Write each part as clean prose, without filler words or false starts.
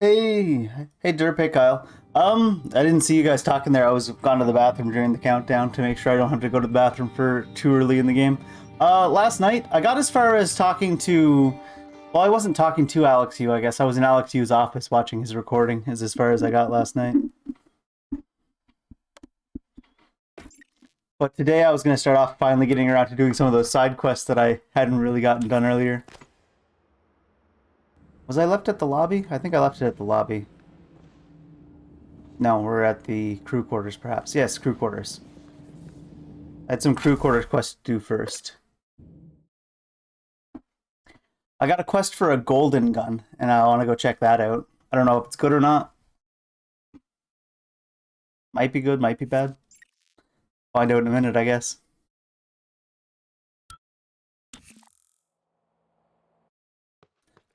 Hey, hey, Derp, Kyle. I didn't see you guys talking there. I was gone to the bathroom during the countdown to make sure I don't have to go to the bathroom for too early in the game. Last night I got as far as talking to. Well, I wasn't talking to Alex Yu. I guess I was in Alex Yu's office watching his recording. Is as far as I got last night. But today I was gonna start off finally getting around to doing some of those side quests that I hadn't really gotten done earlier. Was I left at the lobby? I think I left it at the lobby. No, we're at the crew quarters, perhaps. Yes, crew quarters. I had some crew quarters quests to do first. I got a quest for a golden gun, and I want to go check that out. I don't know if it's good or not. Might be good, might be bad. Find out in a minute, I guess.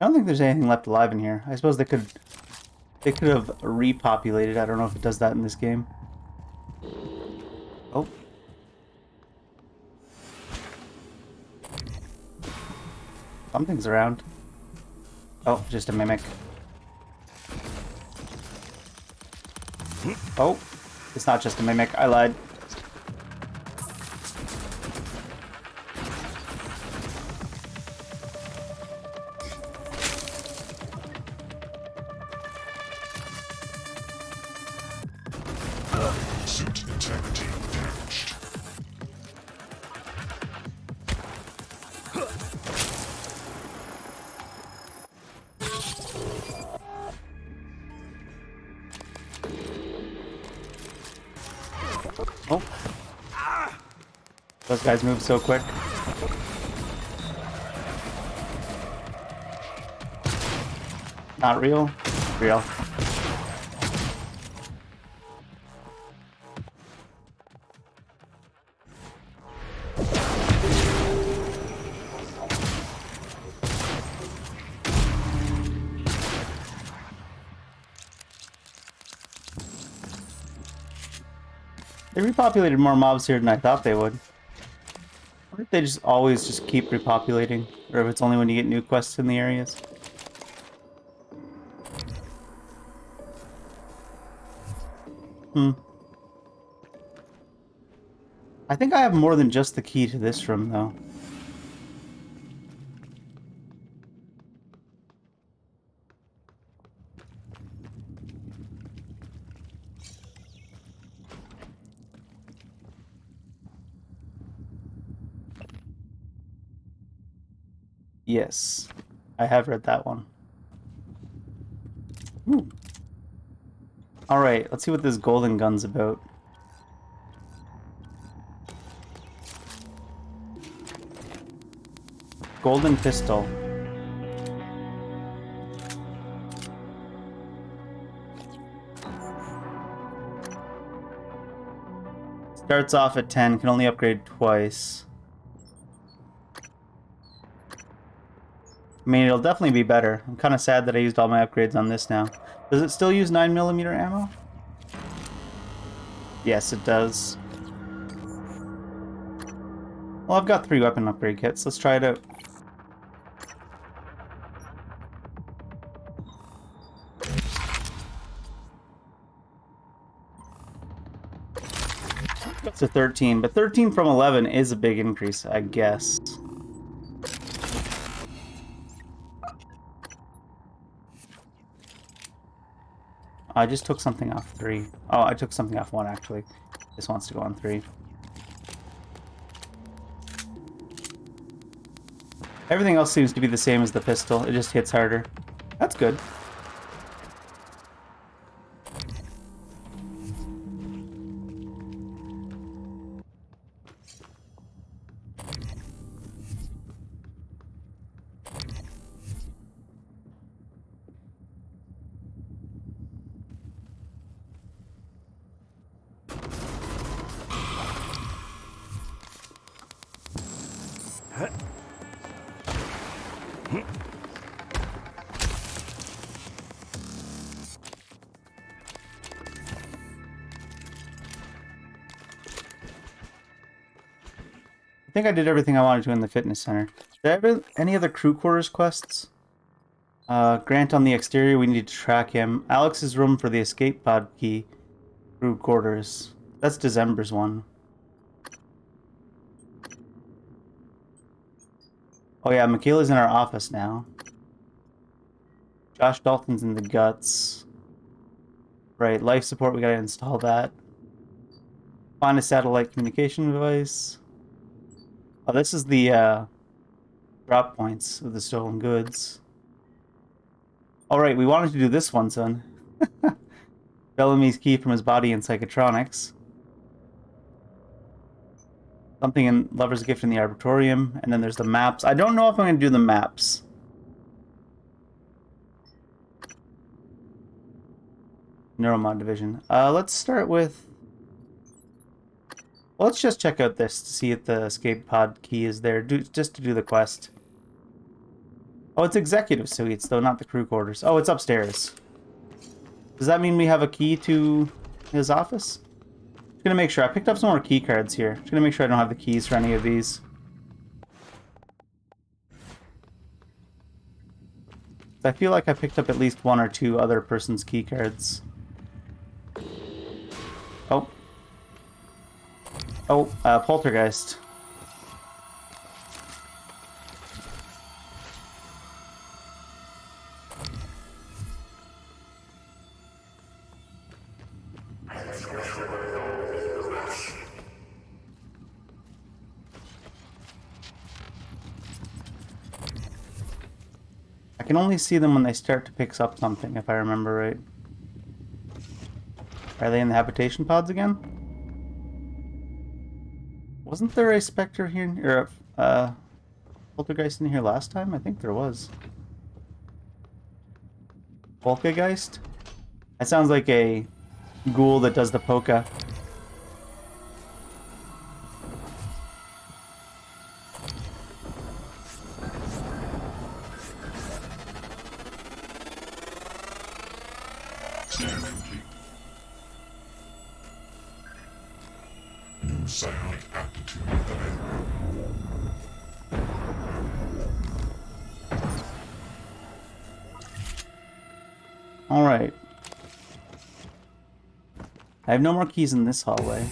I don't think there's anything left alive in here. I suppose they could have repopulated. I don't know if it does that in this game. Oh. Something's around. Oh, just a mimic. Oh, it's not just a mimic. I lied. Suit integrity damaged. Oh. Those guys move so quick. Not real? Real. They repopulated more mobs here than I thought they would. I wonder if they just always just keep repopulating, or if it's only when you get new quests in the areas. I think I have more than just the key to this room, though. Yes, I have read that one. Alright, let's see what this golden gun's about. Golden pistol. Starts off at 10, can only upgrade twice. I mean, it'll definitely be better. I'm kind of sad that I used all my upgrades on this now. Does it still use 9mm ammo? Yes, it does. Well, I've got 3 weapon upgrade kits. Let's try it out. It's a 13, but 13 from 11 is a big increase, I guess. I just took something off 3. Oh, I took something off 1, actually. This wants to go on 3. Everything else seems to be the same as the pistol. It just hits harder. That's good. I think I did everything I wanted to in the fitness center. Did I have any other crew quarters quests? Grant on the exterior, we need to track him. Alex's room for the escape pod key. Crew quarters. That's December's one. Oh yeah, Michaela's in our office now. Josh Dalton's in the guts. Right, life support, we gotta install that. Find a satellite communication device. Oh, this is the drop points of the stolen goods. Alright, we wanted to do this one, son. Bellamy's key from his body in psychotronics. Something in Lover's Gift in the Arbitorium. And then there's the maps. I don't know if I'm going to do the maps. Neuromod division. Let's start with... Well, let's just check out this to see if the escape pod key is there. Just to do the quest. Oh, it's executive suites, though, not the crew quarters. Oh, it's upstairs. Does that mean we have a key to his office? Just gonna make sure. I picked up some more key cards here. Just gonna make sure I don't have the keys for any of these. I feel like I picked up at least one or two other person's key cards. Oh. Oh, Poltergeist. I can only see them when they start to pick up something, if I remember right. Are they in the habitation pods again? Wasn't there a Spectre here, or a Poltergeist in here last time? I think there was. Polkageist? That sounds like a ghoul that does the polka. Scan complete. New psionic aptitude available. Alright. I have no more keys in this hallway.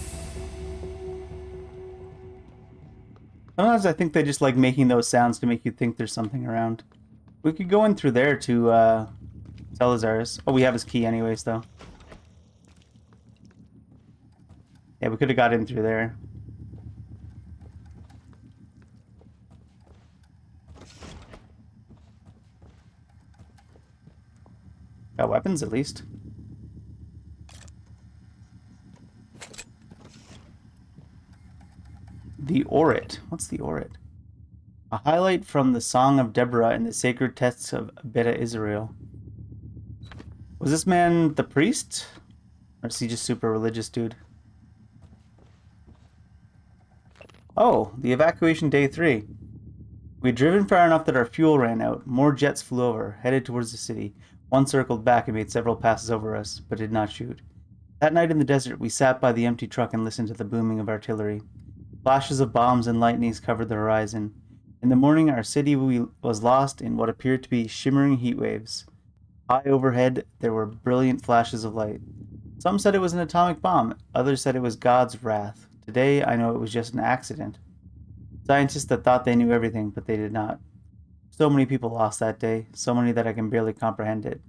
Sometimes I think they just like making those sounds to make you think there's something around. We could go in through there to Salazar's. Oh, we have his key anyways, though. Yeah, we could have got in through there. Got weapons, at least. The Orit. What's the Orit? A highlight from the Song of Deborah in the sacred texts of Beta Israel. Was this man the priest? Or is he just super religious dude? Oh, the evacuation day 3. We'd driven far enough that our fuel ran out. More jets flew over, headed towards the city. One circled back and made several passes over us, but did not shoot. That night in the desert, we sat by the empty truck and listened to the booming of artillery. Flashes of bombs and lightnings covered the horizon. In the morning, our city was lost in what appeared to be shimmering heat waves. High overhead, there were brilliant flashes of light. Some said it was an atomic bomb. Others said it was God's wrath. Today, I know it was just an accident. Scientists that thought they knew everything, but they did not. So many people lost that day, so many that I can barely comprehend it.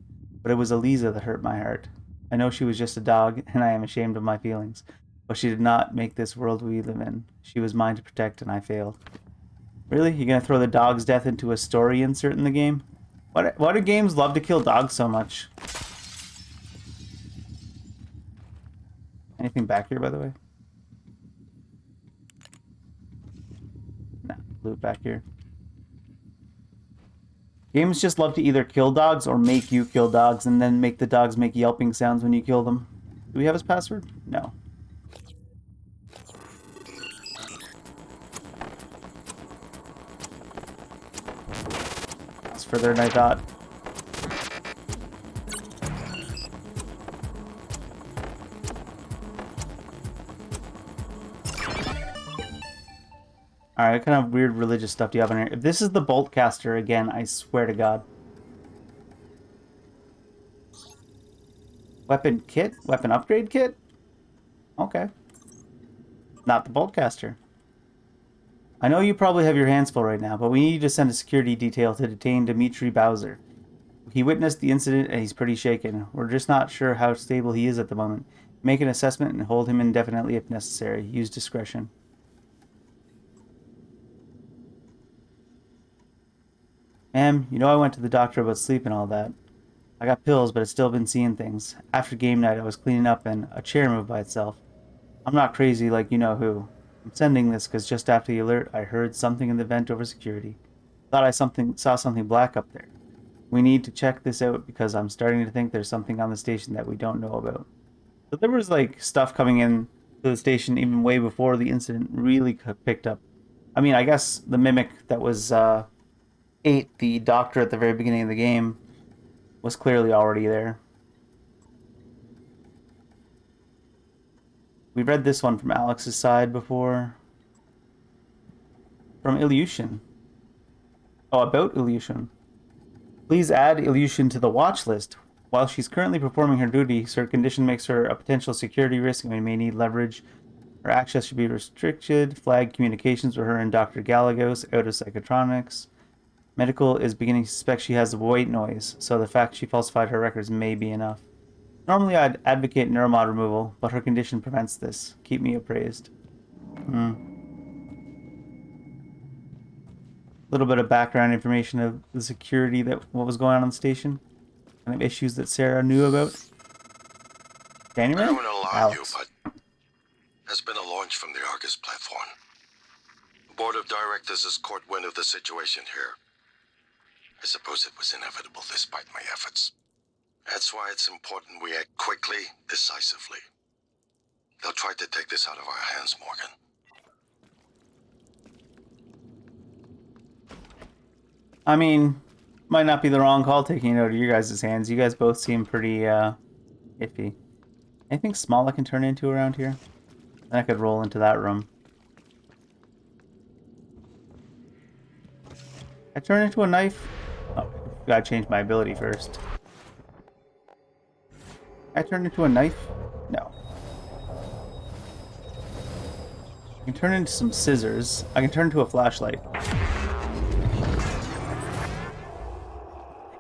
But it was Eliza that hurt my heart. I know she was just a dog, and I am ashamed of my feelings. But she did not make this world we live in. She was mine to protect, and I failed. Really? You're gonna throw the dog's death into a story insert in the game? Why do games love to kill dogs so much? Anything back here, by the way? Nah, loot back here. Games just love to either kill dogs or make you kill dogs and then make the dogs make yelping sounds when you kill them. Do we have his password? No. It's further than I thought. Alright, what kind of weird religious stuff do you have in here? If this is the Boltcaster again, I swear to God. Weapon kit? Weapon upgrade kit? Okay. Not the boltcaster. I know you probably have your hands full right now, but we need you to send a security detail to detain Dmitry Bowser. He witnessed the incident and he's pretty shaken. We're just not sure how stable he is at the moment. Make an assessment and hold him indefinitely if necessary. Use discretion. Ma'am, you know I went to the doctor about sleep and all that. I got pills, but I've still been seeing things. After game night, I was cleaning up and a chair moved by itself. I'm not crazy like you know who. I'm sending this because just after the alert, I heard something in the vent over security. Thought I saw something black up there. We need to check this out because I'm starting to think there's something on the station that we don't know about. So there was like stuff coming in to the station even way before the incident really picked up. I mean, I guess the mimic that was ate the doctor at the very beginning of the game was clearly already there. We read this one from Alex's side before. From Ilyushin. Oh, about Ilyushin. Please add Ilyushin to the watch list. While she's currently performing her duties, her condition makes her a potential security risk and we may need leverage. Her access should be restricted. Flag communications with her and Dr. Galagos out of psychotronics. Medical is beginning to suspect she has white noise, so the fact she falsified her records may be enough. Normally I'd advocate neuromod removal, but her condition prevents this. Keep me appraised. Little bit of background information of the security what was going on the station. Kind of issues that Sarah knew about. January? I don't want to alarm you, Alex. but there's been a launch from the August platform. The board of directors has caught wind of the situation here. I suppose it was inevitable despite my efforts. That's why it's important we act quickly, decisively. They'll try to take this out of our hands, Morgan. I mean, might not be the wrong call taking it out of your guys' hands. You guys both seem pretty iffy. Anything small I can turn into around here? Then I could roll into that room. I turn into a knife? Oh, gotta change my ability first. I turn into a knife? No. I can turn into some scissors. I can turn into a flashlight.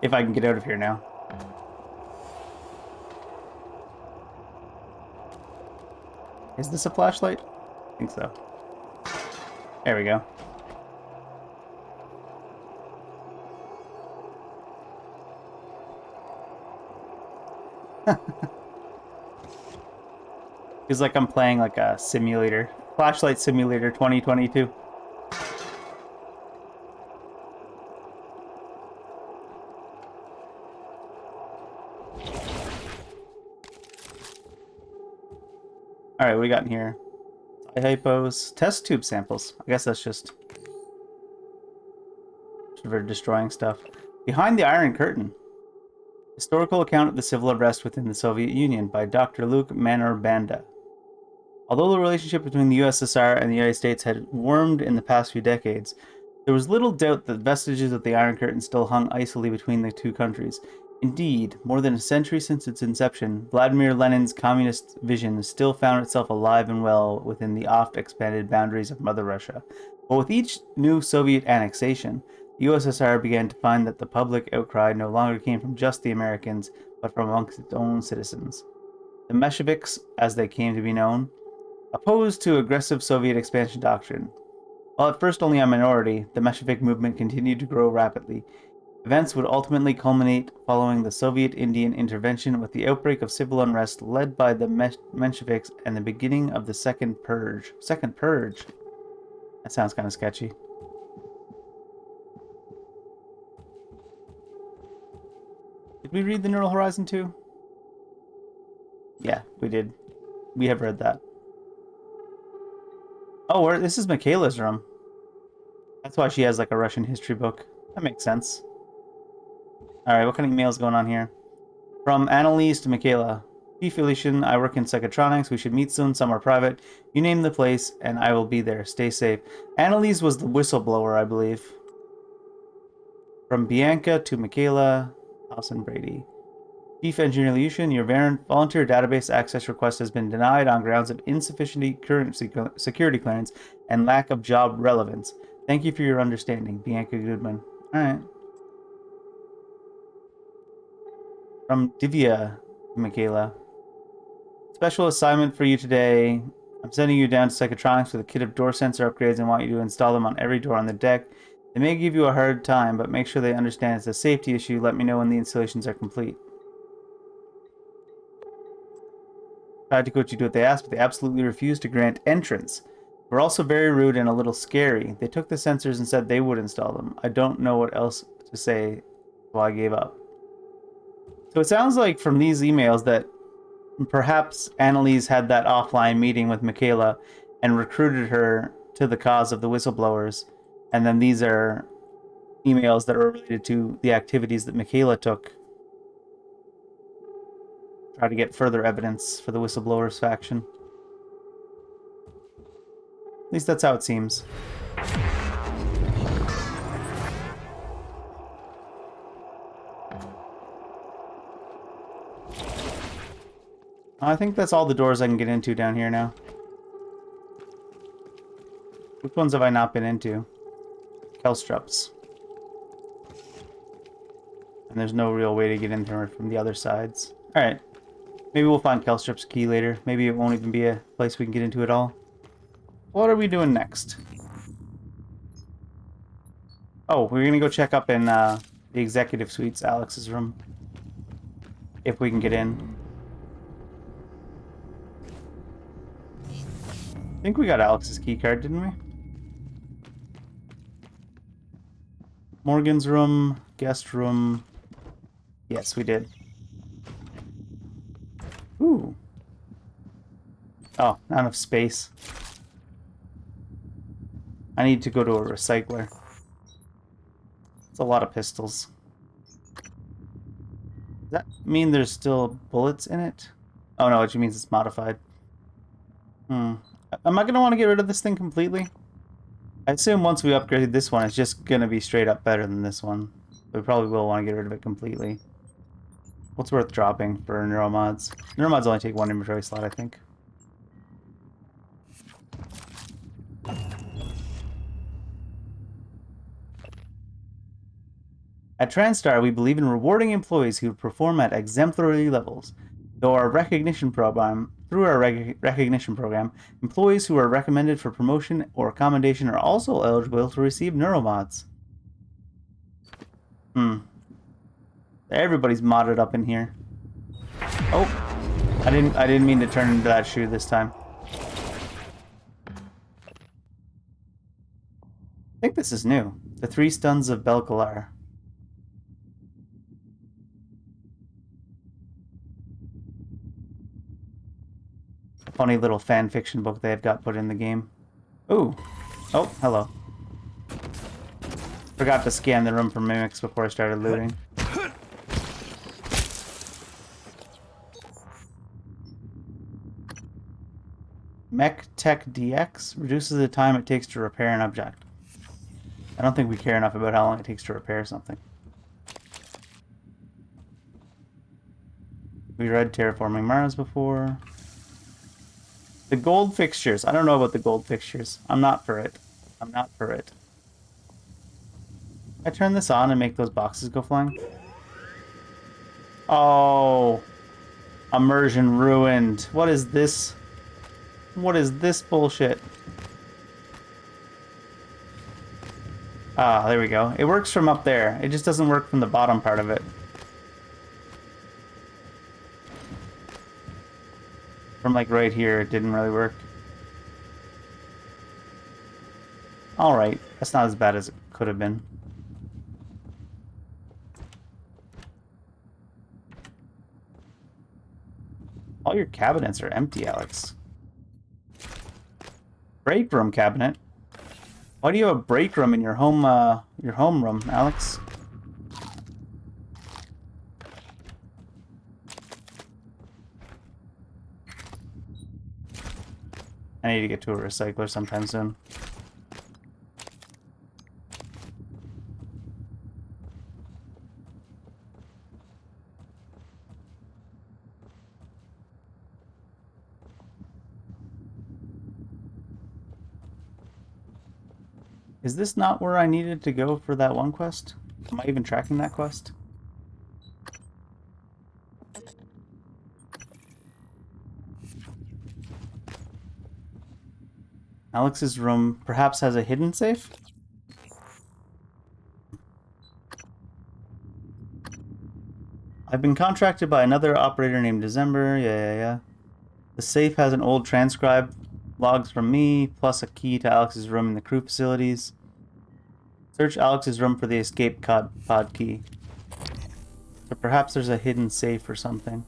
If I can get out of here now. Is this a flashlight? I think so. There we go. Feels like I'm playing like a simulator. Flashlight Simulator 2022. Alright, what we got in here? Hypos. Test tube samples. I guess that's just for destroying stuff. Behind the Iron Curtain. Historical account of the civil unrest within the Soviet Union by Dr. Luke Manor-Banda. Although the relationship between the USSR and the United States had warmed in the past few decades, there was little doubt that vestiges of the Iron Curtain still hung icily between the two countries. Indeed, more than a century since its inception, Vladimir Lenin's communist vision still found itself alive and well within the oft-expanded boundaries of Mother Russia. But with each new Soviet annexation, the USSR began to find that the public outcry no longer came from just the Americans, but from amongst its own citizens. The Mensheviks, as they came to be known, opposed to aggressive Soviet expansion doctrine. While at first only a minority, the Menshevik movement continued to grow rapidly. Events would ultimately culminate following the Soviet-Indian intervention with the outbreak of civil unrest led by the Mensheviks and the beginning of the Second Purge. Second Purge? That sounds kind of sketchy. Did we read the Neural Horizon 2? Yeah, we did. We have read that. Oh, this is Michaela's room. That's why she has like a Russian history book. That makes sense. Alright, what kind of emails going on here? From Annalise to Michaela. Chief Elysian, I work in psychotronics. We should meet soon, somewhere private. You name the place, and I will be there. Stay safe. Annalise was the whistleblower, I believe. From Bianca to Michaela. Allison Brady. Chief Engineer Liushin, your volunteer database access request has been denied on grounds of insufficient security clearance and lack of job relevance. Thank you for your understanding, Bianca Goodman. Alright. From Divya, Michaela. Special assignment for you today. I'm sending you down to Psychotronics with a kit of door sensor upgrades and want you to install them on every door on the deck. They may give you a hard time, but make sure they understand it's a safety issue. Let me know when the installations are complete. Tried to coach you do what they asked, but they absolutely refused to grant entrance. We're also very rude and a little scary. They took the sensors and said they would install them. I don't know what else to say, so I gave up. So it sounds like from these emails that perhaps Annalise had that offline meeting with Michaela and recruited her to the cause of the whistleblowers. And then these are emails that are related to the activities that Michaela took. Try to get further evidence for the whistleblowers faction. At least that's how it seems. I think that's all the doors I can get into down here now. Which ones have I not been into? Kelstrups. And there's no real way to get in there from the other sides. Alright. Maybe we'll find Kelstrup's key later. Maybe it won't even be a place we can get into at all. What are we doing next? Oh, we're gonna go check up in the executive suites, Alex's room. If we can get in. I think we got Alex's key card, didn't we? Morgan's room, guest room. Yes, we did. Ooh. Oh, not enough space. I need to go to a recycler. It's a lot of pistols. Does that mean there's still bullets in it? Oh no, it just means it's modified. Am I going to want to get rid of this thing completely? I assume once we upgrade this one, it's just going to be straight up better than this one. We probably will want to get rid of it completely. What's worth dropping for neuromods? Neuromods only take one inventory slot, I think. At TranStar, we believe in rewarding employees who perform at exemplary levels. Through our recognition program, employees who are recommended for promotion or commendation are also eligible to receive neuromods. Everybody's modded up in here. Oh, I didn't mean to turn into that shoe this time. I think this is new. The 3 Stuns of Belgalar. Funny little fan fiction book they've got put in the game. Ooh. Oh, hello. Forgot to scan the room for mimics before I started looting. Mech Tech DX reduces the time it takes to repair an object. I don't think we care enough about how long it takes to repair something. We read Terraforming Mars before. The gold fixtures. I don't know about the gold fixtures. I'm not for it. I'm not for it. I turn this on and make those boxes go flying. Oh. Immersion ruined. What is this? What is this bullshit? Ah, there we go. It works from up there. It just doesn't work from the bottom part of it. From like right here, it didn't really work. Alright, that's not as bad as it could have been. All your cabinets are empty, Alex. Break room cabinet? Why do you have a break room in your home room, Alex? I need to get to a recycler sometime soon. Is this not where I needed to go for that one quest? Am I even tracking that quest? Alex's room perhaps has a hidden safe? I've been contracted by another operator named December. Yeah. The safe has an old transcribe, logs from me, plus a key to Alex's room in the crew facilities. Search Alex's room for the escape pod key. So perhaps there's a hidden safe or something.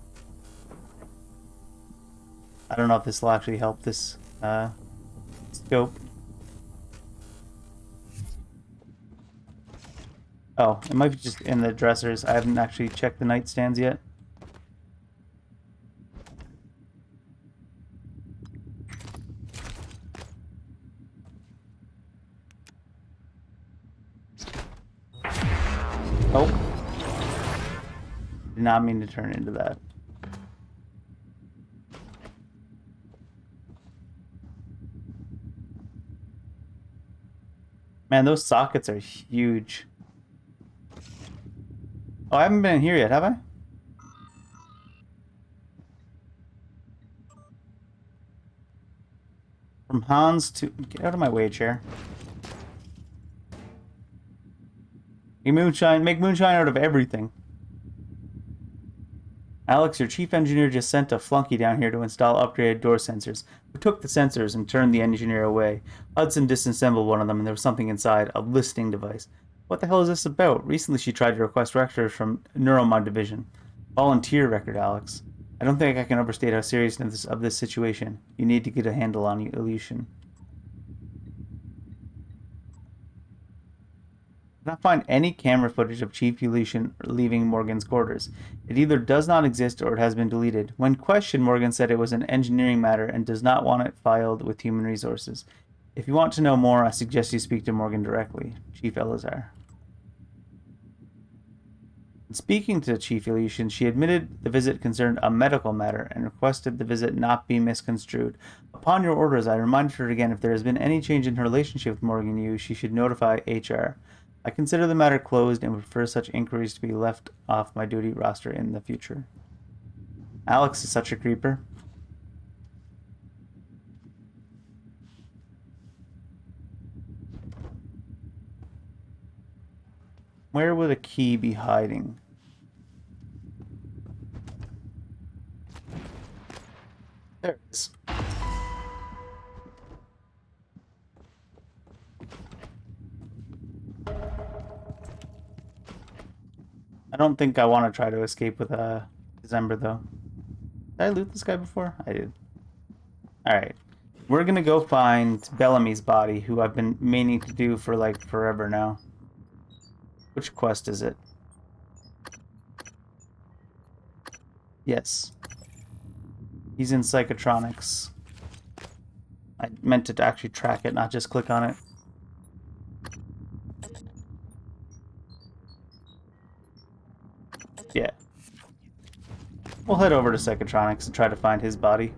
I don't know if this will actually help this scope. Oh, it might be just in the dressers. I haven't actually checked the nightstands yet. Oh. Did not mean to turn into that. Man, those sockets are huge. Oh, I haven't been in here yet, have I? From Hans to... Get out of my way, chair. Make moonshine out of everything. Alex, your chief engineer just sent a flunky down here to install upgraded door sensors. We took the sensors and turned the engineer away. Hudson disassembled one of them and there was something inside, a listening device. What the hell is this about? Recently she tried to request records from Neuromod Division. Volunteer record, Alex. I don't think I can overstate how serious of this situation. You need to get a handle on Illusion. I cannot find any camera footage of Chief Illusion leaving Morgan's quarters. It either does not exist or it has been deleted. When questioned, Morgan said it was an engineering matter and does not want it filed with Human Resources. If you want to know more, I suggest you speak to Morgan directly. Chief Elazar. Speaking to Chief Illusion, she admitted the visit concerned a medical matter and requested the visit not be misconstrued. Upon your orders, I reminded her again if there has been any change in her relationship with Morgan Yu, she should notify HR. I consider the matter closed and would prefer such inquiries to be left off my duty roster in the future. Alex is such a creeper. Where would a key be hiding? There it is. I don't think I want to try to escape with December though. Did I loot this guy before? I did. Alright. We're gonna go find Bellamy's body, who I've been meaning to do for like forever now. Which quest is it? Yes. He's in Psychotronics. I meant to actually track it, not just click on it. Yeah. We'll head over to Psychotronics and try to find his body.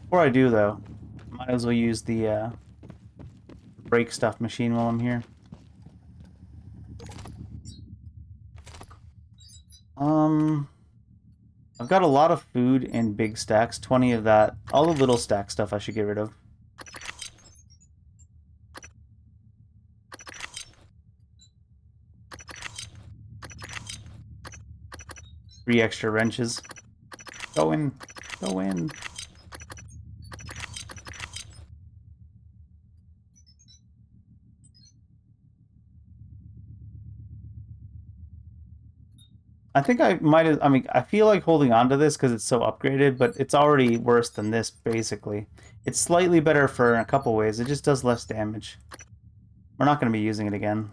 Before I do, though, might as well use the break stuff machine while I'm here. I've got a lot of food in big stacks, 20 of that. All the little stack stuff I should get rid of. 3 extra wrenches. Go in. Go in. I think I might have, I mean, I feel like holding on to this because it's so upgraded, but it's already worse than this, basically. It's slightly better for a couple ways. It just does less damage. We're not going to be using it again.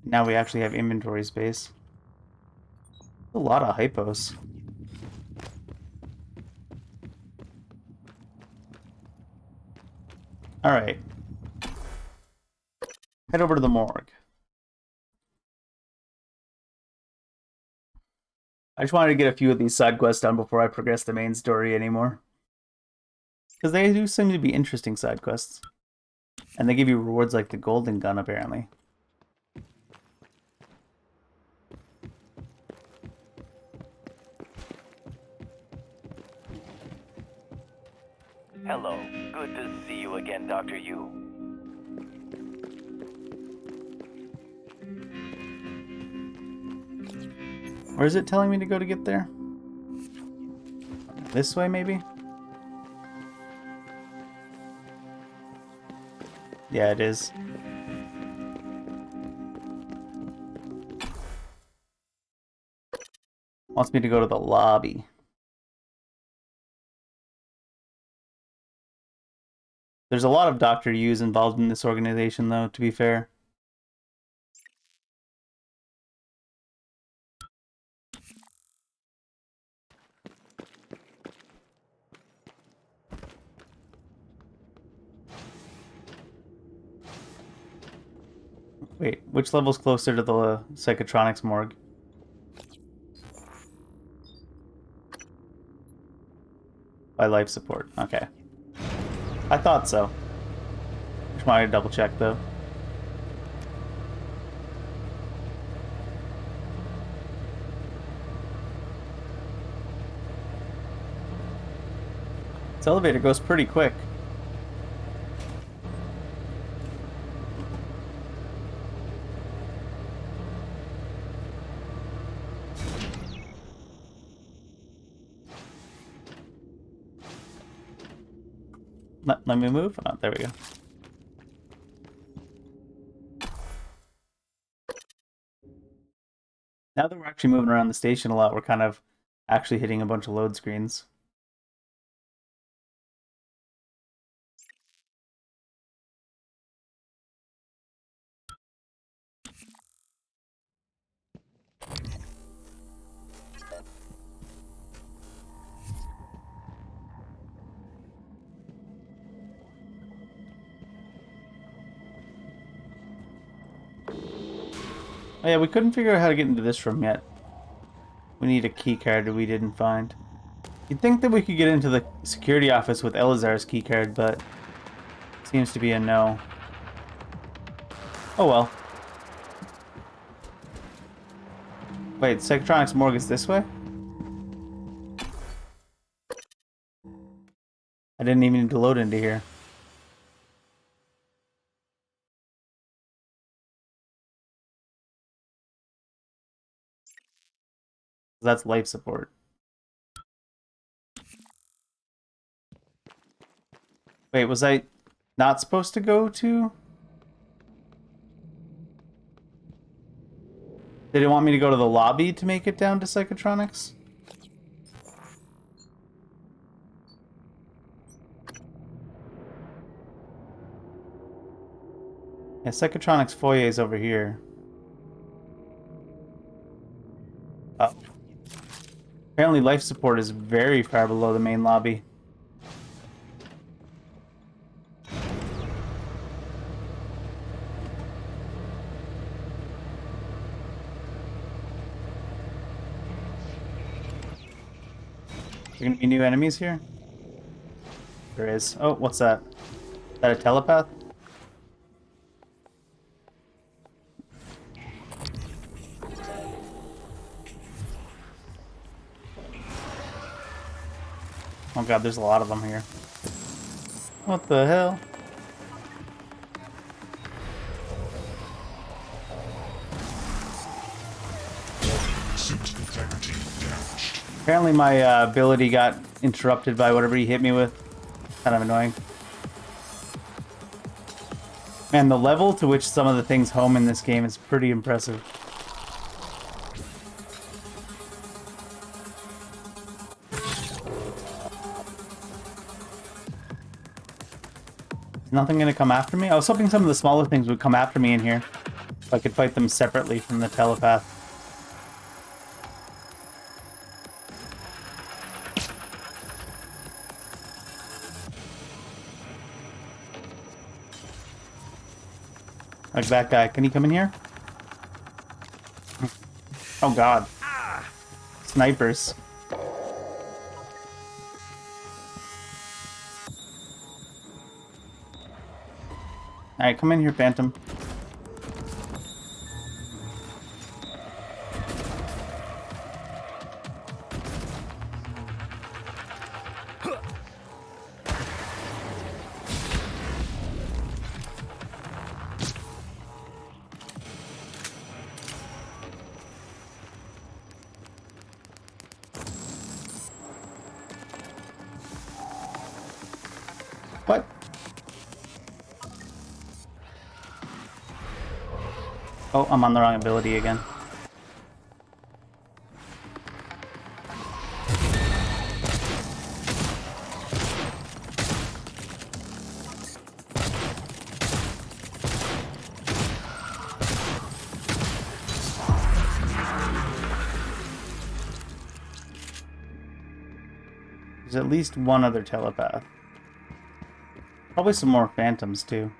Now we actually have inventory space. A lot of hypos. Alright. Head over to the morgue. I just wanted to get a few of these side quests done before I progress the main story anymore. Because they do seem to be interesting side quests. And they give you rewards like the golden gun, apparently. Hello. Good to see you again, Dr. Yu. Where is it telling me to go to get there? This way, maybe? Yeah, it is. Wants me to go to the lobby. There's a lot of Dr. Yu's involved in this organization, though, to be fair. Wait, which level's closer to the psychotronics morgue? By life support. Okay. I thought so. Just wanted to double check, though. This elevator goes pretty quick. Let me move. Oh, there we go. Now that we're actually moving around the station a lot, we're kind of actually hitting a bunch of load screens. Oh yeah, we couldn't figure out how to get into this room yet. We need a key card that we didn't find. You'd think that we could get into the security office with Elazar's key card, but it seems to be a no. Oh well. Wait, Psychotronics morgue is this way? I didn't even need to load into here. That's life support. Wait, was I not supposed to go to? Did it want me to go to the lobby to make it down to Psychotronics? Yeah, Psychotronics foyer is over here. Oh. Apparently life support is very far below the main lobby. Are gonna be new enemies here? There is. Oh, what's that? Is that a telepath? Oh god, there's a lot of them here. What the hell? Suit integrity damaged. Apparently my ability got interrupted by whatever he hit me with. Kind of annoying. Man, the level to which some of the things home in this game is pretty impressive. Is nothing gonna come after me? I was hoping some of the smaller things would come after me in here. If I could fight them separately from the telepath. Like that guy. Can he come in here? Oh god. Snipers. Alright, come in here, Phantom. What? Oh, I'm on the wrong ability again. There's at least one other telepath. Probably some more phantoms, too.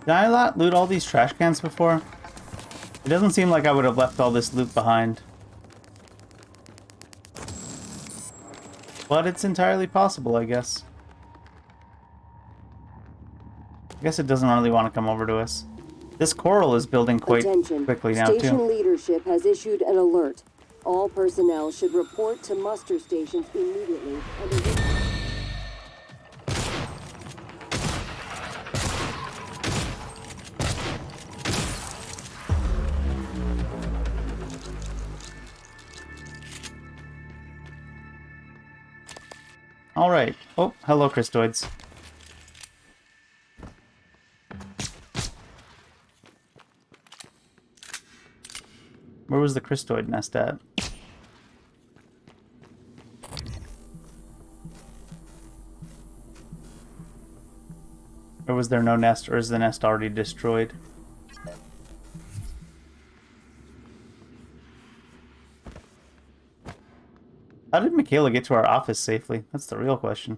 Did I not loot all these trash cans before? It doesn't seem like I would have left all this loot behind. But it's entirely possible, I guess. I guess it doesn't really want to come over to us. This coral is building quite quickly now, too. Station leadership has issued an alert. All personnel should report to muster stations immediately. Alright. Oh, hello, Crystoids. Where was the Crystoid nest at? Or was there no nest, or is the nest already destroyed? How did Michaela get to our office safely? That's the real question.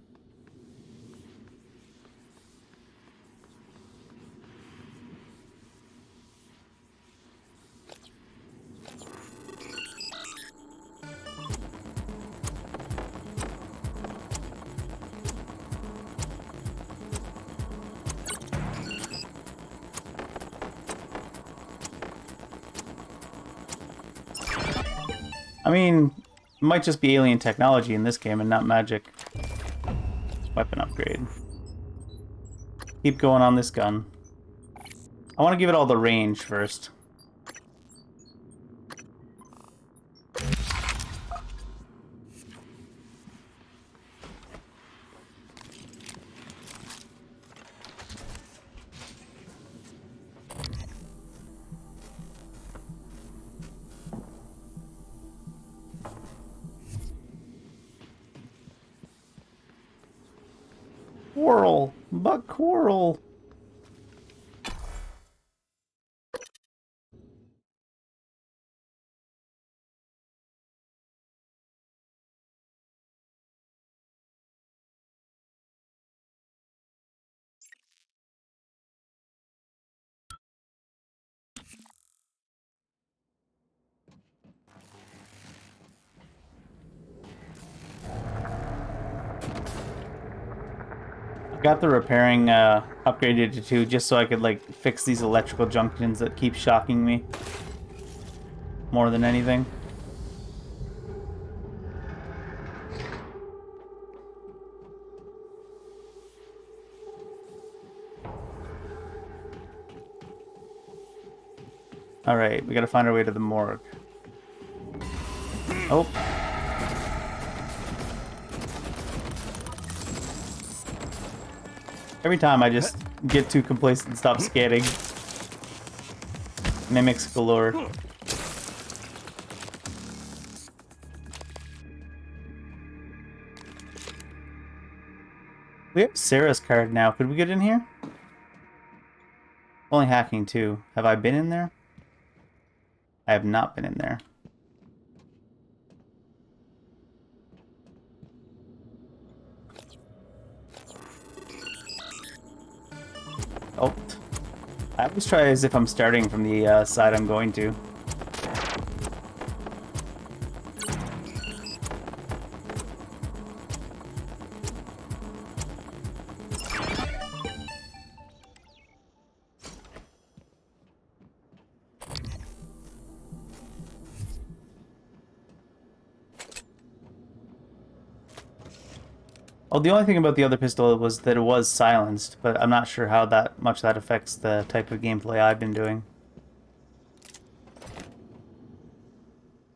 I mean, it might just be alien technology in this game and not magic. Weapon upgrade. Keep going on this gun. I want to give it all the range first. Coral! But coral! Got the repairing upgraded to 2 just so I could like fix these electrical junctions that keep shocking me more than anything. Alright, we gotta find our way to the morgue. Oh. Every time I just get too complacent and stop scanning. Mimics galore. We have Sarah's card now. Could we get in here? Only hacking too. Have I been in there? I have not been in there. Oh. I always try as if I'm starting from the side I'm going to. Oh, the only thing about the other pistol was that it was silenced, but I'm not sure how much that affects the type of gameplay I've been doing.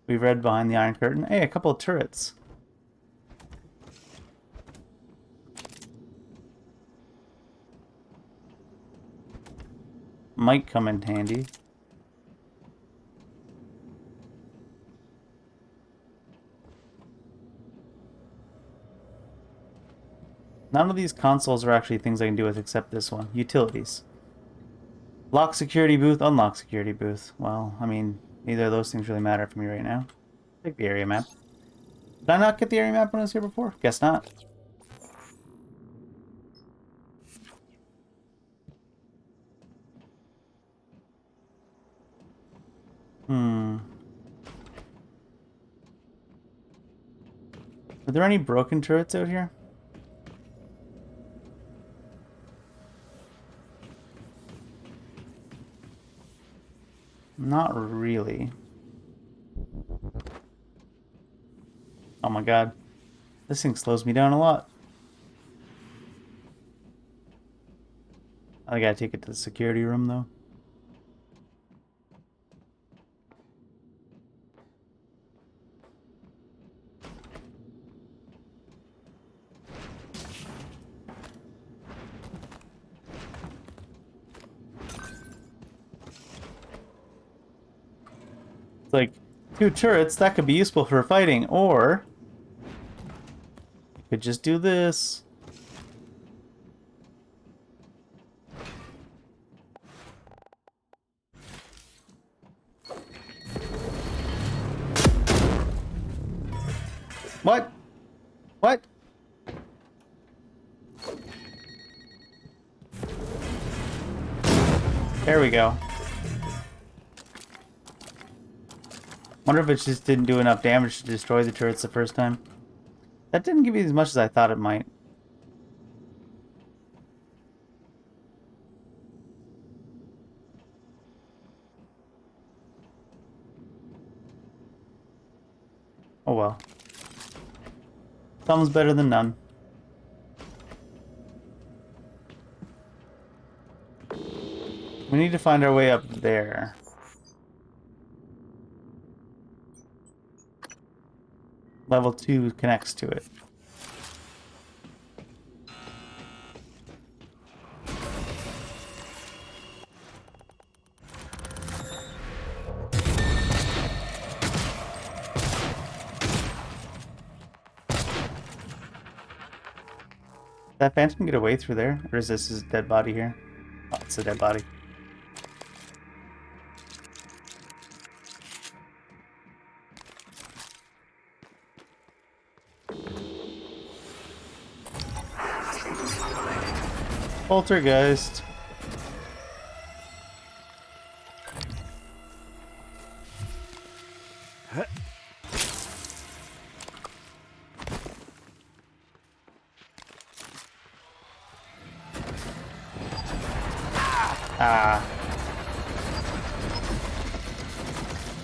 We've read behind the Iron Curtain. Hey, a couple of turrets. Might come in handy. None of these consoles are actually things I can do with except this one. Utilities. Lock security booth, unlock security booth. Well, I mean, neither of those things really matter for me right now. Take the area map. Did I not get the area map when I was here before? Guess not. Are there any broken turrets out here? Not really. Oh my god. This thing slows me down a lot. I gotta take it to the security room though. It's like 2 turrets, that could be useful for fighting, or you could just do this. What? What? There we go. Wonder if it just didn't do enough damage to destroy the turrets the first time. That didn't give me as much as I thought it might. Oh well. Some's better than none. We need to find our way up there. Level 2 connects to it. That phantom get away through there? Or is this his dead body here? Oh, it's a dead body. Poltergeist. Ah.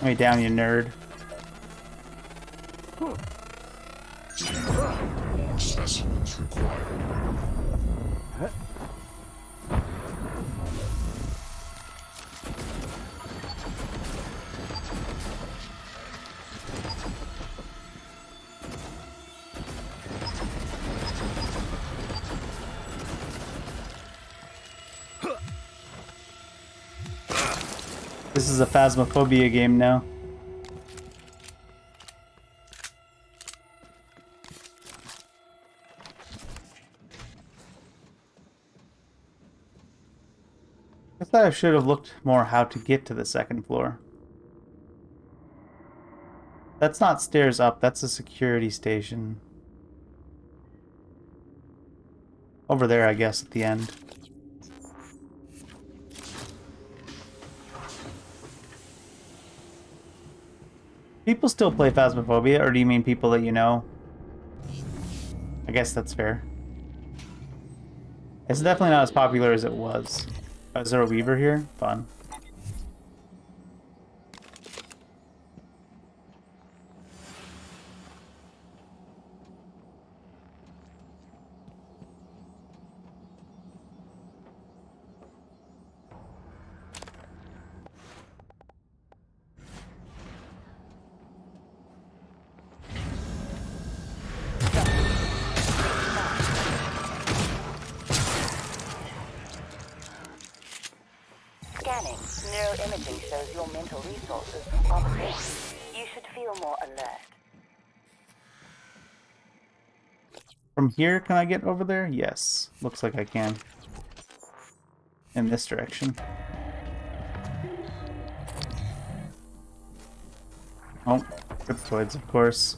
Let me down, you nerd. More specimens required. This is a Phasmophobia game now. I thought I should have looked more how to get to the second floor. That's not stairs up, that's a security station. Over there, I guess, at the end. People still play Phasmophobia, or do you mean people that you know? I guess that's fair. It's definitely not as popular as it was. Oh, is there a Weaver here? Fun. Scanning. Neuroimaging shows your mental resources are depleted. You should feel more alert. From here, can I get over there? Yes. Looks like I can. In this direction. Oh, cryptoids, of course.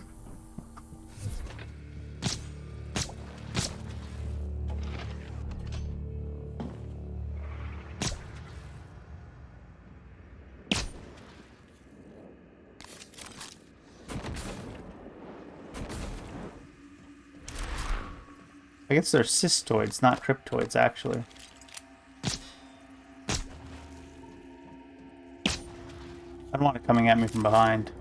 I guess they're cystoids, not cryptoids, actually. I don't want it coming at me from behind.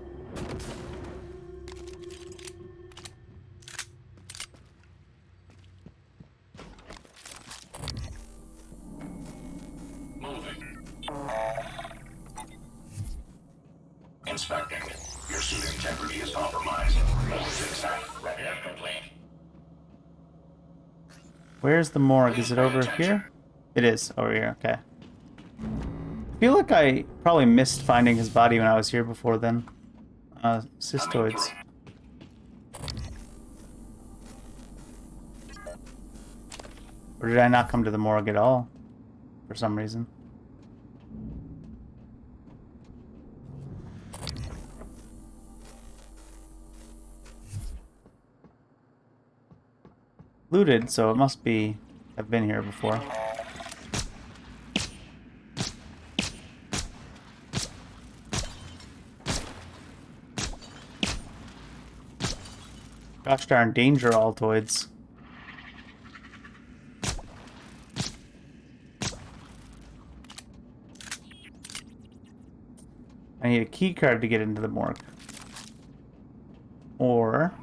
Moving. Inspecting. Your suit integrity is compromised. Record complaint. Where's the morgue? Is it over here? It is over here, okay. I feel like I probably missed finding his body when I was here before then. Cystoids. Or did I not come to the morgue at all? For some reason. Looted, so it must be... I've been here before. Gosh darn danger, Altoids. I need a key card to get into the morgue. Or...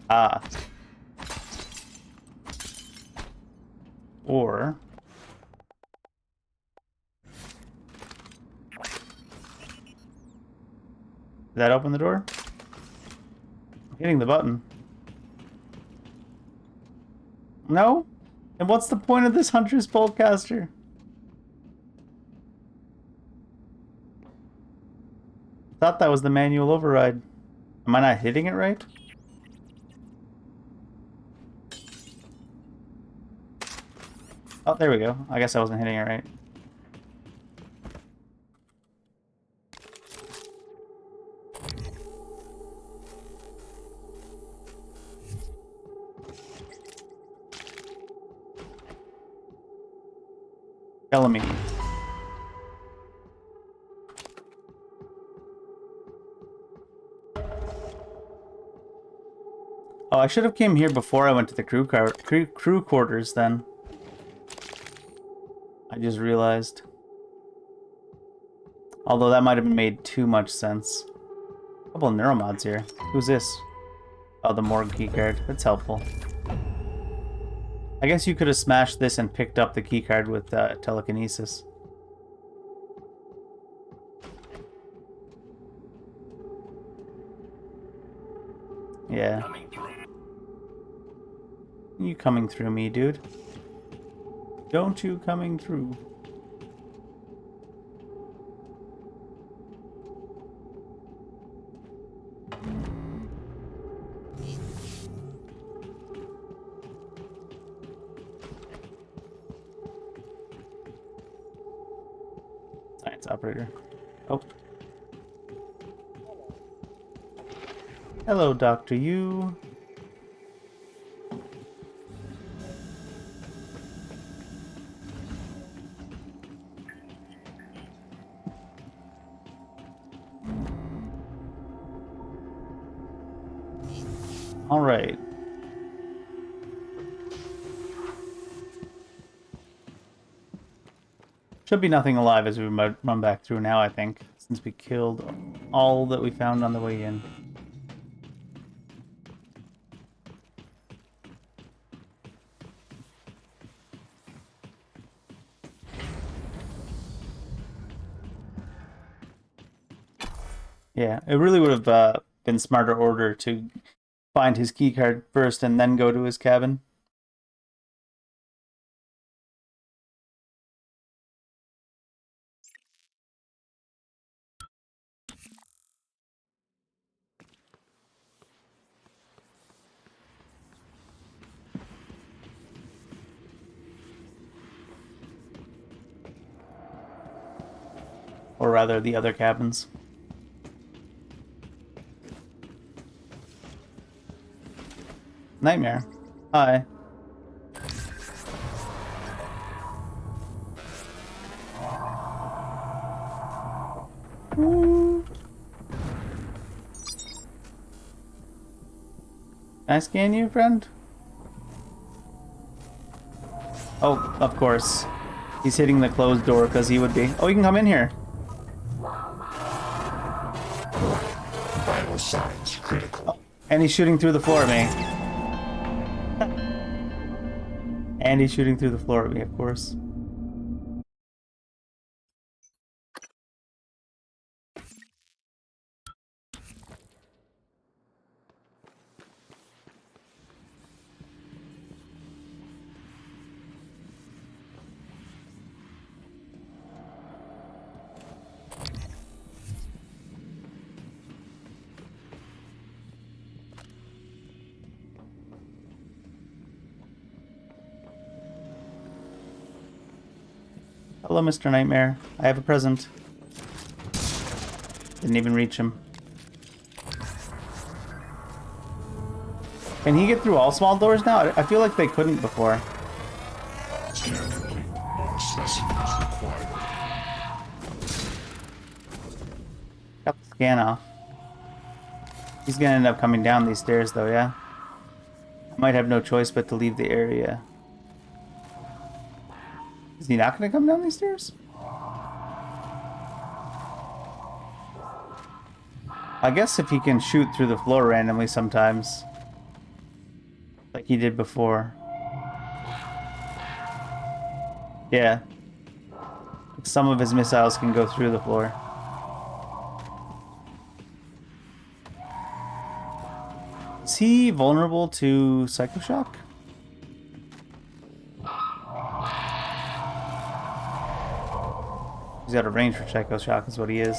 Ah. Or... Did that open the door? I'm hitting the button. No? And what's the point of this Hunter's Boltcaster? I thought that was the manual override. Am I not hitting it right? Oh, there we go. I guess I wasn't hitting it right. Bellamy. Oh, I should have came here before I went to the crew quarters then. I just realized. Although that might have made too much sense. A couple of neuromods here. Who's this? Oh, the morgue keycard. That's helpful. I guess you could have smashed this and picked up the keycard with telekinesis. Yeah. You coming through me, dude. Don't you coming through. It's operator. Oh. Hello, Dr. Yu. All right. Should be nothing alive as we run back through now, I think, since we killed all that we found on the way in. Yeah, it really would have been smarter order to find his key card first and then go to his cabin. Or rather, the other cabins. Nightmare. Hi. Can I scan you, friend? Oh, of course. He's hitting the closed door because he would be. Oh, you can come in here. Vital signs critical. Oh, and he's shooting through the floor at me. And he's shooting through the floor at me, of course. Hello, Mr. Nightmare. I have a present. Didn't even reach him. Can he get through all small doors now? I feel like they couldn't before. Scan complete. All specimens required. Got the scan off. He's gonna end up coming down these stairs though, yeah? I might have no choice but to leave the area. Is he not gonna come down these stairs? I guess if he can shoot through the floor randomly sometimes. Like he did before. Yeah. Some of his missiles can go through the floor. Is he vulnerable to psychoshock? He's got a range for psychoshock is what he is.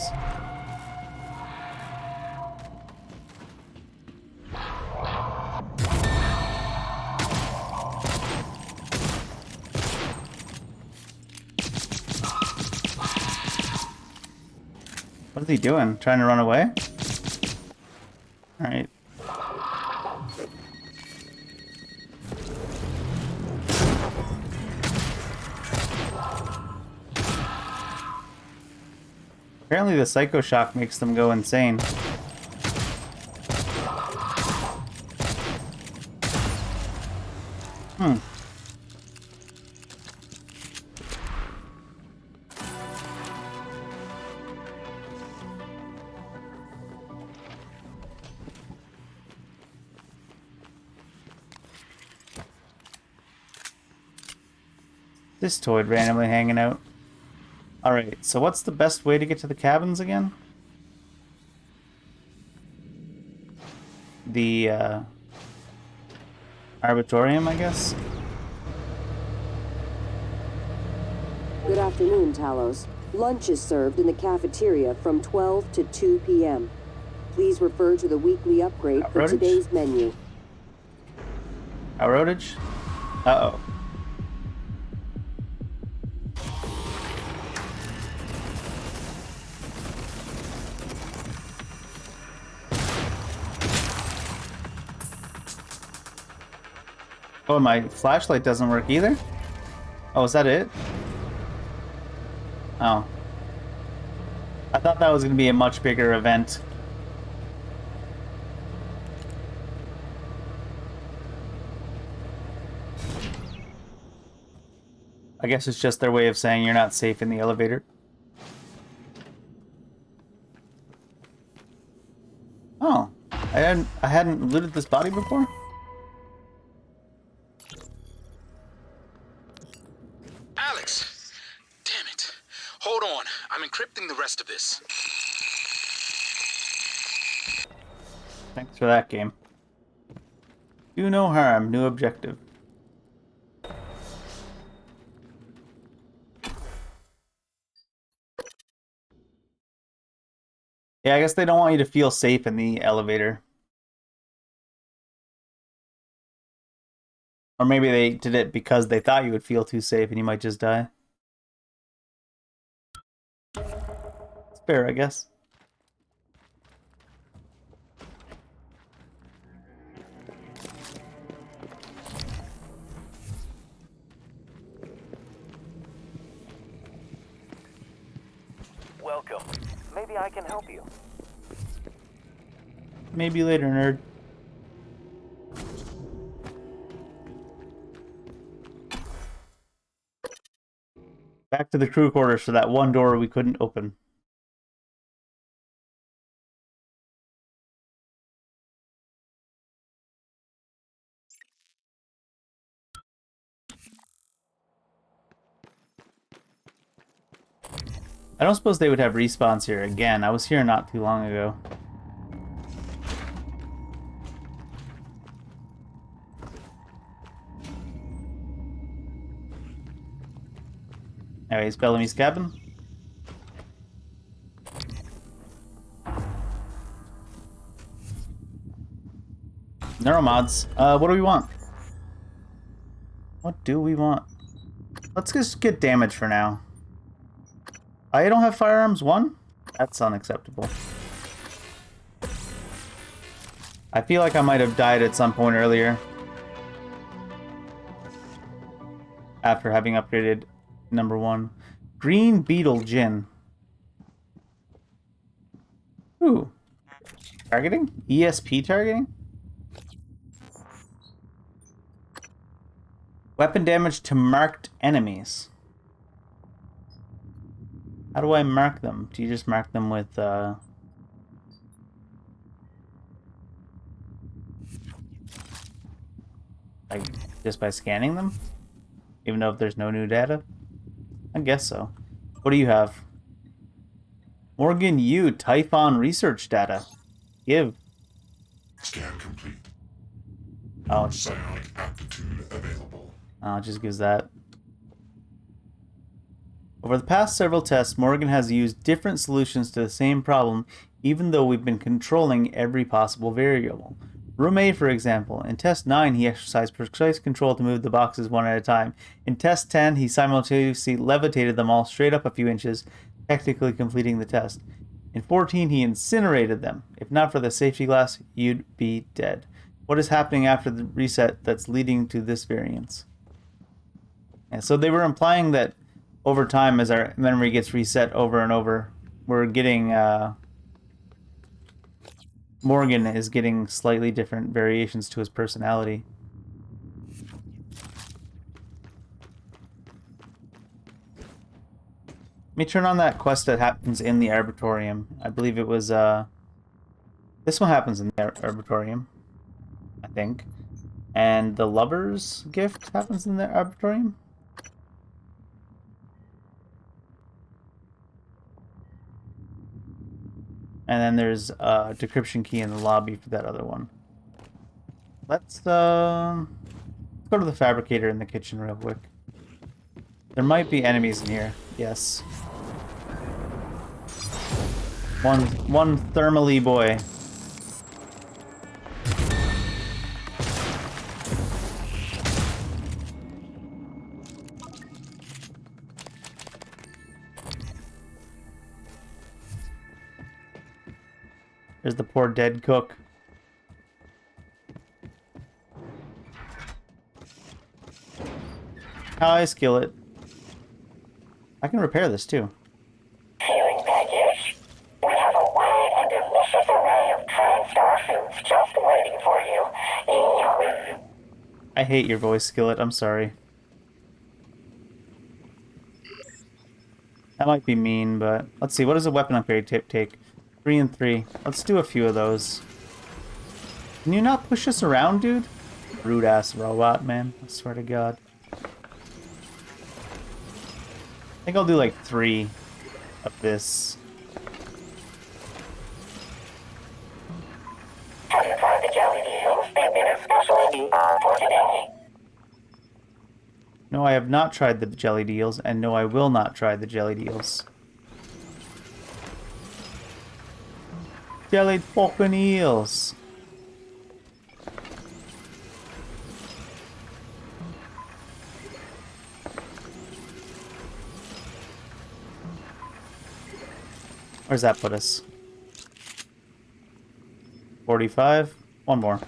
What is he doing? Trying to run away? Alright. Apparently the psychoshock makes them go insane. This toad randomly hanging out. Alright, so what's the best way to get to the cabins again? The, Arbitorium, I guess? Good afternoon, Talos. Lunch is served in the cafeteria from 12 to 2 p.m. Please refer to the weekly upgrade for Outrage? today's menu. Outrage? Uh-oh. Oh, my flashlight doesn't work either? Oh, is that it? Oh. I thought that was going to be a much bigger event. I guess it's just their way of saying you're not safe in the elevator. Oh. I hadn't looted this body before? Alex! Damn it. Hold on. I'm encrypting the rest of this. Thanks for that, game. Do no harm, new objective. Yeah, I guess they don't want you to feel safe in the elevator. Or maybe they did it because they thought you would feel too safe and you might just die. It's fair, I guess. Welcome. Maybe I can help you. Maybe later, nerd. Back to the crew quarters for that one door we couldn't open. I don't suppose they would have respawns here again. I was here not too long ago. Anyways, Bellamy's cabin. Neuromods. What do we want? What do we want? Let's just get damage for now. I don't have firearms 1? That's unacceptable. I feel like I might have died at some point earlier. After having upgraded number 1. Green Beetle Gin. Ooh. Targeting? ESP targeting? Weapon damage to marked enemies. How do I mark them? Do you just mark them with, like, just by scanning them? Even though if there's no new data? I guess so. What do you have? Morgan Yu, Typhon research data. Give. Scan complete. Oh, Psionic aptitude available. it just gives that. Over the past several tests, Morgan has used different solutions to the same problem, even though we've been controlling every possible variable. Room A, for example. In test 9, he exercised precise control to move the boxes one at a time. In test 10, he simultaneously levitated them all straight up a few inches, technically completing the test. In 14, he incinerated them. If not for the safety glass, you'd be dead. What is happening after the reset that's leading to this variance? And so they were implying that over time, as our memory gets reset over and over, we're getting, Morgan is getting slightly different variations to his personality. Let me turn on that quest that happens in the Arbitorium. I believe it was, this one happens in the Arbitorium, I think. And the Lover's Gift happens in the Arbitorium. And then there's a decryption key in the lobby for that other one. Let's go to the fabricator in the kitchen real quick. There might be enemies in here. Yes. One thermally boy. There's the poor dead cook. Hi, Skillet. I can repair this too. Hearing package. We have a wide and delicious array of TriStar foods just waiting for you. Yummy. I hate your voice, Skillet. I'm sorry. That might be mean, but let's see. What does a weapon upgrade tip take? 3 and 3. Let's do a few of those. Can you not push us around, dude? Rude ass robot, man. I swear to God. I think I'll do like 3 of this. Have you tried the jelly deals? They've been especially designed for today. No, I have not tried the jelly deals, and no, I will not try the jelly deals. Jellied fucking eels. Where's that put us? 45. One more.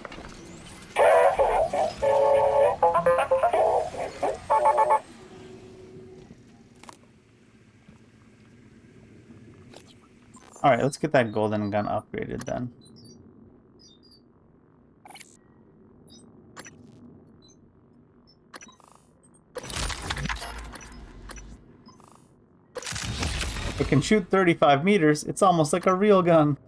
Alright, let's get that golden gun upgraded then. It can shoot 35 meters. It's almost like a real gun.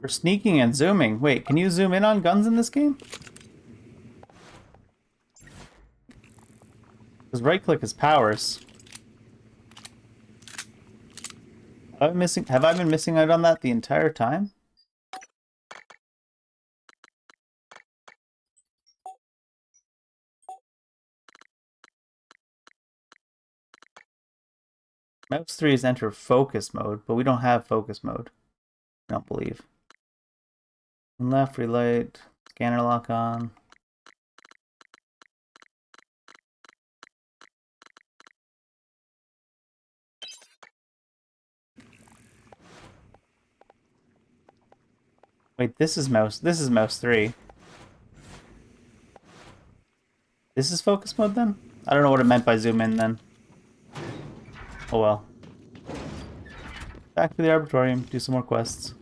For sneaking and zooming. Wait, can you zoom in on guns in this game? Because right click is powers. Have I been missing out on that the entire time? Mouse 3 is enter focus mode, but we don't have focus mode. I don't believe. Left, relight, scanner lock on. Wait, this is mouse 3. This is focus mode then? I don't know what it meant by zoom in then. Oh well. Back to the Arbitorium, do some more quests.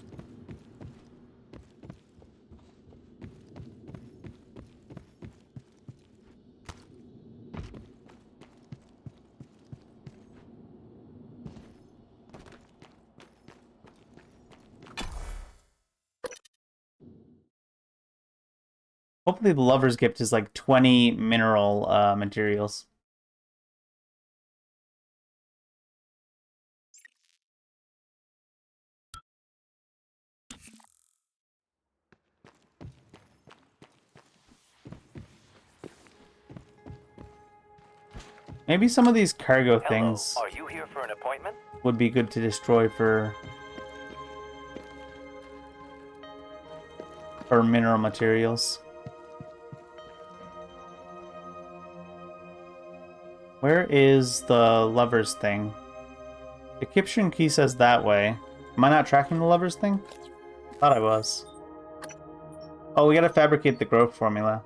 Hopefully the lover's gift is like 20 mineral materials. Maybe some of these cargo things Are you here for an appointment? would be good to destroy for mineral materials. Where is the lover's thing? The Kipshin key says that way. Am I not tracking the lover's thing? Thought I was. Oh, we gotta fabricate the growth formula.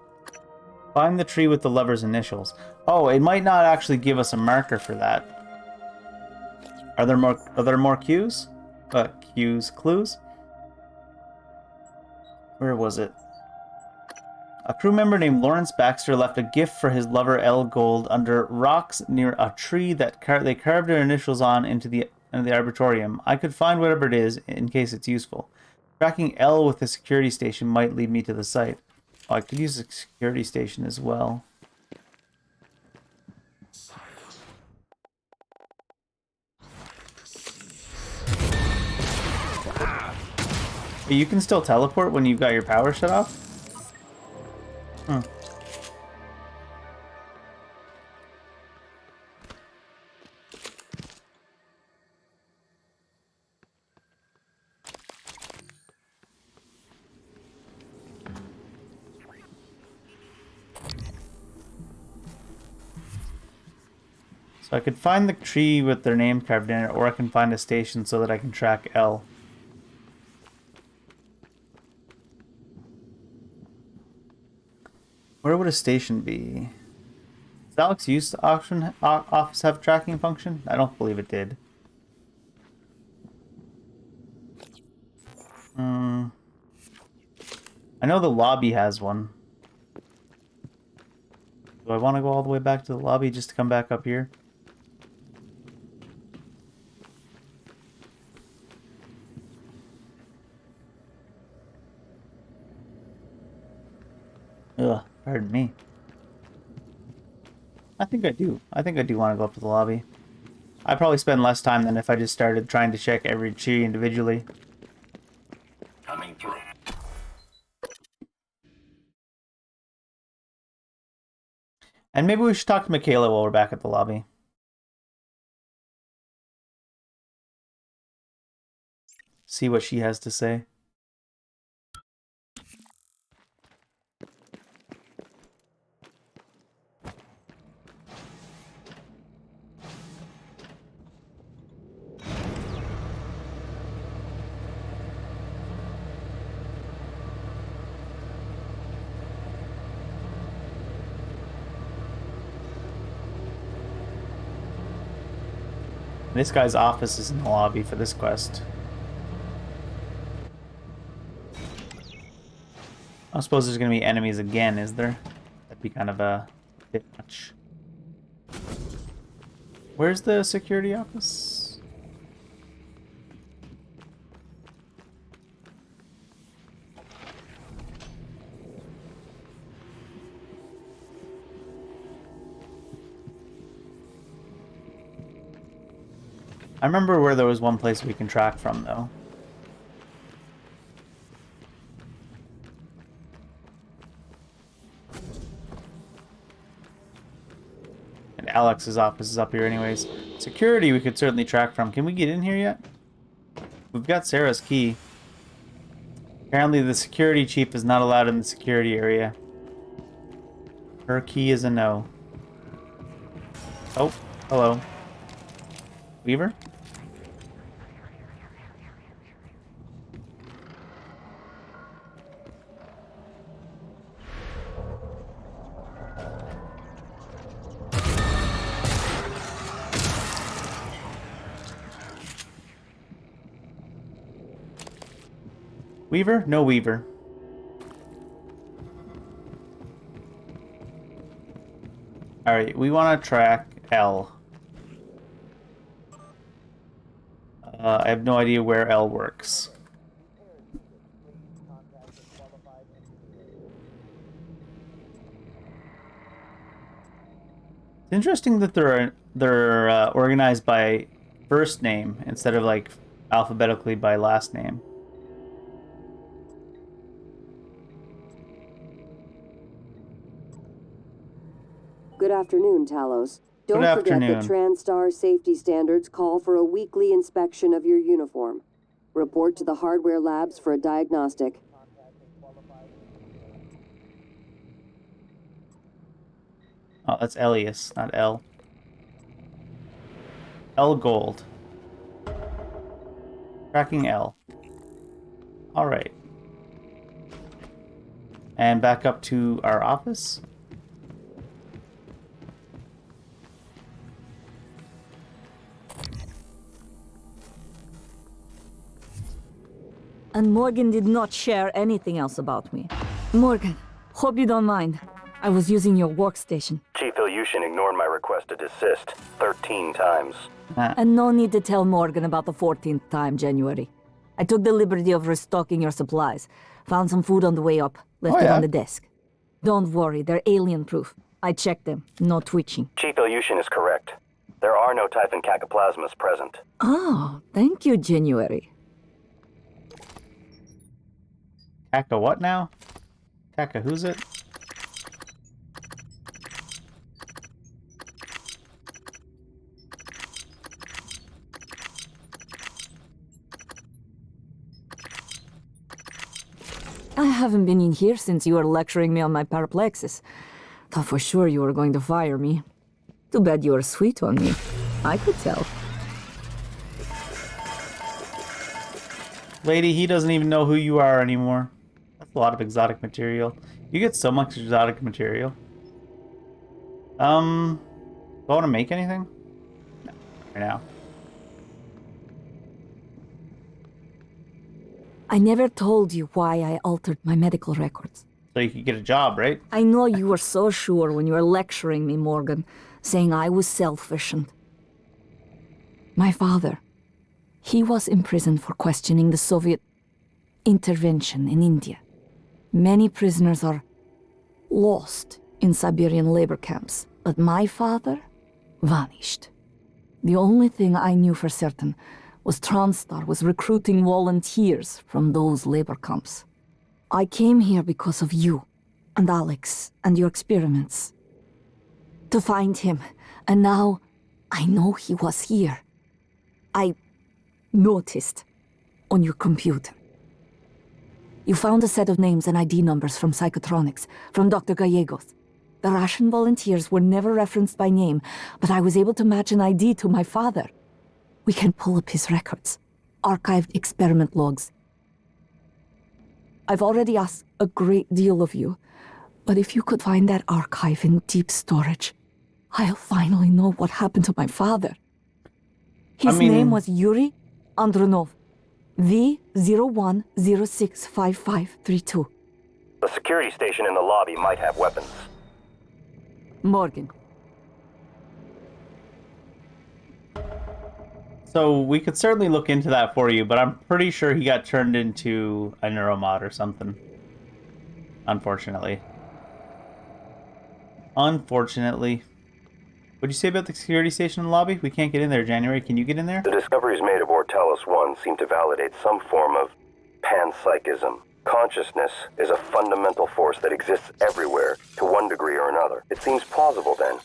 Find the tree with the lover's initials. Oh, it might not actually give us a marker for that. Are there more cues? Clues? Where was it? A crew member named Lawrence Baxter left a gift for his lover L. Gold under rocks near a tree that they carved their initials on into the Arbitorium. I could find whatever it is in case it's useful. Tracking L with a security station might lead me to the site. Oh, I could use a security station as well. But you can still teleport when you've got your power shut off? Hmm. So I could find the tree with their name carved in it, or I can find a station so that I can track L. Where would a station be? Does Alex use the auction office have a tracking function? I don't believe it did. I know the lobby has one. Do I want to go all the way back to the lobby just to come back up here? Ugh, pardon me. I think I do. I think I do want to go up to the lobby. I'd probably spend less time than if I just started trying to check every tree individually. Coming through. And maybe we should talk to Michaela while we're back at the lobby. See what she has to say. This guy's office is in the lobby for this quest. I don't suppose there's going to be enemies again, is there? That'd be kind of a bit much. Where's the security office? I remember where there was one place we can track from, though. And Alex's office is up here anyways. Security we could certainly track from. Can we get in here yet? We've got Sarah's key. Apparently the security chief is not allowed in the security area. Her key is a no. Oh, hello. Weaver? Weaver? No Weaver. Alright, we want to track L. I have no idea where L works. It's interesting that they're organized by first name instead of like alphabetically by last name. Good afternoon, Talos. Don't forget that TranStar safety standards call for a weekly inspection of your uniform. Report to the hardware labs for a diagnostic. Oh, that's Elias, not L. L Gold. Tracking L. Alright. And back up to our office. And Morgan did not share anything else about me. Morgan, hope you don't mind. I was using your workstation. Chief Ilyushin ignored my request to desist 13 times. And no need to tell Morgan about the 14th time, January. I took the liberty of restocking your supplies. Found some food on the way up. Left it on the desk. Don't worry, they're alien-proof. I checked them. No twitching. Chief Ilyushin is correct. There are no Typhon cacoplasmas present. Oh, thank you, January. Kaka what now? Kaka who's it? I haven't been in here since you were lecturing me on my paraplexis. Thought for sure you were going to fire me. Too bad you were sweet on me. I could tell. Lady, he doesn't even know who you are anymore. That's a lot of exotic material. You get so much exotic material. Do I want to make anything? No, right now. I never told you why I altered my medical records. So you could get a job, right? I know you were so sure when you were lecturing me, Morgan, saying I was selfish and... My father, he was imprisoned for questioning the Soviet intervention in India. Many prisoners are lost in Siberian labor camps, but my father vanished. The only thing I knew for certain was TranStar was recruiting volunteers from those labor camps. I came here because of you, and Alex, and your experiments. To find him, and now I know he was here. I noticed on your computer. You found a set of names and ID numbers from Psychotronics, from Dr. Gallegos. The Russian volunteers were never referenced by name, but I was able to match an ID to my father. We can pull up his records, archived experiment logs. I've already asked a great deal of you, but if you could find that archive in deep storage, I'll finally know what happened to my father. His name was Yuri Andronov, V01065532. The security station in the lobby might have weapons. Morgan. So we could certainly look into that for you, but I'm pretty sure he got turned into a neuromod or something. Unfortunately. Unfortunately. What'd you say about the security station in the lobby? We can't get in there, January. Can you get in there? The discoveries made aboard Talos 1 seem to validate some form of panpsychism. Consciousness is a fundamental force that exists everywhere, to one degree or another. It seems plausible, then,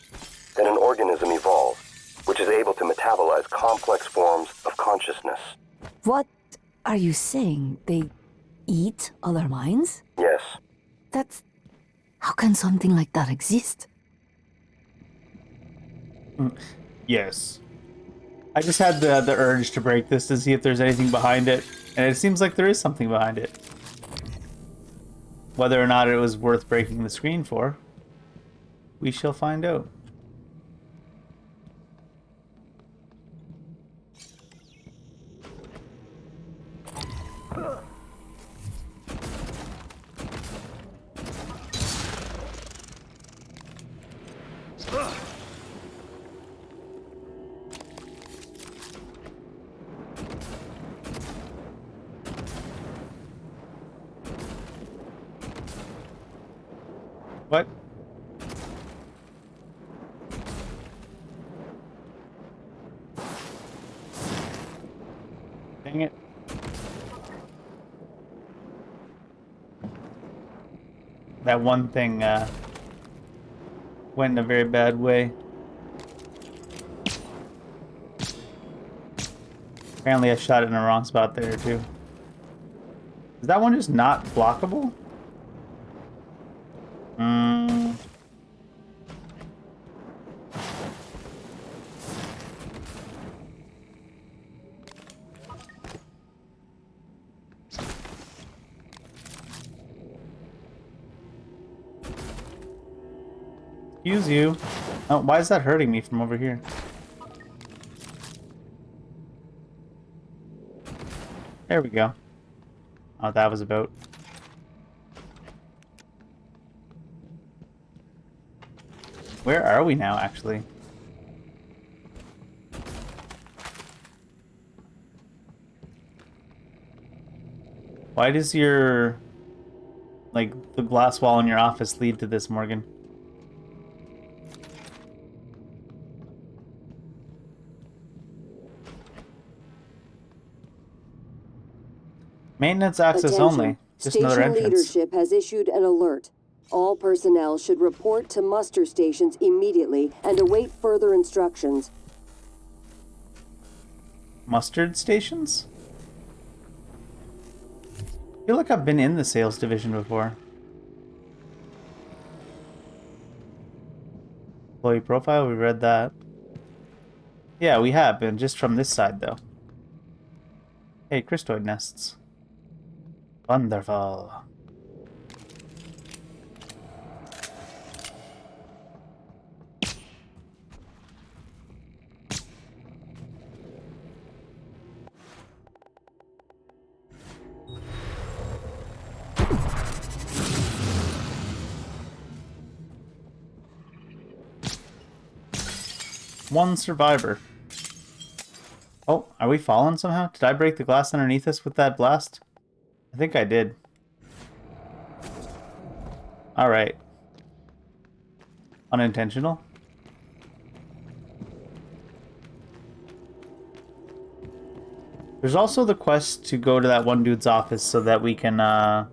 that an organism evolved, which is able to metabolize complex forms of consciousness. What are you saying? They eat other minds? Yes. That's... How can something like that exist? Yes. I just had the urge to break this to see if there's anything behind it, and it seems like there is something behind it. Whether or not it was worth breaking the screen for, we shall find out. What? Dang it. That one thing went in a very bad way. Apparently I shot it in the wrong spot there too. Is that one just not blockable? Excuse you. Oh, why is that hurting me from over here? There we go. Oh, that was about. Where are we now, actually? Why does your, like, the glass wall in your office lead to this, Morgan? Maintenance access only. Just another Station entrance. leadership has issued an alert. All personnel should report to muster stations immediately and await further instructions. Mustard stations? I feel like I've been in the sales division before. Employee profile, we read that. Yeah, we have been, just from this side though. Hey, Christoid nests. Wonderful. One survivor. Oh, are we falling somehow? Did I break the glass underneath us with that blast? I think I did. Alright. Unintentional. There's also the quest to go to that one dude's office so that we can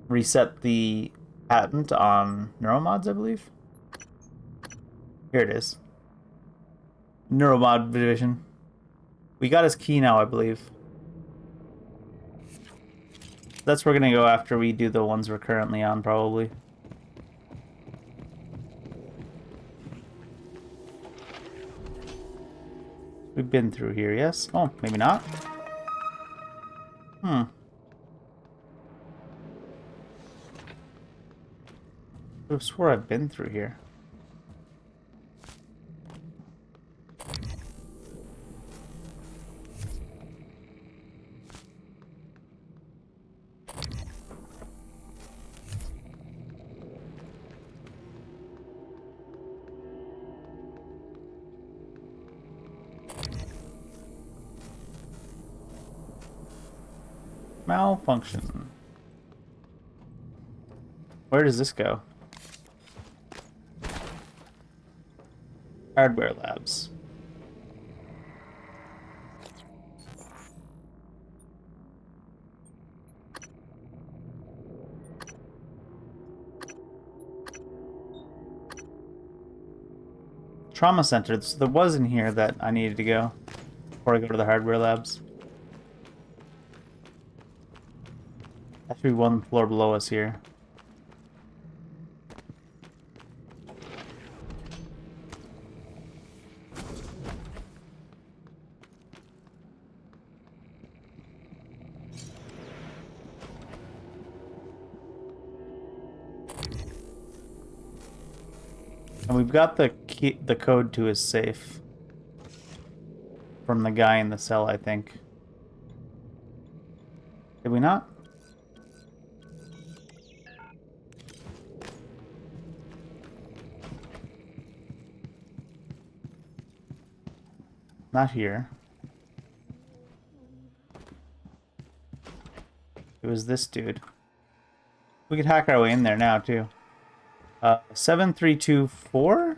reset the patent on neuromods, I believe. Here it is. Neuromod division. We got his key now, I believe. That's where we're gonna go after we do the ones we're currently on, probably. We've been through here, yes? Oh, maybe not. I swore I've been through here. Malfunction. Where does this go? Hardware labs. Trauma center. So there was in here that I needed to go before I go to the hardware labs. That should be one floor below us here. And we've got the key, the code to his safe from the guy in the cell, I think. Did we not? Not here. It was this dude. We could hack our way in there now, too. 7324?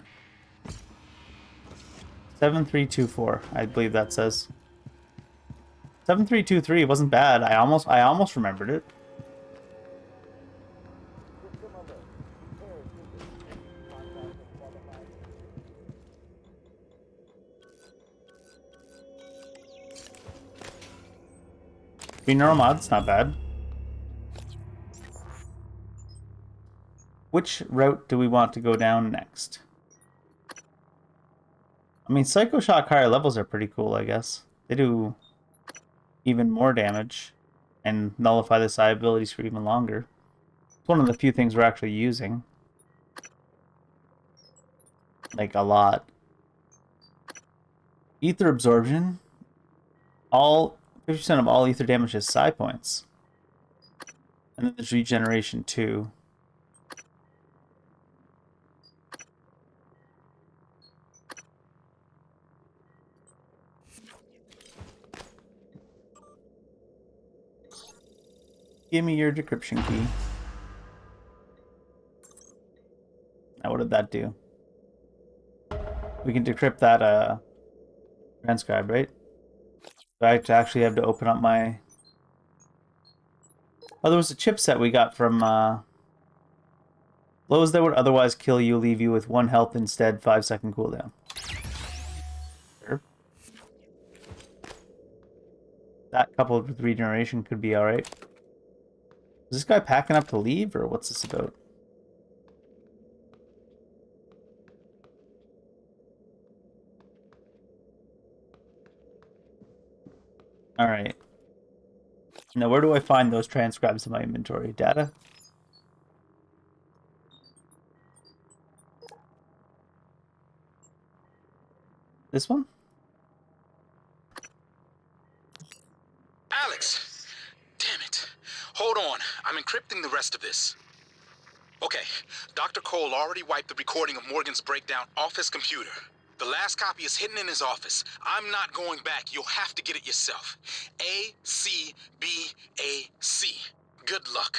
7324, I believe that says. 7323 wasn't bad. I almost remembered it. Be neuromods, not bad. Which route do we want to go down next? I mean, Psycho Shock higher levels are pretty cool, I guess. They do even more damage and nullify the psi abilities for even longer. It's one of the few things we're actually using. Like, a lot. Ether absorption. All 50% of all ether damage is psi points. And then there's regeneration too. Give me your decryption key. Now what did that do? We can decrypt that transcribe, right? So I actually have to open up my... Oh, there was a chipset we got from blows that would otherwise kill you leave you with 1 health instead, 5-second cooldown. Sure. That coupled with regeneration could be alright. Is this guy packing up to leave, or what's this about? Alright. Now, where do I find those transcribes in my inventory? Data? This one? Alex! Damn it. Hold on. I'm encrypting the rest of this. Okay. Dr. Cole already wiped the recording of Morgan's breakdown off his computer. The last copy is hidden in his office. I'm not going back. You'll have to get it yourself. A-C-B-A-C. Good luck.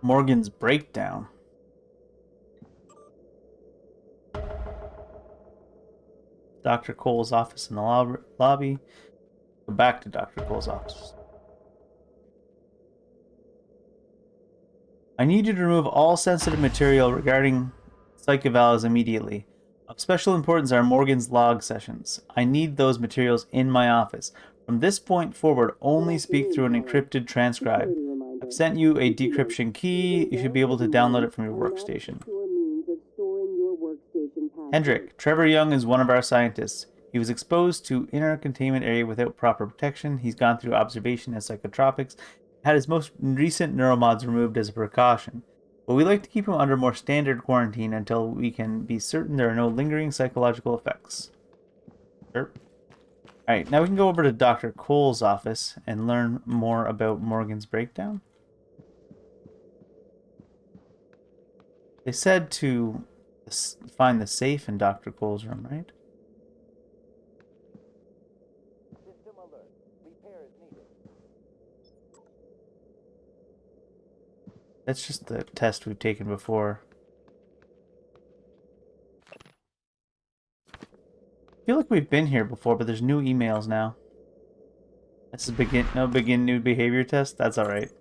Morgan's breakdown. Dr. Cole's office in the lobby. Go back to Dr. Cole's office. I need you to remove all sensitive material regarding psych evals immediately. Of special importance are Morgan's log sessions. I need those materials in my office. From this point forward, only speak through an encrypted transcribe. I've sent you a decryption key. You should be able to download it from your workstation. Hendrik, Trevor Young is one of our scientists. He was exposed to inner containment area without proper protection. He's gone through observation as psychotropics, had his most recent neuromods removed as a precaution. But we like to keep him under more standard quarantine until we can be certain there are no lingering psychological effects. Sure. Alright, now we can go over to Dr. Cole's office and learn more about Morgan's breakdown. They said to find the safe in Dr. Cole's room, right? That's just the test we've taken before. I feel like we've been here before, but there's new emails now. This is begin new behavior test? That's alright.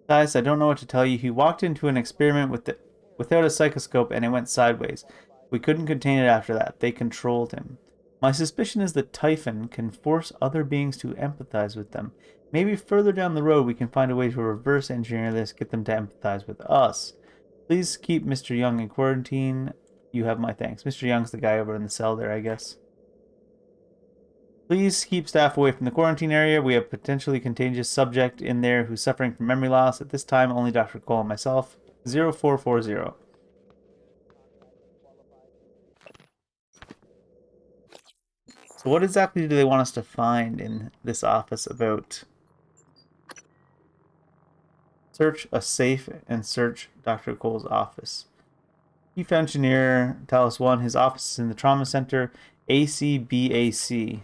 Guys, I don't know what to tell you. He walked into an experiment without a psychoscope and it went sideways. We couldn't contain it after that. They controlled him. My suspicion is that Typhon can force other beings to empathize with them. Maybe further down the road we can find a way to reverse engineer this, get them to empathize with us. Please keep Mr. Young in quarantine. You have my thanks. Mr. Young's the guy over in the cell there, I guess. Please keep staff away from the quarantine area. We have potentially contagious subject in there who's suffering from memory loss. At this time, only Dr. Cole and myself. 0440. So what exactly do they want us to find in this office about? Search a safe and search Dr. Cole's office. Chief Engineer, Talos 1, his office is in the Trauma Center, ACBAC.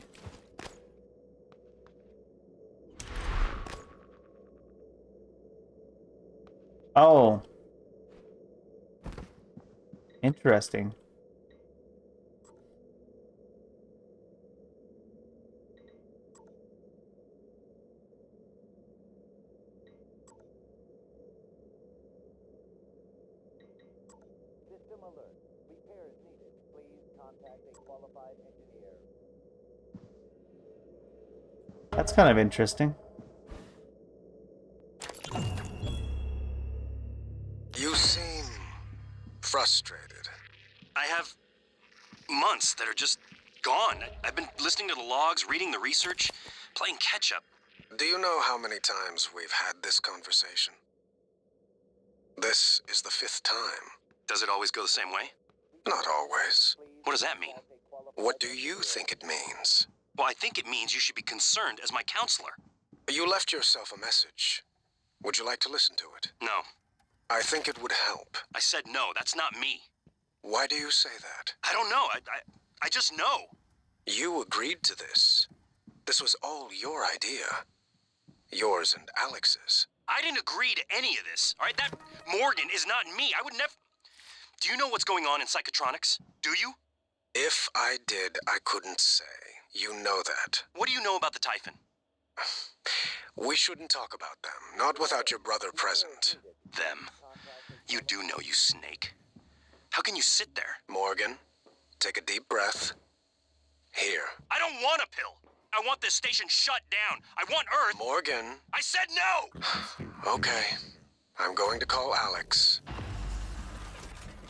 Oh. Interesting. System alert. Repairs needed. Please contact a qualified engineer. That's kind of interesting. You seem frustrated. I have months that are just gone. I've been listening to the logs, reading the research, playing catch-up. Do you know how many times we've had this conversation? This is the 5th time. Does it always go the same way? Not always. What does that mean? What do you think it means? Well, I think it means you should be concerned as my counselor. You left yourself a message. Would you like to listen to it? No. I think it would help. I said no, that's not me. Why do you say that? I don't know, I just know. You agreed to this. This was all your idea. Yours and Alex's. I didn't agree to any of this, all right? That Morgan is not me. I would never... Do you know what's going on in psychotronics? Do you? If I did, I couldn't say. You know that. What do you know about the Typhon? We shouldn't talk about them. Not without your brother present. Them? You do know, you snake. How can you sit there? Morgan, take a deep breath. Here. I don't want a pill. I want this station shut down. I want Earth. Morgan. I said no! Okay. I'm going to call Alex.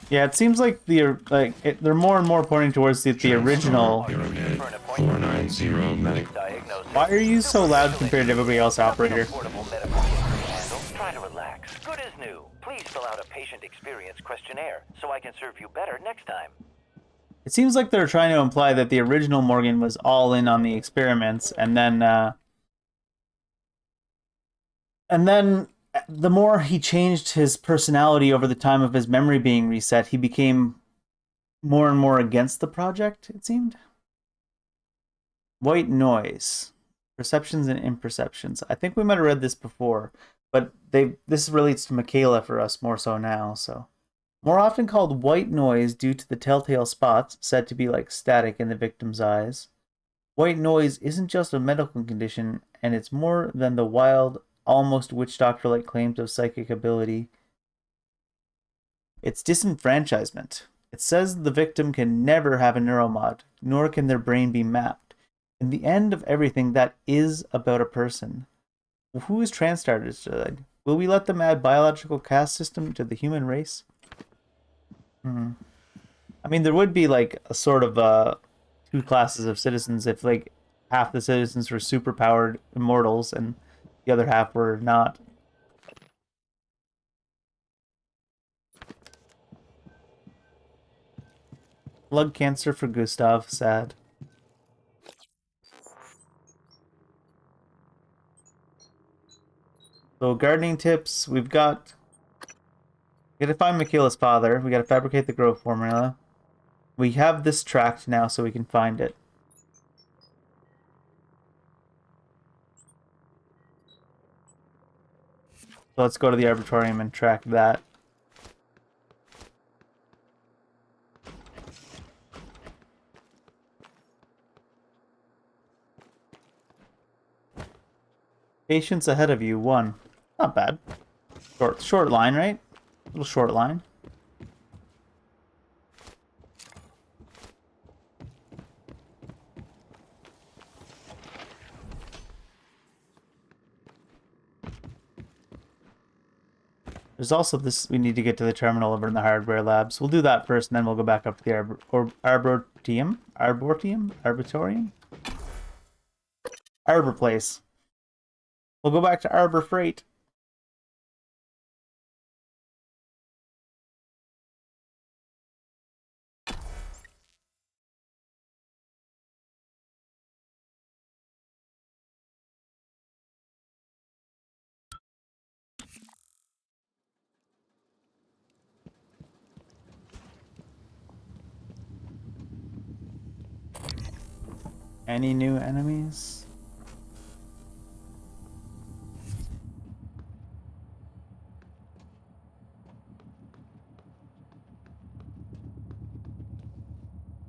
Yeah, it seems like they're more and more pointing towards the original. 490 medic. Why are you so loud compared to everybody else, operator? Try to relax. Good as new. Please fill out a patient experience questionnaire so I can serve you better next time. It seems like they're trying to imply that the original Morgan was all in on the experiments, and then the more he changed his personality over the time of his memory being reset, he became more and more against the project, it seemed. White noise. Perceptions and imperceptions. I think we might have read this before, but this relates to Michaela for us more so now, so. More often called white noise due to the telltale spots said to be like static in the victim's eyes. White noise isn't just a medical condition, and it's more than the wild, almost witch doctor-like claims of psychic ability. It's disenfranchisement. It says the victim can never have a neuromod, nor can their brain be mapped. In the end of everything, that is about a person. Who is TranStar to decide? Will we let them add biological caste system to the human race? I mean, there would be like a sort of two classes of citizens if like half the citizens were superpowered immortals and the other half were not. Lung cancer for Gustav, sad. So gardening tips, we gotta find Michaela's father. We gotta fabricate the growth formula. We have this tracked now so we can find it. So let's go to the arbitorium and track that. Patients ahead of you, 1. Not bad. Short line, right? Little short line. There's also this, we need to get to the terminal over in the hardware labs. We'll do that first, and then we'll go back up to the Arboretum? Arbor Place. We'll go back to Arbor Freight. Any new enemies?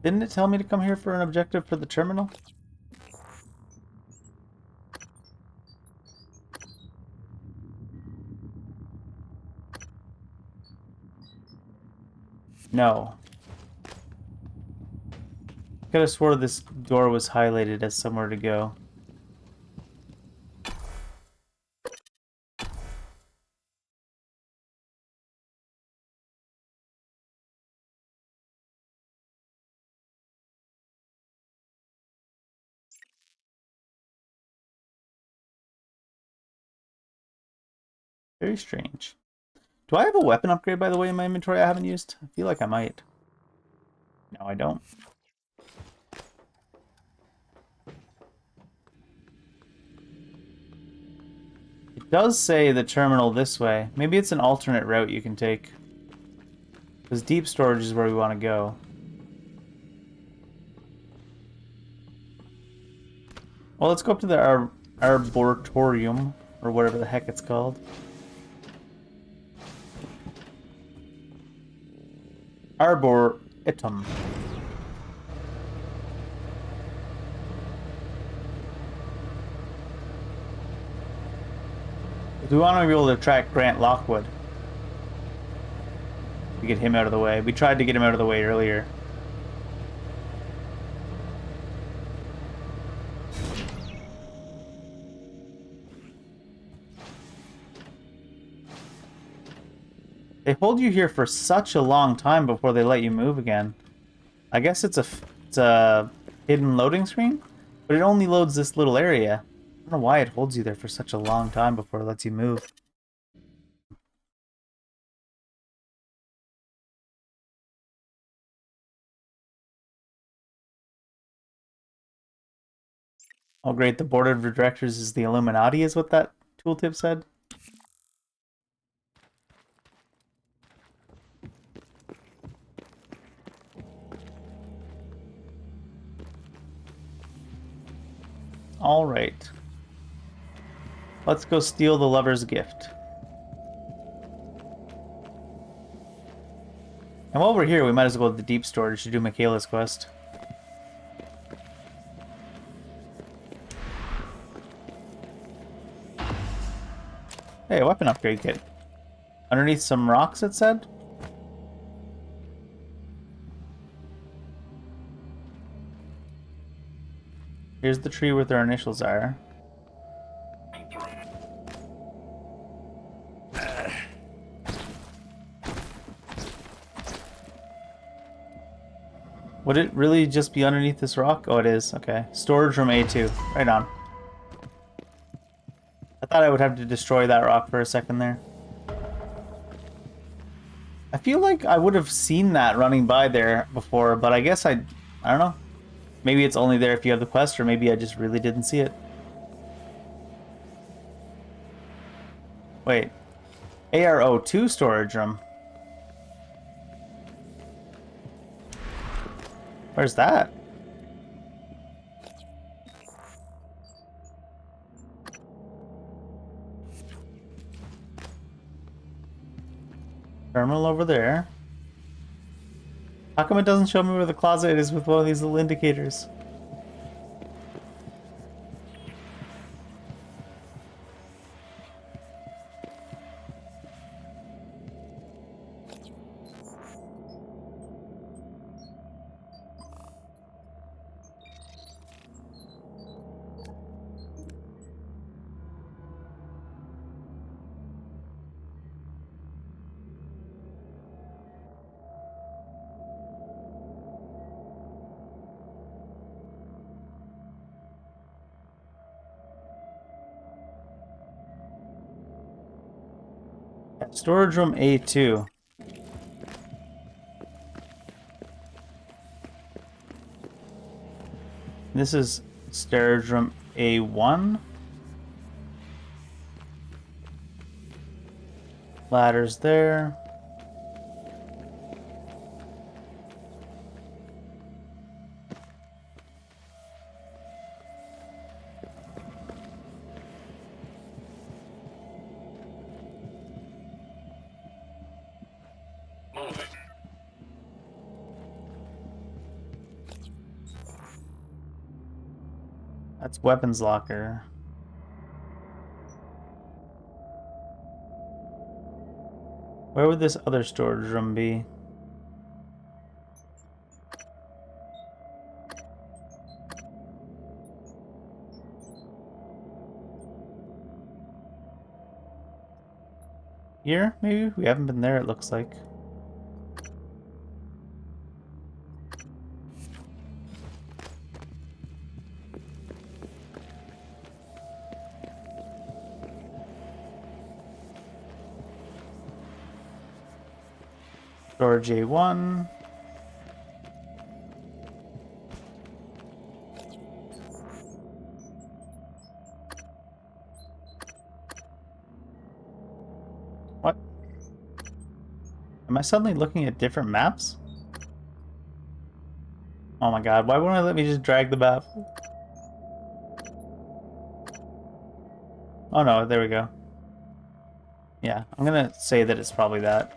Didn't it tell me to come here for an objective for the terminal? No. I could have swore this door was highlighted as somewhere to go. Very strange. Do I have a weapon upgrade, by the way, in my inventory I haven't used? I feel like I might. No, I don't. It does say the terminal this way. Maybe it's an alternate route you can take. Because deep storage is where we want to go. Well, let's go up to the Arboretum, or whatever the heck it's called. Arboretum. We want to be able to track Grant Lockwood. To get him out of the way. We tried to get him out of the way earlier. They hold you here for such a long time before they let you move again. I guess it's a hidden loading screen, but it only loads this little area. I don't know why it holds you there for such a long time before it lets you move. Oh great, the board of directors is the Illuminati is what that tooltip said? Alright. Let's go steal the lover's gift. And while we're here, we might as well go to the deep storage to do Michaela's quest. Hey, a weapon upgrade kit. Underneath some rocks, it said? Here's the tree where their initials are. Would it really just be underneath this rock? Oh, it is. Okay. Storage room A2. Right on. I thought I would have to destroy that rock for a second there. I feel like I would have seen that running by there before, but I guess I don't know. Maybe it's only there if you have the quest, or maybe I just really didn't see it. Wait. ARO2 storage room. Where's that? Terminal over there. How come it doesn't show me where the closet is with one of these little indicators? Storage room A2. This is storage room A1. Ladders there. That's weapons locker. Where would this other storage room be? Here, maybe? We haven't been there, it looks like. Storage A1. What? Am I suddenly looking at different maps? Oh my god, why won't it let me just drag the map? Oh no, there we go. Yeah, I'm gonna say that it's probably that.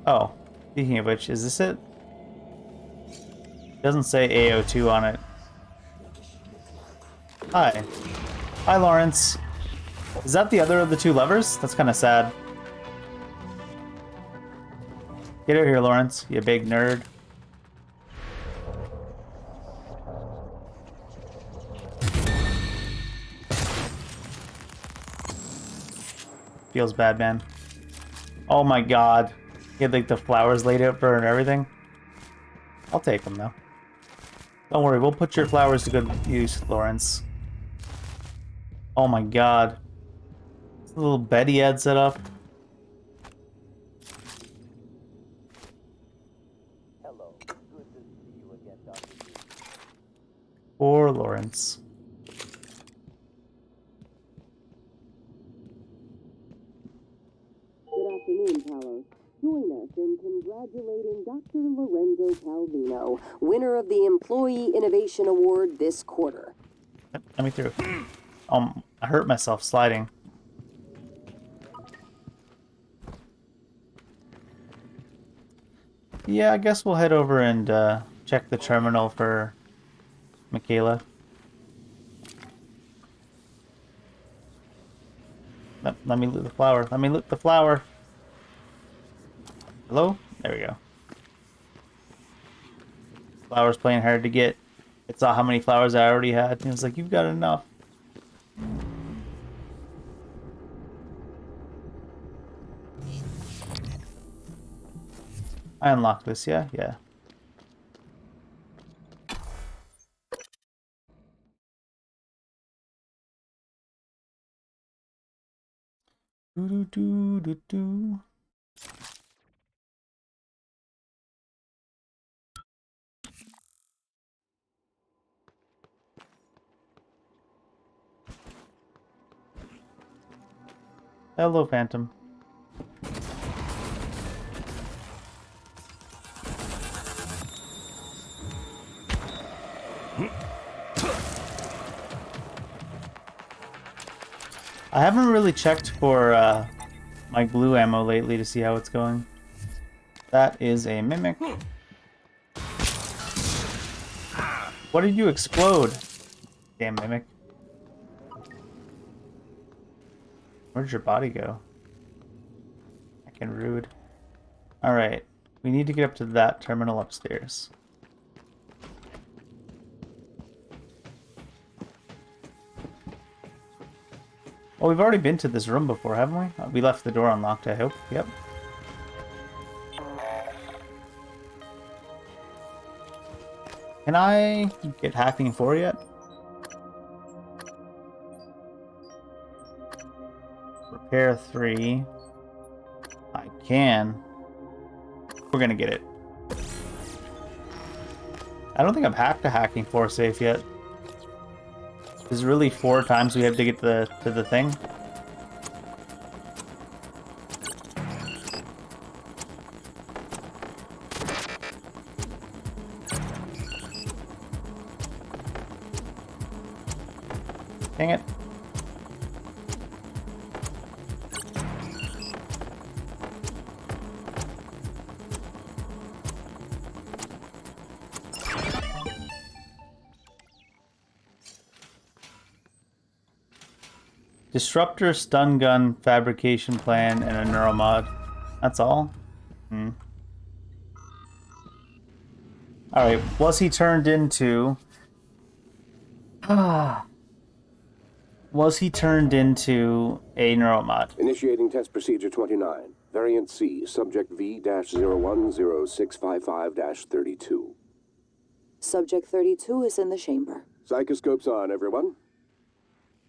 Oh, speaking of which, is this it? It doesn't say AO2 on it. Hi. Hi, Lawrence. Is that the other of the two levers? That's kind of sad. Get over here, Lawrence, you big nerd. Feels bad, man. Oh my god. He had like the flowers laid out for her and everything. I'll take them though. Don't worry, we'll put your flowers to good use, Lawrence. Oh my god. This little bed he had set up. Hello. Good to see you again, Dr. 4 for Lawrence. Good afternoon, Palos. Join us in congratulating Dr. Lorenzo Calvino, winner of the Employee Innovation Award this quarter. Let me through. I hurt myself sliding. Yeah, I guess we'll head over and check the terminal for Michaela. Let me loot the flower. Let me loot the flower. Hello? There we go. Flower's playing hard to get. It saw how many flowers I already had, and it was like, you've got enough. I unlocked this, yeah? Yeah. Do-do-do-do-do. Hello, Phantom. I haven't really checked for my glue ammo lately to see how it's going. That is a mimic. What did you explode? Damn mimic. Where'd your body go? Fucking rude. Alright. We need to get up to that terminal upstairs. Well, we've already been to this room before, haven't we? We left the door unlocked, I hope. Yep. Can I get hacking 4 yet? Repair 3. I can. We're gonna get it. I don't think I've hacked a hacking 4 safe yet. There's really 4 times we have to get to the thing. Dang it. Disruptor, stun gun, fabrication plan, and a neuromod. That's all? Alright, was he turned into... Was he turned into a neuromod? Initiating test procedure 29. Variant C, subject V-010655-32. Subject 32 is in the chamber. Psychoscopes on, everyone.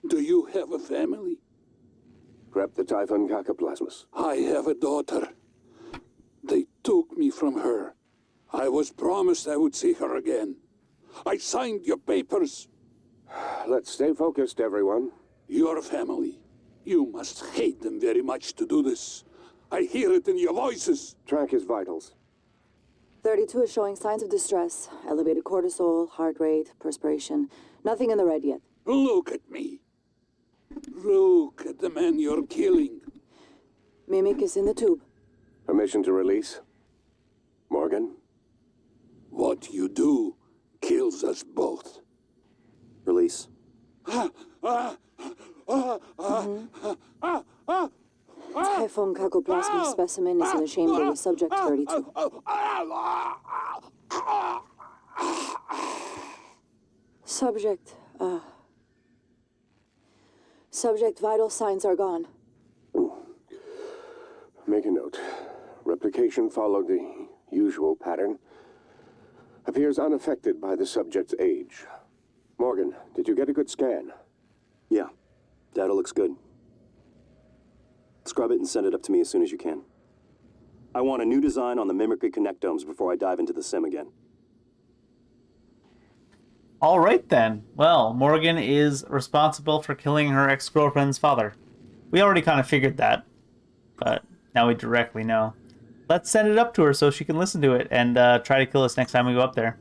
Do you have a family? Prep the Typhon Cacoplasmus. I have a daughter. They took me from her. I was promised I would see her again. I signed your papers. Let's stay focused, everyone. Your family. You must hate them very much to do this. I hear it in your voices. Track his vitals. 32 is showing signs of distress. Elevated cortisol, heart rate, perspiration. Nothing in the red yet. Look at me. Look at the man you're killing. Mimic is in the tube. Permission to release. Morgan? What you do kills us both. Release. Typhon Cacoplasma specimen is in the chamber with subject 32. Subject vital signs are gone. Make a note. Replication followed the usual pattern. Appears unaffected by the subject's age. Morgan, did you get a good scan? Yeah. Data looks good. Scrub it and send it up to me as soon as you can. I want a new design on the mimicry connectomes before I dive into the sim again. All right then. Well, Morgan is responsible for killing her ex-girlfriend's father. We already kind of figured that, but now we directly know. Let's send it up to her so she can listen to it and try to kill us next time we go up there.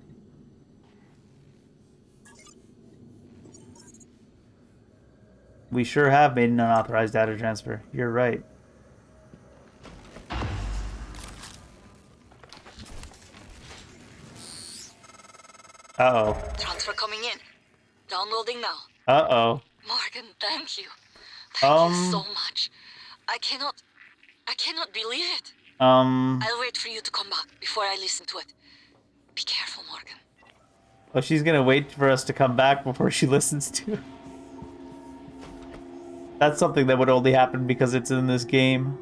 We sure have made an unauthorized data transfer. You're right. Uh-oh. Transfer coming in. Downloading now. Uh-oh. Morgan, thank you. Thank you so much. I cannot believe it. I'll wait for you to come back before I listen to it. Be careful, Morgan. Oh, she's gonna wait for us to come back before she listens to it. That's something that would only happen because it's in this game.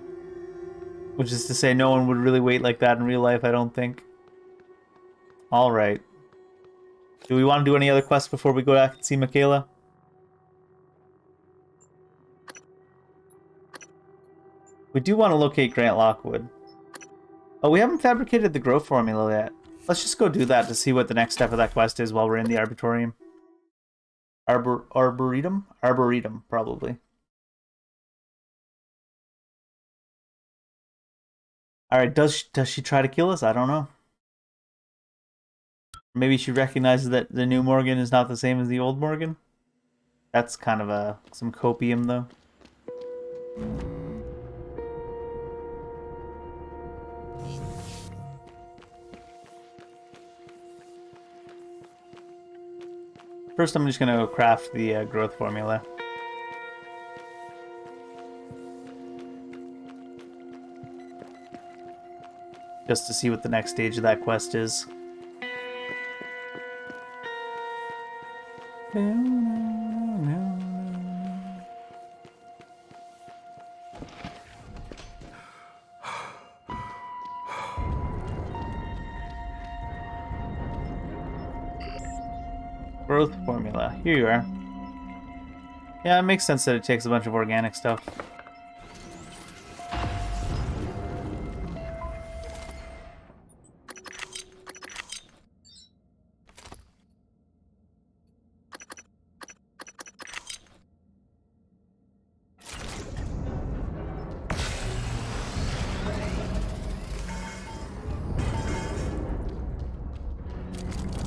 Which is to say, no one would really wait like that in real life, I don't think. Alright. Do we want to do any other quests before we go back and see Michaela? We do want to locate Grant Lockwood. Oh, we haven't fabricated the growth formula yet. Let's just go do that to see what the next step of that quest is while we're in the Arbitorium. Arboretum? Arboretum, probably. Alright, does she try to kill us? I don't know. Maybe she recognizes that the new Morgan is not the same as the old Morgan. That's kind of some copium, though. First, I'm just going to craft the growth formula. Just to see what the next stage of that quest is. Growth formula. Here you are. Yeah, it makes sense that it takes a bunch of organic stuff.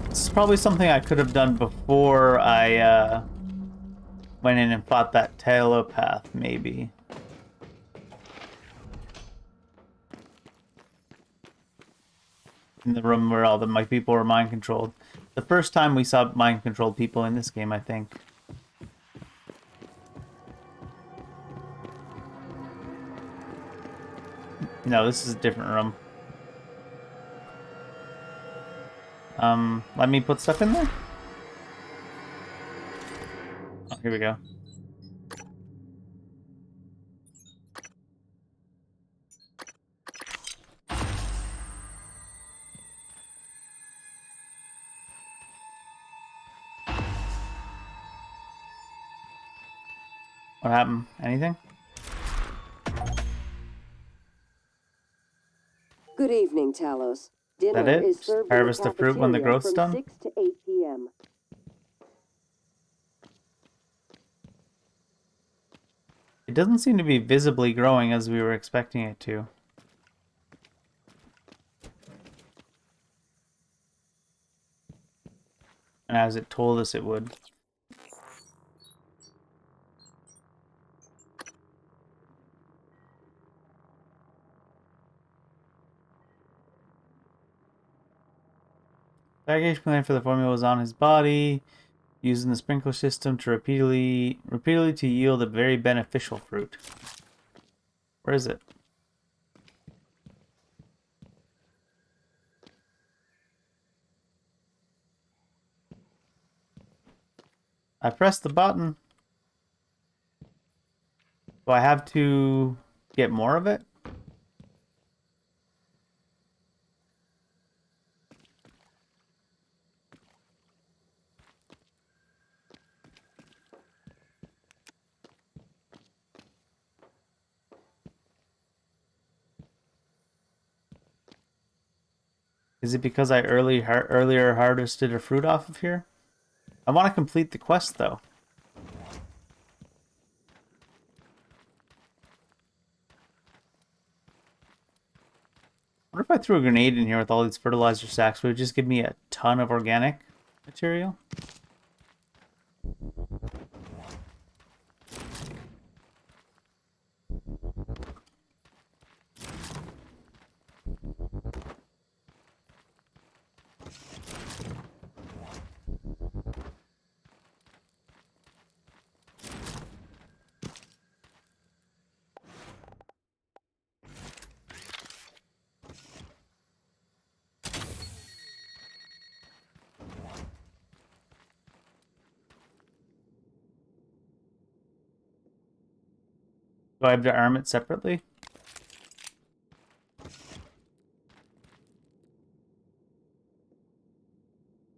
This is probably something I could have done before I went in and fought that telepath, maybe. In the room where all the people were mind controlled. The first time we saw mind controlled people in this game, I think. No, this is a different room. Let me put stuff in there? Oh, here we go. What happened? Anything? Good evening, Talos. Dinner That it? is Just served harvest in the the fruit when the cafeteria growth's from done? 6 to 8 p.m. It doesn't seem to be visibly growing as we were expecting it to. And as it told us it would. The aggregation plan for the formula was on his body, using the sprinkler system to repeatedly to yield a very beneficial fruit. Where is it? I pressed the button. Do I have to get more of it? Is it because I earlier harvested a fruit off of here? I want to complete the quest, though. What if I threw a grenade in here with all these fertilizer sacks? Would it just give me a ton of organic material? Do I have to arm it separately?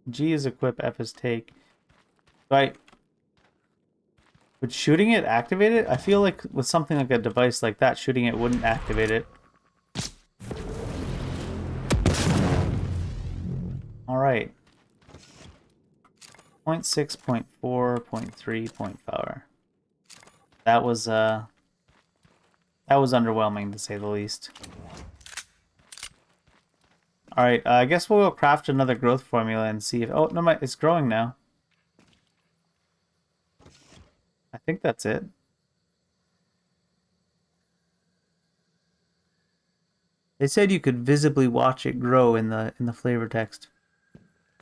G is equip, F is take. Right. Would shooting it activate it? I feel like with something like a device like that, shooting it wouldn't activate it. Alright. 0.6, 0.4, 0.3, 0.4. That was underwhelming to say the least. Alright, I guess we'll go craft another growth formula and see if... Oh, no, it's growing now. I think that's it. They said you could visibly watch it grow in the flavor text.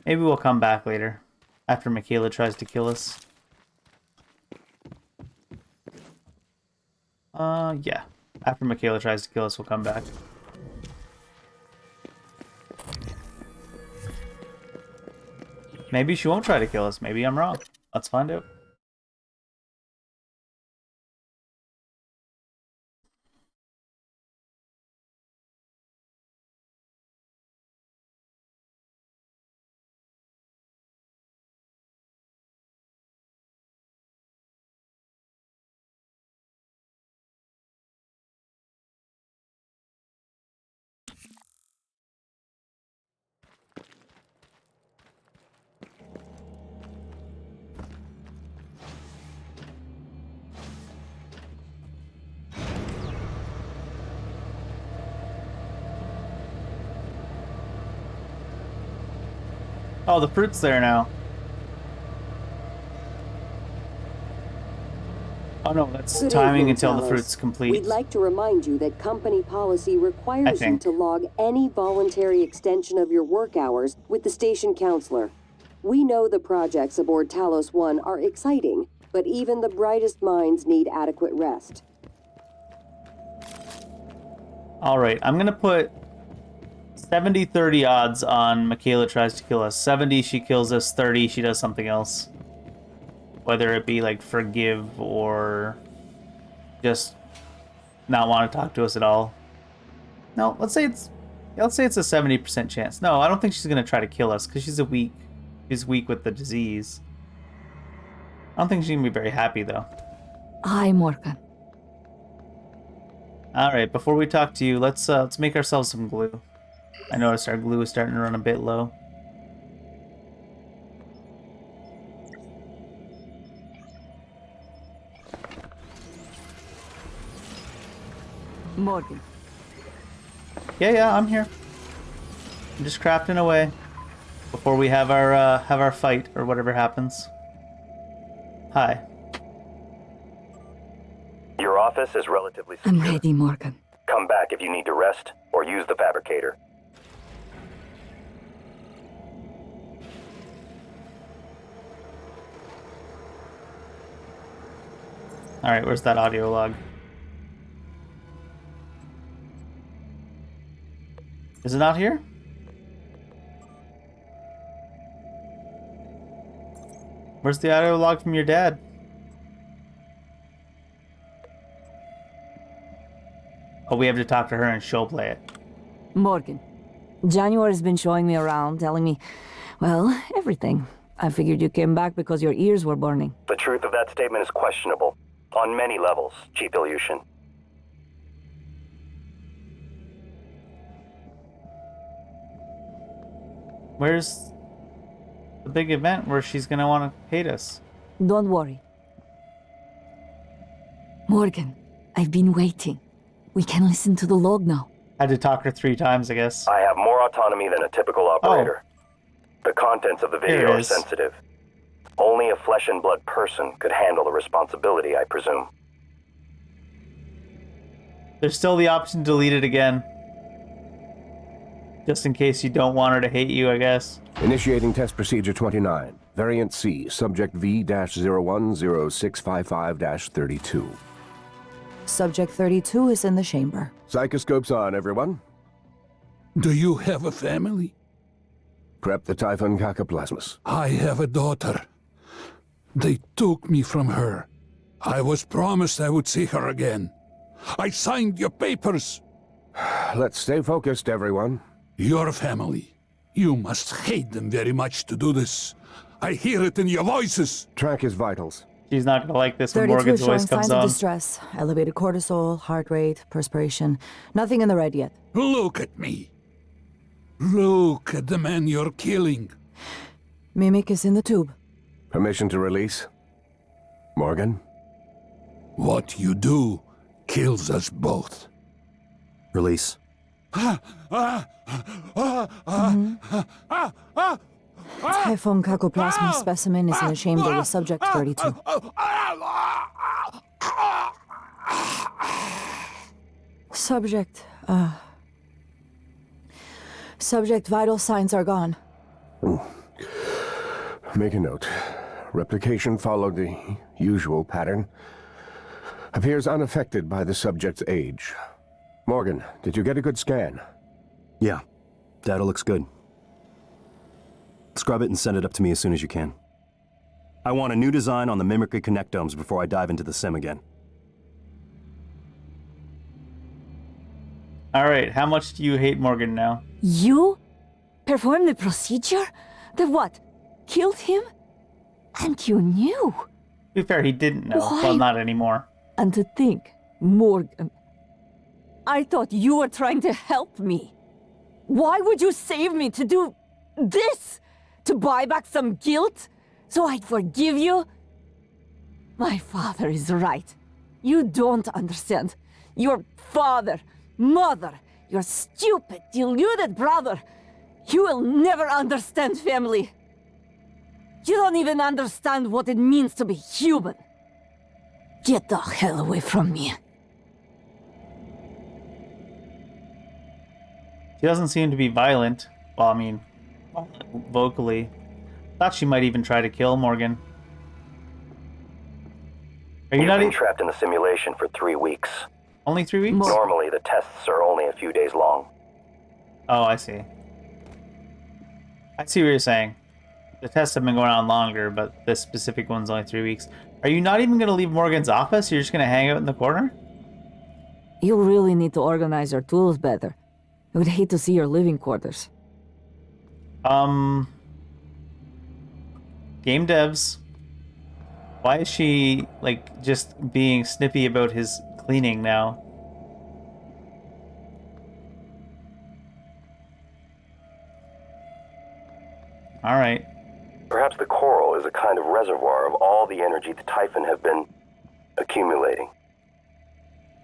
Maybe we'll come back later, after Michaela tries to kill us. Yeah. After Michaela tries to kill us, we'll come back. Maybe she won't try to kill us. Maybe I'm wrong. Let's find out. Oh, the fruit's there now. Oh no, that's Good timing evening, until the Talos. fruit's complete. We'd like to remind you that company policy requires you to log any voluntary extension of your work hours with the station counselor. We know the projects aboard Talos 1 are exciting, but even the brightest minds need adequate rest. Alright, I'm gonna put 70-30 odds on Michaela tries to kill us. 70 she kills us, 30 she does something else. Whether it be like forgive or just not want to talk to us at all. No, let's say it's a 70% chance. No, I don't think she's gonna try to kill us because she's weak with the disease. I don't think she's gonna be very happy though. Hi, Morgan. Alright, before we talk to you, let's make ourselves some glue. I noticed our glue is starting to run a bit low. Morgan. Yeah, I'm here. I'm just crafting away before we have our fight or whatever happens. Hi. Your office is relatively secure. I'm ready, Morgan. Come back if you need to rest or use the fabricator. Alright, where's that audio log? Is it not here? Where's the audio log from your dad? Oh, we have to talk to her and she'll play it. Morgan. January's been showing me around, telling me, well, everything. I figured you came back because your ears were burning. The truth of that statement is questionable. On many levels, Chief Ilyushin. the big event where she's gonna want to hate us. Don't worry. Morgan, I've been waiting. We can listen to the log now. Had to talk her 3 times, I guess. I have more autonomy than a typical operator. The contents of the video are sensitive. Only a flesh and blood person could handle the responsibility, I presume. There's still the option to delete it again. Just in case you don't want her to hate you, I guess. Initiating test procedure 29. Variant C, subject V-010655-32. Subject 32 is in the chamber. Psychoscopes on, everyone. Do you have a family? Prep the Typhon Cacoplasmus. I have a daughter. They took me from her. I was promised I would see her again. I signed your papers. Let's stay focused, everyone. Your family. You must hate them very much to do this. I hear it in your voices. Track his vitals. She's not gonna like this when 32 Morgan's showing voice comes signs of on. distress. Elevated cortisol, heart rate, perspiration. Nothing in the red yet. Look at me. Look at the man you're killing. Mimic is in the tube. Permission to release? Morgan? What you do kills us both. Release. Typhon Cacoplasmus specimen is in the chamber with subject 32. Subject vital signs are gone. Make a note. Replication followed the usual pattern. Appears unaffected by the subject's age. Morgan, did you get a good scan? Yeah, data looks good. Scrub it and send it up to me as soon as you can. I want a new design on the mimicry connectomes before I dive into the sim again. Alright, how much do you hate Morgan now? You? Performed the procedure? The what? Killed him? And you knew? To be fair, he didn't know. Why? Well, not anymore. And to think, Morgan, I thought you were trying to help me. Why would you save me to do this? To buy back some guilt? So I'd forgive you? My father is right. You don't understand. Your father, mother, your stupid, deluded brother. You will never understand family. You don't even understand what it means to be human. Get the hell away from me. She doesn't seem to be violent. Well, I mean, vocally. Thought she might even try to kill Morgan. Are you You've not been trapped in the simulation for 3 weeks. Only 3 weeks? Normally, the tests are only a few days long. Oh, I see. I see what you're saying. The tests have been going on longer, but this specific one's only 3 weeks. Are you not even going to leave Morgan's office? You're just going to hang out in the corner? You really need to organize your tools better. I would hate to see your living quarters. Game devs. Why is she, like, just being snippy about his cleaning now? Alright. Perhaps the coral is a kind of reservoir of all the energy the Typhon have been accumulating.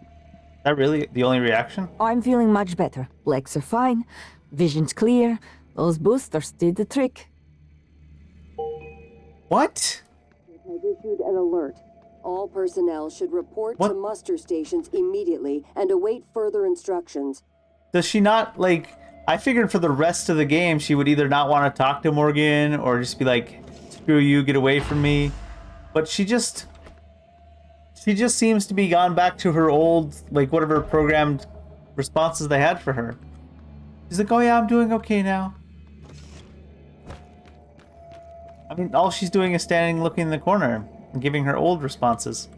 Is that really the only reaction? I'm feeling much better. Legs are fine. Vision's clear. Those boosters did the trick. What? I've issued an alert. All personnel should report to muster stations immediately and await further instructions. Does she not, like... I figured for the rest of the game she would either not want to talk to Morgan or just be like, screw you, get away from me. But she just seems to be gone back to her old, like, whatever programmed responses they had for her. She's like, oh yeah, I'm doing okay now. I mean, all she's doing is standing looking in the corner and giving her old responses.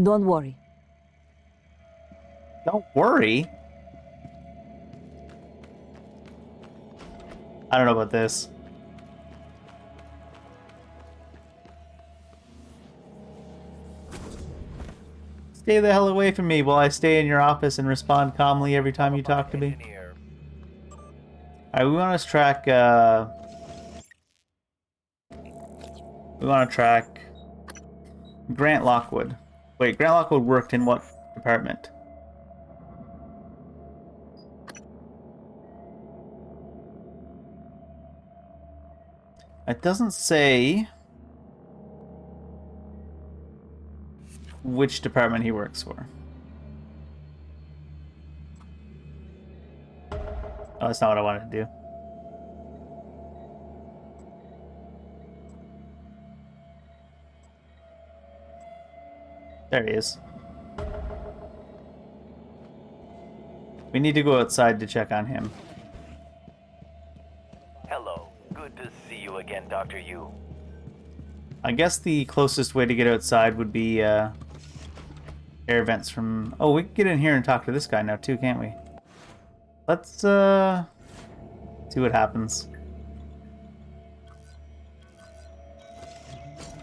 Don't worry. Don't worry? I don't know about this. Stay the hell away from me while I stay in your office and respond calmly every time you talk to me. Alright, we want to track, We want to track Grant Lockwood. Wait, Grant Lockwood worked in what department? It doesn't say which department he works for. Oh, that's not what I wanted to do. There he is. We need to go outside to check on him. Hello. Good to see you again, Dr. Yu. I guess the closest way to get outside would be air vents from... Oh, we can get in here and talk to this guy now too, can't we? Let's see what happens.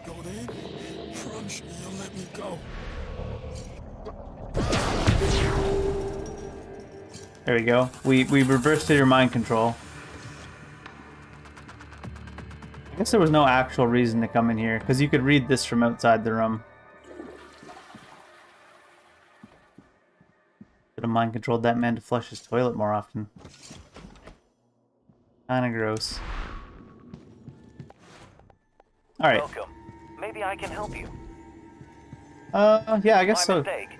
Go there. Promise me you'll let me go. There we go. We reversed your mind control. I guess there was no actual reason to come in here, because you could read this from outside the room. Should have mind controlled that man to flush his toilet more often. Kinda gross. Alright. Welcome. Maybe I can help you. Yeah, I guess so. Mistake.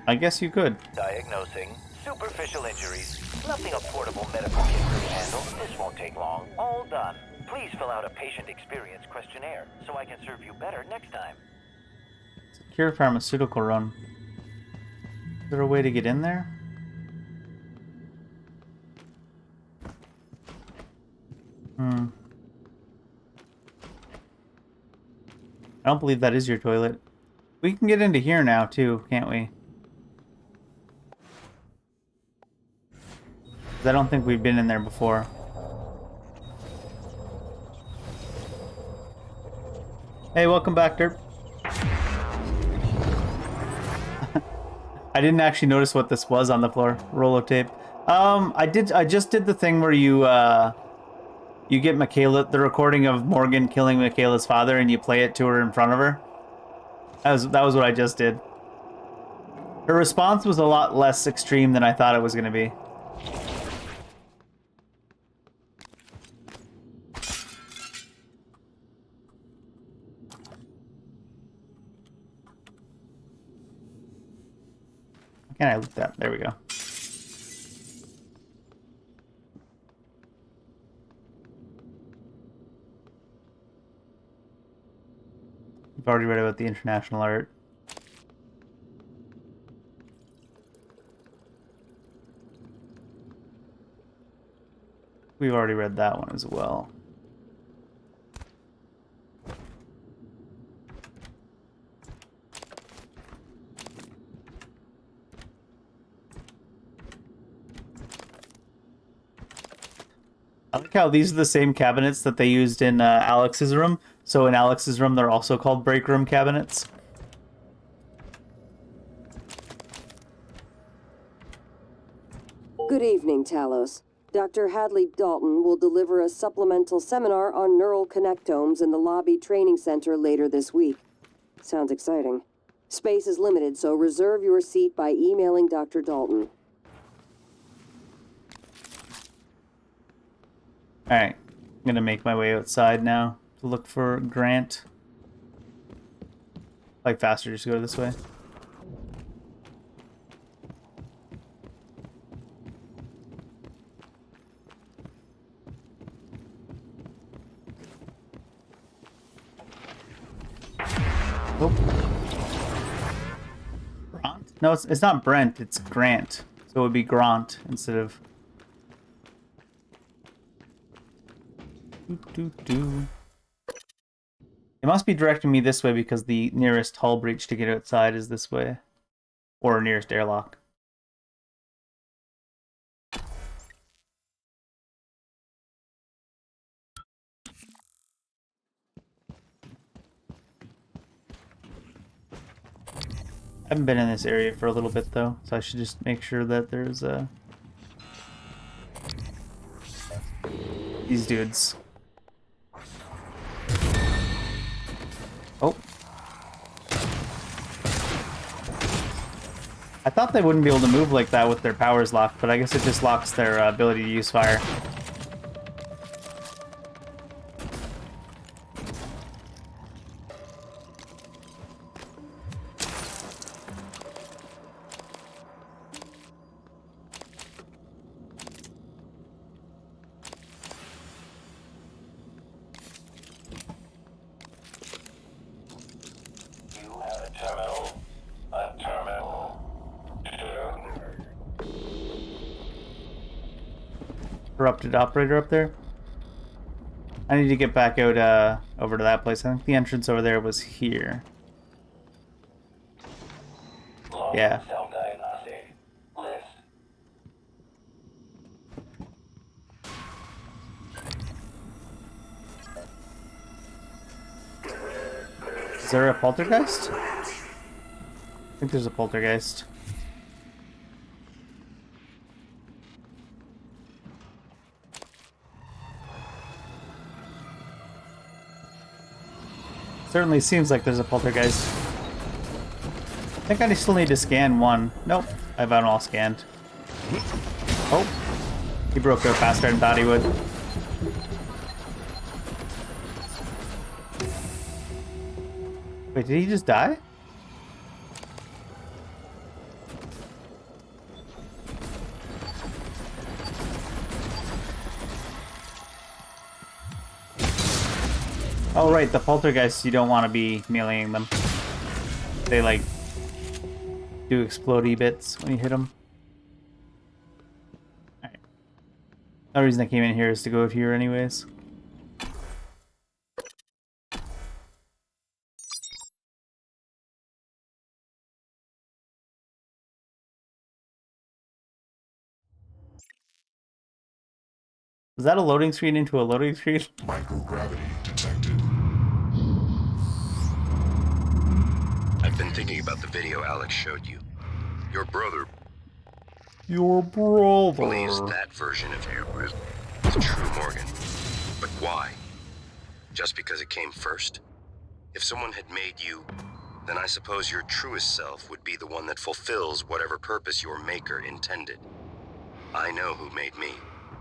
I guess you could. Diagnosing superficial injuries. Nothing a portable medical kit could handle. This won't take long. All done. Please fill out a patient experience questionnaire so I can serve you better next time. Secure pharmaceutical run. Is there a way to get in there? I don't believe that is your toilet. We can get into here now too, can't we? 'Cause I don't think we've been in there before. Hey, welcome back, Derp. I didn't actually notice what this was on the floor. Roll of tape. I just did the thing where you get Michaela, the recording of Morgan killing Michaela's father, and you play it to her in front of her. That was what I just did. Her response was a lot less extreme than I thought it was going to be. Can I look that? There we go. We've already read about the international art. We've already read that one as well. I like how these are the same cabinets that they used in Alex's room. So in Alex's room, they're also called break room cabinets. Good evening, Talos. Dr. Hadley Dalton will deliver a supplemental seminar on neural connectomes in the lobby training center later this week. Sounds exciting. Space is limited, so reserve your seat by emailing Dr. Dalton. Alright, I'm gonna make my way outside now to look for Grant. Like faster, just go this way. Oh. Grant? No, it's not Brent, it's Grant. So it would be Grant instead of... It must be directing me this way because the nearest hull breach to get outside is this way. Or nearest airlock. I haven't been in this area for a little bit though, so I should just make sure that there's these dudes. I thought they wouldn't be able to move like that with their powers locked, but I guess it just locks their ability to use fire. Corrupted operator up there. I need to get back out over to that place. I think the entrance over there was here. Yeah. Is there a poltergeist? I think there's a poltergeist. Certainly seems like there's a poltergeist. I think I still need to scan one. Nope, I have it all scanned. Oh, he broke out faster than I thought he would. Wait, did he just die? Oh right, the poltergeists, you don't want to be meleeing them. They like do explodey bits when you hit them. Alright. The reason I came in here is to go here anyways. Was that a loading screen into a loading screen? Microgravity detected. I've been thinking about the video Alex showed you. Your brother believes that version of you is the true Morgan. But why? Just because it came first? If someone had made you, then I suppose your truest self would be the one that fulfills whatever purpose your maker intended. I know who made me.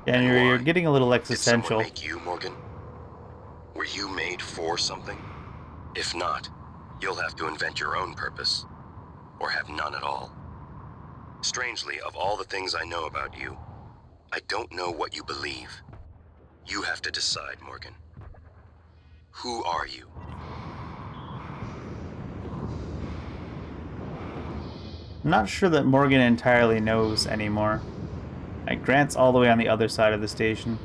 Yeah, you're getting a little existential. Did someone make you, Morgan? Were you made for something? If not, you'll have to invent your own purpose. Or have none at all. Strangely, of all the things I know about you, I don't know what you believe. You have to decide, Morgan. Who are you? I'm not sure that Morgan entirely knows anymore. Like, Grant's all the way on the other side of the station.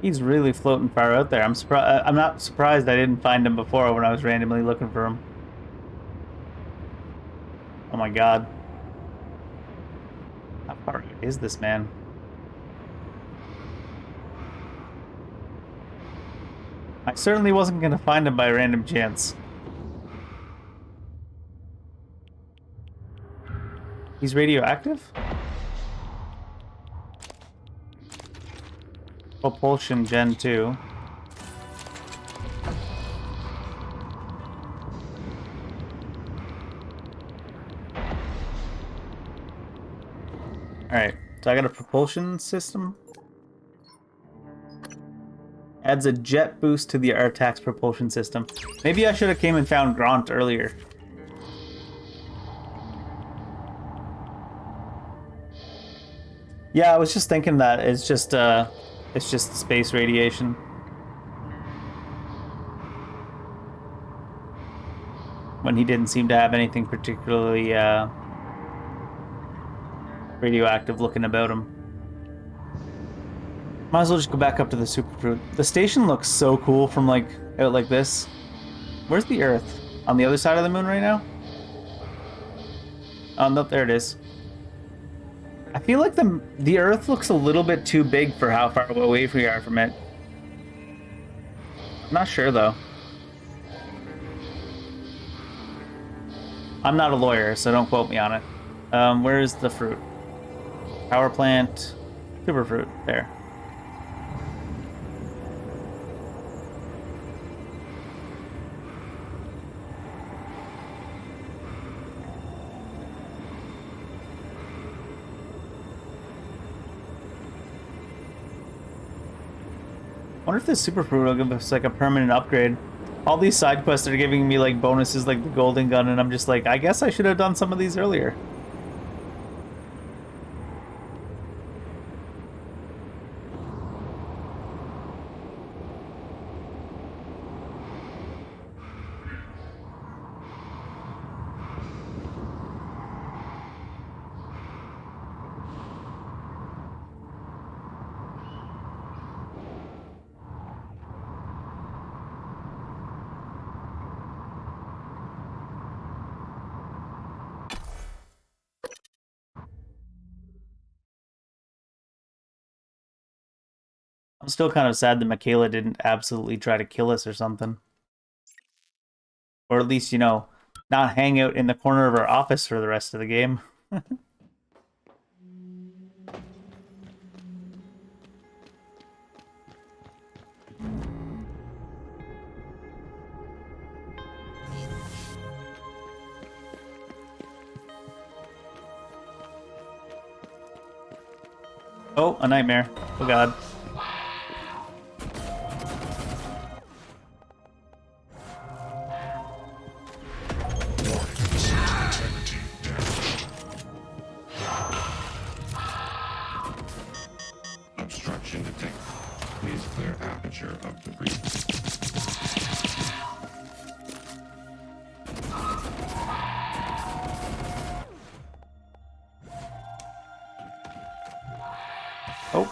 He's really floating far out there. I'm not surprised I didn't find him before when I was randomly looking for him. Oh my god. How far out is this man? I certainly wasn't going to find him by random chance. He's radioactive? Propulsion Gen 2. Alright, so I got a propulsion system. Adds a jet boost to the Artax's propulsion system. Maybe I should have came and found Grant earlier. Yeah, I was just thinking that it's just space radiation. When he didn't seem to have anything particularly radioactive looking about him. Might as well just go back up to the superfruit. The station looks so cool from like out like this. Where's the Earth? On the other side of the moon right now? Oh no, there it is. I feel like the Earth looks a little bit too big for how far away we are from it. I'm not sure, though. I'm not a lawyer, so don't quote me on it. Where is the fruit? Power plant, superfruit, there. I wonder if this superfruit will give us like a permanent upgrade. All these side quests are giving me like bonuses like the golden gun, and I'm just like, I guess I should have done some of these earlier. I'm still kind of sad that Michaela didn't absolutely try to kill us or something. Or at least, you know, not hang out in the corner of our office for the rest of the game. Oh, a nightmare. Oh god. Obstruction detected. Please clear aperture of the breach. Oh.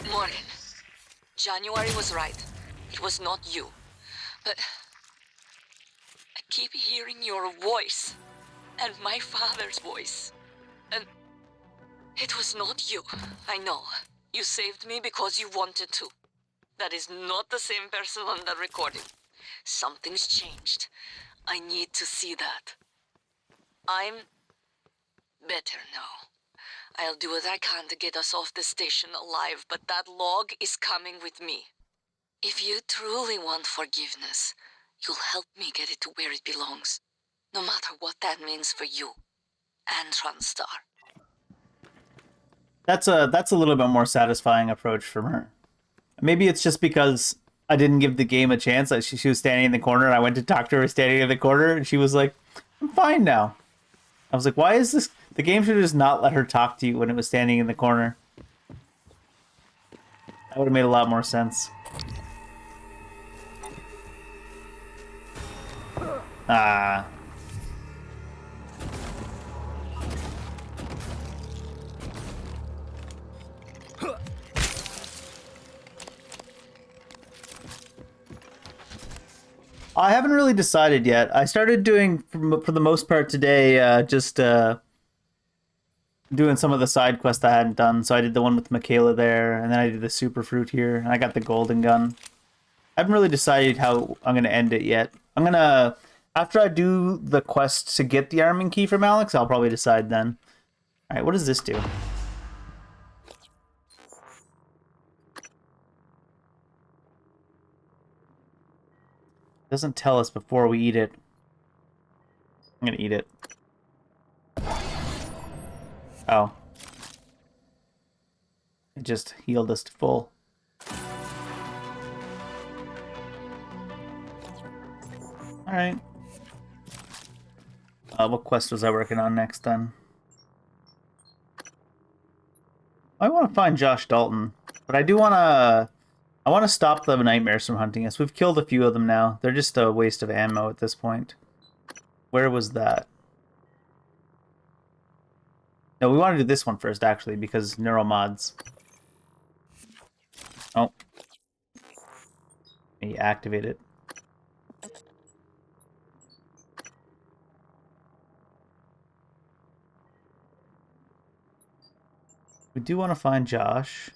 Morgan, January was right. It was not you. But I keep hearing your voice and my father's voice. And it was not you. I know. You saved me because you wanted to. That is not the same person on that recording. Something's changed. I need to see that. I'm better now. I'll do what I can to get us off the station alive, but that log is coming with me. If you truly want forgiveness, you'll help me get it to where it belongs. No matter what that means for you and TranStar. That's a little bit more satisfying approach from her. Maybe it's just because I didn't give the game a chance. Like she was standing in the corner, and I went to talk to her standing in the corner, and she was like, I'm fine now. I was like, why is this? The game should have just not let her talk to you when it was standing in the corner. That would have made a lot more sense. Ah. I haven't really decided yet. I started doing, for the most part today, just doing some of the side quests I hadn't done. So I did the one with Michaela there, and then I did the super fruit here, and I got the golden gun. I haven't really decided how I'm going to end it yet. I'm going to, after I do the quest to get the arming key from Alex, I'll probably decide then. Alright, what does this do? It doesn't tell us before we eat it. I'm going to eat it. Oh. It just healed us to full. Alright. What quest was I working on next then? I want to find Josh Dalton, but I do want to... I want to stop the nightmares from hunting us. We've killed a few of them now. They're just a waste of ammo at this point. Where was that? No, we want to do this one first, actually, because neuromods. Oh. Let me activate it. We do want to find Josh.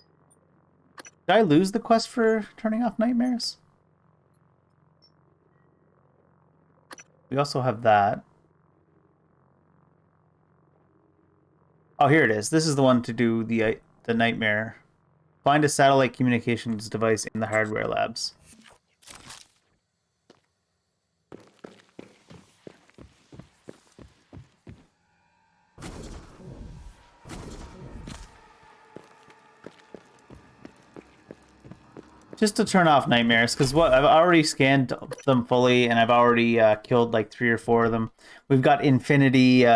Did I lose the quest for turning off nightmares? We also have that. Oh, here it is. This is the one to do the nightmare. Find a satellite communications device in the hardware labs. Just to turn off nightmares, because what I've already scanned them fully, and I've already killed like 3 or 4 of them. We've got infinity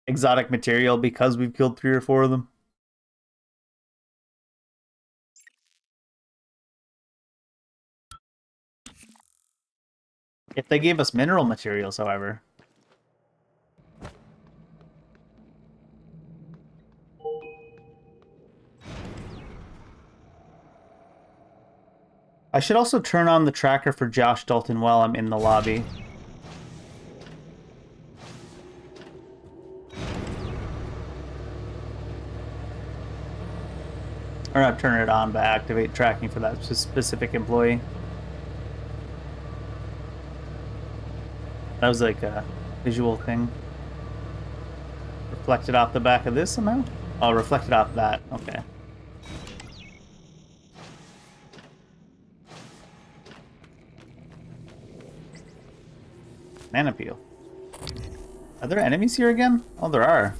exotic material because we've killed 3 or 4 of them. If they gave us mineral materials, however. I should also turn on the tracker for Josh Dalton while I'm in the lobby. Or not turn it on, but activate tracking for that specific employee. That was like a visual thing. Reflected off the back of this somehow? Oh, reflected off that. Okay. Mana peel. Are there enemies here again? Oh, there are.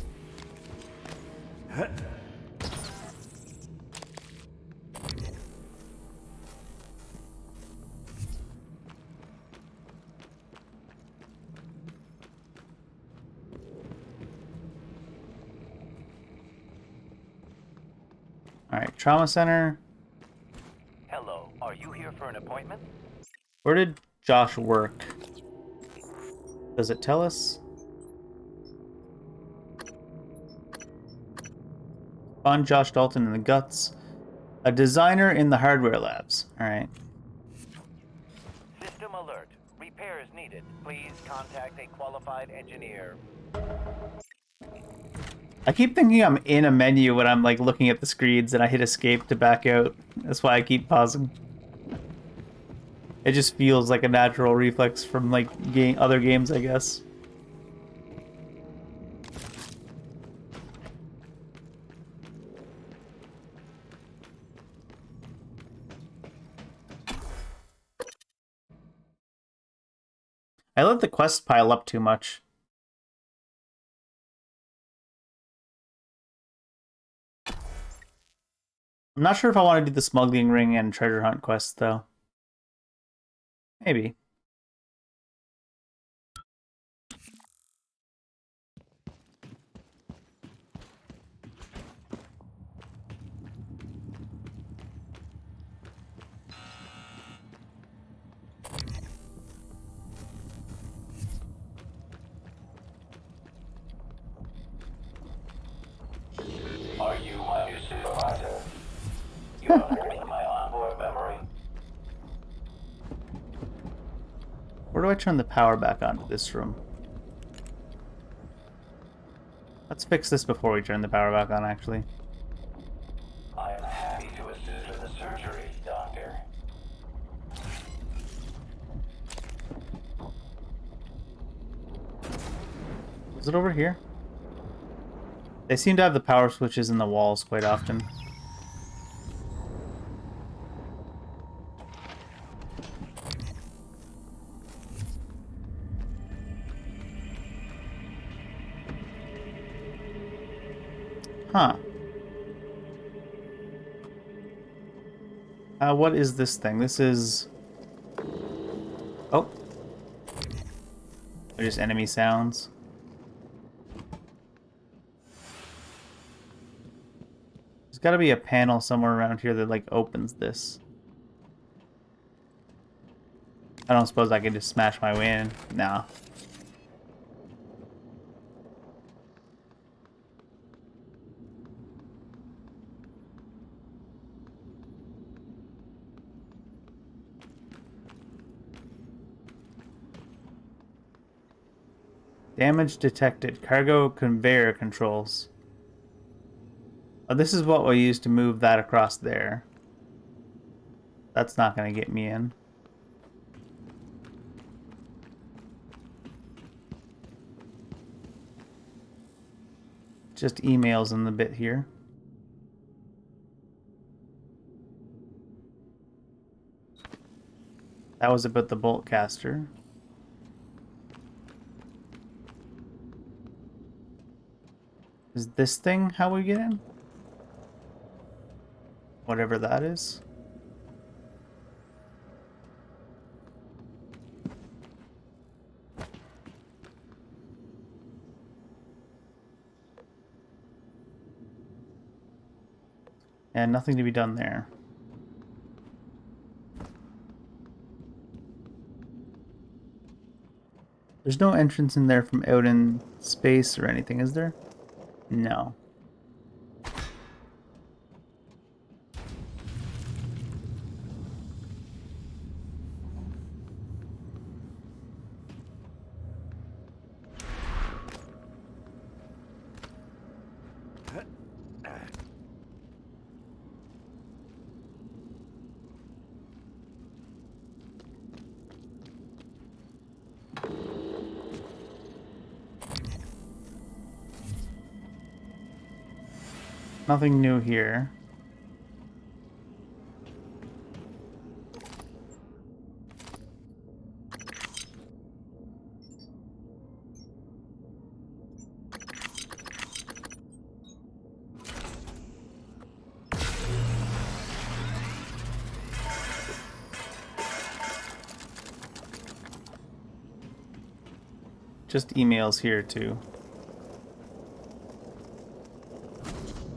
Alright, trauma center. Hello, are you here for an appointment? Where did Josh work? Does it tell us? Find Josh Dalton in the guts. A designer in the hardware labs. Alright. System alert. Repairs needed. Please contact a qualified engineer. I keep thinking I'm in a menu when I'm like looking at the screens and I hit escape to back out. That's why I keep pausing. It just feels like a natural reflex from like other games, I guess. I let the quests pile up too much. I'm not sure if I want to do the smuggling ring and treasure hunt quests, though. Maybe. Are you my new supervisor? You have my onboard memory. Where do I turn the power back on to this room? Let's fix this before we turn the power back on, actually. I am happy to assist in the surgery, Doctor. Is it over here? They seem to have the power switches in the walls quite often. Huh. What is this thing? This is... Oh. They're just enemy sounds. There's gotta be a panel somewhere around here that, like, opens this. I don't suppose I can just smash my way in. No. Damage detected. Cargo conveyor controls. Oh, this is what we use to move that across there. That's not going to get me in. Just emails in the bit here. That was about the bolt caster. Is this thing how we get in? Whatever that is. And nothing to be done there. There's no entrance in there from out in space or anything, is there? No. Nothing new here. Just emails here too.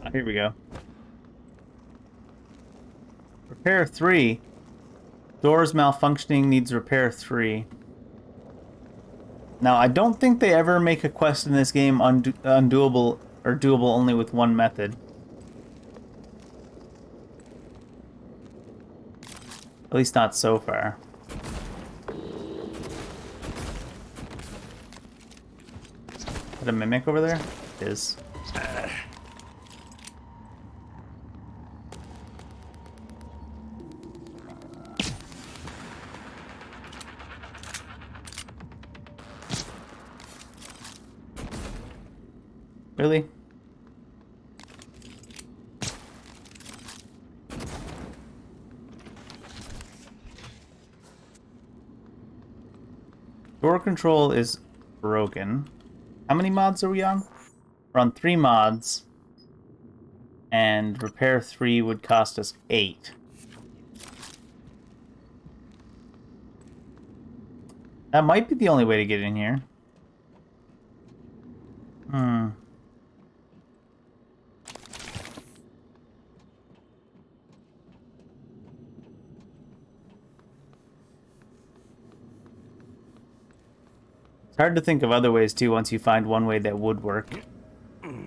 Ah, here we go. Repair 3. Doors malfunctioning, needs repair 3. Now, I don't think they ever make a quest in this game undoable or doable only with one method. At least not so far. Is that a mimic over there? It is. Really? Door control is broken. How many mods are we on? We're on 3 mods. And repair 3 would cost us 8. That might be the only way to get in here. It's hard to think of other ways too once you find one way that would work. Have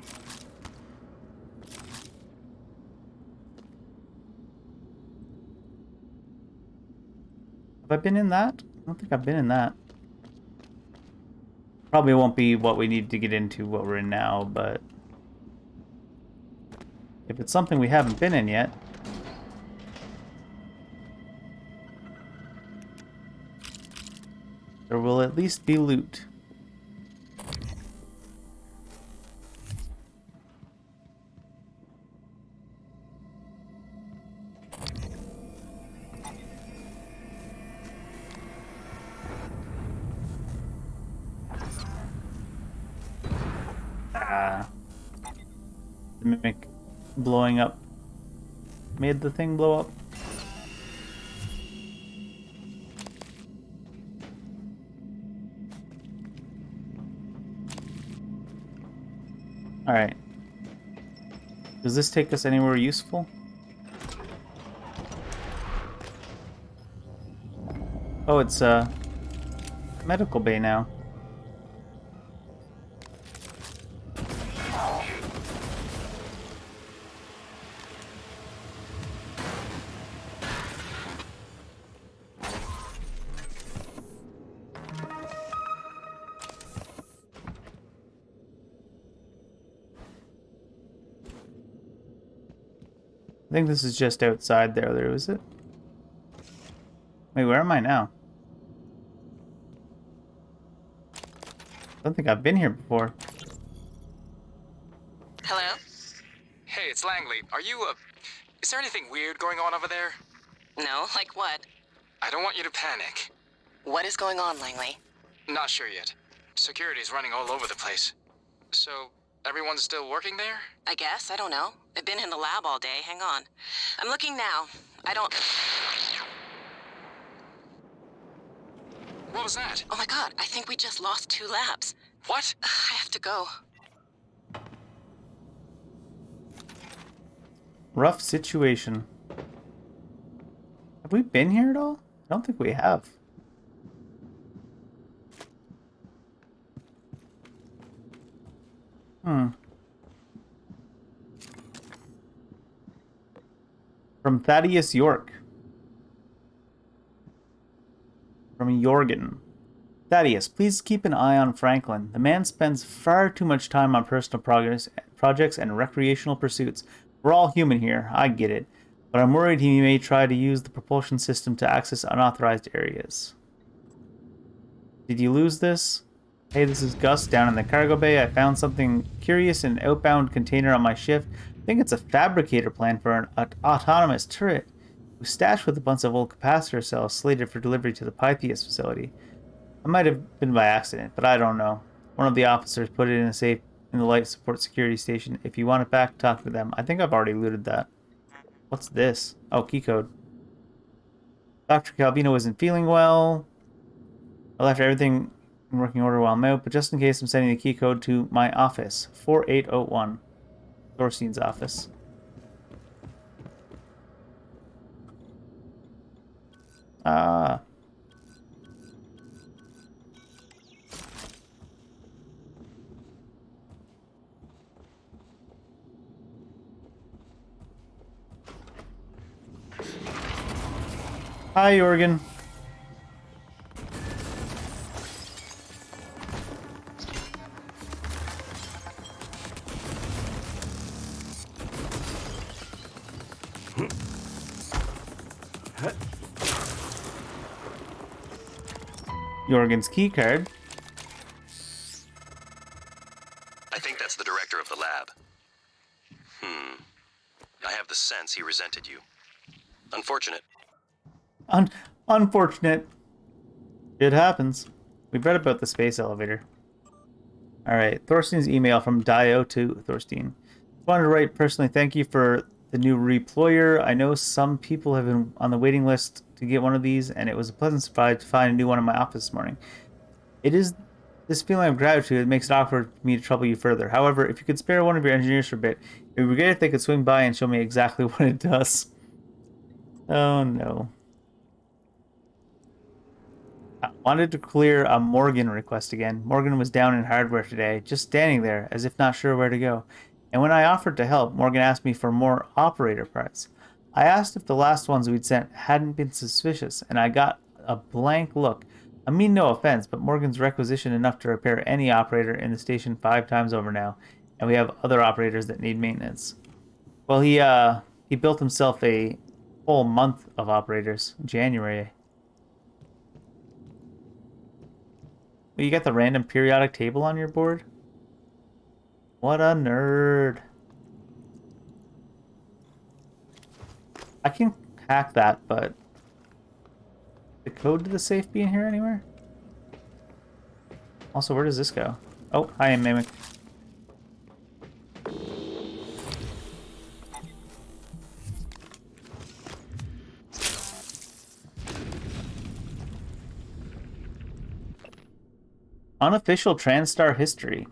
I been in that? I don't think I've been in that. Probably won't be what we need to get into what we're in now, but if it's something we haven't been in yet, there will at least be loot. The mimic blowing up made the thing blow up. Alright. Does this take us anywhere useful? Oh, it's a medical bay now. I think this is just outside there, is it? Wait, where am I now? I don't think I've been here before. Hello? Hey, it's Langley. Are you, is there anything weird going on over there? No, like what? I don't want you to panic. What is going on, Langley? Not sure yet. Security's running all over the place. So, everyone's still working there? I guess, I don't know. I've been in the lab all day, hang on. I'm looking now. I don't... What was that? Oh my god, I think we just lost 2 labs. What? I have to go. Rough situation. Have we been here at all? I don't think we have. From Thaddeus York. From Jorgen. Thaddeus, please keep an eye on Franklin. The man spends far too much time on personal projects and recreational pursuits. We're all human here, I get it. But I'm worried he may try to use the propulsion system to access unauthorized areas. Did you lose this? Hey, this is Gus down in the cargo bay. I found something curious in an outbound container on my shift. I think it's a fabricator plan for an autonomous turret. It was stashed with a bunch of old capacitor cells slated for delivery to the Pythias facility. I might have been by accident, but I don't know. One of the officers put it in a safe in the life support security station. If you want it back, talk to them. I think I've already looted that. What's this? Oh, key code. Dr. Calvino isn't feeling well. I left everything in working order while I'm out, but just in case, I'm sending the key code to my office. 4801. Thorstein's office. Ah. Hi, Jorgen. Jorgen's keycard. I think that's the director of the lab. I have the sense he resented you. Unfortunate. Unfortunate. It happens. We've read about the space elevator. Alright, Thorstein's email from Dio to Thorstein. Wanted to write personally thank you for the new reployer. I know some people have been on the waiting list to get one of these, and it was a pleasant surprise to find a new one in my office this morning. It is this feeling of gratitude that makes it awkward for me to trouble you further. However, if you could spare one of your engineers for a bit, it would be great if they could swing by and show me exactly what it does. Oh no. I wanted to clear a Morgan request again. Morgan was down in hardware today, just standing there, as if not sure where to go. And when I offered to help, Morgan asked me for more operator parts. I asked if the last ones we'd sent hadn't been suspicious, and I got a blank look. I mean no offense, but Morgan's requisitioned enough to repair any operator in the station 5 times over now, and we have other operators that need maintenance. Well, he built himself a whole month of operators in January. Well, you got the random periodic table on your board? What a nerd. I can hack that, but the code to the safe be in here anywhere? Also, where does this go? Oh, hi, Mimic. Unofficial Transtar history.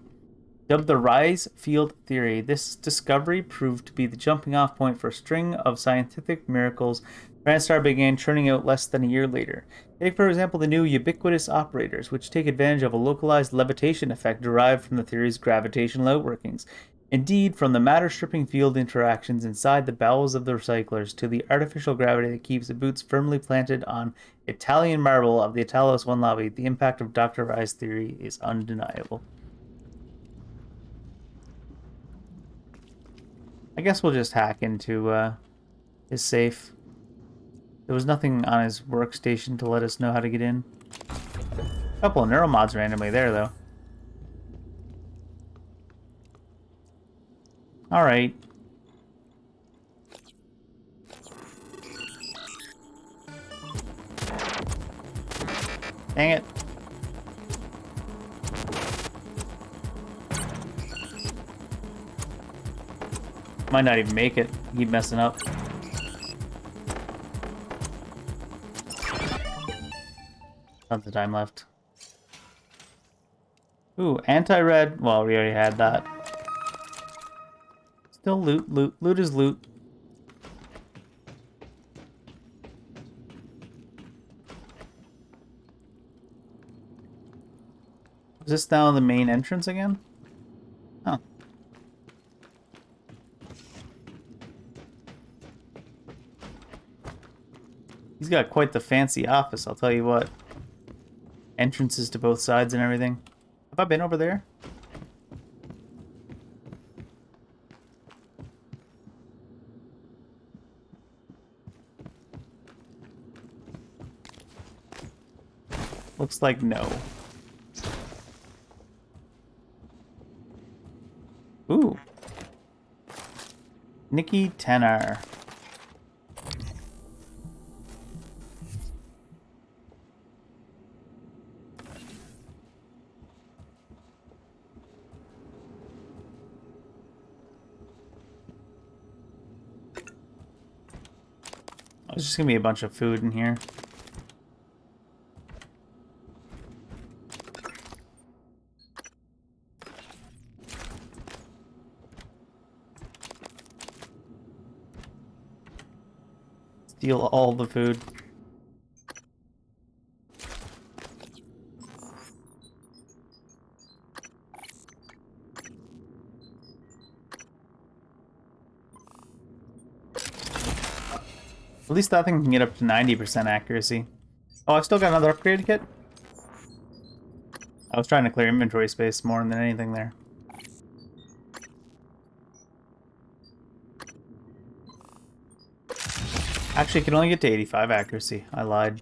Dubbed the Rise Field Theory, this discovery proved to be the jumping-off point for a string of scientific miracles Transtar began churning out less than a year later. Take, for example, the new ubiquitous operators, which take advantage of a localized levitation effect derived from the theory's gravitational outworkings. Indeed, from the matter-stripping field interactions inside the bowels of the recyclers to the artificial gravity that keeps the boots firmly planted on Italian marble of the Talos 1 lobby, the impact of Dr. Rise's theory is undeniable. I guess we'll just hack into is safe. There was nothing on his workstation to let us know how to get in. A couple of neuromods randomly there, though. Alright. Dang it. Might not even make it. Keep messing up. Tons of time left. Ooh, anti-red. Well, we already had that. Still loot. Loot is loot. Is this now the main entrance again? Huh. He's got quite the fancy office, I'll tell you what. Entrances to both sides and everything. Have I been over there? Looks like no. Ooh. Nikki Tenor. There's just gonna be a bunch of food in here. Steal all the food. At least that thing can get up to 90% accuracy. Oh, I've still got another upgrade kit? I was trying to clear inventory space more than anything there. Actually, it can only get to 85 accuracy. I lied.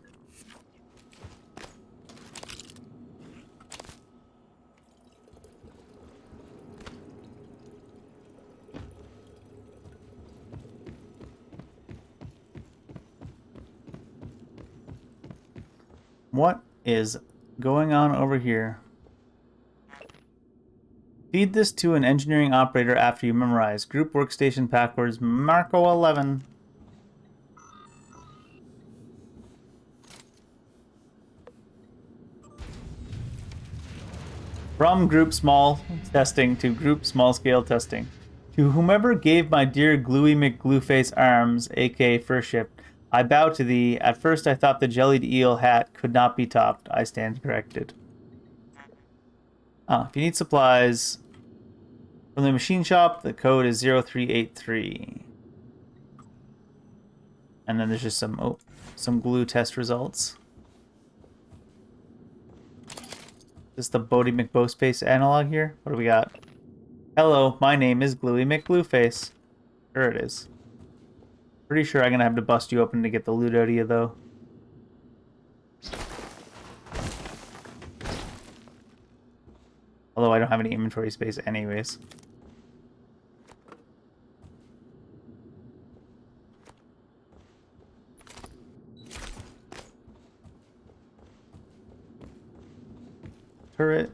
What is going on over here? Feed this to an engineering operator after you memorize. Group workstation passwords Marco 11. From group small testing to group small scale testing. To whomever gave my dear Gluey McGlueface arms, aka First Ship, I bow to thee. At first I thought the jellied eel hat could not be topped. I stand corrected. If you need supplies from the machine shop, the code is 0383. And then there's just some glue test results. Is this the Bodie McBoseface analog here? What do we got? Hello, my name is Gluey McBlueface. Sure it is. Pretty sure I'm gonna have to bust you open to get the loot out of you, though. Although I don't have any inventory space anyways. Turret.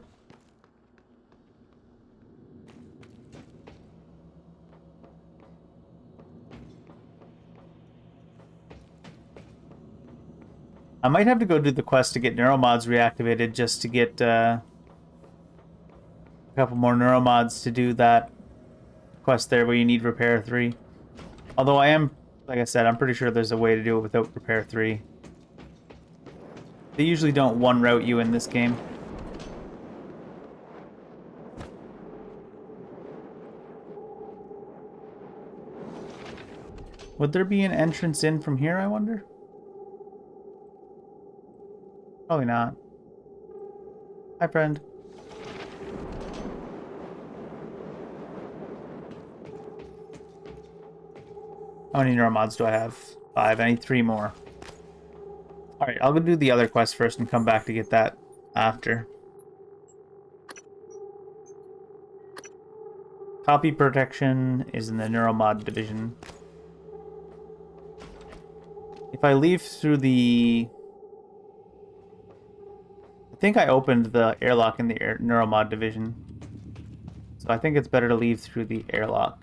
I might have to go do the quest to get neuromods reactivated just to get a couple more neuromods to do that quest there where you need repair 3. Although I am, like I said, I'm pretty sure there's a way to do it without repair 3. They usually don't one route you in this game. Would there be an entrance in from here, I wonder? Probably not. Hi, friend. How many neuromods do I have? 5. I need 3 more. Alright, I'll go do the other quest first and come back to get that after. Copy protection is in the neuromod division. If I leave through the... I think I opened the airlock in the neuromod division. So I think it's better to leave through the airlock.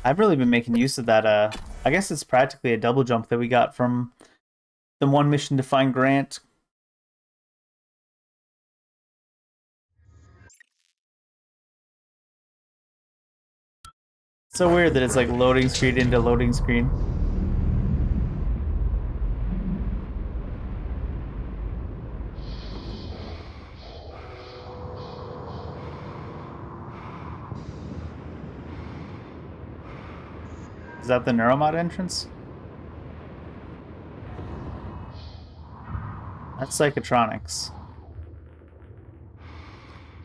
I've really been making use of that, I guess it's practically a double jump that we got from the one mission to find Grant. It's so weird that it's like loading screen into loading screen. Is that the neuromod entrance? That's psychotronics.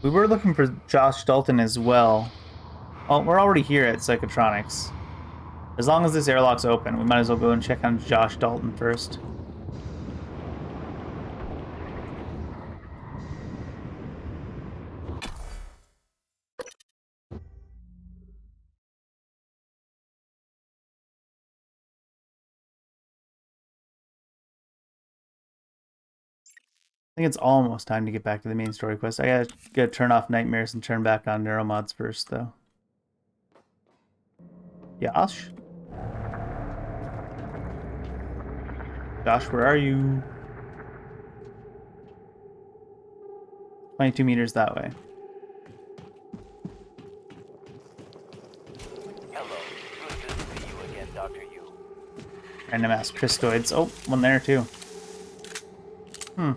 We were looking for Josh Dalton as well. Well, we're already here at psychotronics. As long as this airlock's open, we might as well go and check on Josh Dalton first. I think it's almost time to get back to the main story quest. I gotta turn off nightmares and turn back on neuromods first, though. Josh? Josh, where are you? 22 meters that way. Hello. Good to see you again, Dr. Yu. Random ass Christoids. Oh, one there too. Hmm.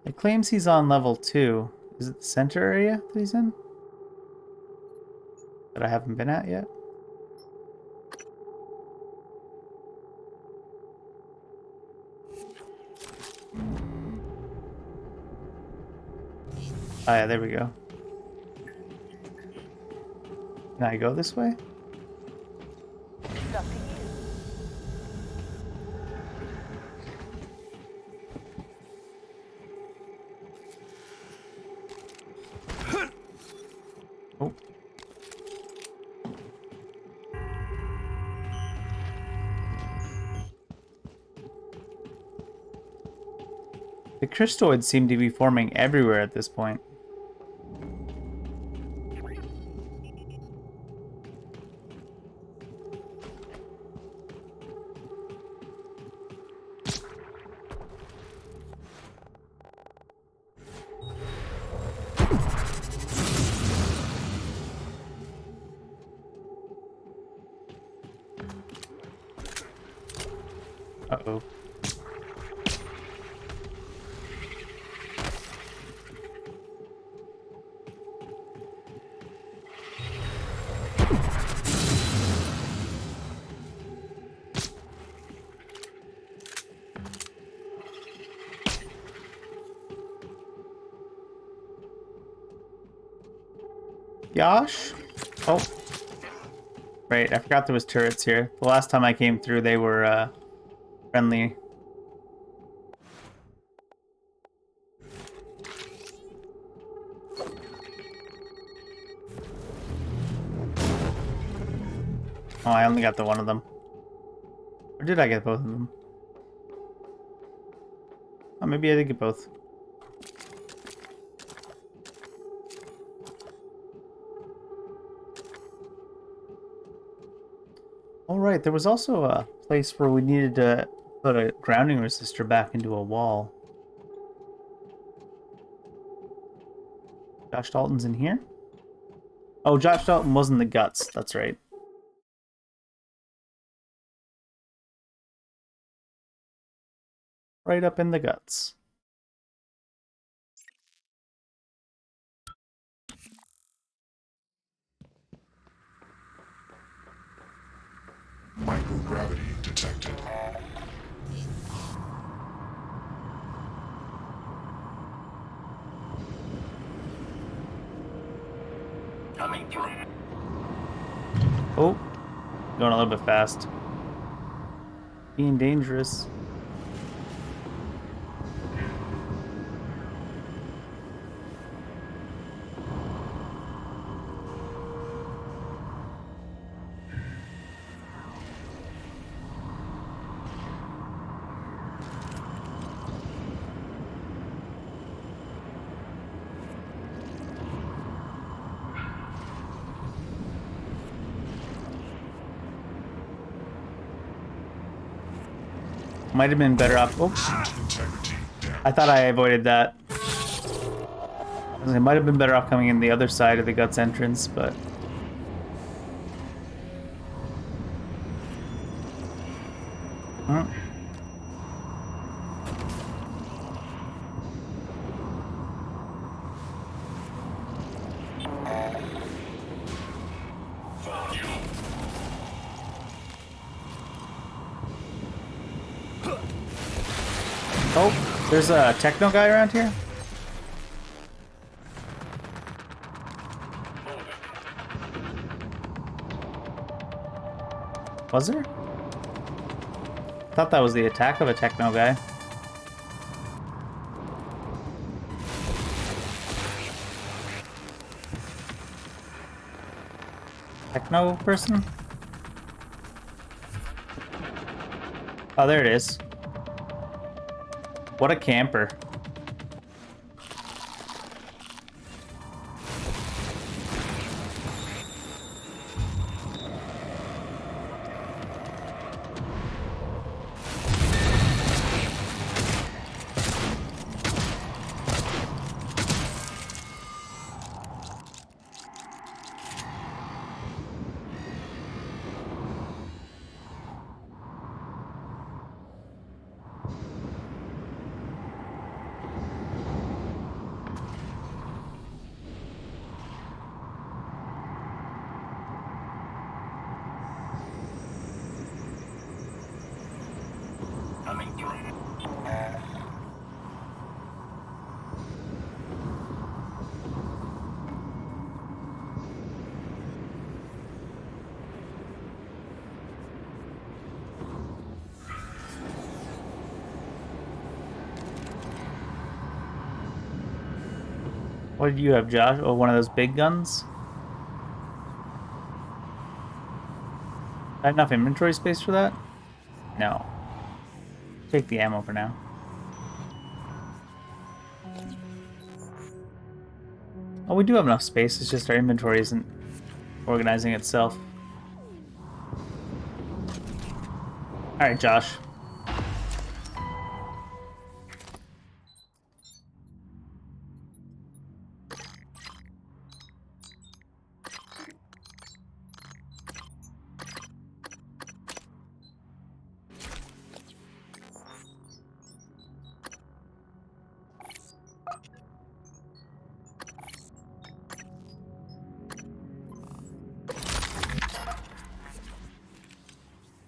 It claims he's on level 2. Is it the center area that he's in? That I haven't been at yet? Oh yeah, there we go. Can I go this way? Oh. The Christoids seem to be forming everywhere at this point. Uh-oh. Yosh? Oh. Right, I forgot there was turrets here. The last time I came through, they were, friendly. Oh, I only got the one of them. Or did I get both of them? Oh, maybe I did get both. Oh, right, there was also a place where we needed to put a grounding resistor back into a wall. Josh Dalton's in here? Oh, Josh Dalton was in the guts. That's right. Right up in the guts. Microgravity detected. Coming through. Oh, going a little bit fast. Being dangerous. Might have been better off. Oops. I thought I avoided that. It might have been better off coming in the other side of the guts entrance, but. Oh, there's a techno guy around here? Was there? I thought that was the attack of a techno guy. Techno person? Oh, there it is. What a camper. Coming through. What did you have, Josh? Oh, one of those big guns? I have enough inventory space for that? No. Take the ammo for now. Oh, we do have enough space. It's just our inventory isn't organizing itself. Alright, Josh.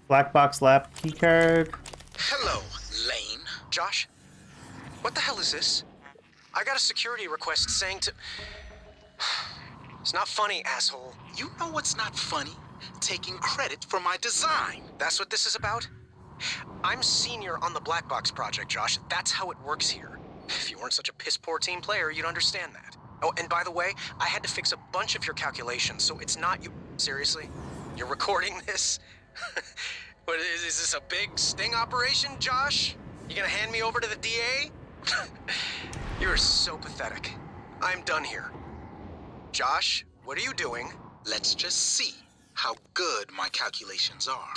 Black box lap keycard. Hello, Lane. Josh? What the hell is this? I got a security request saying to... It's not funny, asshole. You know what's not funny? Taking credit for my design. That's what this is about? I'm senior on the Black Box project, Josh. That's how it works here. If you weren't such a piss-poor team player, you'd understand that. Oh, and by the way, I had to fix a bunch of your calculations, so it's not you... Seriously? You're recording this? What, is this a big sting operation, Josh? You gonna hand me over to the DA? You're so pathetic. I'm done here. Josh, what are you doing? Let's just see how good my calculations are.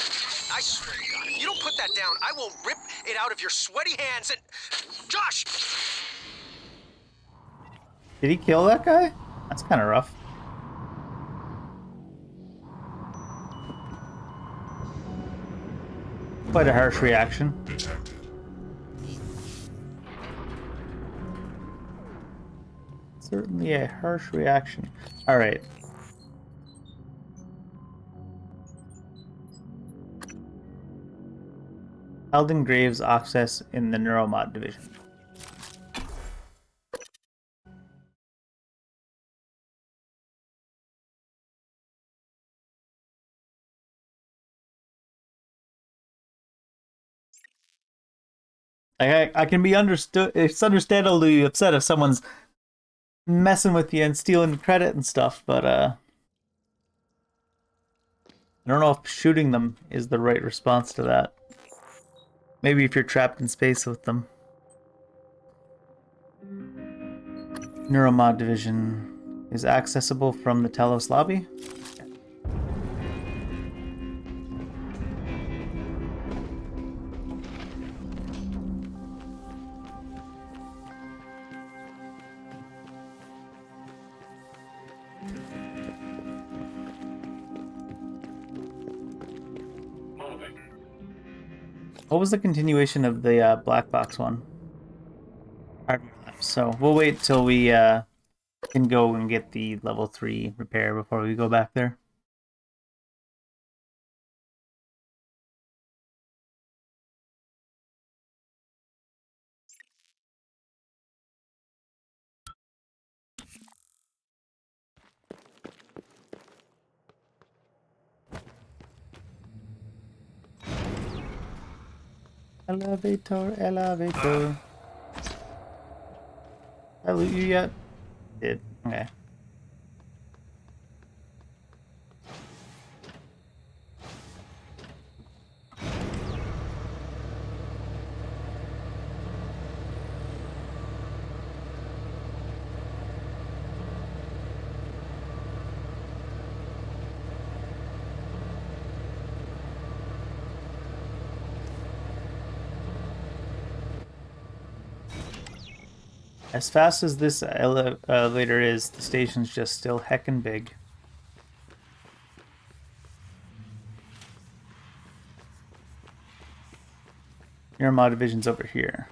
I swear to God, if you don't put that down, I will rip it out of your sweaty hands and... Josh! Did he kill that guy? That's kind of rough. Quite a harsh reaction. Detected. Certainly a harsh reaction. Alright. Eldon Graves access in the Neuromod division. I can be understood. It's understandable to be upset if someone's messing with you and stealing credit and stuff, but I don't know if shooting them is the right response to that. Maybe if you're trapped in space with them. Neuromod division is accessible from the Talos lobby. What was the continuation of the black box one? So we'll wait till we can go and get the level 3 repair before we go back there. Elevator, elevator. Did I loot you yet? Did. Okay. As fast as this elevator is, the station's just still heckin' big. Neuromod division's over here.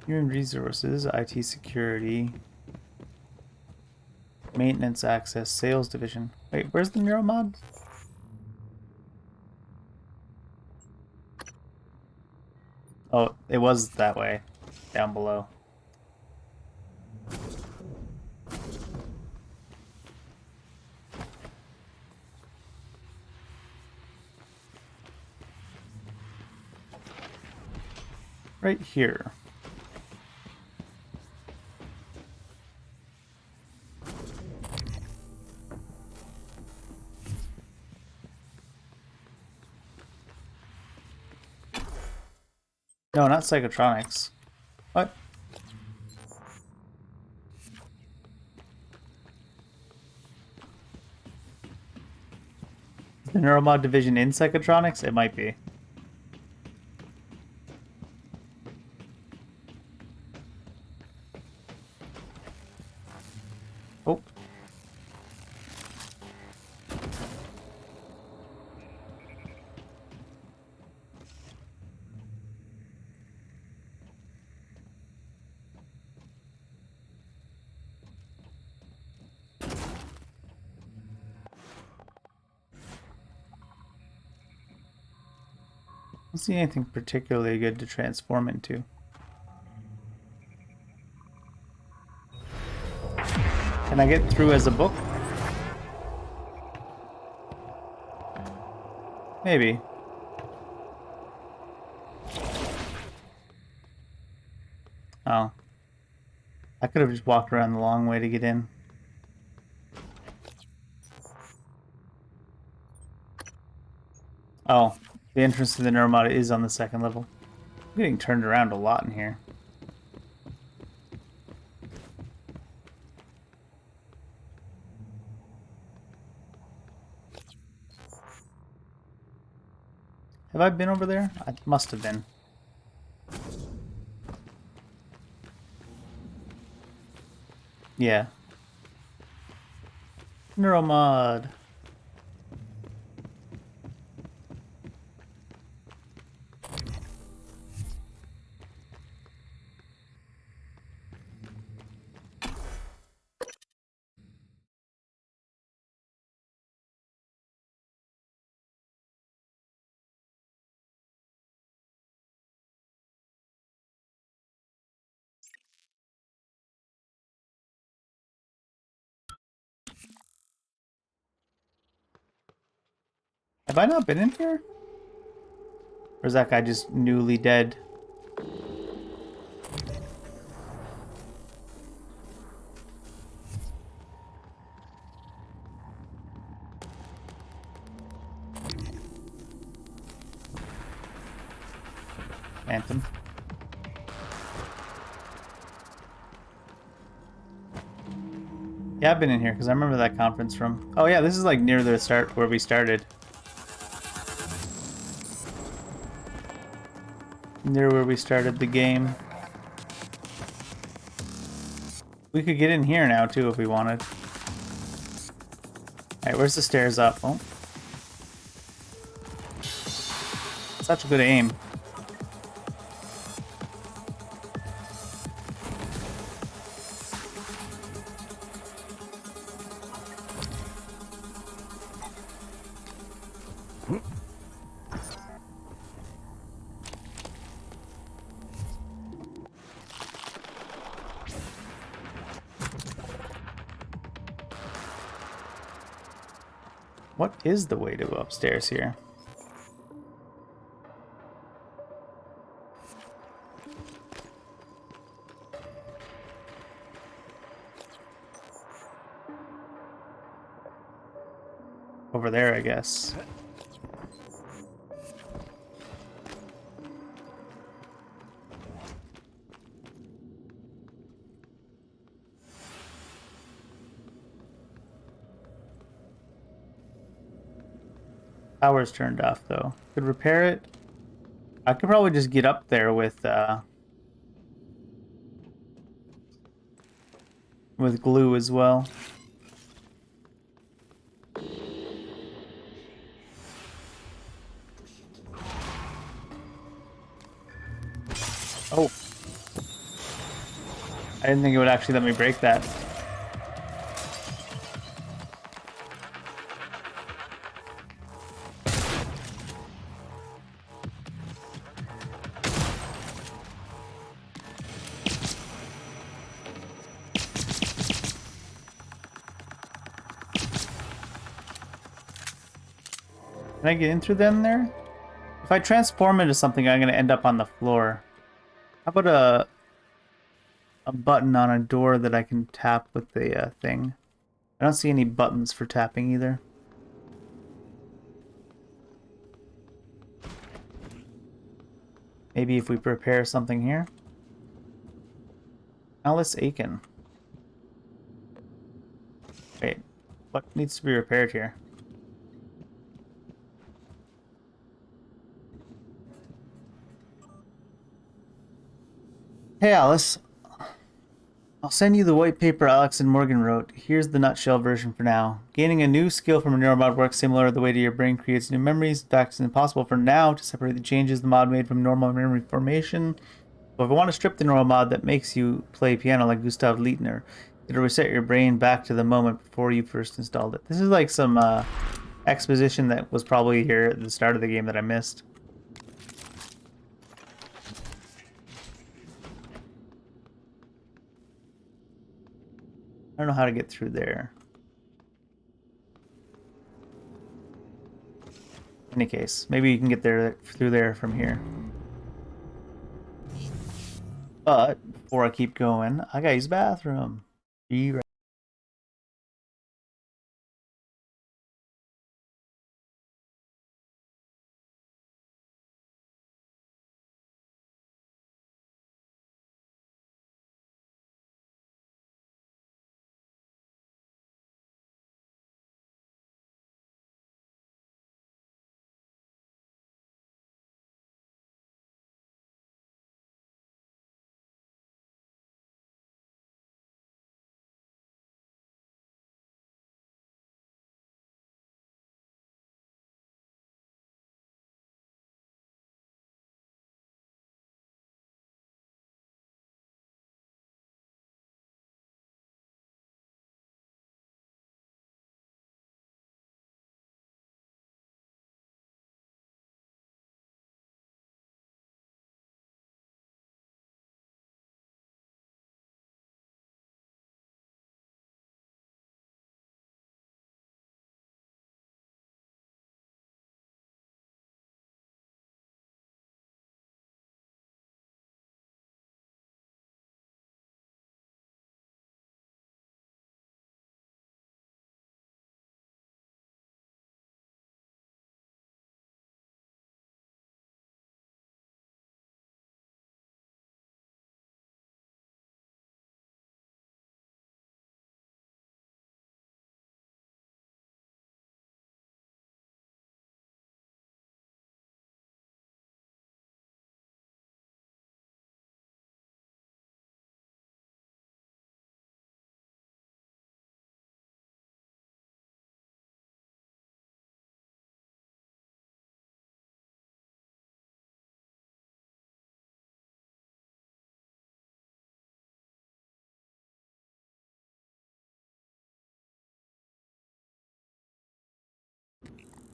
Human resources, IT security, maintenance access, sales division. Wait, where's the Neuromod? Oh, it was that way, down below. Right here. No, not psychotronics. What? Is the Neuromod division in psychotronics? It might be. Oh. I don't see anything particularly good to transform into. Can I get through as a book? Maybe. Oh. I could have just walked around the long way to get in. Oh, the entrance to the Neuromod is on the second level. I'm getting turned around a lot in here. Have I been over there? I must have been. Yeah. Neuromod. Have I not been in here? Or is that guy just newly dead? Phantom. Yeah, I've been in here because I remember that conference room. Oh yeah, this is like near the start where we started. Near where we started the game. We could get in here now too if we wanted. Alright, where's the stairs up? Oh. Such a good aim. What is the way to go upstairs here? Over there, I guess. Power's turned off though. Could repair it. I could probably just get up there with glue as well. Oh. I didn't think it would actually let me break that. Can I get in through them there? If I transform into something, I'm going to end up on the floor. How about a button on a door that I can tap with the thing? I don't see any buttons for tapping either. Maybe if we prepare something here. Alice Aiken. Wait, what needs to be repaired here? Hey Alice, I'll send you the white paper Alex and Morgan wrote. Here's the nutshell version for now. Gaining a new skill from a neuromod works similar to the way to your brain creates new memories. In fact, it's impossible for now to separate the changes the mod made from normal memory formation. So if I want to strip the neuromod that makes you play piano like Gustav Lietner, it'll reset your brain back to the moment before you first installed it. This is like some exposition that was probably here at the start of the game that I missed. I don't know how to get through there. In any case, maybe you can get there through there from here. But before I keep going, I gotta use the bathroom. Be right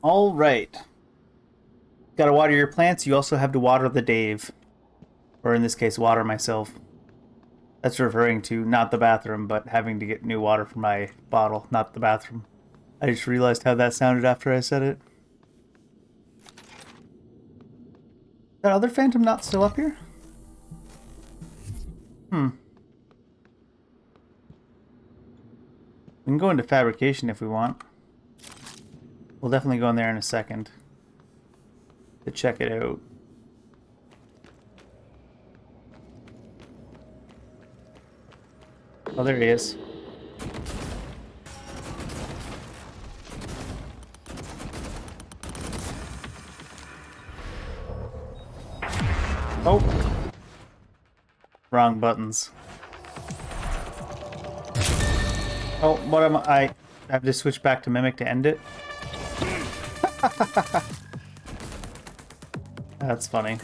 All right. Gotta water your plants. You also have to water the Dave. Or in this case, water myself. That's referring to not the bathroom, but having to get new water for my bottle, not the bathroom. I just realized how that sounded after I said it. That other phantom not still up here? Hmm. We can go into fabrication if we want. We'll definitely go in there in a second to check it out. Oh, there he is. Oh. Wrong buttons. Oh, what am I have to switch back to Mimic to end it? That's funny.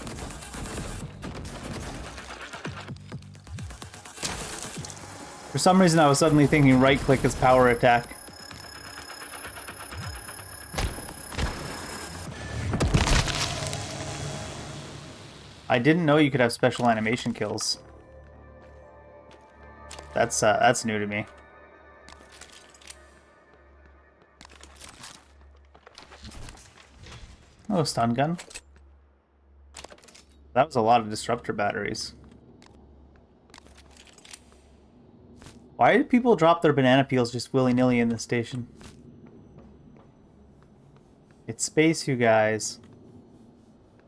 For some reason, I was suddenly thinking right-click is power attack. I didn't know you could have special animation kills. That's new to me. Oh, stun gun. That was a lot of disruptor batteries. Why did people drop their banana peels just willy-nilly in the station? It's space, you guys.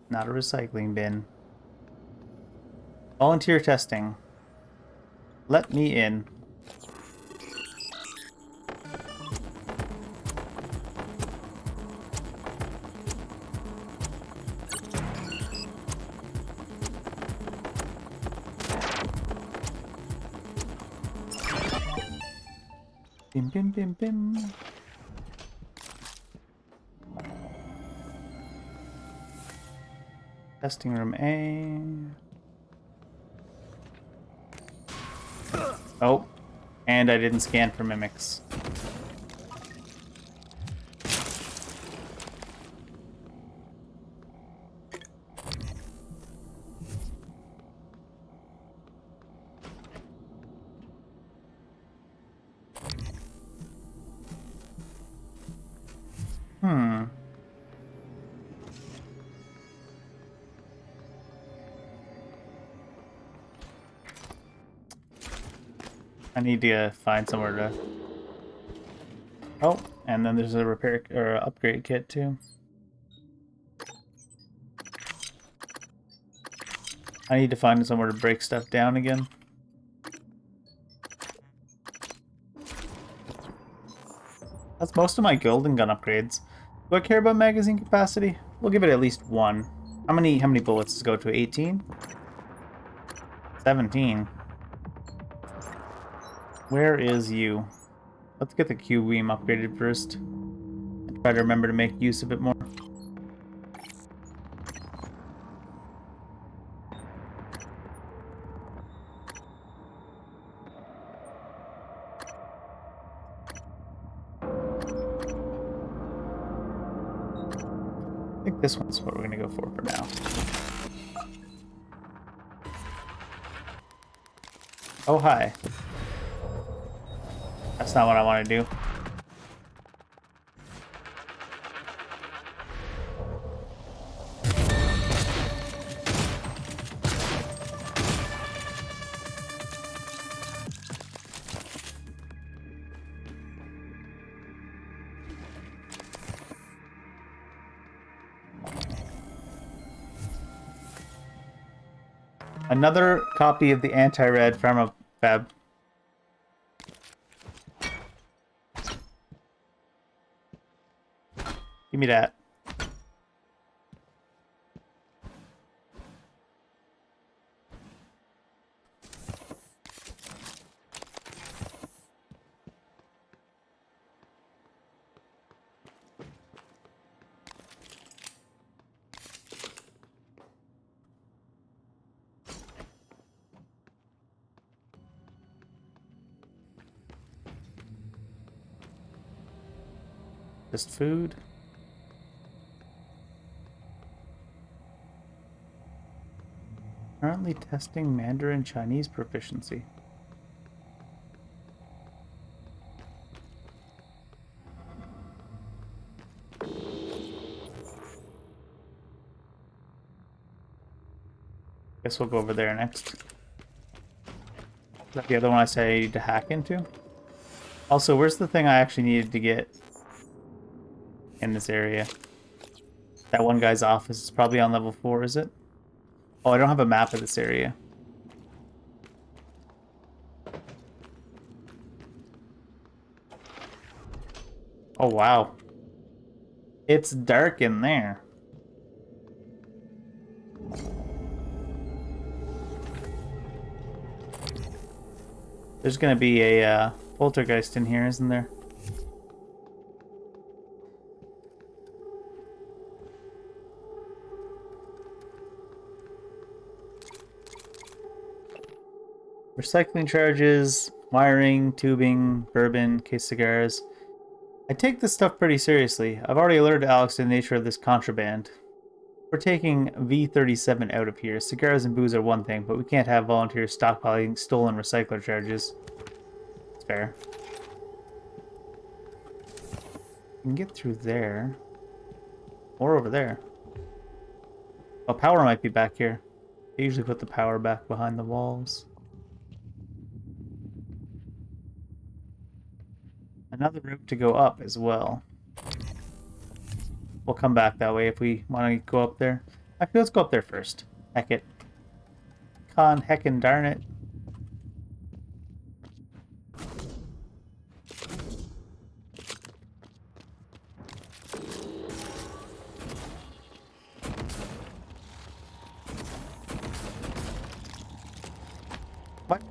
Not a recycling bin. Volunteer testing. Let me in. Bim bim bim bim. Testing room A. Oh, and I didn't scan for mimics. I need to find somewhere to... Oh, and then there's a repair or upgrade kit too. I need to find somewhere to break stuff down again. That's most of my golden gun upgrades. Do I care about magazine capacity? We'll give it at least 1. How many bullets does it go to? 18? 17. Where is you? Let's get the Q-beam upgraded first. And try to remember to make use of it more. I think this one's what we're gonna go for now. Oh, hi. That's not what I want to do. Another copy of the anti-red Pharmafab. Give me that. Just food. Currently testing Mandarin Chinese proficiency. Guess we'll go over there next. Is that the other one I said I need to hack into? Also, where's the thing I actually needed to get in this area? That one guy's office is probably on level 4, is it? Oh, I don't have a map of this area. Oh, wow. It's dark in there. There's gonna be a poltergeist in here, isn't there? Recycling charges, wiring, tubing, bourbon, case cigars. I take this stuff pretty seriously. I've already alerted Alex to the nature of this contraband. We're taking V37 out of here. Cigars and booze are one thing, but we can't have volunteers stockpiling stolen recycler charges. It's fair. We can get through there. Or over there. Oh, power might be back here. They usually put the power back behind the walls. Another route to go up as well. We'll come back that way if we want to go up there. Actually, let's go up there first. Heck it. Heckin' darn it. What?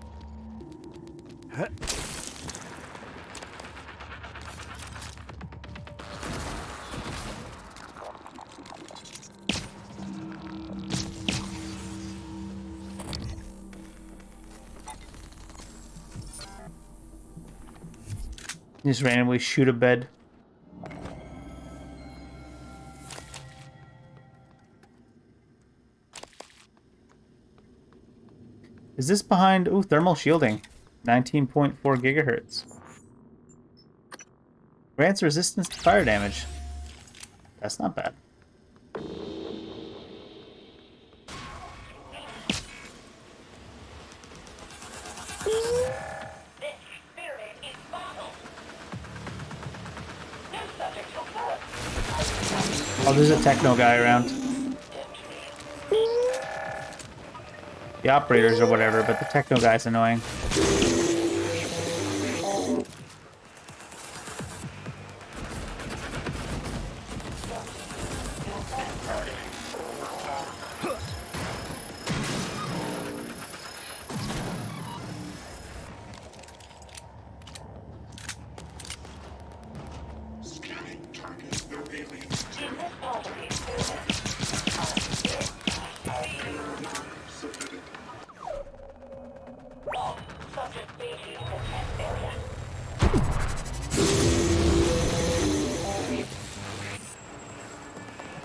Just randomly shoot a bed. Is this behind... Ooh, thermal shielding. 19.4 gigahertz. Grants resistance to fire damage. That's not bad. Oh, there's a techno guy around. The operators or whatever, but the techno guy's annoying.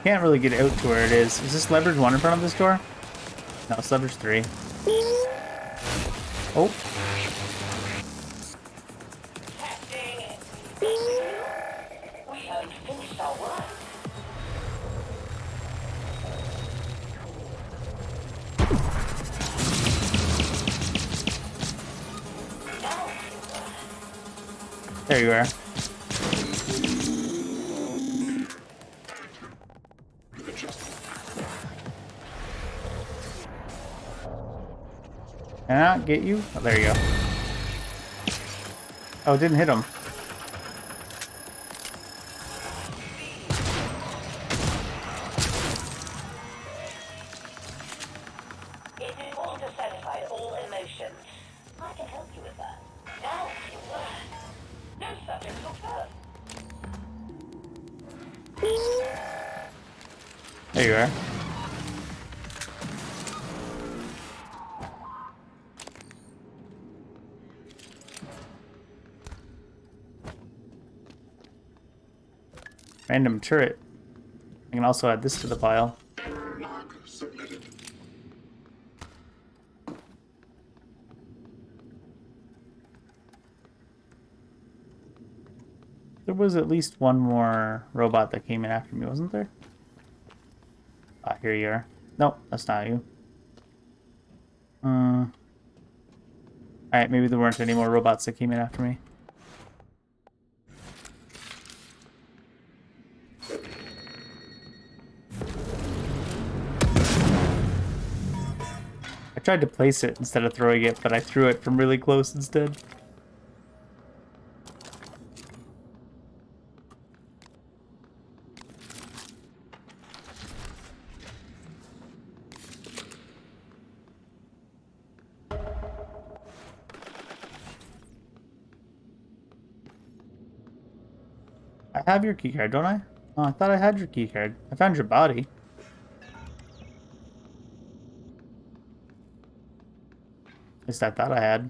Can't really get out to where it is. Is this leverage 1 in front of this door? No, it's leverage 3. Oh. There you are. Can I not get you? Oh, there you go. Oh, it didn't hit him. If you want to satisfy all emotions, I can help you with that. Now, if you would. No subject for There you are. Random turret. I can also add this to the pile. Log submitted. There was at least one more robot that came in after me, wasn't there? Ah, here you are. Nope, that's not you. Alright, maybe there weren't any more robots that came in after me. I tried to place it instead of throwing it, but I threw it from really close instead. I have your keycard, don't I? Oh, I thought I had your keycard. I found your body. At least I thought I had.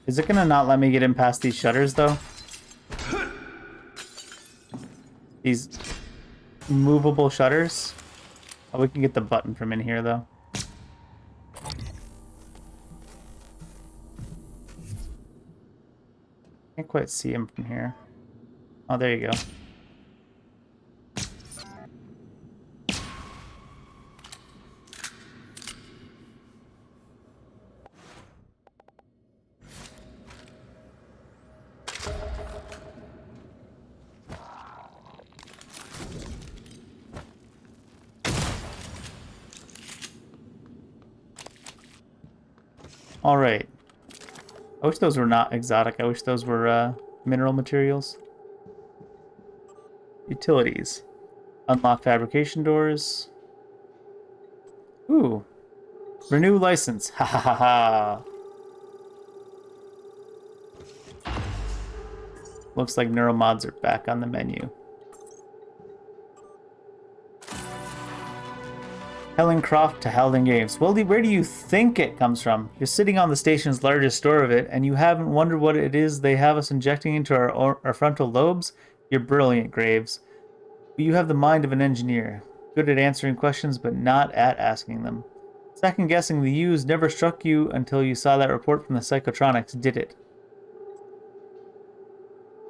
Is it gonna not let me get in past these shutters, though? These movable shutters? Oh, we can get the button from in here, though. Can't quite see him from here. Oh, there you go. All right. I wish those were not exotic. I wish those were mineral materials. Utilities. Unlock fabrication doors. Ooh. Renew license. Ha ha ha ha. Looks like neuromods are back on the menu. Helen Croft to Howling Games. Well, where do you think it comes from? You're sitting on the station's largest store of it, and you haven't wondered what it is they have us injecting into our frontal lobes? You're brilliant, Graves. But you have the mind of an engineer. Good at answering questions, but not at asking them. Second-guessing the U's never struck you until you saw that report from the Psychotronics, did it?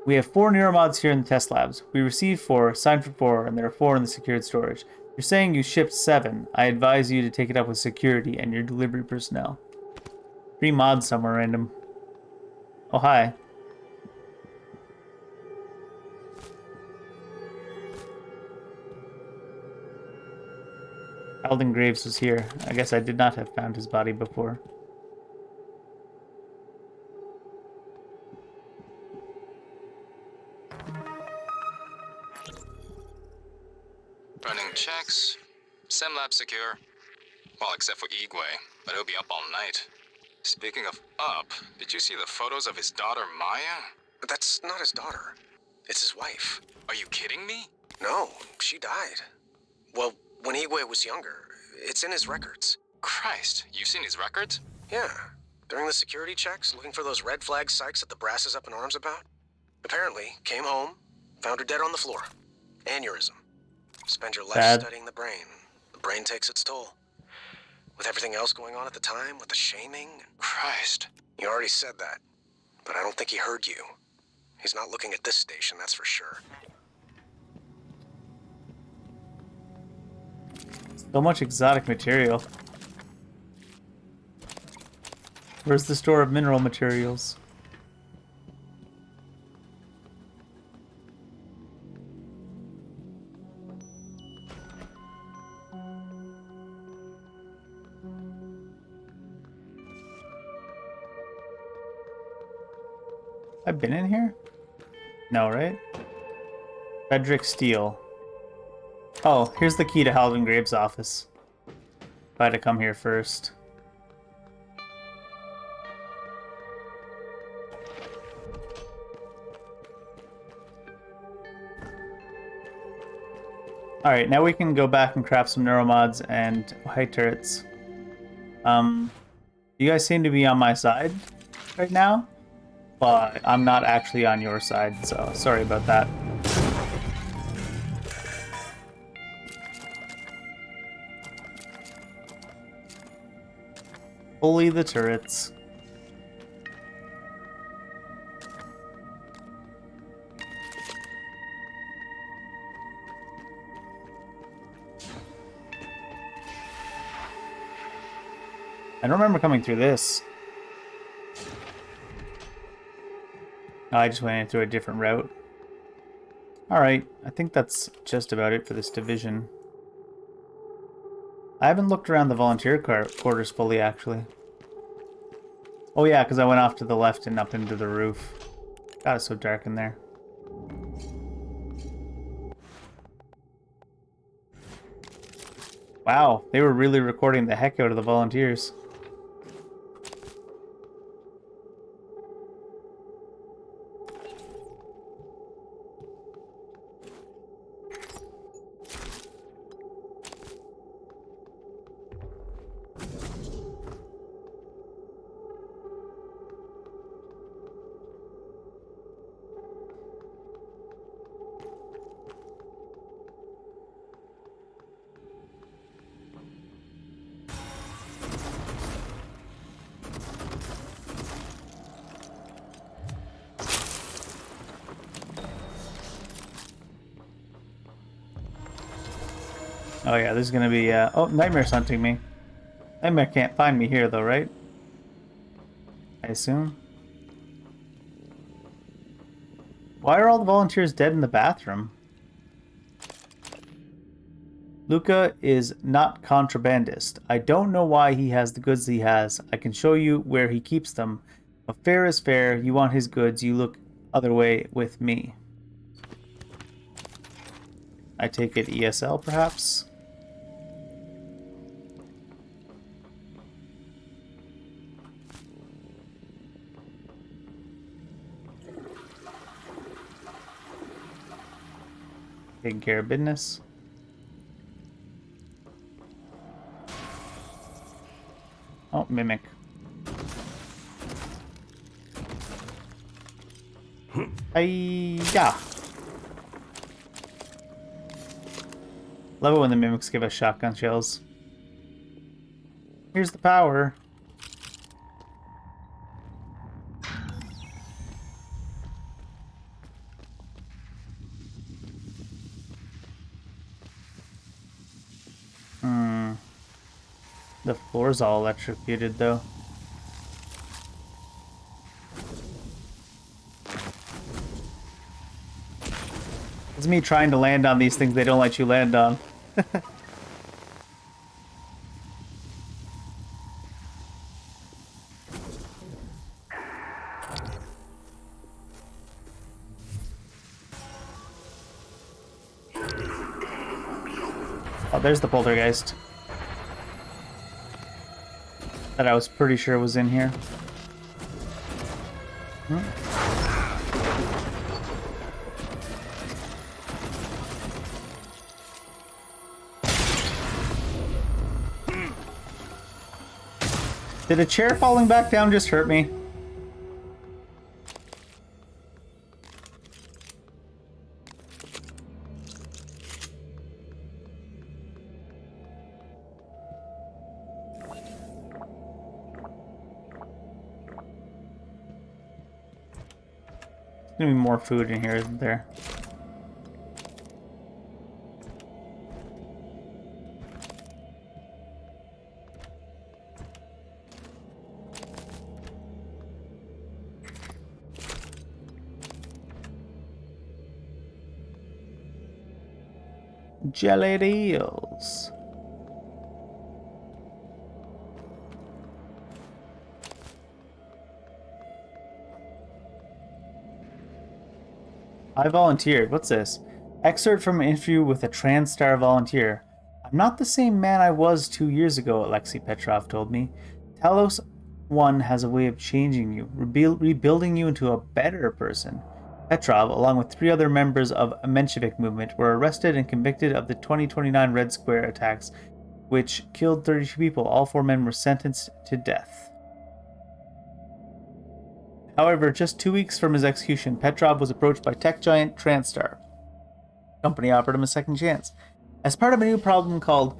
We have 4 neuromods here in the test labs. We received 4, signed for 4, and there are 4 in the secured storage. You're saying you shipped 7. I advise you to take it up with security and your delivery personnel. 3 mods somewhere random. Oh, hi. Alden Graves was here. I guess I did not have found his body before. Running checks. SimLab secure. Well, except for Igwe, but he'll be up all night. Speaking of up, did you see the photos of his daughter, Maya? But that's not his daughter. It's his wife. Are you kidding me? No, she died. Well, when Igwe was younger. It's in his records. Christ, you've seen his records? Yeah. During the security checks, looking for those red flag psychs that the brass is up in arms about. Apparently, came home, found her dead on the floor. Aneurysm. Spend your life studying the brain. The brain takes its toll. With everything else going on at the time, with the shaming. Christ. You already said that, but I don't think he heard you. He's not looking at this station, that's for sure. So much exotic material. Where's the store of mineral materials? I've been in here? No, right? Frederick Steele. Oh, here's the key to Halvin Graves' office. If I had to come here first. Alright, now we can go back and craft some neuromods and high turrets. You guys seem to be on my side right now, but I'm not actually on your side, so sorry about that. Bully the turrets. I don't remember coming through this. Oh, I just went in through a different route. Alright, I think that's just about it for this division. I haven't looked around the volunteer quarters fully, actually. Oh yeah, because I went off to the left and up into the roof. God, it's so dark in there. Wow, they were really recording the heck out of the volunteers. Oh yeah, this is gonna be, oh, Nightmare's hunting me. Nightmare can't find me here though, right? I assume. Why are all the volunteers dead in the bathroom? Luca is not contrabandist. I don't know why he has the goods he has. I can show you where he keeps them. But fair is fair. You want his goods, you look other way with me. I take it ESL, perhaps? Taking care of business. Oh, Mimic. Yeah. Love it when the Mimics give us shotgun shells. Here's the power. The floor's all electrocuted, though. It's me trying to land on these things they don't let you land on. Oh, there's the poltergeist. That I was pretty sure was in here. Did a chair falling back down just hurt me? There's gonna be more food in here, isn't there? Jellied eels. I volunteered. What's this? Excerpt from an interview with a TranStar volunteer. I'm not the same man I was 2 years ago, Alexei Petrov told me. Talos 1 has a way of changing you, rebuilding you into a better person. Petrov, along with 3 other members of a Menshevik movement, were arrested and convicted of the 2029 Red Square attacks, which killed 32 people. All 4 men were sentenced to death. However, just 2 weeks from his execution, Petrov was approached by tech giant TranStar. The company offered him a second chance. As part of a new program called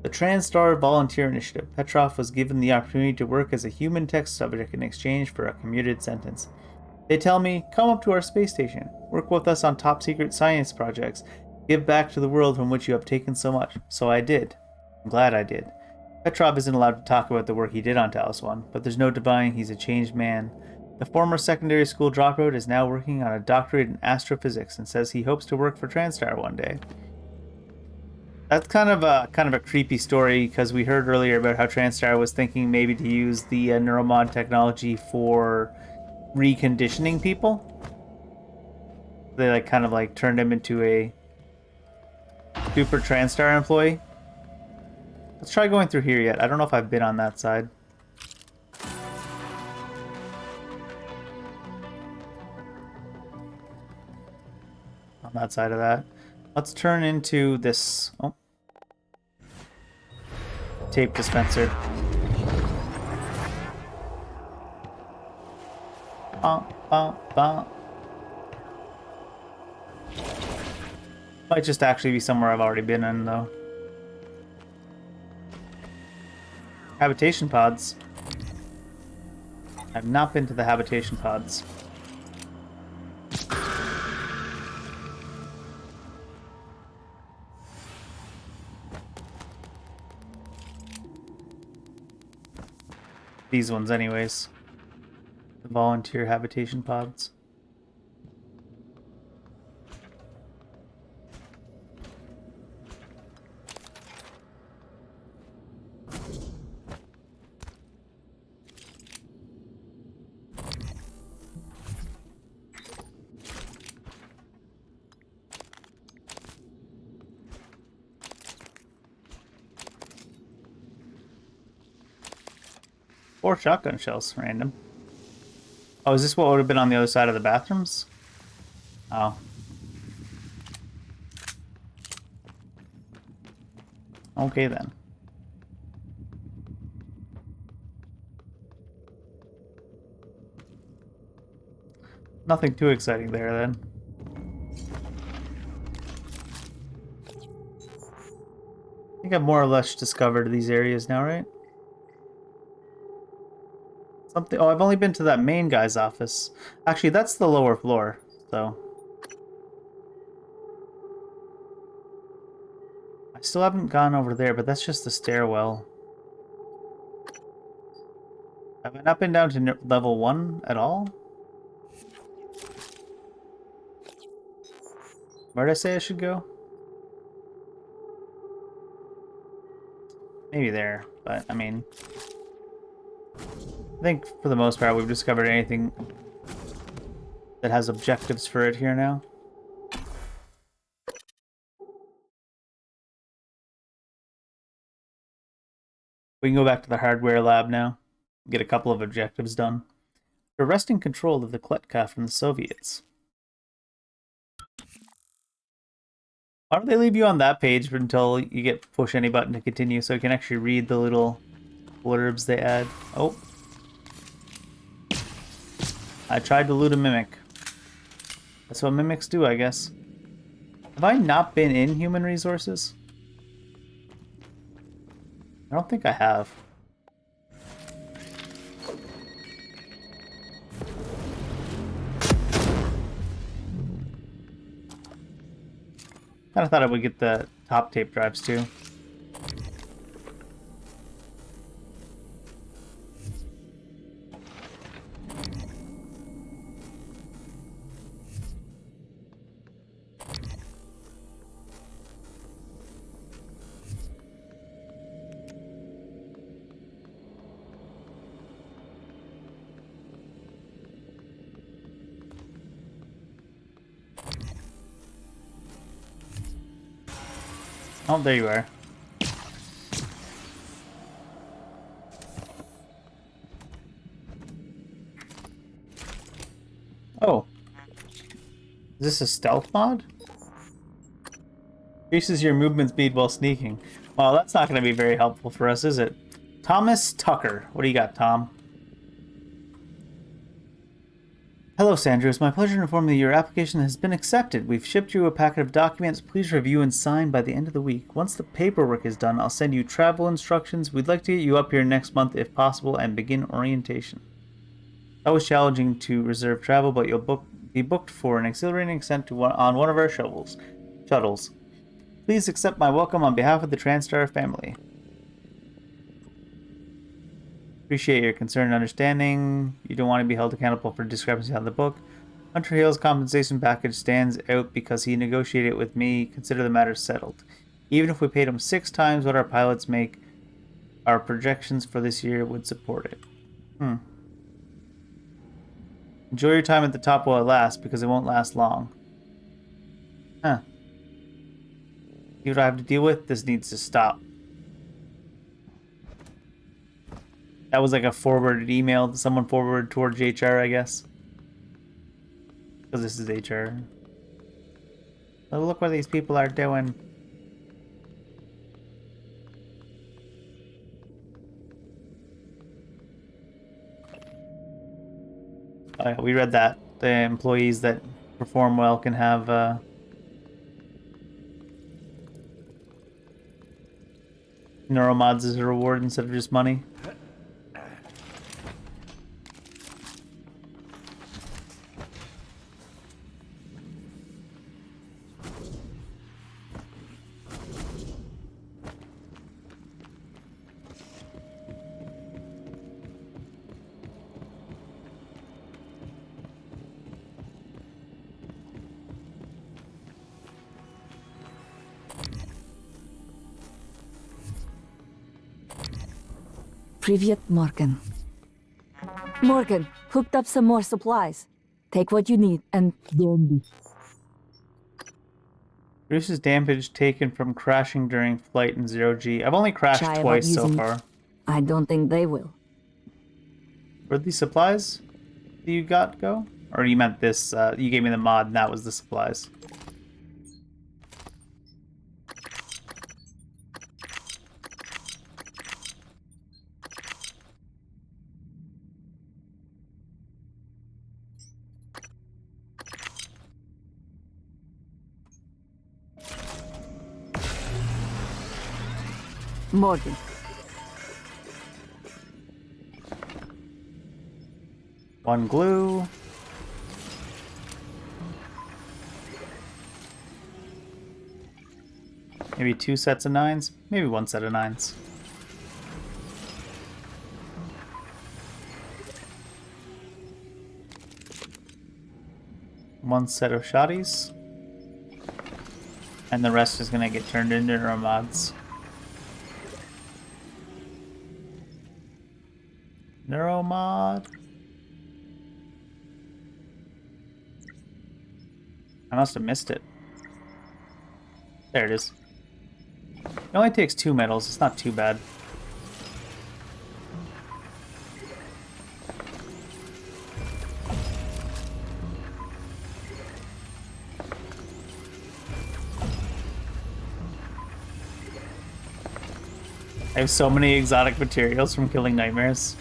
The TranStar Volunteer Initiative. Petrov was given the opportunity to work as a human test subject in exchange for a commuted sentence. They tell me, come up to our space station, work with us on top secret science projects, give back to the world from which you have taken so much. So I did. I'm glad I did. Petrov isn't allowed to talk about the work he did on Talos 1, but there's no denying he's a changed man. The former secondary school dropout is now working on a doctorate in astrophysics and says he hopes to work for TranStar one day. That's kind of a creepy story, because we heard earlier about how TranStar was thinking maybe to use the neuromod technology for reconditioning people. They kind of turned him into a super TranStar employee. Let's try going through here yet. I don't know if I've been on that side. On that side of that. Let's turn into this tape dispenser. Might just actually be somewhere I've already been in, though. Habitation pods. I've not been to the habitation pods. These ones anyways. The volunteer habitation pods. Four shotgun shells, random. Oh, is this what would have been on the other side of the bathrooms? Oh. Okay then. Nothing too exciting there then. I think I've more or less discovered these areas now, right? Something. Oh, I've only been to that main guy's office. Actually, that's the lower floor, so. I still haven't gone over there, but that's just the stairwell. Have I not been down to level 1 at all? Where did I say I should go? Maybe there, but I mean... I think for the most part we've discovered anything that has objectives for it here now. We can go back to the hardware lab now. Get a couple of objectives done. We're wresting control of the Kletka from the Soviets. Why don't they leave you on that page until you get push any button to continue so you can actually read the little blurbs they add? Oh. I tried to loot a mimic. That's what mimics do, I guess. Have I not been in human resources? I don't think I have. Kinda thought I would get the top tape drives too. Oh, there you are. Oh. Is this a stealth mod? Increases your movement speed while sneaking. Well, that's not going to be very helpful for us, is it? Thomas Tucker. What do you got, Tom? Hello, Sandra. It's my pleasure to inform you that your application has been accepted. We've shipped you a packet of documents. Please review and sign by the end of the week. Once the paperwork is done, I'll send you travel instructions. We'd like to get you up here next month if possible and begin orientation. That was challenging to reserve travel, but you'll be booked for an exhilarating ascent on one of our shuttles. Please accept my welcome on behalf of the TranStar family. Appreciate your concern and understanding. You don't want to be held accountable for discrepancy on the book. Hunter Hill's compensation package stands out because he negotiated it with me. Consider the matter settled. Even if we paid him 6 times what our pilots make, our projections for this year would support it. Enjoy your time at the top while it lasts, because it won't last long. See what I have to deal with? This needs to stop. That was like a forwarded email that someone forwarded towards HR, I guess. Because this is HR. Oh, look what these people are doing. Oh, yeah, we read that. The employees that perform well can have neuromods as a reward instead of just money. Привет, Morgan. Morgan, hooked up some more supplies. Take what you need and don't. Reduces damage taken from crashing during flight in 0G. I've only crashed twice so far. I don't think they will. Where'd these supplies that you got go? Or you meant this, you gave me the mod and that was the supplies. Morgan. One glue. Maybe 2 sets of 9s. Maybe 1 set of 9s. One set of shotties. And the rest is gonna get turned into neuromods. Neuromod. I must have missed it. There it is. It only takes 2 metals. It's not too bad. I have so many exotic materials from killing nightmares.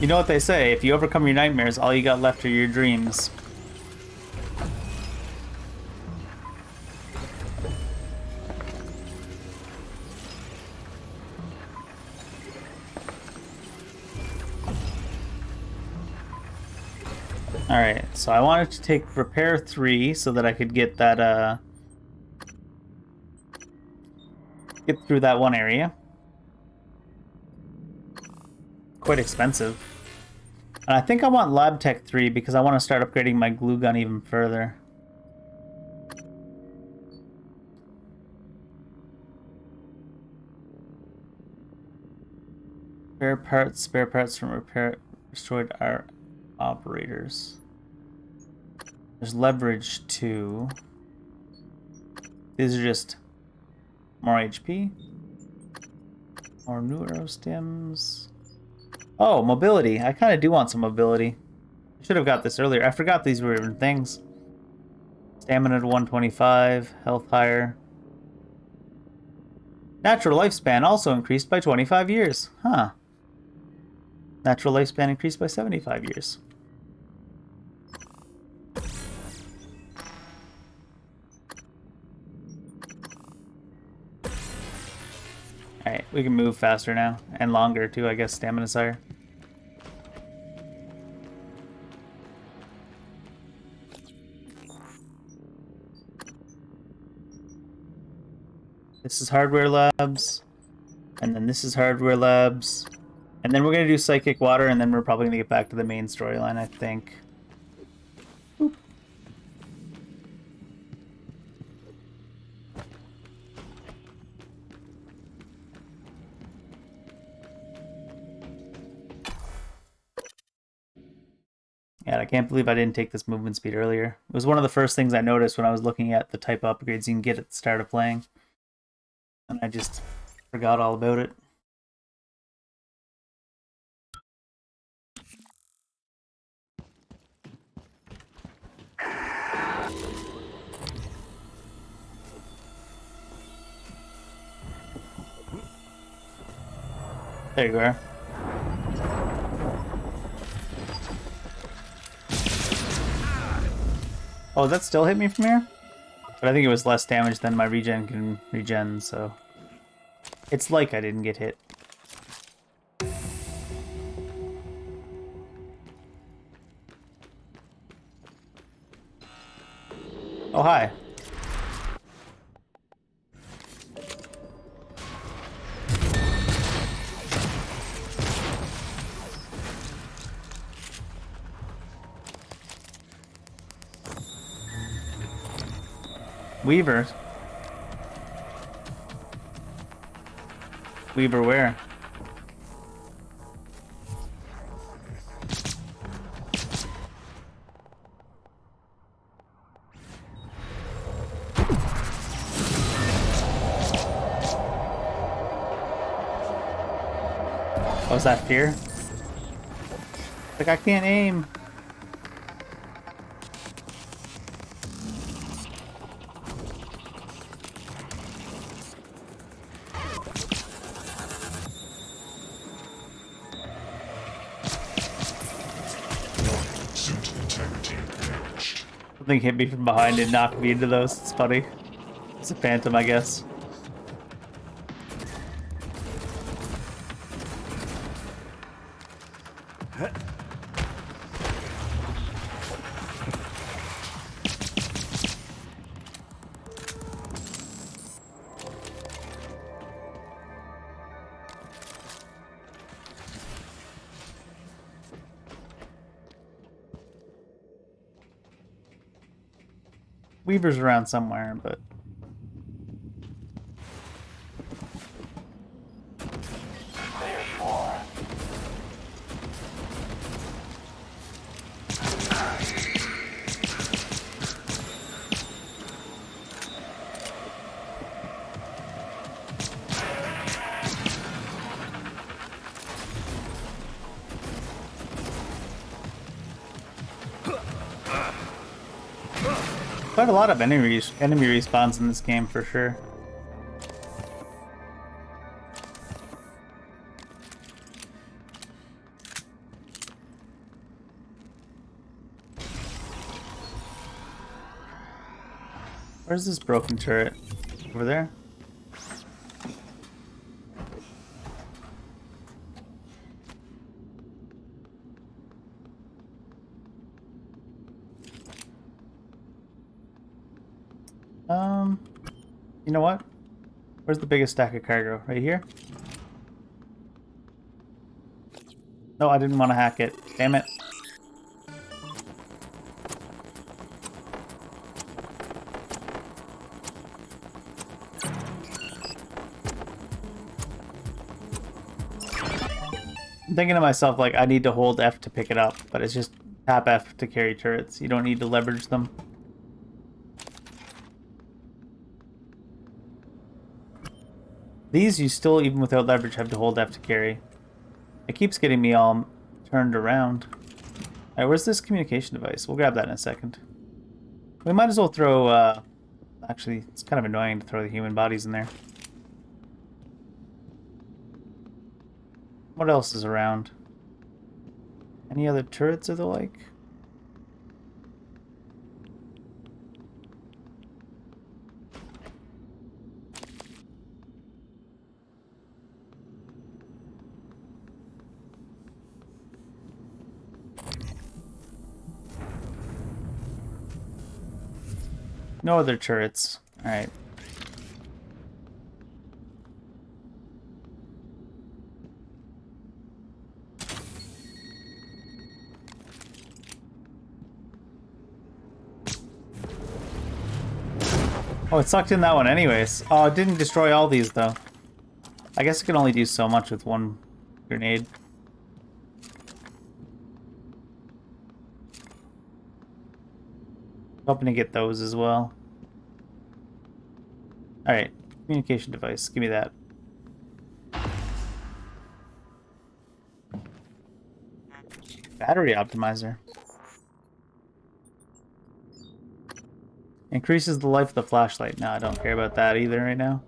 You know what they say, if you overcome your nightmares, all you got left are your dreams. Alright, so I wanted to take repair 3 so that I could get that, get through that one area. Quite expensive. And I think I want Lab Tech 3 because I want to start upgrading my glue gun even further. Spare parts from destroyed our operators. There's leverage 2. These are just more HP. More neurostims. Oh, mobility. I kind of do want some mobility. I should have got this earlier. I forgot these were even things. Stamina to 125, health higher. Natural lifespan also increased by 25 years. Huh. Natural lifespan increased by 75 years. Alright, we can move faster now. And longer too, I guess. Stamina's higher. This is hardware labs. And then this is hardware labs. And then we're going to do psychic water, and then we're probably going to get back to the main storyline, I think. Boop. Yeah, I can't believe I didn't take this movement speed earlier. It was one of the first things I noticed when I was looking at the type of upgrades you can get at the start of playing. And I just forgot all about it. There you are. Oh, that still hit me from here? But I think it was less damage than my regen can regen, so... It's like I didn't get hit. Oh, hi. Weaver. Weaver where? Oh, is that fear? Like, I can't aim. Something hit me from behind and knocked me into those. It's funny. It's a phantom, I guess. Weaver's around somewhere, but... Quite a lot of enemy respawns in this game for sure. Where's this broken turret? Over there? You know what? Where's the biggest stack of cargo? Right here? No, I didn't want to hack it. Damn it. I'm thinking to myself, like, I need to hold F to pick it up, but it's just tap F to carry turrets. You don't need to leverage them. These you still, even without leverage, have to hold F to carry. It keeps getting me all turned around. Alright, where's this communication device? We'll grab that in a second. We might as well throw, actually, it's kind of annoying to throw the human bodies in there. What else is around? Any other turrets or the like? No other turrets. Alright. Oh, it sucked in that one anyways. Oh, it didn't destroy all these though. I guess it can only do so much with one grenade. Hoping to get those as well. Alright, communication device, give me that. Battery optimizer. Increases the life of the flashlight. No, I don't care about that either right now.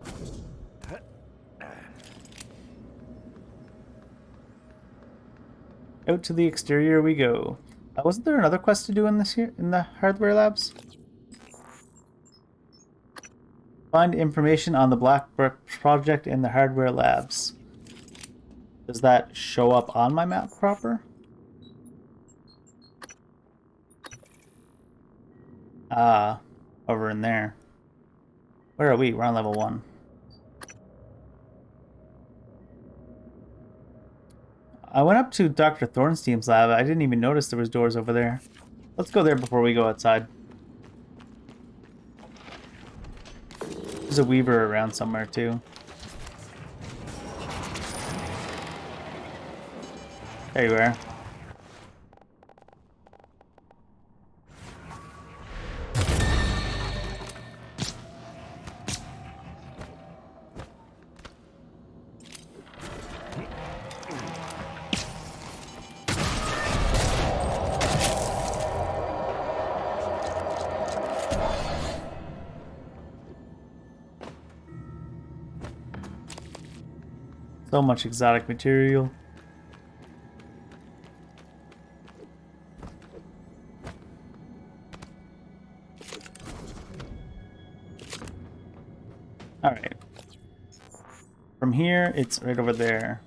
Out to the exterior we go. Wasn't there another quest to do in this here in the hardware labs? Find information on the Blackbrook project in the hardware labs. Does that show up on my map proper? Ah, over in there. Where are we? We're on level 1. I went up to Dr. Thornstein's lab. I didn't even notice there was doors over there. Let's go there before we go outside. There's a Weaver around somewhere too. There you are. So much exotic material. Alright. From here, it's right over there.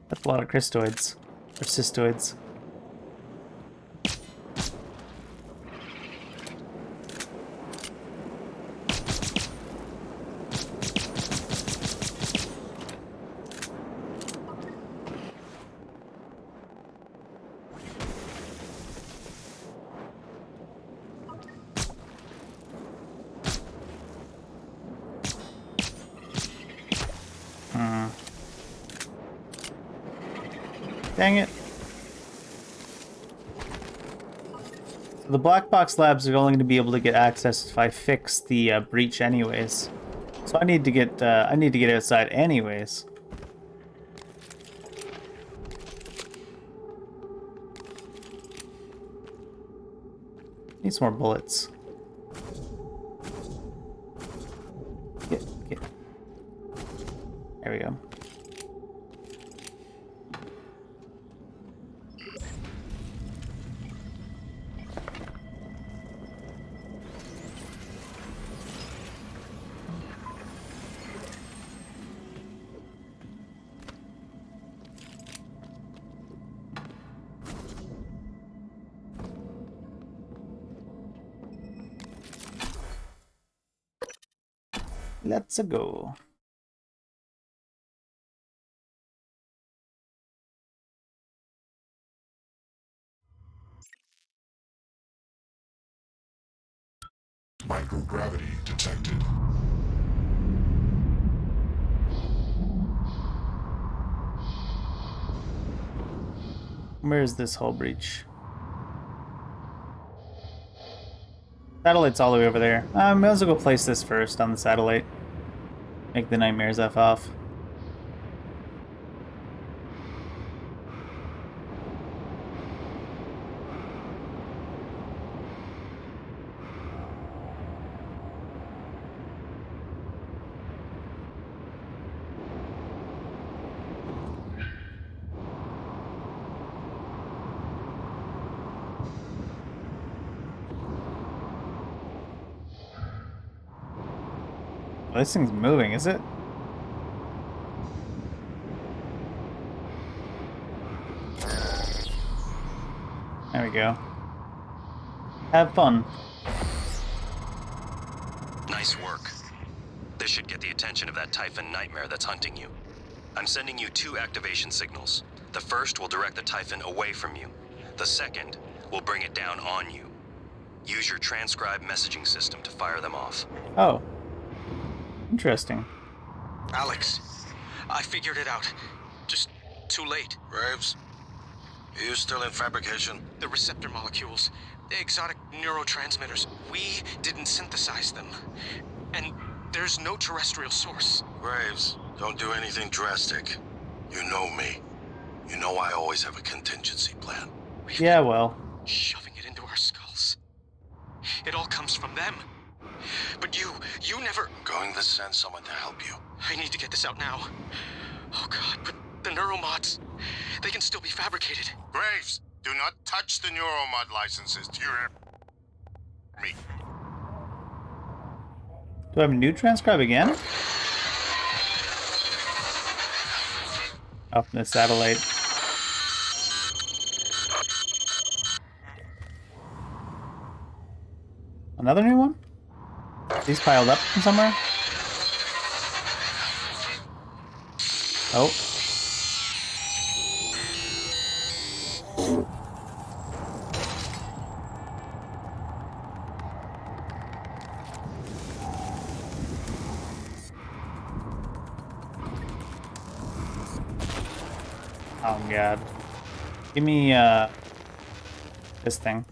That's a lot of crystoids. Or cystoids. Dang it. So the black box labs are only going to be able to get access if I fix the breach anyways. So I need to get outside anyways. Need some more bullets. Get. There we go. Let's go. Microgravity detected. Where is this hull breach? Satellite's all the way over there. I may as well go place this first on the satellite. Make the nightmares F off. Oh, this thing's moving, is it? There we go. Have fun. Nice work. This should get the attention of that Typhon nightmare that's hunting you. I'm sending you 2 activation signals. The first will direct the Typhon away from you. The second will bring it down on you. Use your transcribe messaging system to fire them off. Oh. Interesting. Alex, I figured it out. Just too late. Graves, are you still in fabrication? The receptor molecules, the exotic neurotransmitters, we didn't synthesize them. And there's no terrestrial source. Graves, don't do anything drastic. You know me. You know I always have a contingency plan. Yeah, well. Shoving it into our skulls. It all comes from them. But you never... I'm going to send someone to help you. I need to get this out now. Oh God, but the neuromods, they can still be fabricated. Graves, do not touch the neuromod licenses. Do you hear me? Do I have a new transcribe again? Up in the satellite. Another new one? These piled up from somewhere? Oh. Oh god. Give me this thing.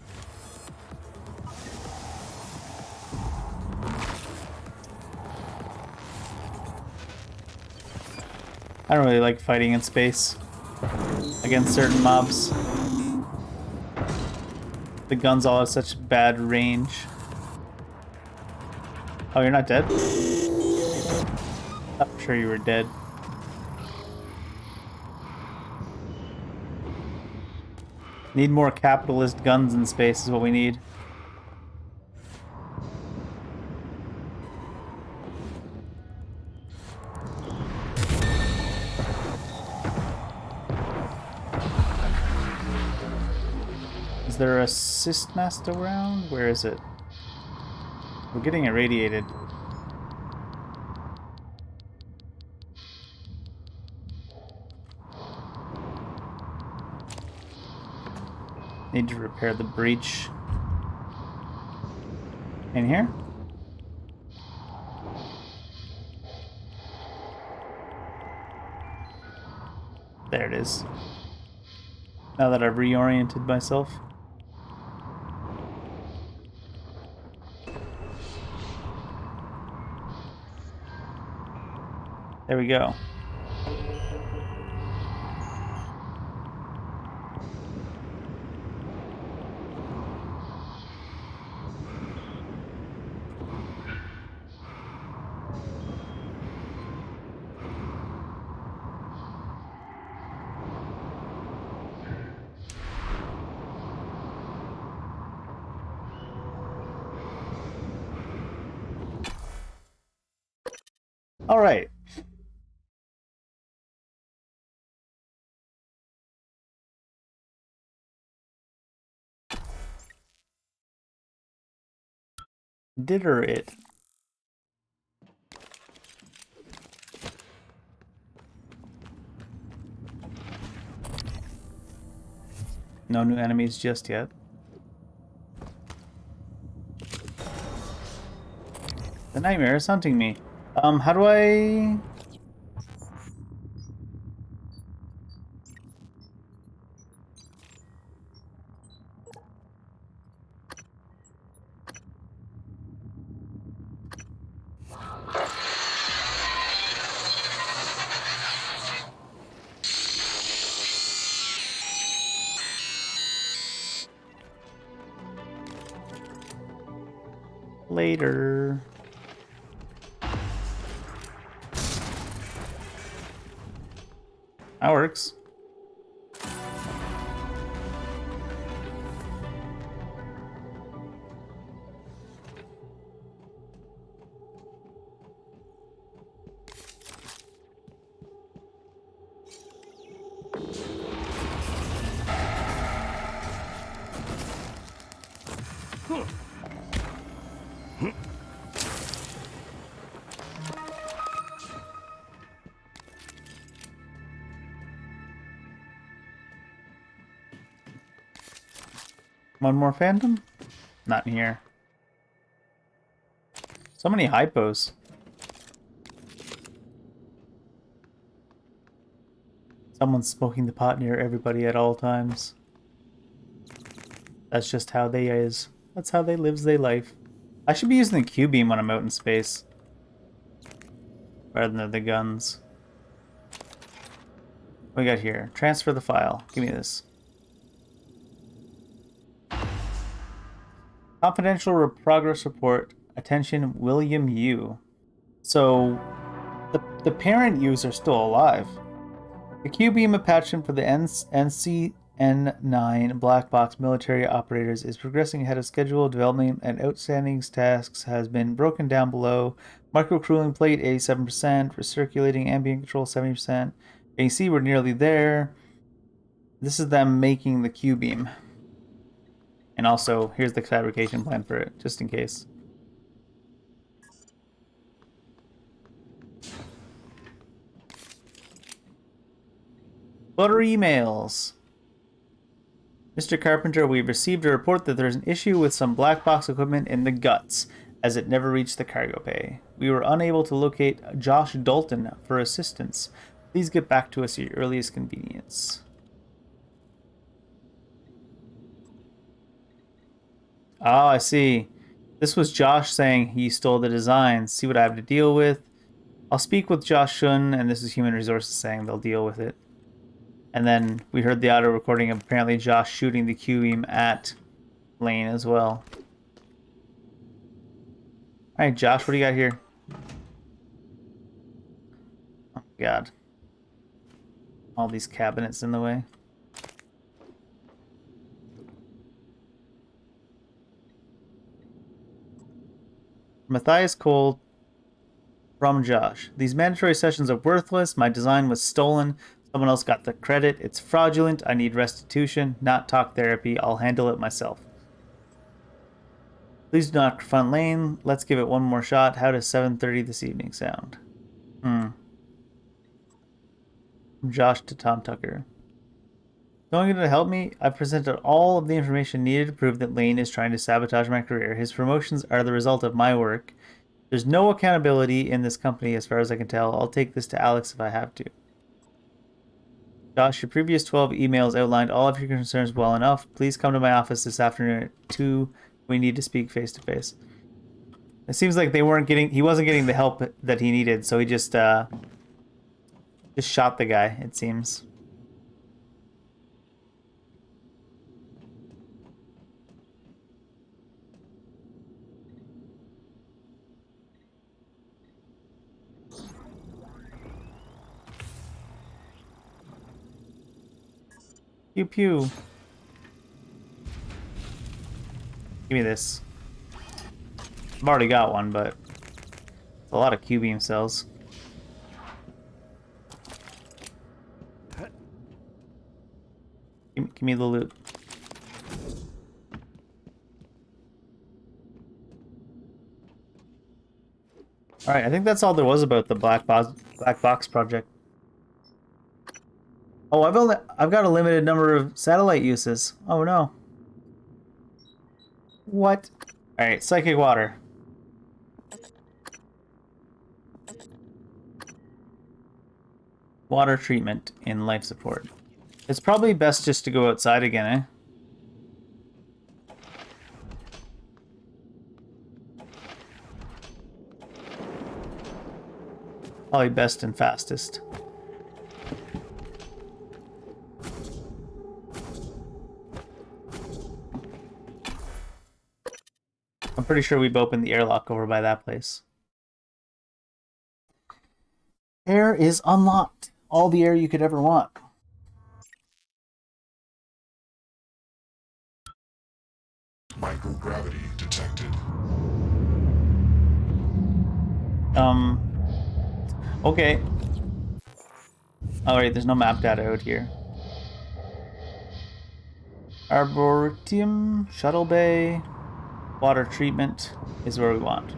I don't really like fighting in space against certain mobs. The guns all have such bad range. Oh, you're not dead? I'm sure you were dead. Need more capitalist guns in space is what we need. Is there a cyst nest around? Where is it? We're getting irradiated. Need to repair the breach. In here? There it is. Now that I've reoriented myself. There we go. All right. Ditter it. No new enemies just yet. The nightmare is hunting me. How do I... Later. That works. One more Phantom? Not in here. So many hypos. Someone's smoking the pot near everybody at all times. That's just how they is. That's how they lives their life. I should be using the Q-beam when I'm out in space. Rather than the guns. What we got here? Transfer the file. Give me this. Confidential progress report. Attention, William Yu. So, the parent Yus are still alive. The Q-beam patching for the NCN-9 black box military operators is progressing ahead of schedule. Development and outstanding tasks has been broken down below. Microcooling plate 87%, recirculating ambient control 70%. And you see we're nearly there. This is them making the Q-beam. And also, here's the fabrication plan for it, just in case. Butter emails. Mr. Carpenter, we've received a report that there's an issue with some black box equipment in the guts, as it never reached the cargo bay. We were unable to locate Josh Dalton for assistance. Please get back to us at your earliest convenience. Oh, I see. This was Josh saying he stole the designs. See what I have to deal with. I'll speak with Josh Shun, and this is Human Resources saying they'll deal with it. And then we heard the audio recording of apparently Josh shooting the Q-beam at Lane as well. Alright, Josh, what do you got here? Oh, God. All these cabinets in the way. Matthias Cole from Josh. These mandatory sessions are worthless. My design was stolen. Someone else got the credit. It's fraudulent. I need restitution, not talk therapy. I'll handle it myself. Please do not confront Lane. Let's give it one more shot. How does 7:30 this evening sound? From Josh to Tom Tucker. Going in to help me, I've presented all of the information needed to prove that Lane is trying to sabotage my career. His promotions are the result of my work. There's no accountability in this company as far as I can tell. I'll take this to Alex if I have to. Josh, your previous 12 emails outlined all of your concerns well enough. Please come to my office this afternoon at 2. We need to speak face to face. It seems like he wasn't getting the help that he needed, so he just shot the guy, it seems. Pew pew. Give me this. I've already got one, but it's a lot of Q-beam cells. Give me the loot. Alright, I think that's all there was about the black box project. Oh, I've got a limited number of satellite uses. Oh no. What? Alright, psychic water. Water treatment in life support. It's probably best just to go outside again, eh? Probably best and fastest. I'm pretty sure we've opened the airlock over by that place. Air is unlocked. All the air you could ever want. Microgravity detected. Okay. Alright, there's no map data out here. Arboretum, Shuttle Bay. Water treatment is where we want.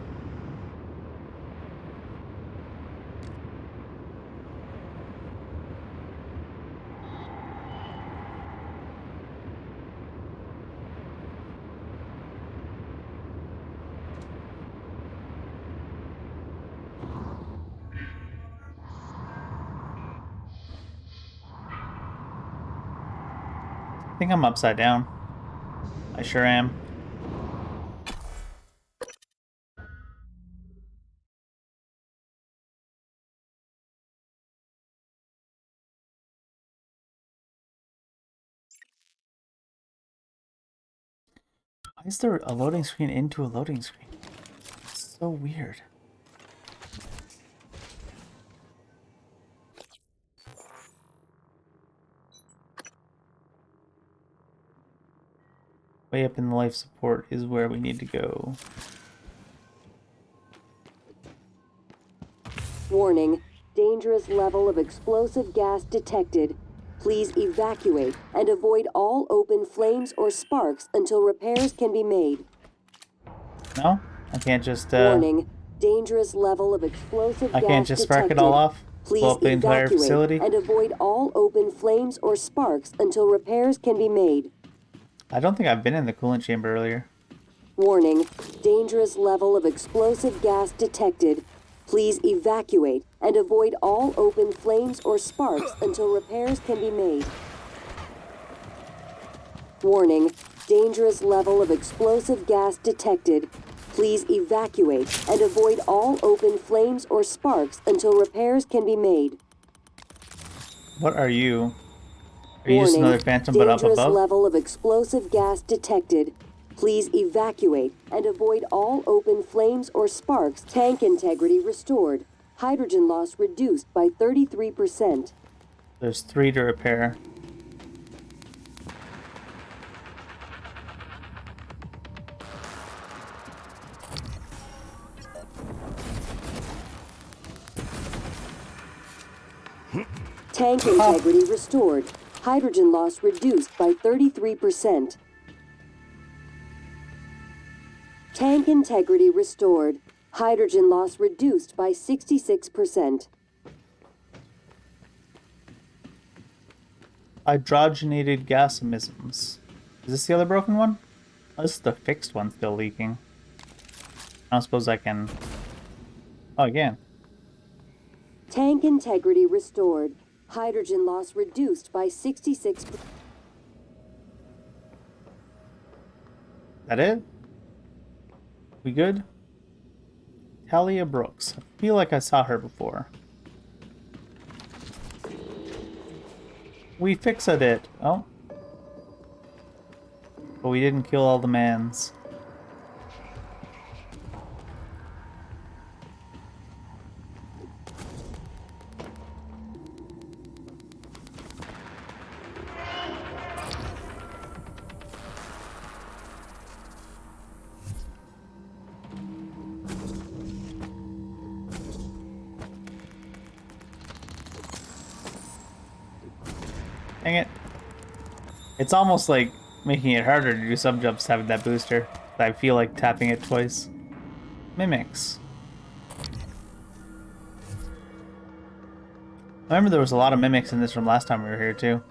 I think I'm upside down. I sure am. Why is there a loading screen into a loading screen? It's so weird. Way up in the life support is where we need to go. Warning, dangerous level of explosive gas detected. Please evacuate and avoid all open flames or sparks until repairs can be made. No? I can't just, Warning, dangerous level of explosive gas I can't just spark detected. it all off? Blow Please up the entire evacuate facility? and avoid all open flames or sparks until repairs can be made. I don't think I've been in the coolant chamber earlier. Warning, dangerous level of explosive gas detected. Please evacuate and avoid all open flames or sparks until repairs can be made. Warning, dangerous level of explosive gas detected. Please evacuate and avoid all open flames or sparks until repairs can be made. What are you? Are you just another phantom but up Dangerous above? level of explosive gas detected. Please evacuate and avoid all open flames or sparks. Tank integrity restored. Hydrogen loss reduced by 33%. There's 3 to repair. Tank integrity restored. Hydrogen loss reduced by 33%. Tank integrity restored. Hydrogen loss reduced by 66%. Hydrogenated gas emissions. Is this the other broken one? Oh, this is the fixed one still leaking. I don't suppose I can... Oh, again. Tank integrity restored. Hydrogen loss reduced by 66%. That it? We good? Talia Brooks. I feel like I saw her before. We fixed it. Oh. But we didn't kill all the mans. Dang it. It's almost like making it harder to do some jumps having that booster. I feel like tapping it twice. Mimics. I remember there was a lot of mimics in this room last time we were here too.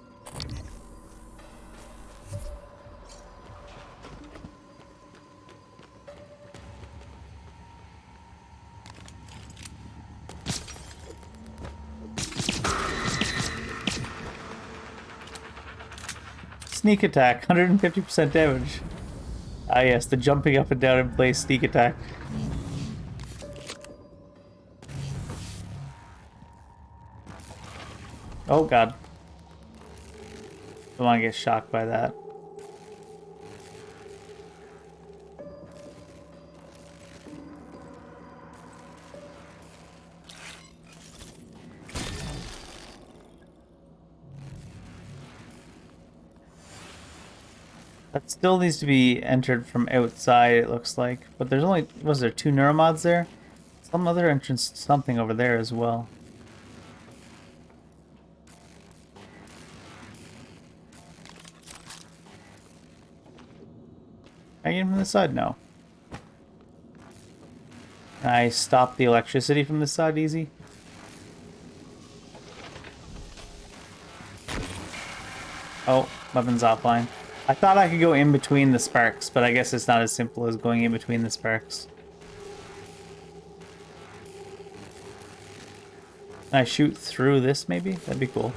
Sneak attack, 150% damage. Ah yes, the jumping up and down in place sneak attack. Oh god. Don't want to get shocked by that. That still needs to be entered from outside, it looks like. But there's only, was there 2 neuromods there? Some other entrance, something over there as well. Can I get him from the side? No. Can I stop the electricity from this side easy? Oh, weapons offline. I thought I could go in between the sparks, but I guess it's not as simple as going in between the sparks. Can I shoot through this maybe? That'd be cool.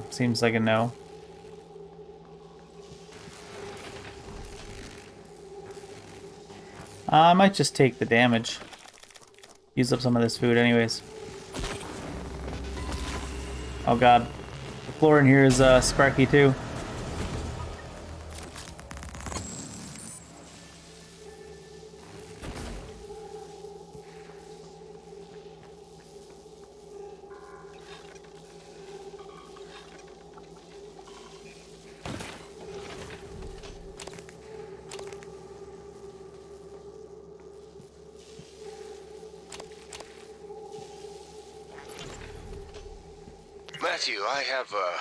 Seems like a no. I might just take the damage. Use up some of this food anyways. Oh god. The floor in here is sparky too. Matthew, I have a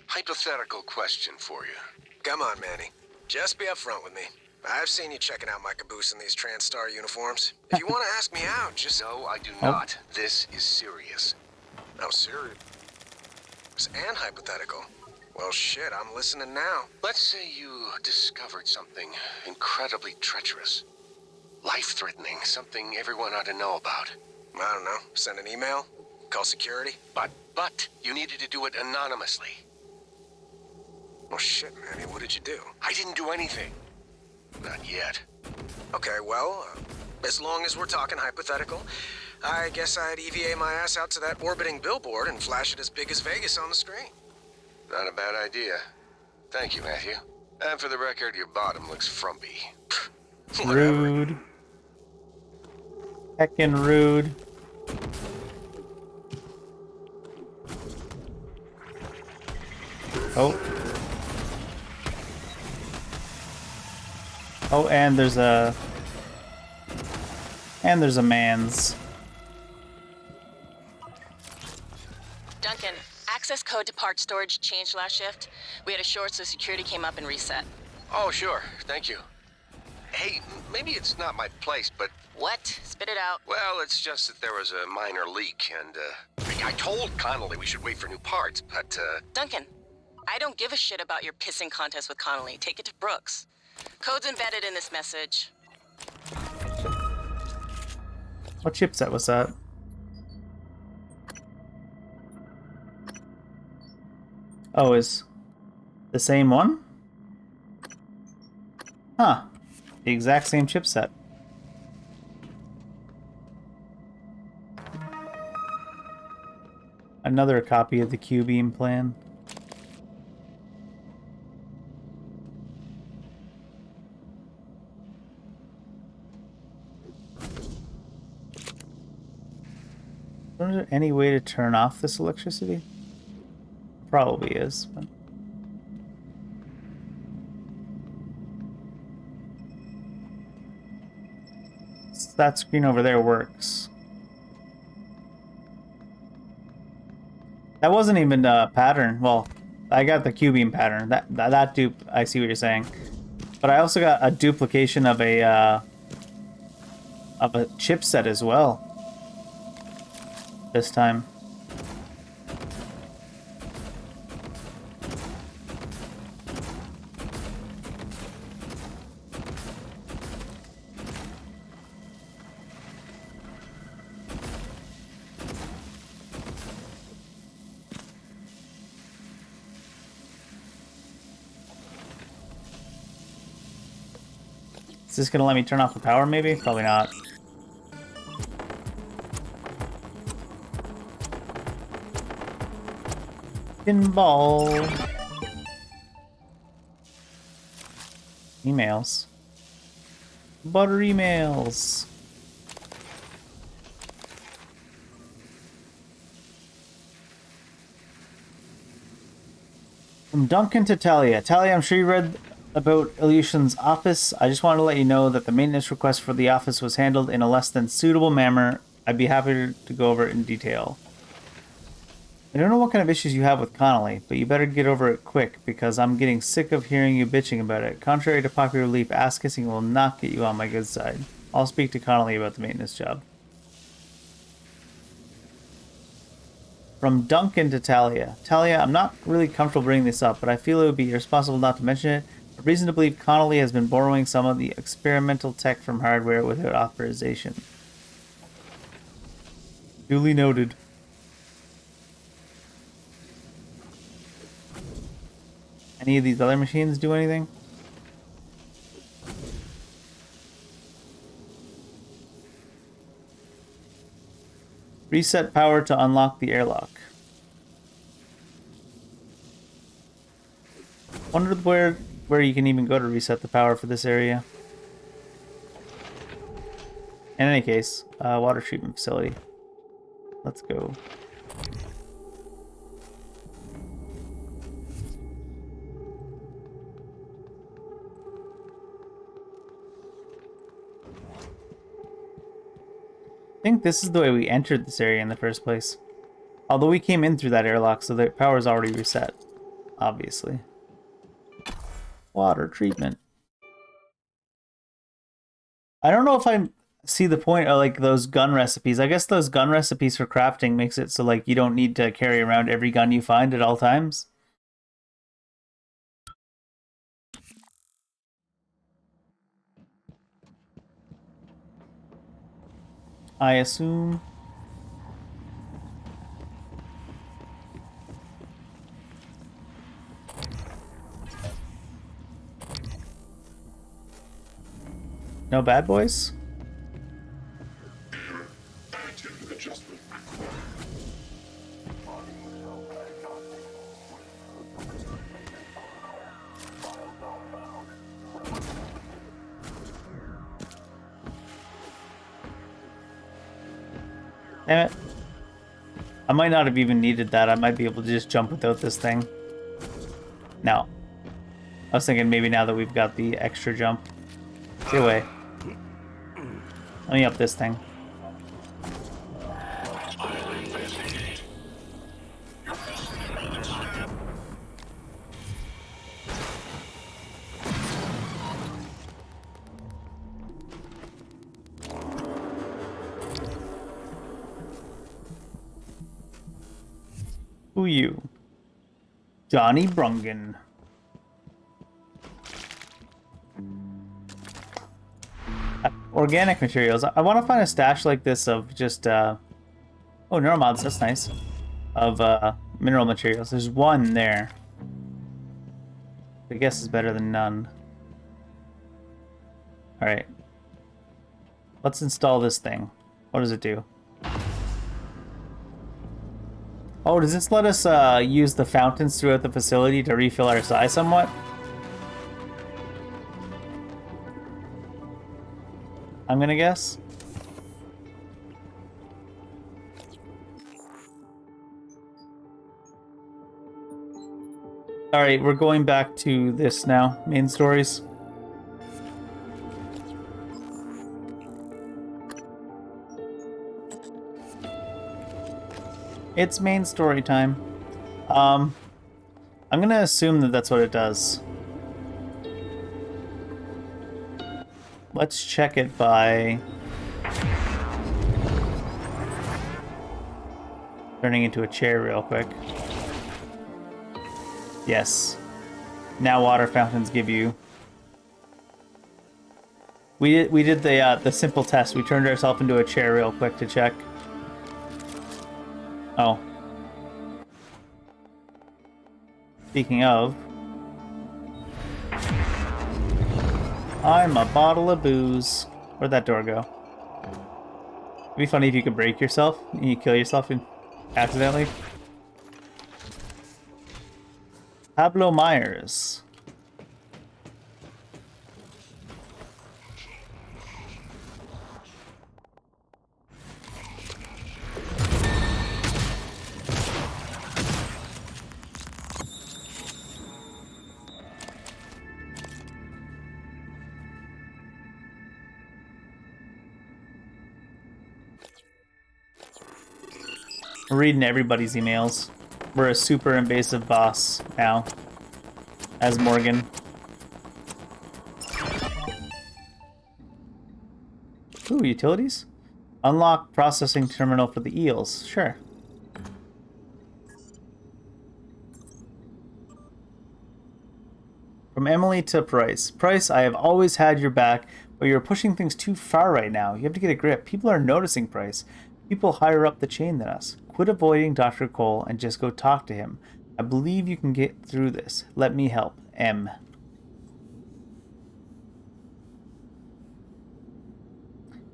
hypothetical question for you. Come on, Manny. Just be upfront with me. I've seen you checking out my caboose in these TranStar uniforms. If you want to ask me out, just... No, I do not. This is serious. Oh, serious. And hypothetical. Well, shit, I'm listening now. Let's say you discovered something incredibly treacherous. Life-threatening, something everyone ought to know about. I don't know. Send an email? Call security? But you needed to do it anonymously. Well, shit, Manny, what did you do? I didn't do anything. Not yet. Okay, well, as long as we're talking hypothetical, I guess I'd EVA my ass out to that orbiting billboard and flash it as big as Vegas on the screen. Not a bad idea. Thank you, Matthew. And for the record, your bottom looks frumpy. Rude. Heckin' rude. Oh. Oh, and there's a man's. Duncan, access code to part storage changed last shift. We had a short, so security came up and reset. Oh, sure. Thank you. Hey, maybe it's not my place, but... What? Spit it out. Well, it's just that there was a minor leak, and, I told Connolly we should wait for new parts, but, Duncan, I don't give a shit about your pissing contest with Connolly. Take it to Brooks. Code's embedded in this message. What chipset was that? Oh, is the same one? Huh. The exact same chipset. Another copy of the Q-beam plan. Is there any way to turn off this electricity? Probably is, but... that screen over there works. That wasn't even a pattern. Well, I got the Q-beam pattern. That dupe, I see what you're saying. But I also got a duplication of a chipset as well. This time. Is this gonna let me turn off the power maybe? Probably not. Pinball. Emails. Butter emails. From Duncan to Talia. Talia, I'm sure you read about Ilyushin's office. I just wanted to let you know that the maintenance request for the office was handled in a less than suitable manner. I'd be happy to go over it in detail. I don't know what kind of issues you have with Connolly, but you better get over it quick, because I'm getting sick of hearing you bitching about it. Contrary to popular belief, ass-kissing will not get you on my good side. I'll speak to Connolly about the maintenance job. From Duncan to Talia. Talia, I'm not really comfortable bringing this up, but I feel it would be irresponsible not to mention it. A reason to believe Connolly has been borrowing some of the experimental tech from hardware without authorization. Duly noted. Any of these other machines do anything? Reset power to unlock the airlock. Wonder where you can even go to reset the power for this area. In any case, water treatment facility. Let's go. I think this is the way we entered this area in the first place. Although we came in through that airlock, so the power's already reset. Obviously. Water treatment. I don't know if I see the point of like those gun recipes. I guess those gun recipes for crafting makes it so like you don't need to carry around every gun you find at all times. I assume. No bad boys? Damn it. I might not have even needed that. I might be able to just jump without this thing. No. I was thinking maybe now that we've got the extra jump. Get away. Let me up this thing. Who you? Johnny Brungen. Organic materials. I want to find a stash like this of just, oh, neuromods, that's nice. Of, mineral materials. There's one there. I guess is better than none. Alright. Let's install this thing. What does it do? Oh, does this let us use the fountains throughout the facility to refill our size somewhat? I'm gonna guess. Alright, we're going back to this now. Main stories. It's main story time. I'm gonna assume that that's what it does. Let's check it by turning into a chair real quick. Yes. Now water fountains give you. We did the simple test. We turned ourselves into a chair real quick to check. Oh. Speaking of, I'm a bottle of booze. Where'd that door go? It'd be funny if you could break yourself and you kill yourself accidentally. Pablo Myers. We're reading everybody's emails. We're a super invasive boss now. As Morgan. Ooh, utilities? Unlock processing terminal for the eels. Sure. From Emily to Price. Price, I have always had your back, but you're pushing things too far right now. You have to get a grip. People are noticing, Price. People higher up the chain than us. Quit avoiding Dr. Cole and just go talk to him. I believe you can get through this. Let me help. M.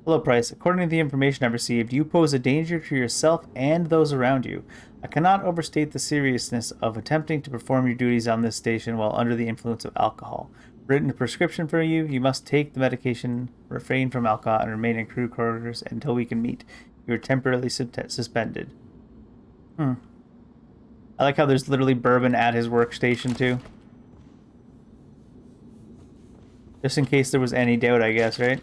Hello, Price. According to the information I've received, you pose a danger to yourself and those around you. I cannot overstate the seriousness of attempting to perform your duties on this station while under the influence of alcohol. Written a prescription for you. You must take the medication, refrain from alcohol, and remain in crew quarters until we can meet. You are temporarily suspended. I like how there's literally bourbon at his workstation, too. Just in case there was any doubt, I guess, right?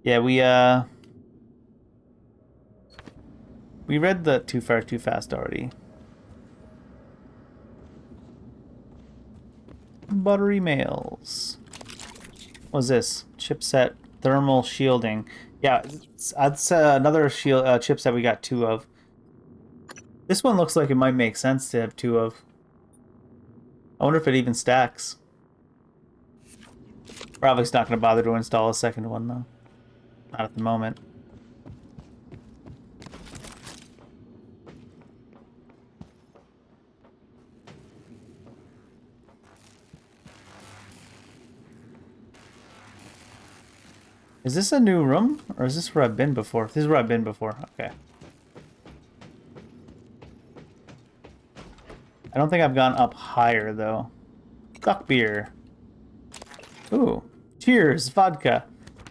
Yeah, we read the Too Far, Too Fast already. Buttery mails. What's this? Chipset thermal shielding. Yeah, that's another shield chipset we got 2 of. This one looks like it might make sense to have 2 of. I wonder if it even stacks. Probably not going to bother to install a second one, though. Not at the moment. Is this a new room? Or is this where I've been before? This is where I've been before. Okay. I don't think I've gone up higher, though. Duck beer. Ooh. Cheers, vodka.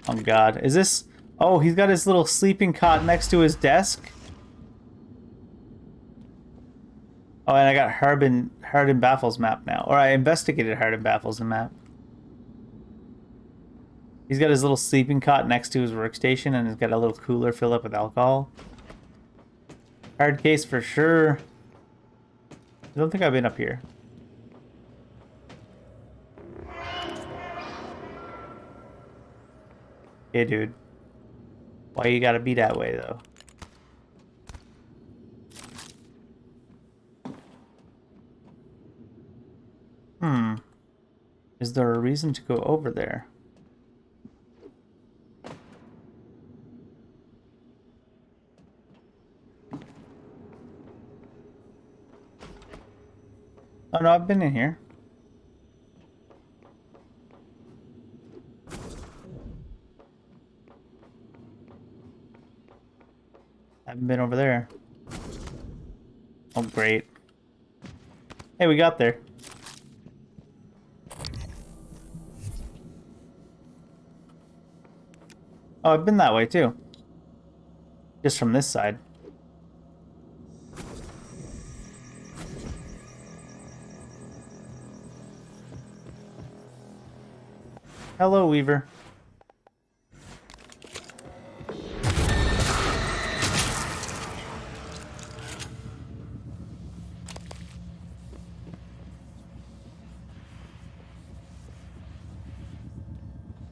Oh, God. Is this... Oh, he's got his little sleeping cot next to his desk? Oh, and I got Hardin Baffles map now. Or I investigated Hardin Baffles map. He's got his little sleeping cot next to his workstation, and he's got a little cooler filled up with alcohol. Hard case for sure. I don't think I've been up here. Hey, dude. Why you gotta be that way, though? Is there a reason to go over there? Oh no, I've been in here. I haven't been over there. Oh, great. Hey, we got there. Oh, I've been that way too. Just from this side. Hello, Weaver.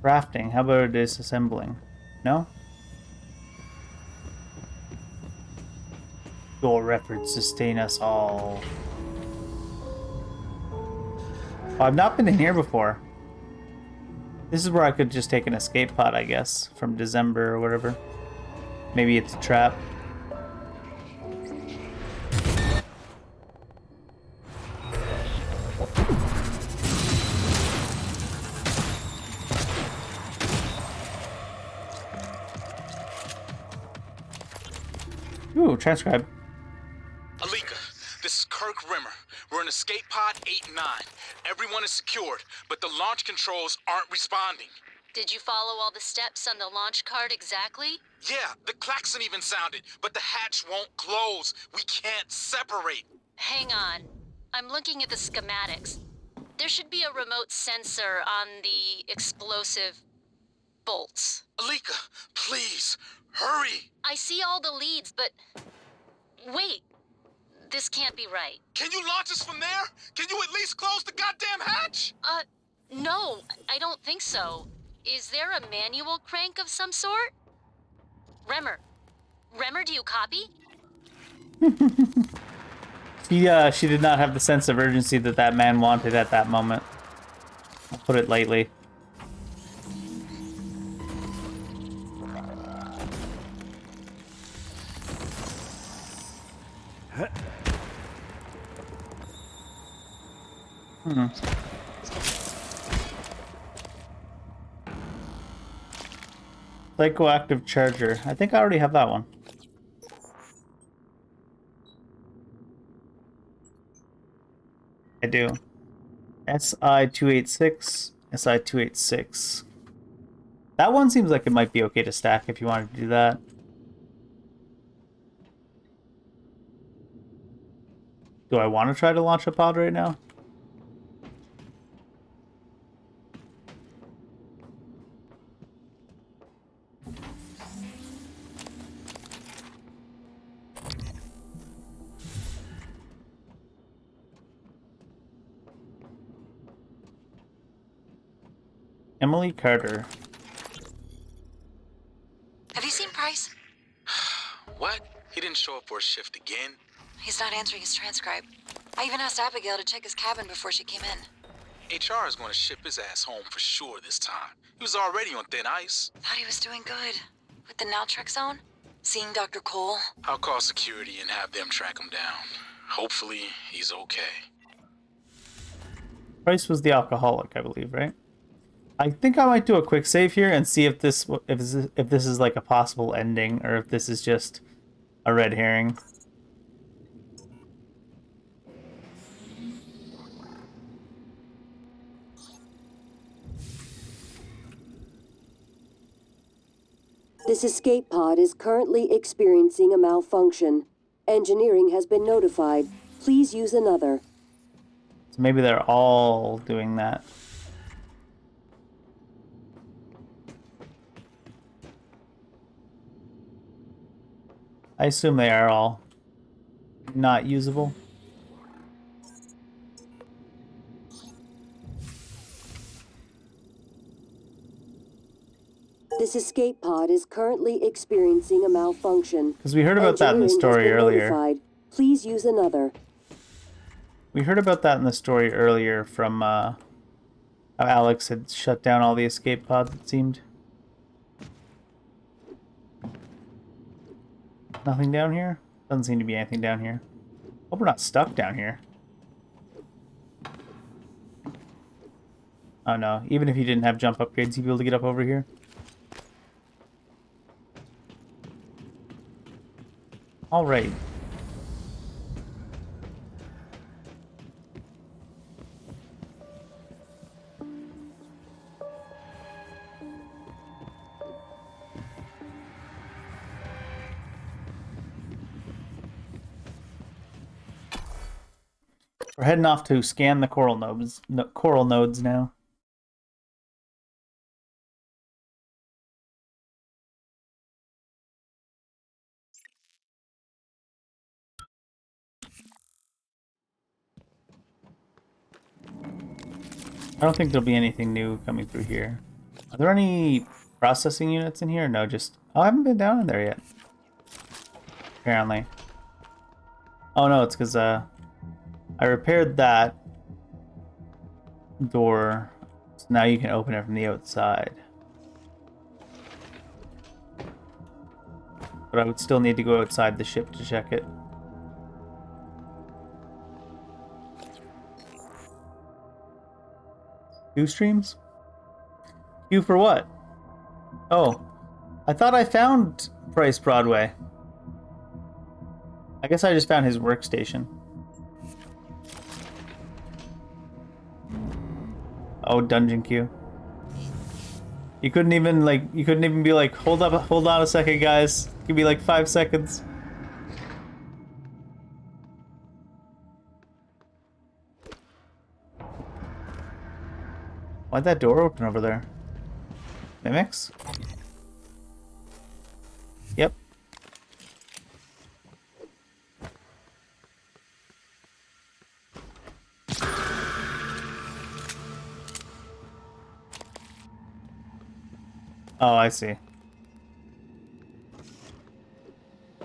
Crafting. How about disassembling? No? Your efforts sustain us all. Oh, I've not been in here before. This is where I could just take an escape pod, I guess, from December or whatever. Maybe it's a trap. Ooh, transcribe. Alika, this is Kirk Rimmer. We're in escape pod 8-9. Everyone is secured, but the launch controls aren't responding. Did you follow all the steps on the launch card exactly? Yeah, the klaxon even sounded, but the hatch won't close. We can't separate. Hang on. I'm looking at the schematics. There should be a remote sensor on the explosive bolts. Alika, please, hurry. I see all the leads, but... Wait. This can't be right. Can you launch us from there? Can you at least close the goddamn hatch? No, I don't think so. Is there a manual crank of some sort? Remmer, do you copy? She did not have the sense of urgency that that man wanted at that moment. I'll put it lightly. Psychoactive charger. I think I already have that one. I do. SI-286, SI-286. That one seems like it might be okay to stack if you wanted to do that. Do I want to try to launch a pod right now? Emily Carter. Have you seen Price? What? He didn't show up for a shift again? He's not answering his transcribe. I even asked Abigail to check his cabin before she came in. HR is going to ship his ass home for sure this time. He was already on thin ice. Thought he was doing good. With the naltrexone? Seeing Dr. Cole? I'll call security and have them track him down. Hopefully, he's okay. Price was the alcoholic, I believe, right? I think I might do a quick save here and see if this is like a possible ending or if this is just a red herring. This escape pod is currently experiencing a malfunction. Engineering has been notified. Please use another. So maybe they're all doing that. I assume they are all not usable. This escape pod is currently experiencing a malfunction. Because we heard about that in the story earlier. Notified. Please use another. We heard about that in the story earlier from how Alex had shut down all the escape pods, it seemed. Nothing down here? Doesn't seem to be anything down here. Hope we're not stuck down here. Oh no, even if you didn't have jump upgrades, you'd be able to get up over here. Alright. We're heading off to scan the coral nodes now. I don't think there'll be anything new coming through here. Are there any processing units in here? No, just... Oh, I haven't been down in there yet. Apparently. Oh no, it's because I repaired that door, so now you can open it from the outside. But I would still need to go outside the ship to check it. Q streams? Q for what? Oh, I thought I found Price Broadway. I guess I just found his workstation. Oh, dungeon queue. You couldn't even be like, hold on a second, guys. It could be like 5 seconds. Why'd that door open over there? Mimics? Yep. Oh, I see.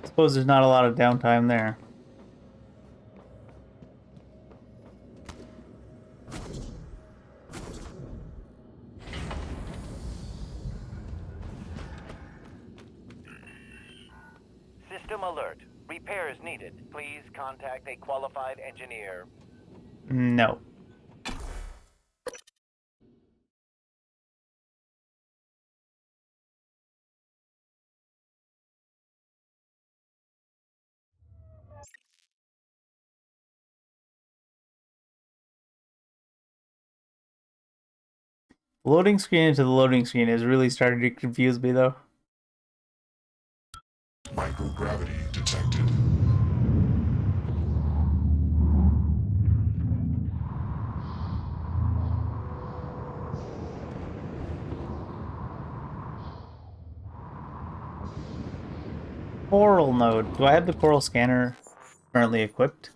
Suppose there's not a lot of downtime there. System alert. Repairs needed. Please contact a qualified engineer. No. Loading screen into the loading screen is really starting to confuse me, though. Microgravity detected. Coral node. Do I have the coral scanner currently equipped?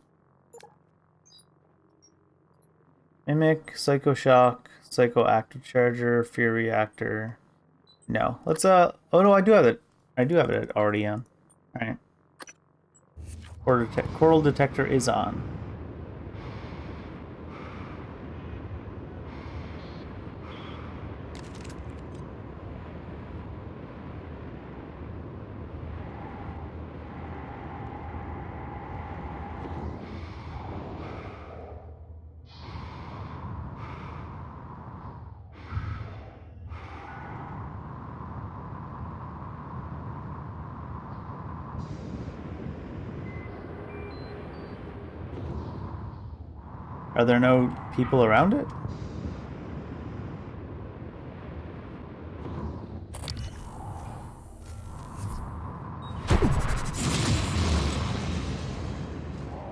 Mimic, Psychoshock, Psychoactive Charger, Fear Reactor. No. Let's oh no, I do have it. I do have it already on. Alright. Coral detector is on. Are there no people around it?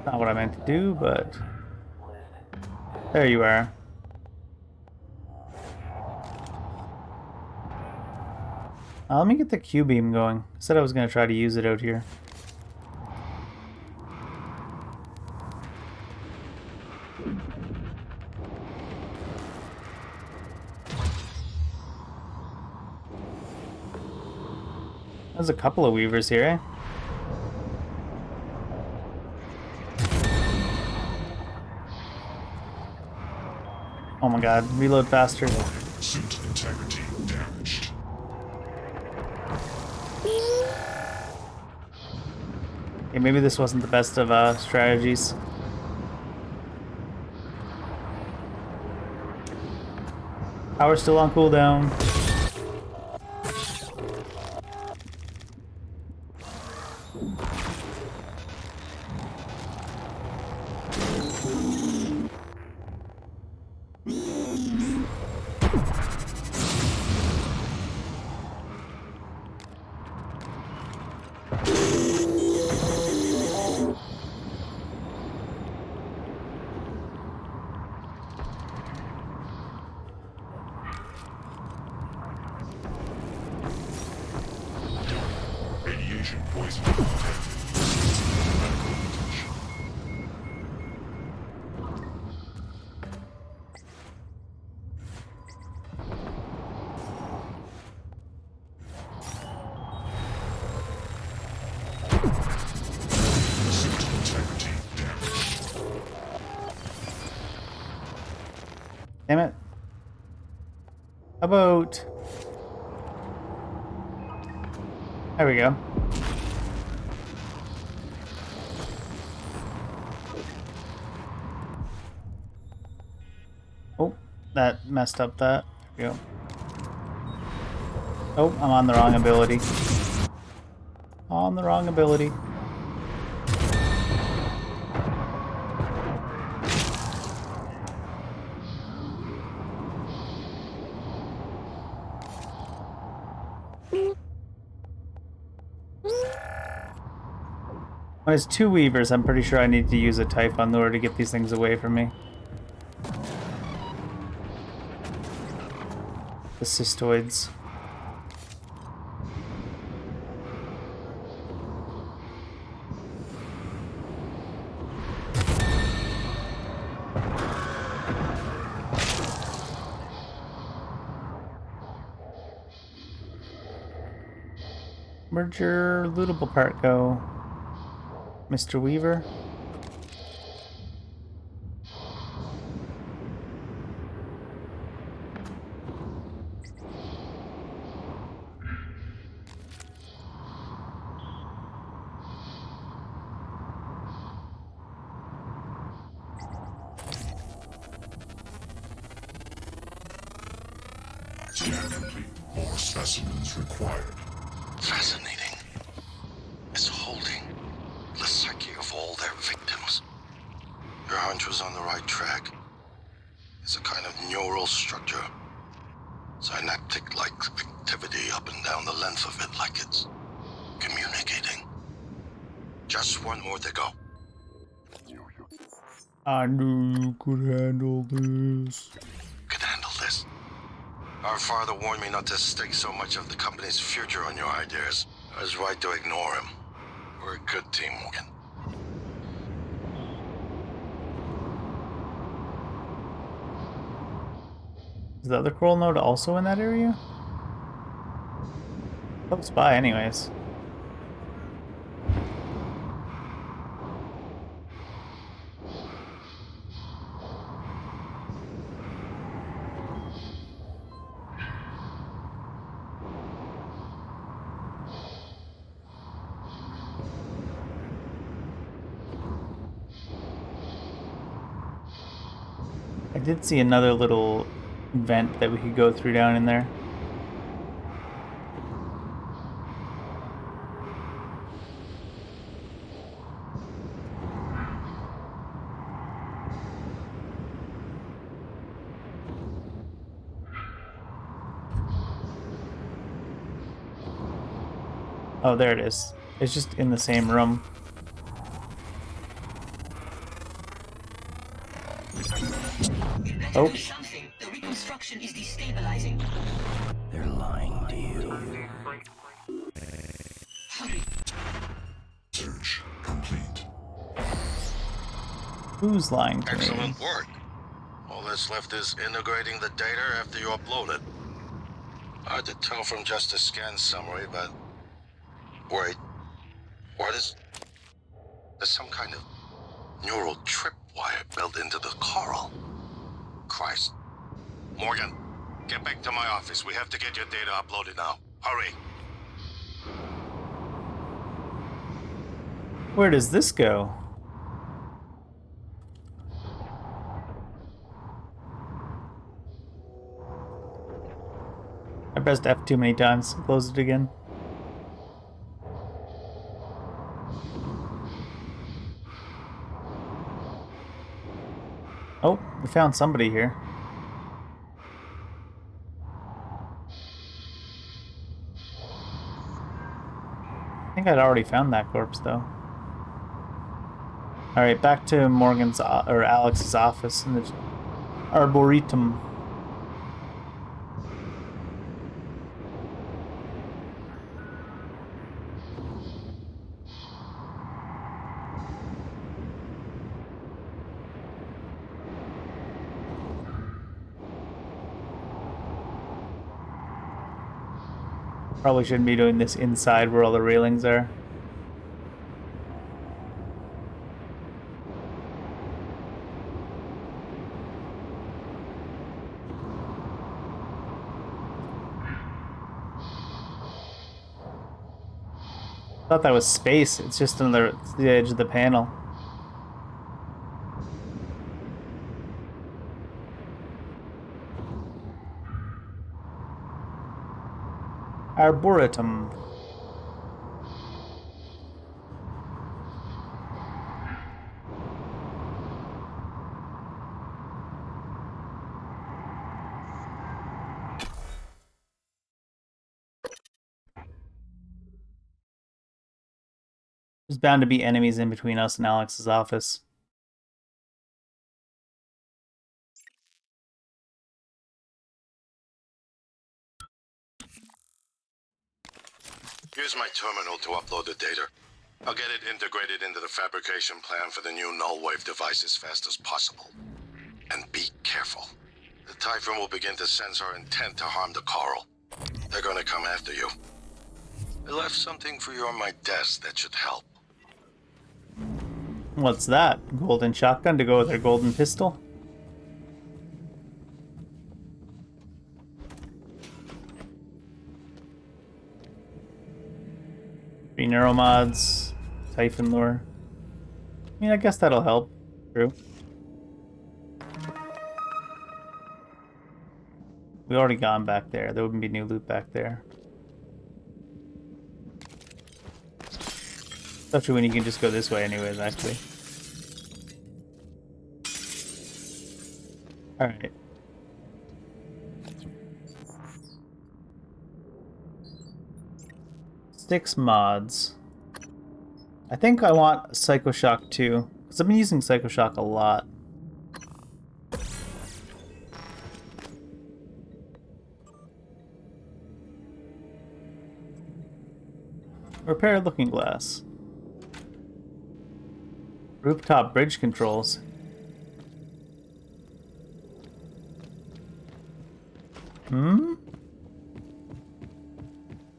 Not what I meant to do, but there you are. Let me get the Q-beam going. I said I was going to try to use it out here. There's a couple of weavers here, eh? Oh my god, reload faster. Suit integrity damaged. Okay, maybe this wasn't the best of strategies. Power's still on cooldown. Radiation poisoning detected. Medical attention. Suit integrity damaged. Damn it. How about... There we go. Oh, that messed up that. There we go. Oh, I'm on the wrong ability. On the wrong ability. There's 2 weavers. I'm pretty sure I need to use a Typhon lure to get these things away from me. The cystoids. Where'd your lootable part go, Mr. Weaver? Scan complete. More specimens required. Fascinating. It's holding the psyche of all their victims. Your hunch was on the right track. It's a kind of neural structure. Synaptic-like activity up and down the length of it, like it's communicating. Just 1 more to go. I knew you could handle this. Could handle this. Our father warned me not to stake so much of the company's future on your ideas. I was right to ignore him. We're a good team, Morgan. Is the other coral node also in that area? Close by, anyways. I did see another little vent that we could go through down in there. Oh, there it is. It's just in the same room. Oh. The reconstruction is destabilizing. They're lying to you. Search complete. Who's lying to me? Excellent work. All that's left is integrating the data after you upload it. Hard to tell from just a scan summary, but... Wait. What is... There's some kind of neural tripwire built into the coral. Christ. Morgan, get back to my office. We have to get your data uploaded now. Hurry. Where does this go? I pressed F too many times. Close it again. Oh, we found somebody here. I think I'd already found that corpse, though. Alright, back to Morgan's, or Alex's office in the Arboretum. Probably shouldn't be doing this inside where all the railings are. I thought that was space. It's just on the edge of the panel. Arboretum. There's bound to be enemies in between us and Alex's office. Here's my terminal to upload the data. I'll get it integrated into the fabrication plan for the new null wave device as fast as possible. And be careful. The Typhon will begin to sense our intent to harm the coral. They're gonna come after you. I left something for you on my desk that should help. What's that? Golden shotgun to go with our golden pistol? Three neuromods, Typhon lore. I mean, I guess that'll help. True. We already gone back there. There wouldn't be new loot back there. Especially when you can just go this way anyways, actually. Alright. Six mods. I think I want Psychoshock 2, because I've been using Psychoshock a lot. Repair looking glass. Rooftop bridge controls. Hmm?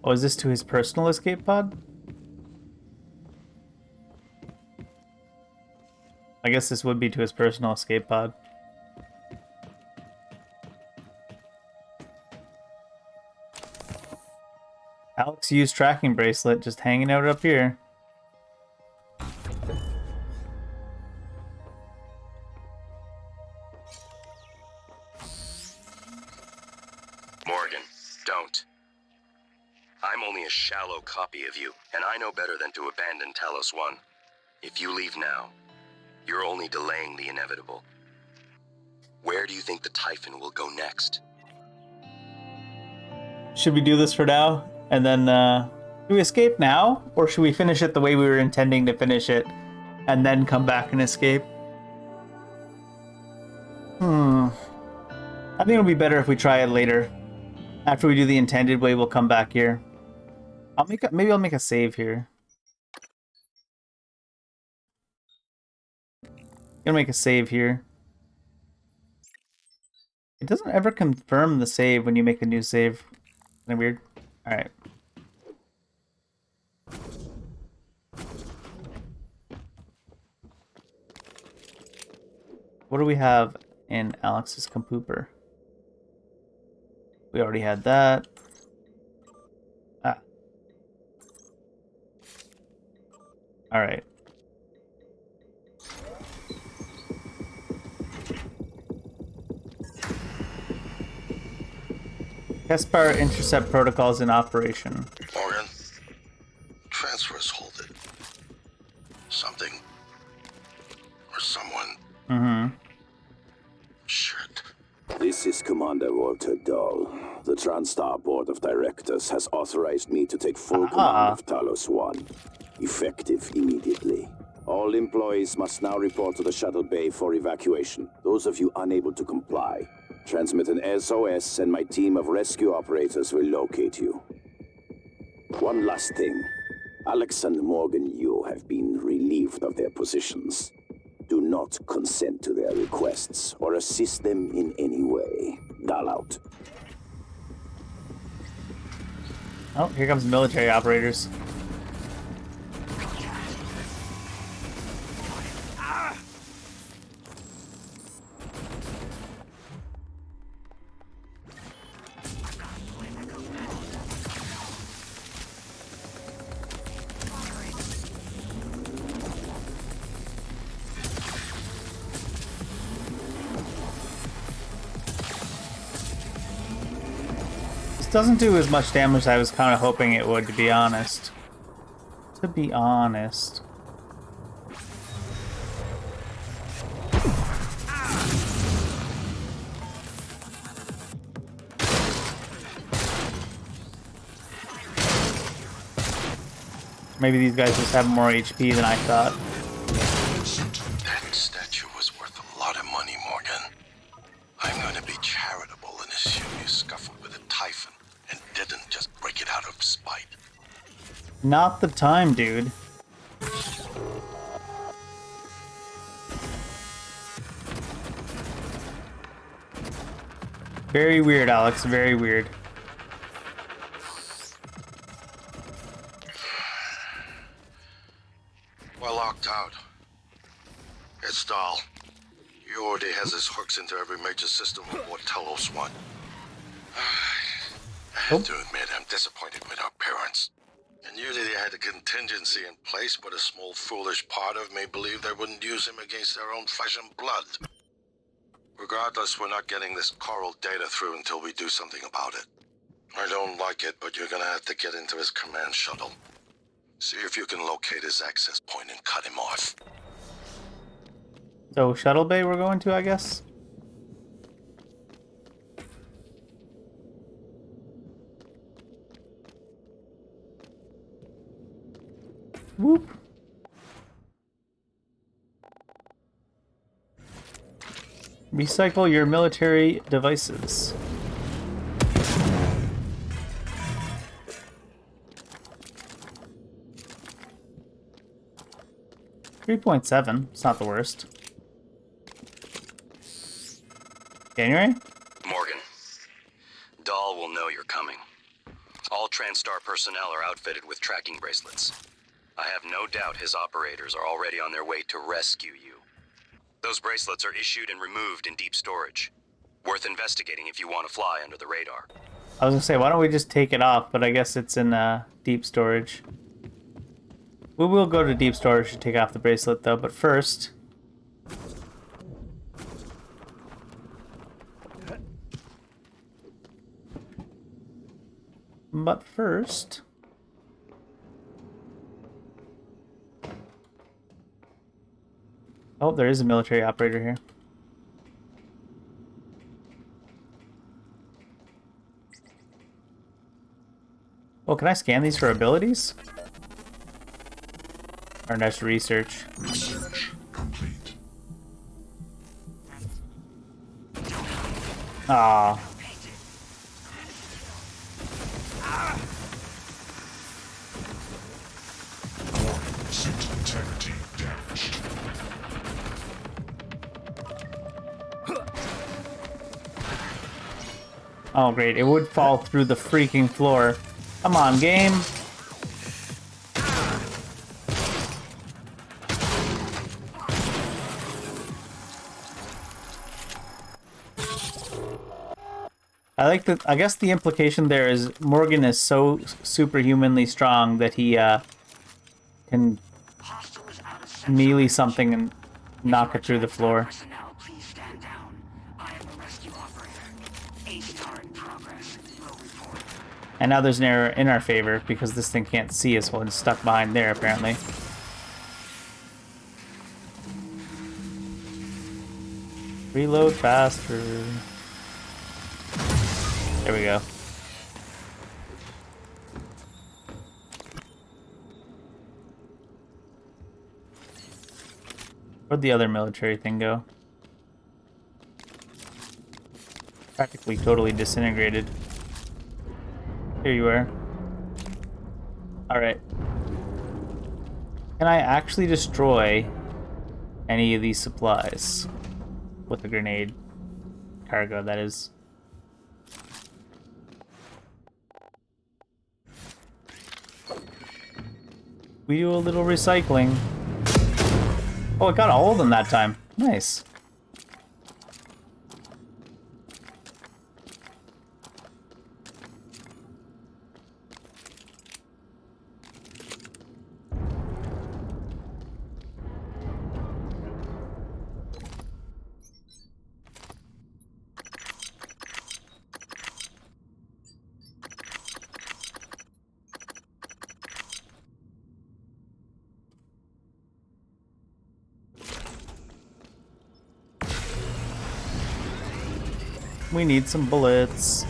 Oh, is this to his personal escape pod? I guess this would be to his personal escape pod. Alex used tracking bracelet, just hanging out up here. Morgan, don't. I'm only a shallow copy of you, and I know better than to abandon Talos 1. If you leave now, you're only delaying the inevitable. Where do you think the Typhon will go next? Should we do this for now? And then, do we escape now? Or should we finish it the way we were intending to finish it, and then come back and escape? I think it'll be better if we try it later. After we do the intended way, we'll come back here. Maybe I'll make a save here. Gonna make a save here. It doesn't ever confirm the save when you make a new save. Isn't that weird? Alright. What do we have in Alex's compooper? We already had that. Ah. Alright. Kespar intercept protocols in operation. Morgan, transfers halted. Something or someone. Shit. This is Commander Walter Dahl. The TranStar Board of Directors has authorized me to take full command of Talos 1, effective immediately. All employees must now report to the shuttle bay for evacuation. Those of you unable to comply, transmit an SOS and my team of rescue operators will locate you. One last thing. Alex and Morgan Yu have been relieved of their positions. Do not consent to their requests or assist them in any way. Dahl out. Oh, here comes military operators. Doesn't do as much damage as I was kind of hoping it would, to be honest. Maybe these guys just have more HP than I thought. That statue was worth a lot of money, Morgan. I'm going to be charitable and assume you scuffled with a Typhon and didn't just break it out of spite. Not the time, dude. Very weird, Alex. Very weird. We're locked out. It's Dahl. He already has his hooks into every major system aboard Talos 1. I have to admit, I'm disappointed with our parents. I knew that he had a contingency in place, but a small foolish part of me believed they wouldn't use him against their own flesh and blood. Regardless, we're not getting this coral data through until we do something about it. I don't like it, but you're gonna have to get into his command shuttle. See if you can locate his access point and cut him off. So, Shuttle Bay we're going to, I guess? Whoop. Recycle your military devices. $3.7. It's not the worst. January? Morgan. Dahl will know you're coming. All TranStar personnel are outfitted with tracking bracelets. I have no doubt his operators are already on their way to rescue you. Those bracelets are issued and removed in deep storage. Worth investigating if you want to fly under the radar. I was gonna say, why don't we just take it off, but I guess it's in deep storage. We will go to deep storage to take off the bracelet though, but first... Oh, there is a military operator here. Oh, can I scan these for abilities? Or just research? Research complete. Ah. Suit integrity damaged. Oh, great. It would fall through the freaking floor. Come on, game. I like that. I guess the implication there is Morgan is so superhumanly strong that he can melee something and knock it through the floor. And now there's an error in our favor because this thing can't see us while it's stuck behind there, apparently. Reload faster. There we go. Where'd the other military thing go? Practically totally disintegrated. Here you are. Alright. Can I actually destroy any of these supplies with a grenade? Cargo, that is. We do a little recycling. Oh, I got all of them that time. Nice. We need some bullets.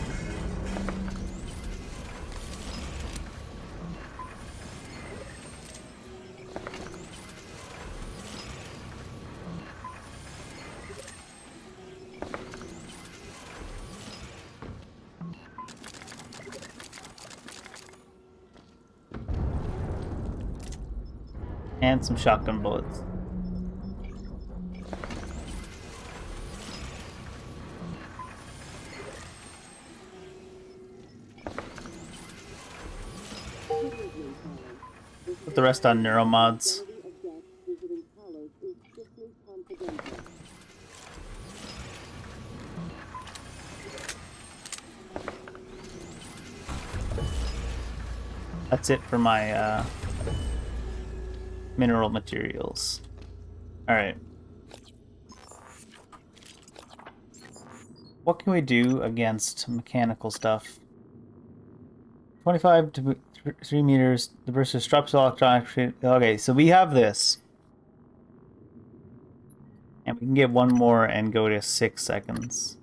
And some shotgun bullets. Put the rest on neuromods. That's it for my mineral materials. Alright. What can we do against mechanical stuff? 25 to 3 meters. The burst disrupts electronic. Okay, so we have this. And we can get one more and go to 6 seconds.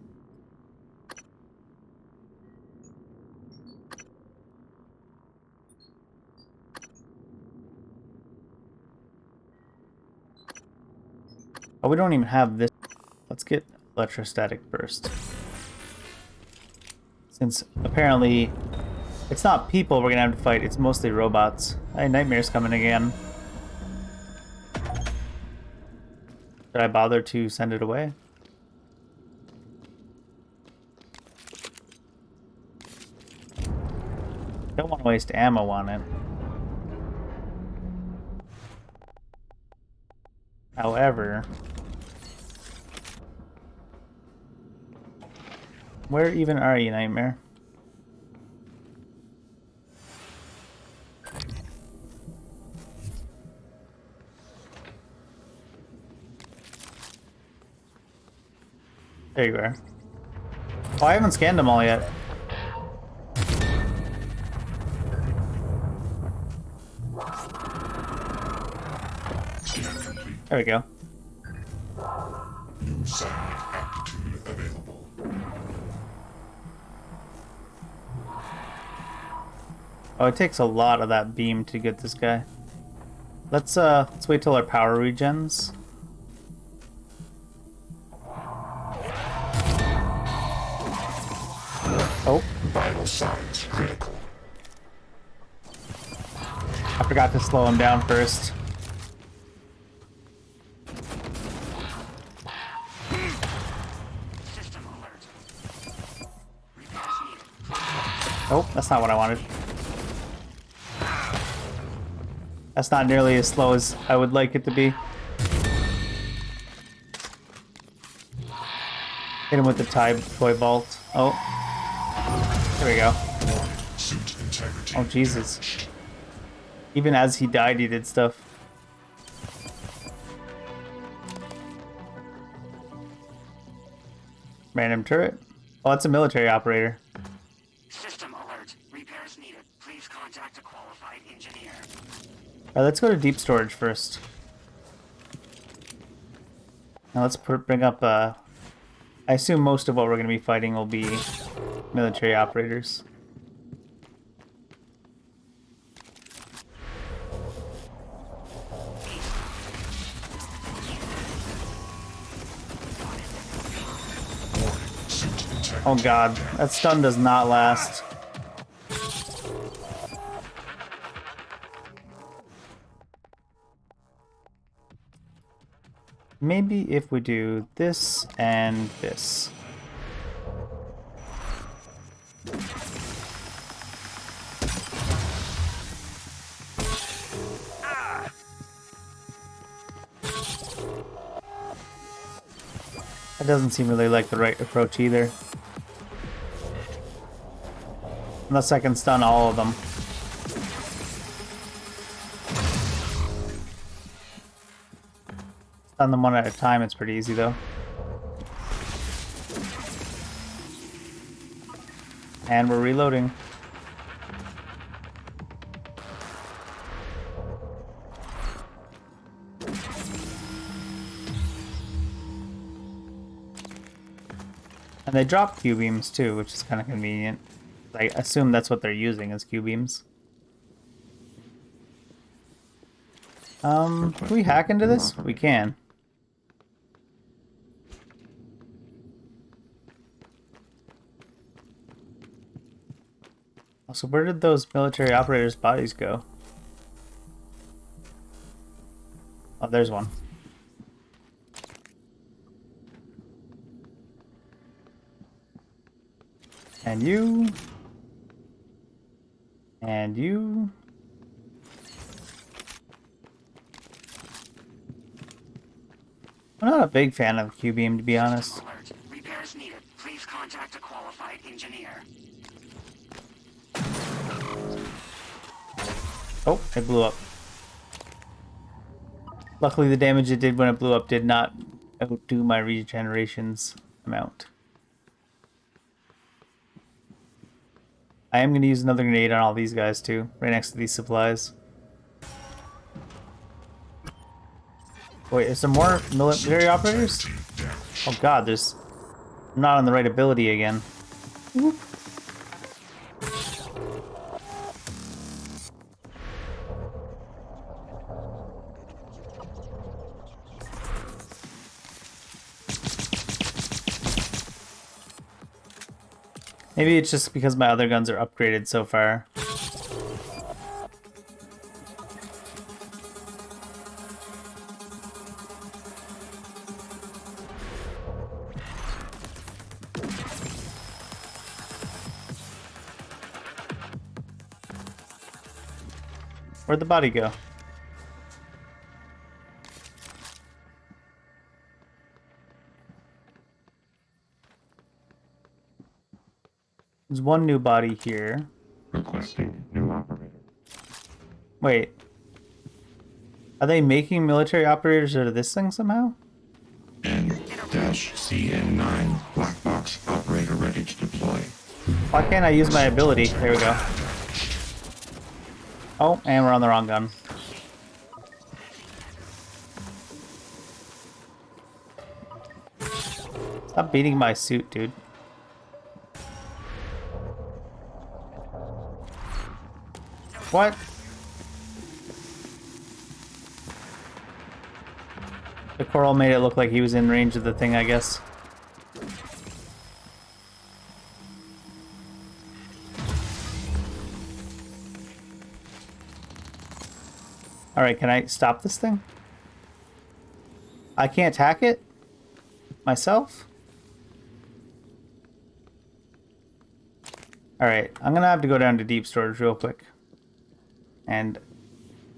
Oh, we don't even have this. Let's get electrostatic burst. Since apparently it's not people we're gonna have to fight, it's mostly robots. Hey, Nightmare's coming again. Should I bother to send it away? Don't want to waste ammo on it. However, where even are you, Nightmare? There you are. Oh, I haven't scanned them all yet. There we go. New satellite aptitude available. Oh, it takes a lot of that beam to get this guy. Let's wait till our power regens. Oh. Vital signs critical. I forgot to slow him down first. Oh, that's not what I wanted. That's not nearly as slow as I would like it to be. Hit him with the toy bolt. Oh. There we go. Suit integrity. Oh, Jesus. Even as he died, he did stuff. Random turret. Oh, that's a military operator. System alert. Repairs needed. Please contact a qualified engineer. Alright, let's go to deep storage first. Now let's bring up, I assume most of what we're going to be fighting will be military operators. Oh god, that stun does not last. Maybe if we do this and this. That doesn't seem really like the right approach either. Unless I can stun all of them. Stun them one at a time, it's pretty easy though. And we're reloading. And they drop Q-beams too, which is kind of convenient. I assume that's what they're using as Q-beams. Can we hack into this? We can. Also, where did those military operators' bodies go? there's one. And you. And you. I'm not a big fan of Q-beam, to be honest. Repairs needed. Please contact a qualified engineer. Oh, it blew up. Luckily, the damage it did when it blew up did not outdo my regeneration's amount. I am going to use another grenade on all these guys, too, right next to these supplies. Wait, is there more military operators? Oh god, there's... I'm not on the right ability again. Whoop. Maybe it's just because my other guns are upgraded so far. Where'd the body go? There's one new body here. Requesting new operator. Wait. Are they making military operators out of this thing somehow? N-CN9 black box operator ready to deploy. Why can't I use my ability? There we go. Oh, and we're on the wrong gun. Stop beating my suit, dude. What? The coral made it look like he was in range of the thing, I guess. Alright, can I stop this thing? I can't hack it? Myself? Alright, I'm gonna have to go down to deep storage real quick. And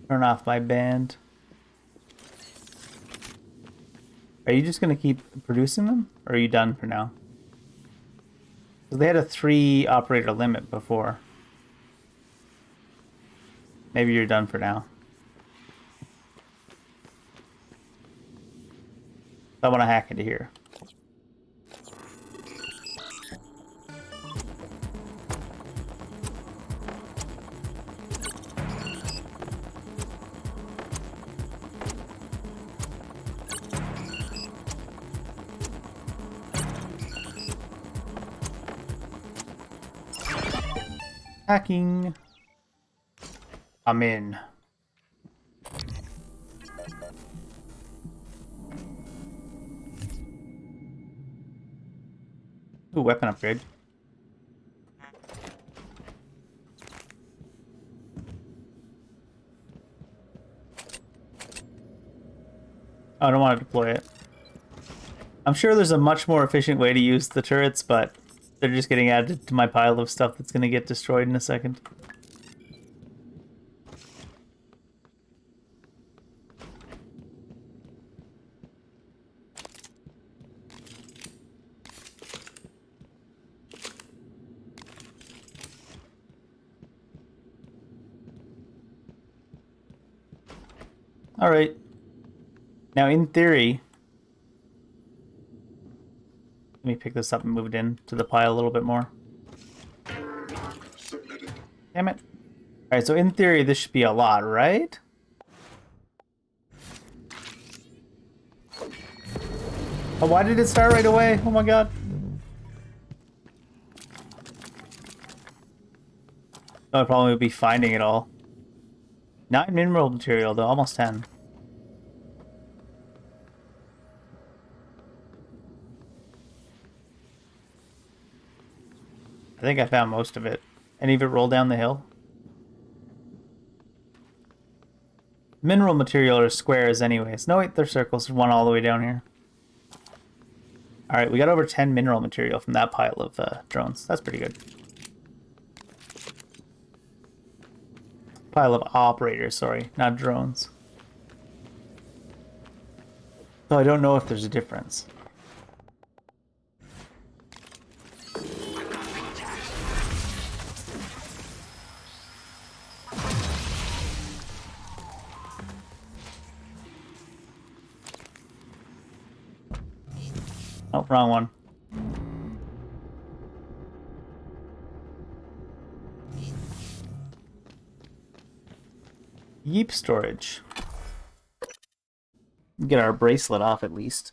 turn off my band. Are you just gonna keep producing them? Or are you done for now? Because they had a 3 operator limit before. Maybe you're done for now. I want to hack into here. Hacking. I'm in. Ooh, weapon upgrade. I don't want to deploy it. I'm sure there's a much more efficient way to use the turrets, but they're just getting added to my pile of stuff that's going to get destroyed in a second. Alright. Now, in theory... Let me pick this up and move it in to the pile a little bit more. Damn it. Alright, so in theory, this should be a lot, right? Oh, why did it start right away? Oh my god. No, I probably would be finding it all. 9 mineral material, though, almost 10. I think I found most of it. Any of it roll down the hill? Mineral material are squares anyways. No, wait, they're circles. There's one all the way down here. Alright, we got over 10 mineral material from that pile of drones. That's pretty good. Pile of operators, sorry, not drones. So I don't know if there's a difference. Oh, wrong one. Yeep storage. Get our bracelet off at least.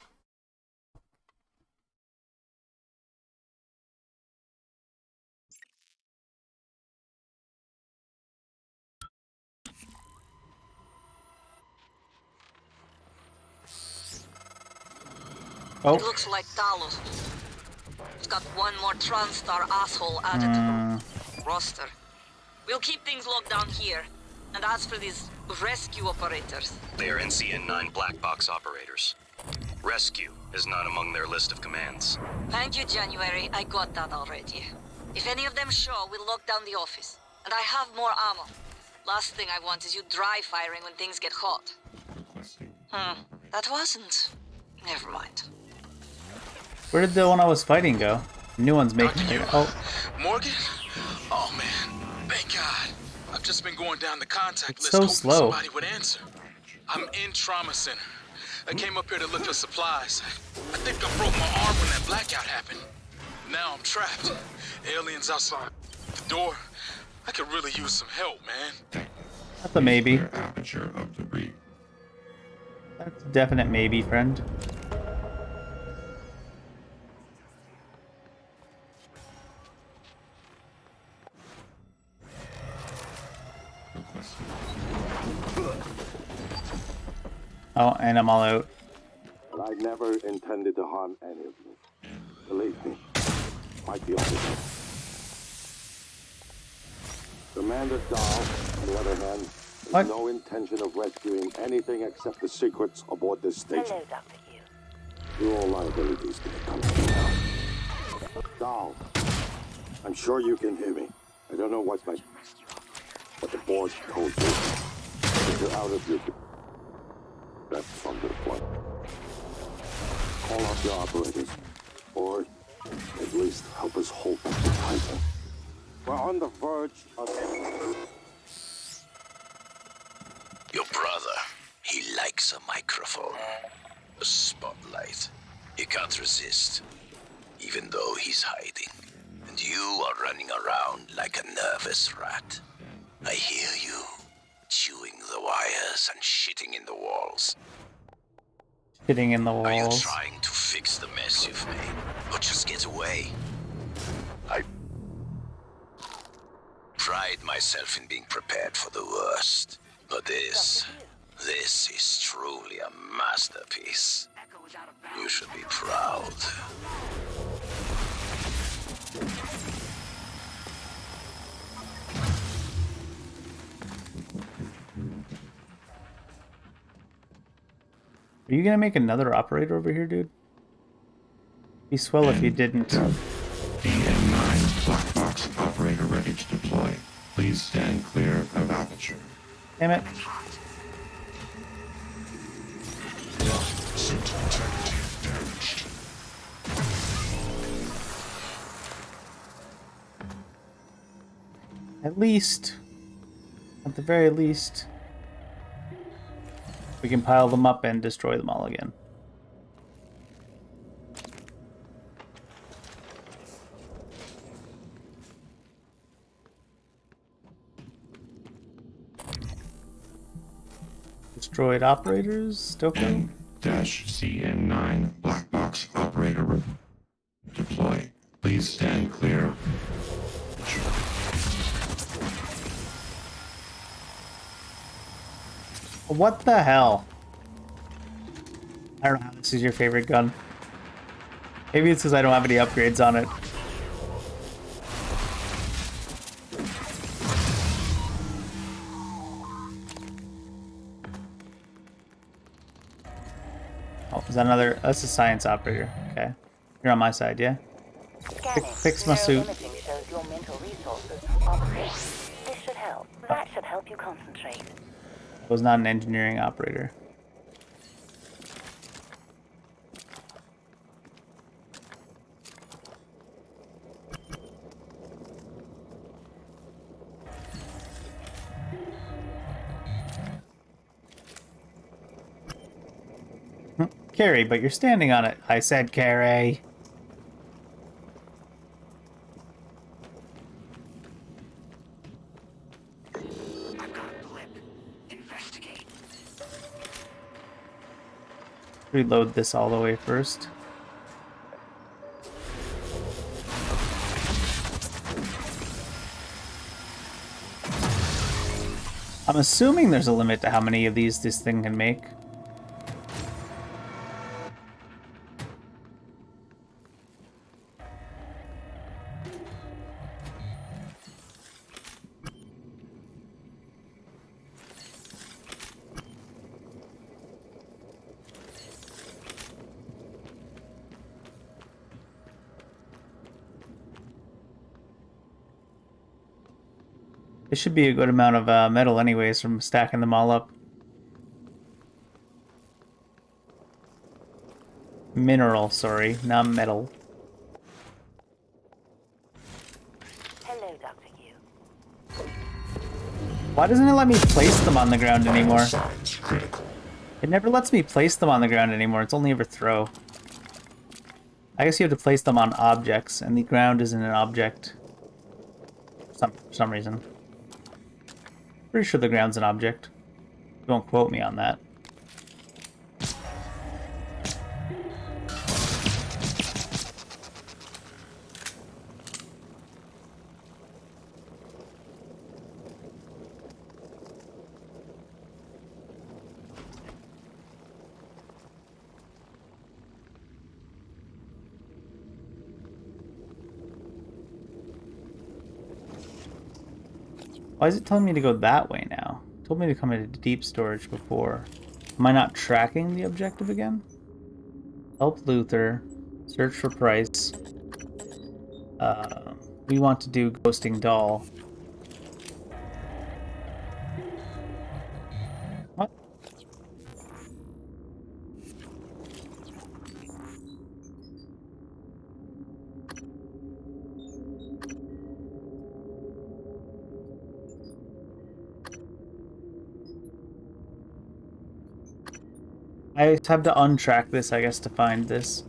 Oh. It looks like Talos. It's got one more TranStar asshole added to the roster. We'll keep things locked down here. And as for these rescue operators... They are NCN-9 black box operators. Rescue is not among their list of commands. Thank you, January. I got that already. If any of them show, we'll lock down the office. And I have more ammo. Last thing I want is you dry firing when things get hot. That wasn't... Never mind. Where did the one I was fighting go? The new one's making it. Oh. Morgan? Oh man, thank God. I've just been going down the contact list so hoping slow. somebody would answer. I'm in trauma center. I came up here to look for supplies. I think I broke my arm when that blackout happened. Now I'm trapped. Aliens outside the door. I could really use some help, man. That's a maybe. Aperture of debris. That's a definite maybe, friend. Oh, and I'm all out. But I never intended to harm any of you. Believe me, quite the opposite. Commander Dahl, on the other hand, has no intention of rescuing anything except the secrets aboard this station. Hello, Dr. Hugh. You're all liabilities to the company now. Dahl, I'm sure you can hear me. I don't know what the board told you. But you're out of your... That's from the point. Call up your operators, or at least help us hold back the Titan. We're on the verge of... Your brother, he likes a microphone. A spotlight. He can't resist, even though he's hiding. And you are running around like a nervous rat. I hear you, chewing the wires and shitting in the walls. Shitting in the walls. Are you trying to fix the mess you've made, or just get away? I pride myself in being prepared for the worst, but this is truly a masterpiece. You should be proud. Are you gonna make another operator over here, dude? Be swell if you didn't. DN9 black box operator ready to deploy. Please stand clear of aperture. Damn it. Suit integrity damaged. At the very least, we can pile them up and destroy them all again. Destroyed operators, still go. N-CN9 black box operator deploy. Please stand clear. What the hell? I don't know how this is your favorite gun. Maybe it's because I don't have any upgrades on it. that another? That's a science operator. Okay. You're on my side, yeah? Fix my suit. Neuroimaging shows your mental resources opposite. This should help. That should help you concentrate. I was not an engineering operator. Carrie, but you're standing on it. I said Carrie. Reload this all the way first. I'm assuming there's a limit to how many of these this thing can make. This should be a good amount of metal anyways from stacking them all up. Mineral, sorry, not metal. Hello, Dr. Yu. Why doesn't it let me place them on the ground anymore? It never lets me place them on the ground anymore. It's only ever throw. I guess you have to place them on objects, and the ground isn't an object. For some reason. Pretty sure the ground's an object. Don't quote me on that. Why is it telling me to go that way now? It told me to come into deep storage before. Am I not tracking the objective again? Help Luther. Search for Price. We want to do ghosting doll. What? I have to untrack this, I guess, to find this.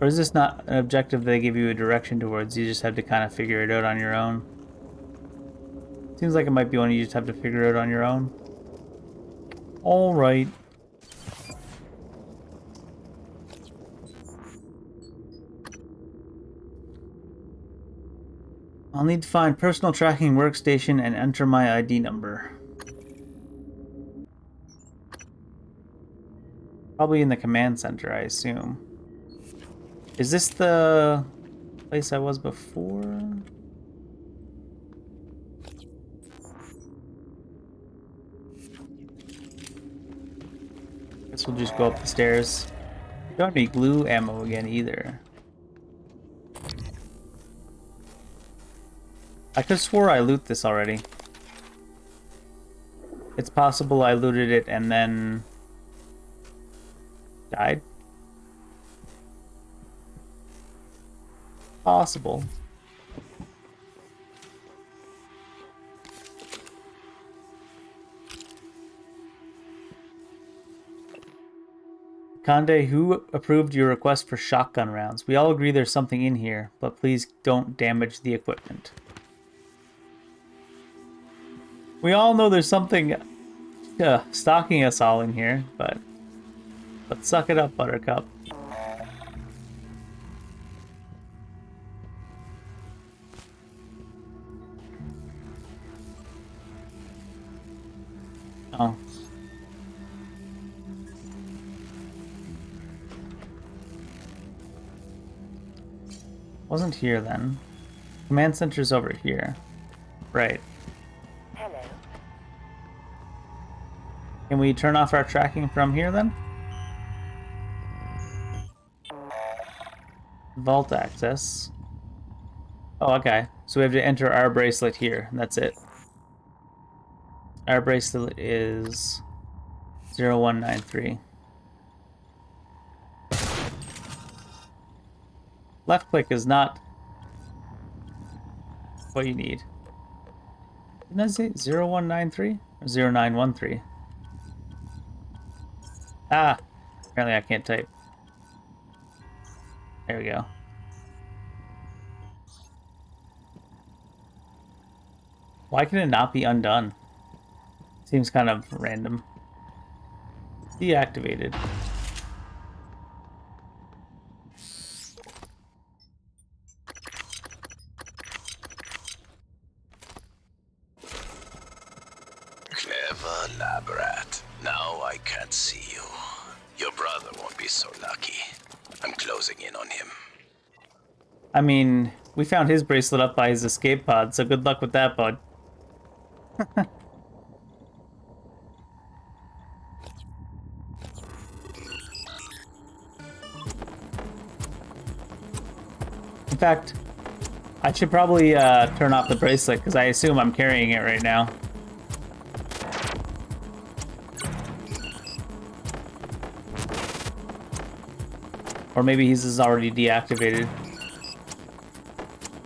Or is this not an objective they give you a direction towards? You just have to kind of figure it out on your own. Seems like it might be one you just have to figure out on your own. Alright. I'll need to find personal tracking workstation and enter my ID number. Probably in the command center, I assume. Is this the place I was before? Guess we'll just go up the stairs. Don't have any glue ammo again either. I could have swore I looted this already. It's possible I looted it and then died? Possible. Conde, who approved your request for shotgun rounds? We all agree there's something in here, but please don't damage the equipment. We all know there's something stalking us all in here, but suck it up, Buttercup. Oh. Wasn't here then. Command center's over here. Right. Hello. Can we turn off our tracking from here then? Vault access. Oh, okay. So we have to enter our bracelet here, and that's it. Our bracelet is 0193. Left click is not what you need. Didn't I say 0193 or 0913? Ah, apparently I can't type. There we go. Why can it not be undone? Seems kind of random. Deactivated. Clever lab rat. Now I can't see you. Your brother won't be so lucky. I'm closing in on him. I mean, we found his bracelet up by his escape pod, so good luck with that, bud. In fact, I should probably turn off the bracelet, because I assume I'm carrying it right now. Or maybe he's just already deactivated.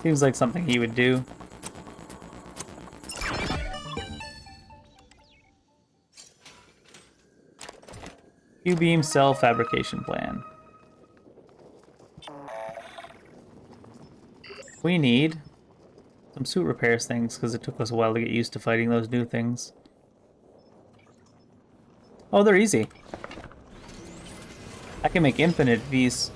Seems like something he would do. Q-beam cell fabrication plan. We need some suit repairs things, because it took us a while to get used to fighting those new things. Oh, they're easy. I can make infinite of these.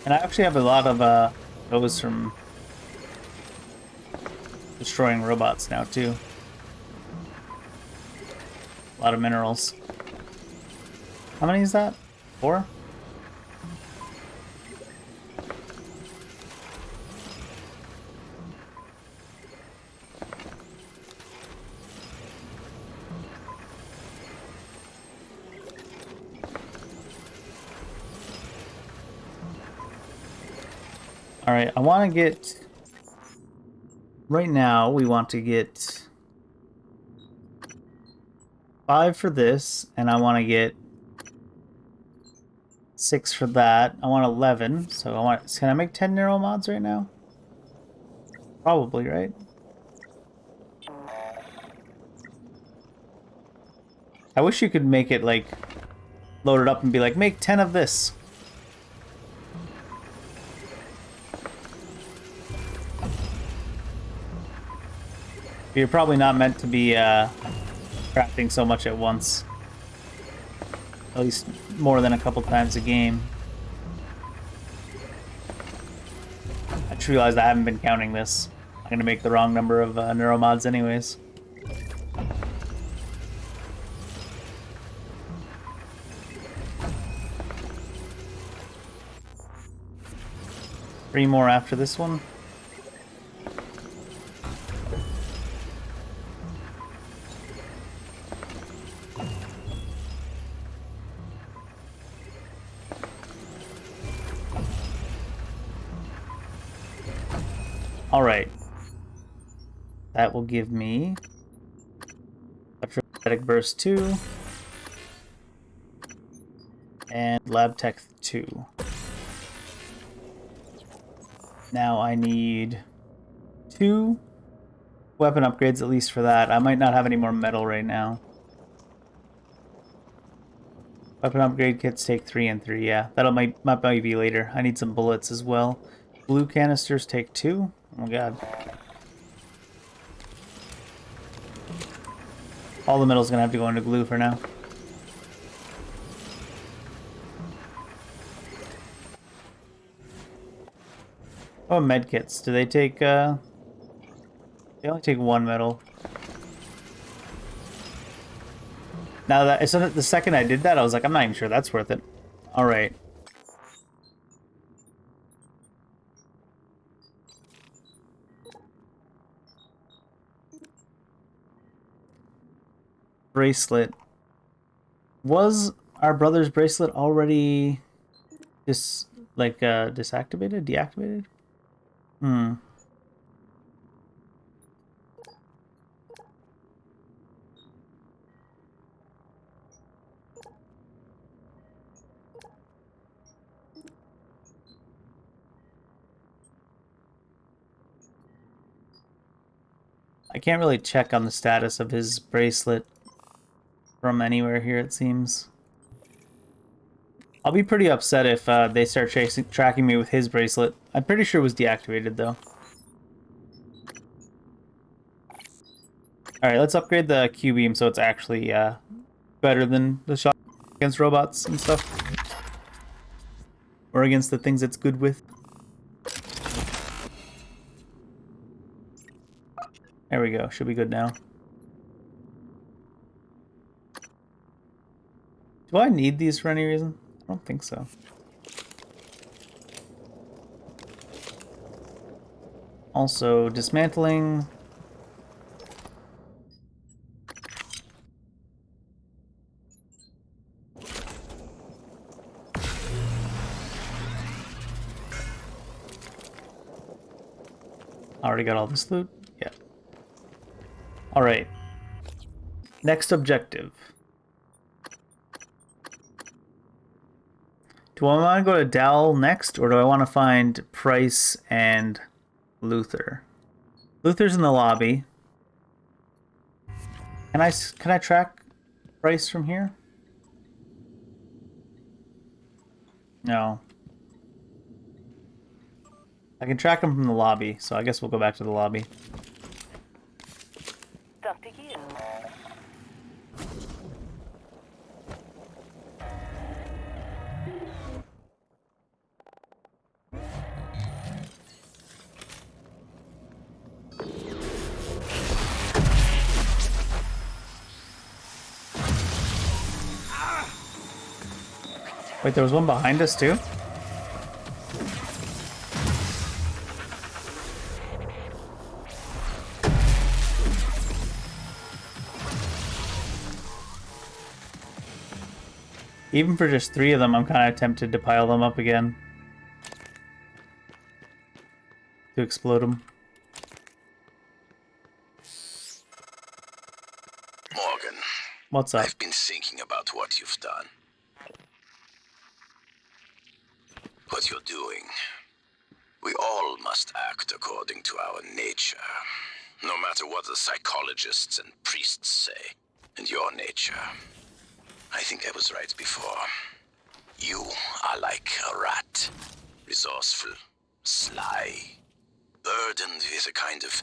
And I actually have a lot of those from destroying robots now too. A lot of minerals. How many is that? 4? Alright, I want to get... Right now, we want to get 5 for this, and I want to get 6 for that. I want 11, so I want... Can I make 10 neural mods right now? Probably, right? I wish you could make it, like, load it up and be like, make 10 of this. You're probably not meant to be crafting so much at once. At least more than a couple times a game. I just realized I haven't been counting this. I'm gonna make the wrong number of neuromods anyways. Three more after this one. Alright. That will give me Electrostatic Burst 2 and Lab Tech 2. Now I need 2 weapon upgrades at least for that. I might not have any more metal right now. Weapon upgrade kits take 3 and 3, yeah. That'll might be later. I need some bullets as well. Blue canisters take 2. Oh my god. All the metal's gonna have to go into glue for now. Oh, medkits. Do they take, They only take 1 metal. Now that, so the second I did that, I was like, I'm not even sure that's worth it. Alright. bracelet. Was our brother's bracelet already disactivated? Deactivated? Hmm. I can't really check on the status of his bracelet from anywhere here, it seems. I'll be pretty upset if they start tracking me with his bracelet. I'm pretty sure it was deactivated, though. Alright, let's upgrade the Q-beam so it's actually better than the shot against robots and stuff. Or against the things it's good with. There we go. Should be good now. Do I need these for any reason? I don't think so. Also, dismantling. Already got all this loot? Yeah. Alright. Next objective. Do I want to go to Dal next, or do I want to find Price and Luther? Luther's in the lobby. Can I track Price from here? No. I can track him from the lobby, so I guess we'll go back to the lobby. Dr. Hughes. Wait, there was one behind us too? Even for just 3 of them, I'm kind of tempted to pile them up again. To explode them. Morgan. What's up? I've been thinking about what you've done. What you're doing. We all must act according to our nature. No matter what the psychologists and priests say. And your nature. I think I was right before. You are like a rat. Resourceful, sly, burdened with a kind of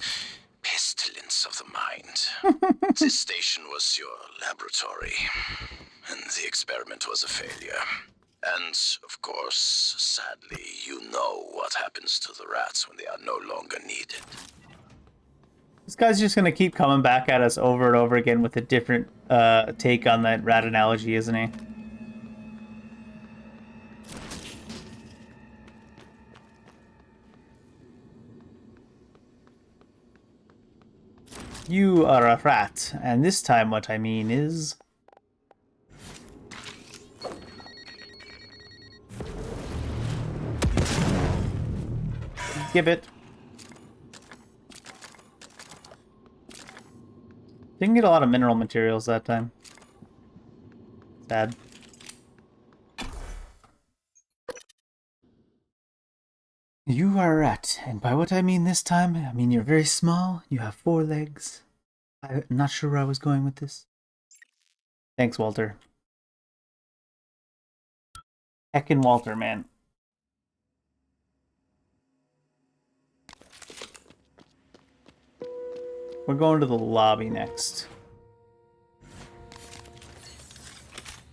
pestilence of the mind. This station was your laboratory, and the experiment was a failure. And, of course, sadly, you know what happens to the rats when they are no longer needed. This guy's just gonna keep coming back at us over and over again with a different take on that rat analogy, isn't he? You are a rat, and this time what I mean is... Give it. Didn't get a lot of mineral materials that time. Sad. You are a rat, and by what I mean this time, I mean you're very small, you have 4 legs. I'm not sure where I was going with this. Thanks, Walter. Heckin' Walter, man. We're going to the lobby next.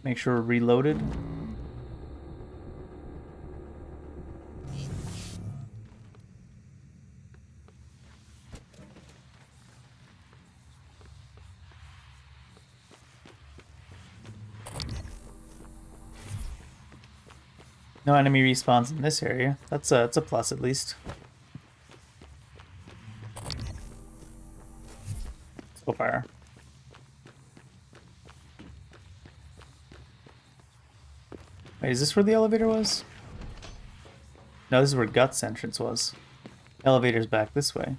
Make sure we're reloaded. No enemy respawns in this area. That's a plus at least. So far. Wait, is this where the elevator was? No, this is where Guts' entrance was. Elevator's back this way.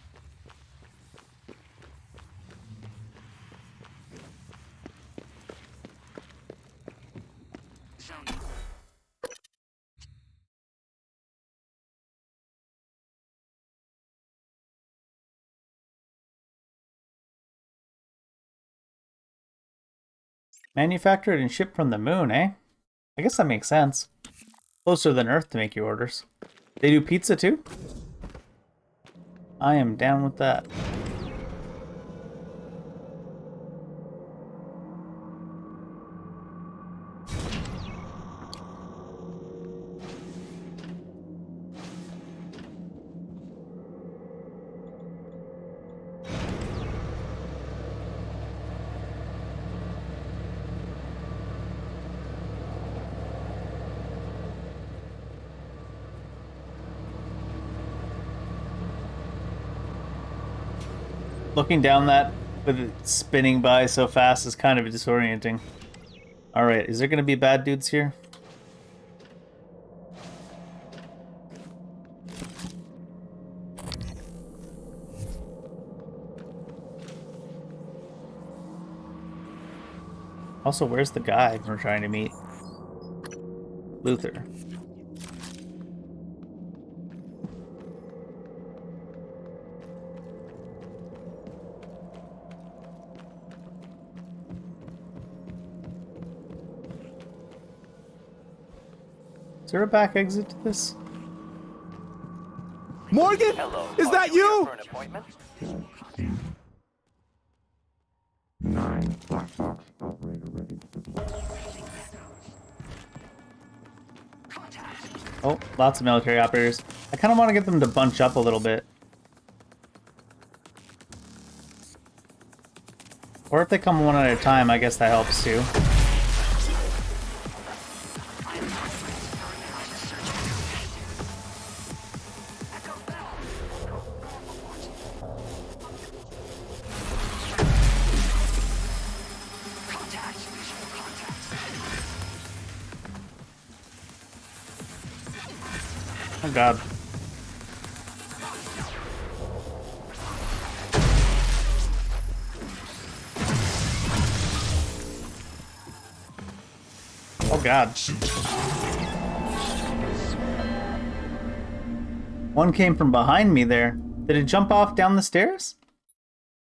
Manufactured and shipped from the moon, eh? I guess that makes sense. Closer than Earth to make your orders. They do pizza too? I am down with that. Looking down that with it spinning by so fast is kind of disorienting. Alright, is there going to be bad dudes here? Also, where's the guy we're trying to meet? Luther. Is there a back exit to this? Morgan? Hello. Is that you? For an appointment? 9 black box operator ready to deploy. Oh, lots of military operators. I kind of want to get them to bunch up a little bit. Or if they come one at a time, I guess that helps too. Oh god. Oh god. One came from behind me there. Did it jump off down the stairs?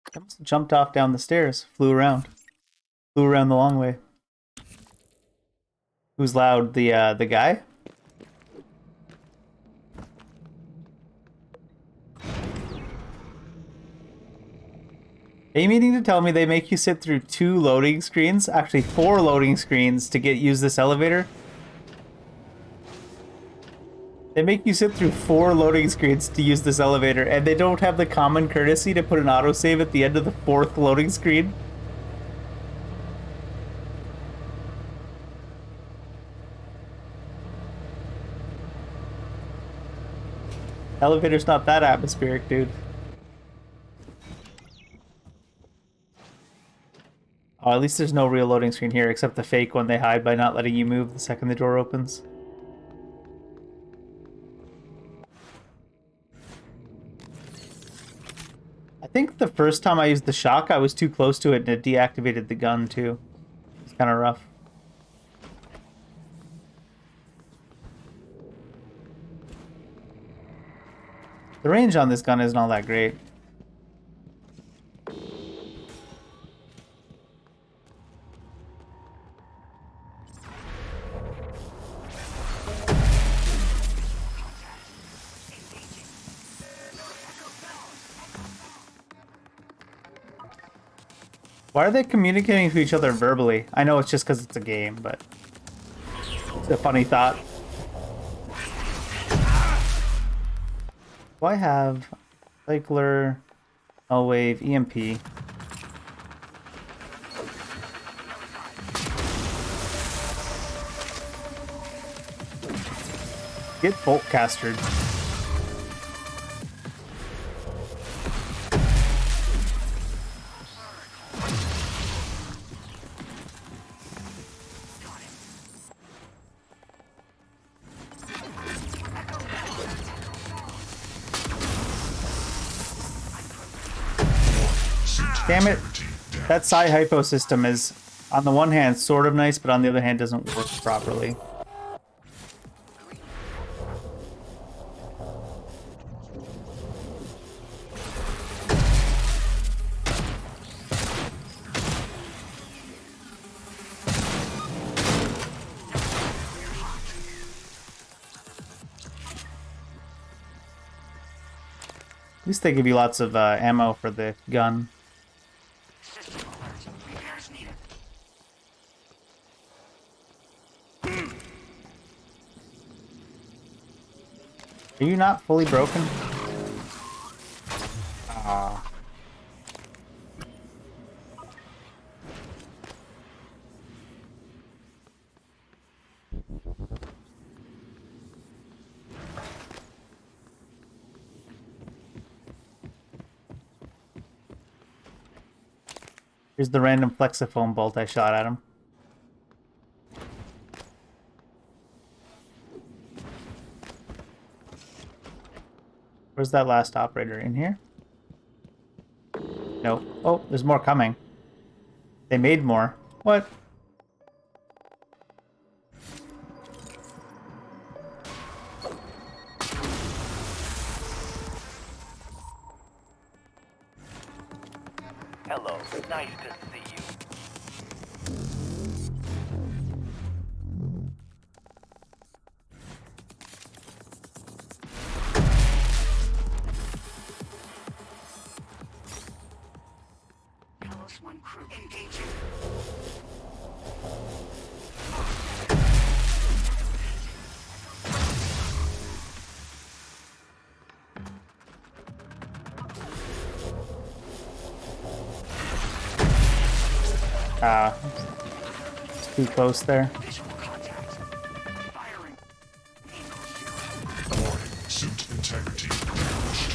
It must have jumped off down the stairs. Flew around. Flew around the long way. Who's loud? The guy? Are you meaning to tell me they make you sit through 2 loading screens? Actually, 4 loading screens to use this elevator? They make you sit through 4 loading screens to use this elevator, and they don't have the common courtesy to put an autosave at the end of the 4th loading screen? Elevator's not that atmospheric, dude. Oh, at least there's no real loading screen here, except the fake one they hide by not letting you move the second the door opens. I think the first time I used the shock, I was too close to it and it deactivated the gun too. It's kind of rough. The range on this gun isn't all that great. Why are they communicating to each other verbally? I know it's just because it's a game, but it's a funny thought. Do I have Cycler, L-Wave, EMP? Get bolt castered. Damn it. That Psi-Hypo system is, on the one hand, sort of nice, but on the other hand, doesn't work properly. At least they give you lots of ammo for the gun. Are you not fully broken? Ah. Here's the random flexifoam bolt I shot at him. Where's that last operator? In here? Nope. Oh, there's more coming. They made more. What? Hello, nice to see you. Talos 1 crew engaging. It's too close there. Warning, suit integrity damaged.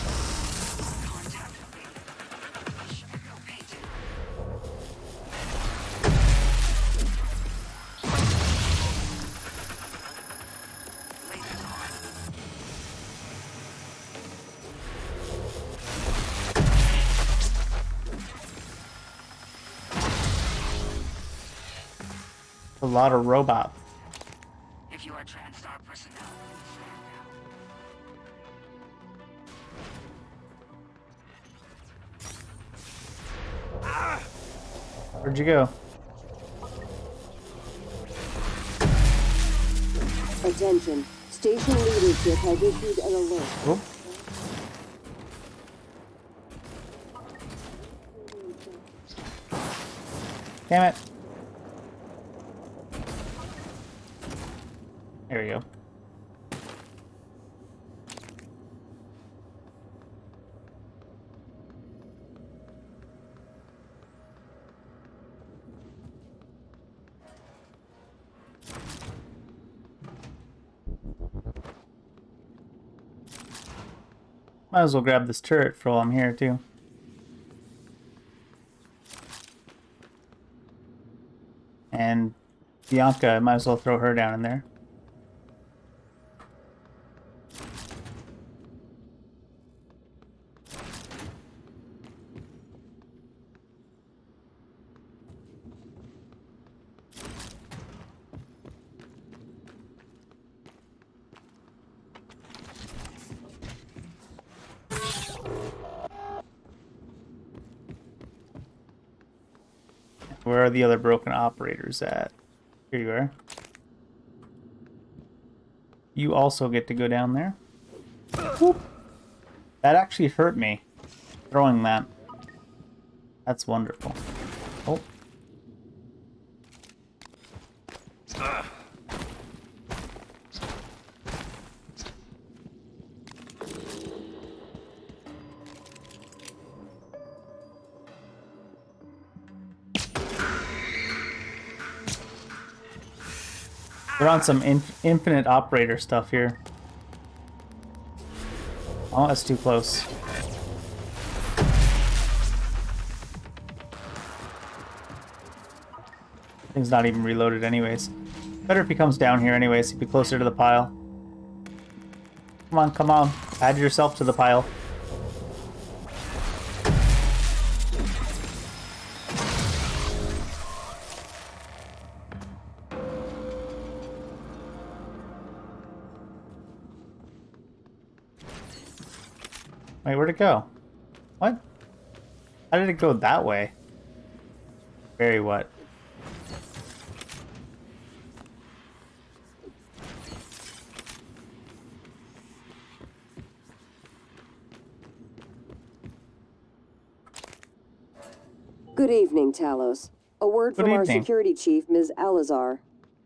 A lot of robots. If you are TranStar personnel, Where'd you go? Attention. Station leadership has issued an alert. Oh. Damn it. There we go. Might as well grab this turret for while I'm here too. And Bianca, I might as well throw her down in there. Where are the other broken operators at? Here you are. You also get to go down there. Whoop. That actually hurt me, throwing that. That's wonderful. Oh. We're on some infinite operator stuff here. Oh, that's too close. Thing's not even reloaded anyways. Better if he comes down here anyways, he'd be closer to the pile. Come on, come on. Add yourself to the pile. Wait, where'd it go? What? How did it go that way? Very what? Good evening, Talos. A word Good from our evening. security chief, Ms. Alazar.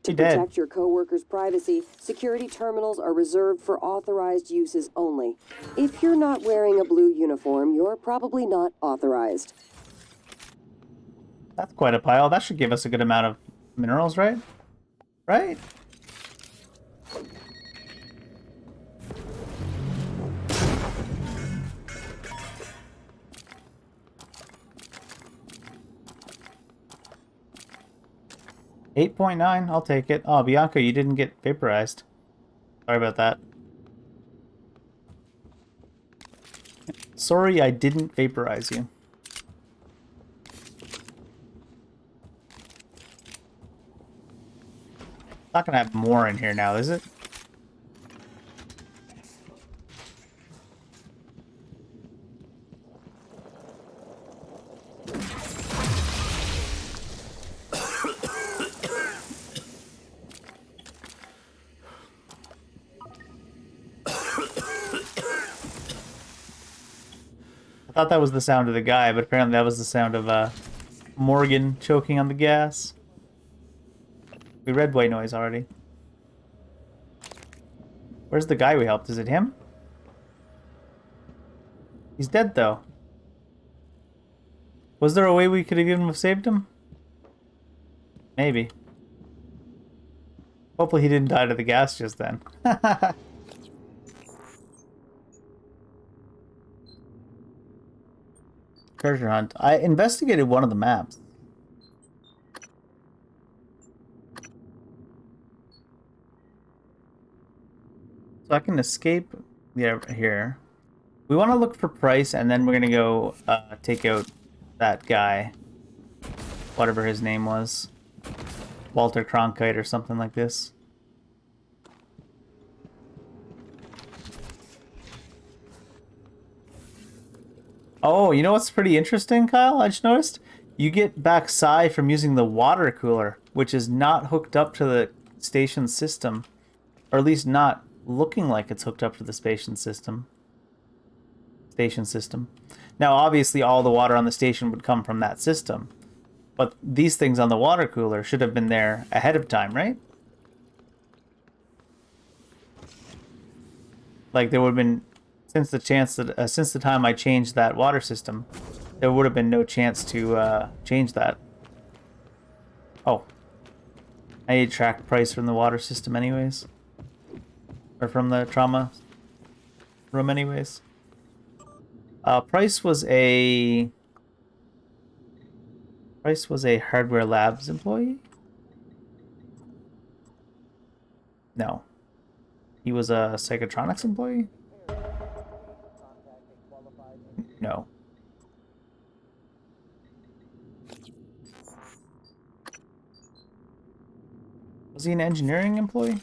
To She did. protect your coworkers' privacy, security terminals are reserved for authorized uses only. If you're not wearing a blue uniform, you're probably not authorized. That's quite a pile. That should give us a good amount of minerals, right? Right? $8.9, I'll take it. Oh, Bianca, you didn't get vaporized. Sorry about that. Sorry, I didn't vaporize you. Not gonna have more in here now, is it? I thought that was the sound of the guy, but apparently that was the sound of Morgan choking on the gas. We read white noise already. Where's the guy we helped? Is it him? He's dead, though. Was there a way we could have even saved him? Maybe. Hopefully he didn't die to the gas just then. Treasure hunt. I investigated one of the maps. So I can escape here. We want to look for Price, and then we're going to go take out that guy. Whatever his name was. Walter Cronkite or something like this. Oh, you know what's pretty interesting, Kyle? I just noticed? You get back psi from using the water cooler, which is not hooked up to the station system. Or at least not looking like it's hooked up to the station system. Now, obviously, all the water on the station would come from that system. But these things on the water cooler should have been there ahead of time, right? Like, there would have been... Since the time I changed that water system, there would have been no chance to change that. Oh. I need to track Price from the water system anyways. Or from the trauma room anyways. Price was a Hardware Labs employee? No. He was a Psychotronics employee? No. Was he an engineering employee?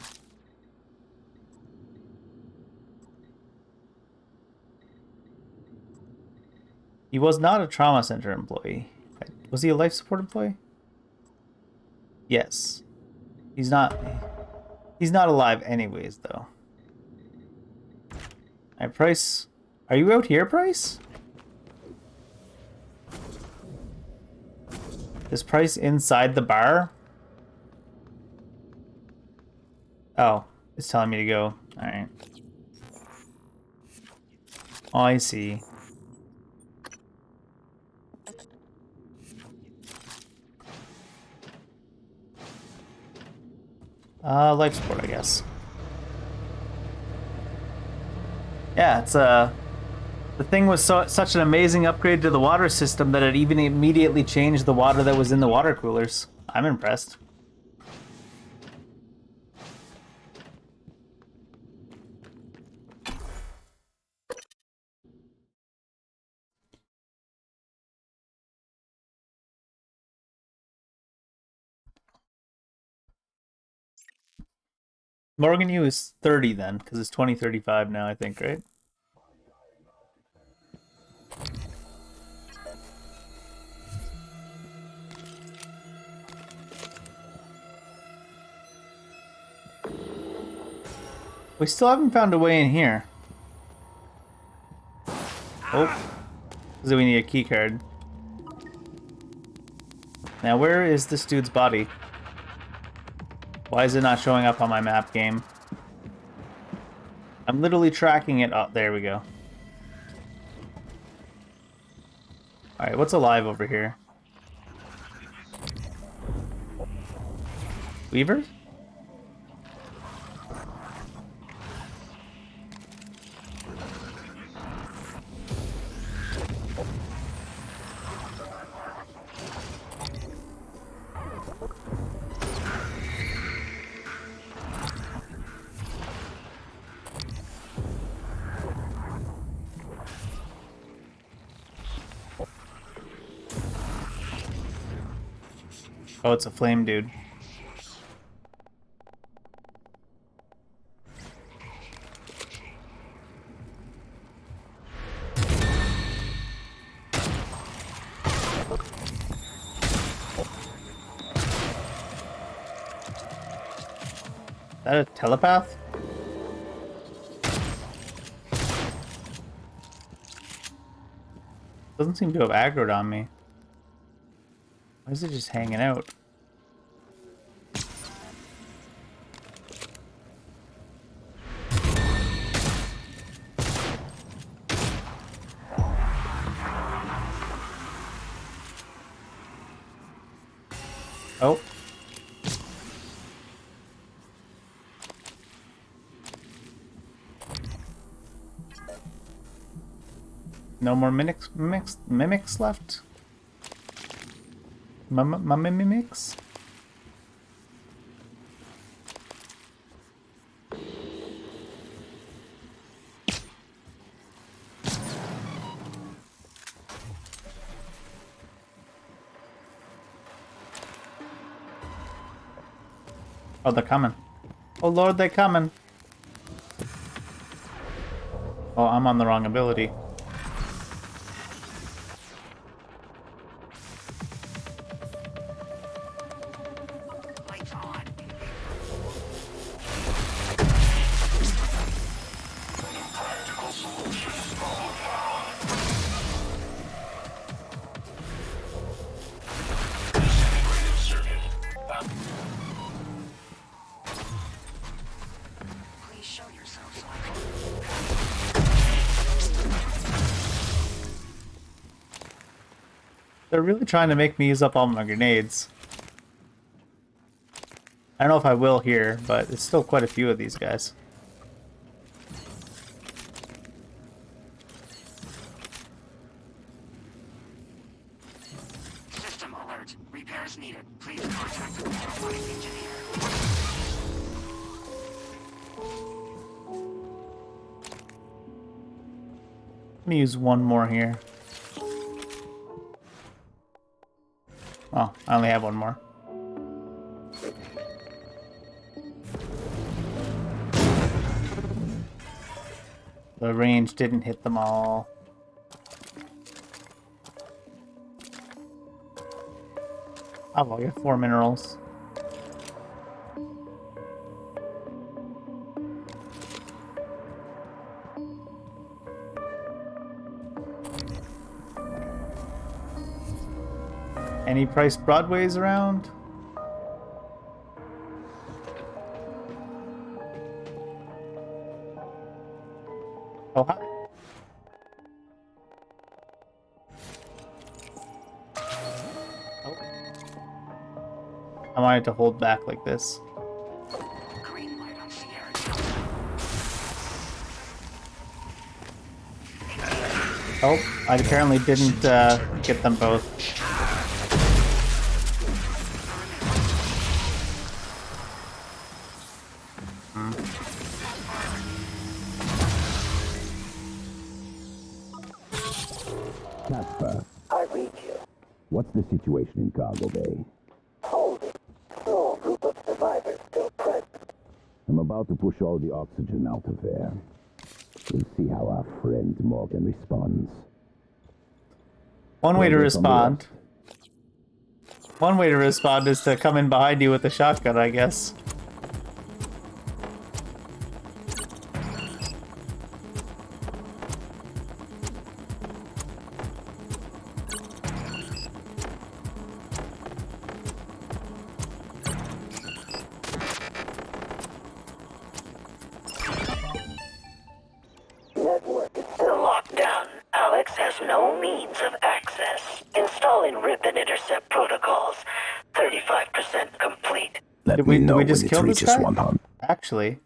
He was not a trauma center employee. Was he a life support employee? Yes. He's not alive anyways, though. Alright, Price. Are you out here, Price? Is Price inside the bar? Oh, it's telling me to go. Alright. Oh, I see. Life support, I guess. Yeah, it's the thing was such an amazing upgrade to the water system that it even immediately changed the water that was in the water coolers. I'm impressed. Morgan, you is 30 then, because it's 2035 now, I think, right? We still haven't found a way in here. Oh. So we need a key card. Now where is this dude's body? Why is it not showing up on my map game? I'm literally tracking it. Oh, there we go. Alright, what's alive over here? Weavers? Oh, it's a flame dude. Is that a telepath? Doesn't seem to have aggroed on me. Why is it just hanging out? Oh. No more mimics left? Mimics? Oh, they're coming. Oh lord, they're coming. Oh, I'm on the wrong ability. They're really trying to make me use up all my grenades. I don't know if I will here, but it's still quite a few of these guys. System alert. Repairs needed. Please contact the qualified engineer. Let me use one more here. Oh, I only have one more. The range didn't hit them all. Oh, well, I got 4 minerals. Any price Broadways around? Oh, hi. Oh. I wanted to hold back like this. Green light on Sierra. Oh, I apparently didn't get them both. Casper, I read you. what's the situation in Cargo Bay? Hold it. Small group of survivors still present. I'm about to push all the oxygen out of there. We'll see how our friend Morgan responds. One way to respond. One way to respond is to come in behind you with a shotgun, I guess. has no means of access. Installing rip and intercept protocols. 35% complete. Let me know we when just it kill this reaches guy? 100. Actually.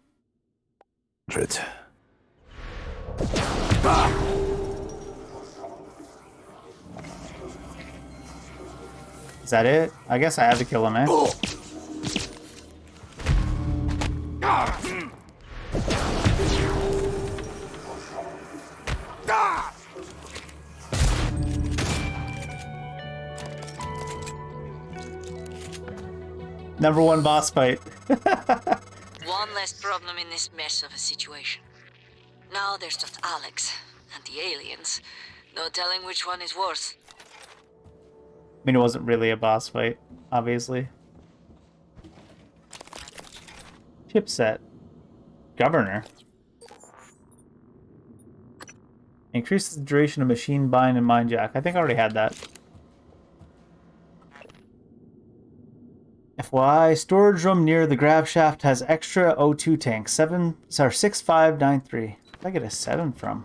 Is that it? I guess I had to kill him, eh? Number one boss fight. One less problem in this mess of a situation. Now there's just Alex and the aliens. No telling which one is worse. I mean, it wasn't really a boss fight, obviously. Chipset. Governor. Increases the duration of machine bind and mind jack. I think I already had that. FYI, storage room near the grav shaft has extra O2 tank. 6593. Where did I get a 7 from?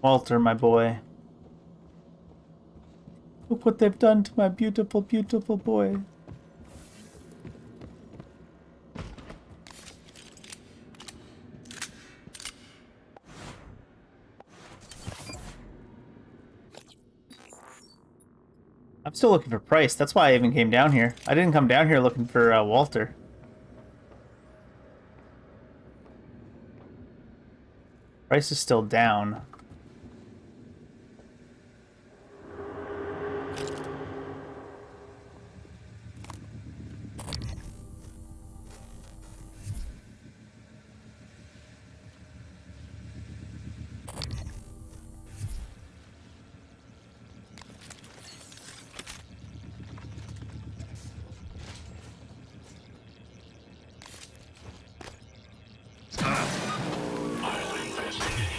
Walter, my boy. Look what they've done to my beautiful, beautiful boy. I'm still looking for Price. That's why I even came down here. I didn't come down here looking for Walter. Price is still down.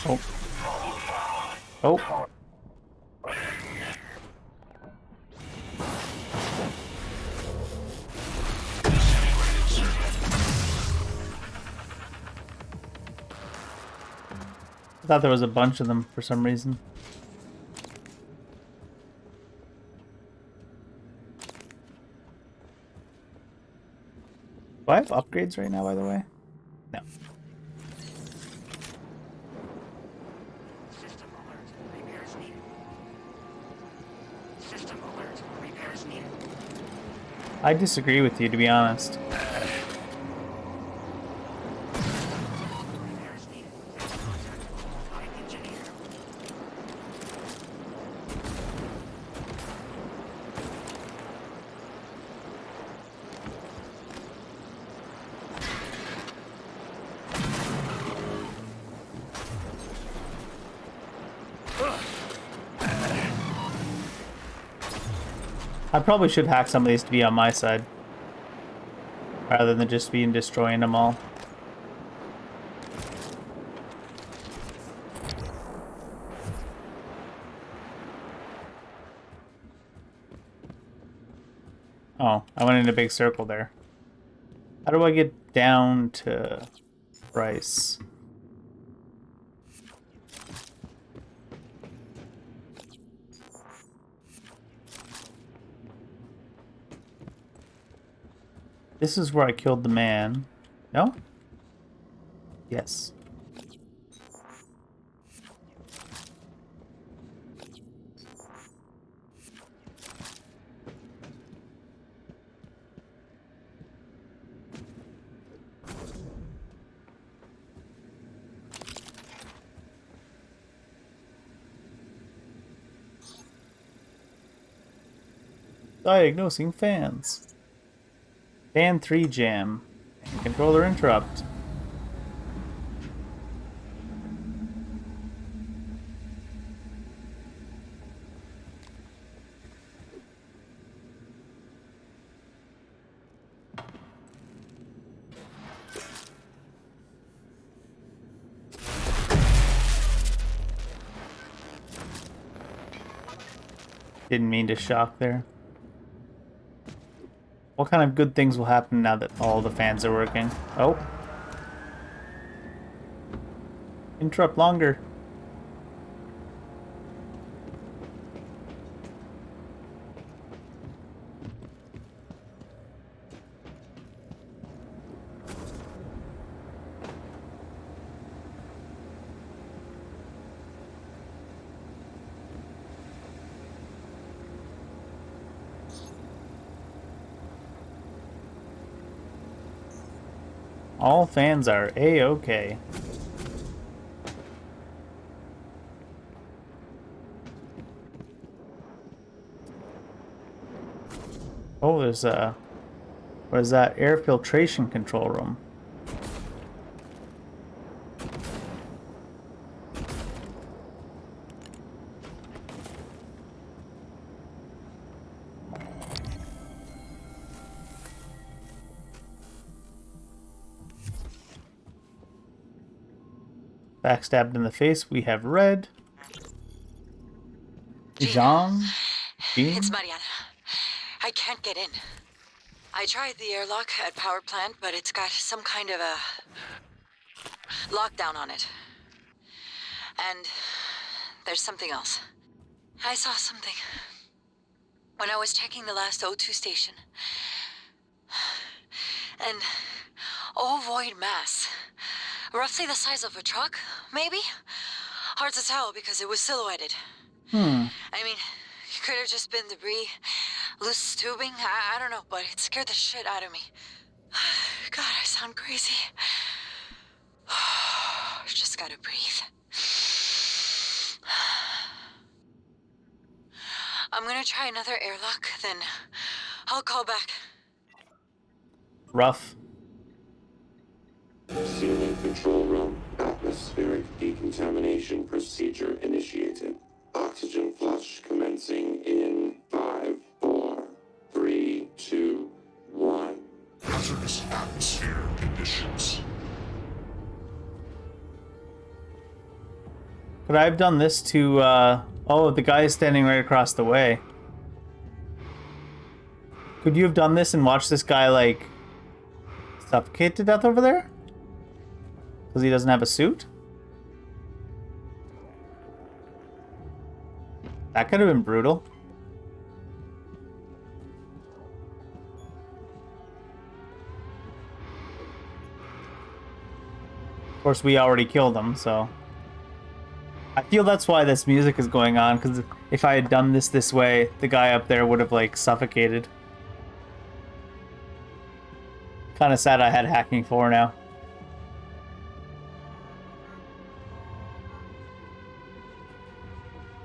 Oh. Oh. I thought there was a bunch of them for some reason. Do I have upgrades right now, by the way? No. I disagree with you, to be honest. I probably should hack some of these to be on my side, rather than just being destroying them all. Oh, I went in a big circle there. How do I get down to Bryce? This is where I killed the man. No? Yes. Diagnosing fans. Fan 3 jam. Controller interrupt. Didn't mean to shock there. What kind of good things will happen now that all the fans are working? Oh. Interrupt longer. All fans are A-okay. Oh, there's a... What is that? Air filtration control room. Backstabbed in the face, we have red. Jean? It's Mariana. I can't get in. I tried the airlock at power plant, but it's got some kind of a lockdown on it. And there's something else. I saw something when I was checking the last O2 station. An ovoid mass. Roughly the size of a truck, maybe? Hard to tell because it was silhouetted. I mean, it could have just been debris, loose tubing, I don't know, but it scared the shit out of me. God, I sound crazy. Just gotta breathe. I'm gonna try another airlock, then I'll call back. Rough. Sealing control room. Atmospheric decontamination procedure initiated. Oxygen flush commencing in 5, 4, 3, 2, 1. Hazardous atmosphere conditions. Could I have done this to, oh, the guy is standing right across the way. Could you have done this and watched this guy, like, suffocate to death over there? Because he doesn't have a suit? That could have been brutal. Of course, we already killed him, so... I feel that's why this music is going on, because if I had done this way, the guy up there would have, like, suffocated. Kind of sad I had hacking 4 now.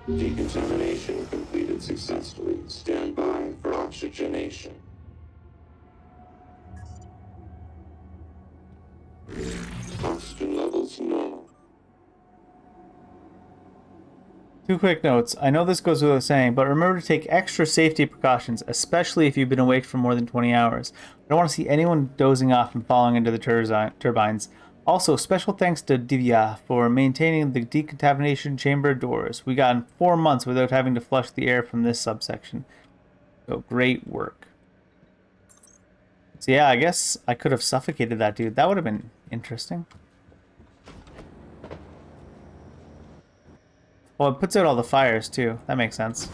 Decontamination completed successfully. Stand by for oxygenation. Oxygen levels normal. 2 quick notes. I know this goes without saying, but remember to take extra safety precautions, especially if you've been awake for more than 20 hours. I don't want to see anyone dozing off and falling into the turbines. Also, special thanks to Divya for maintaining the decontamination chamber doors. We got in 4 months without having to flush the air from this subsection. So, great work. So yeah, I guess I could have suffocated that dude. That would have been interesting. Well, it puts out all the fires, too. That makes sense.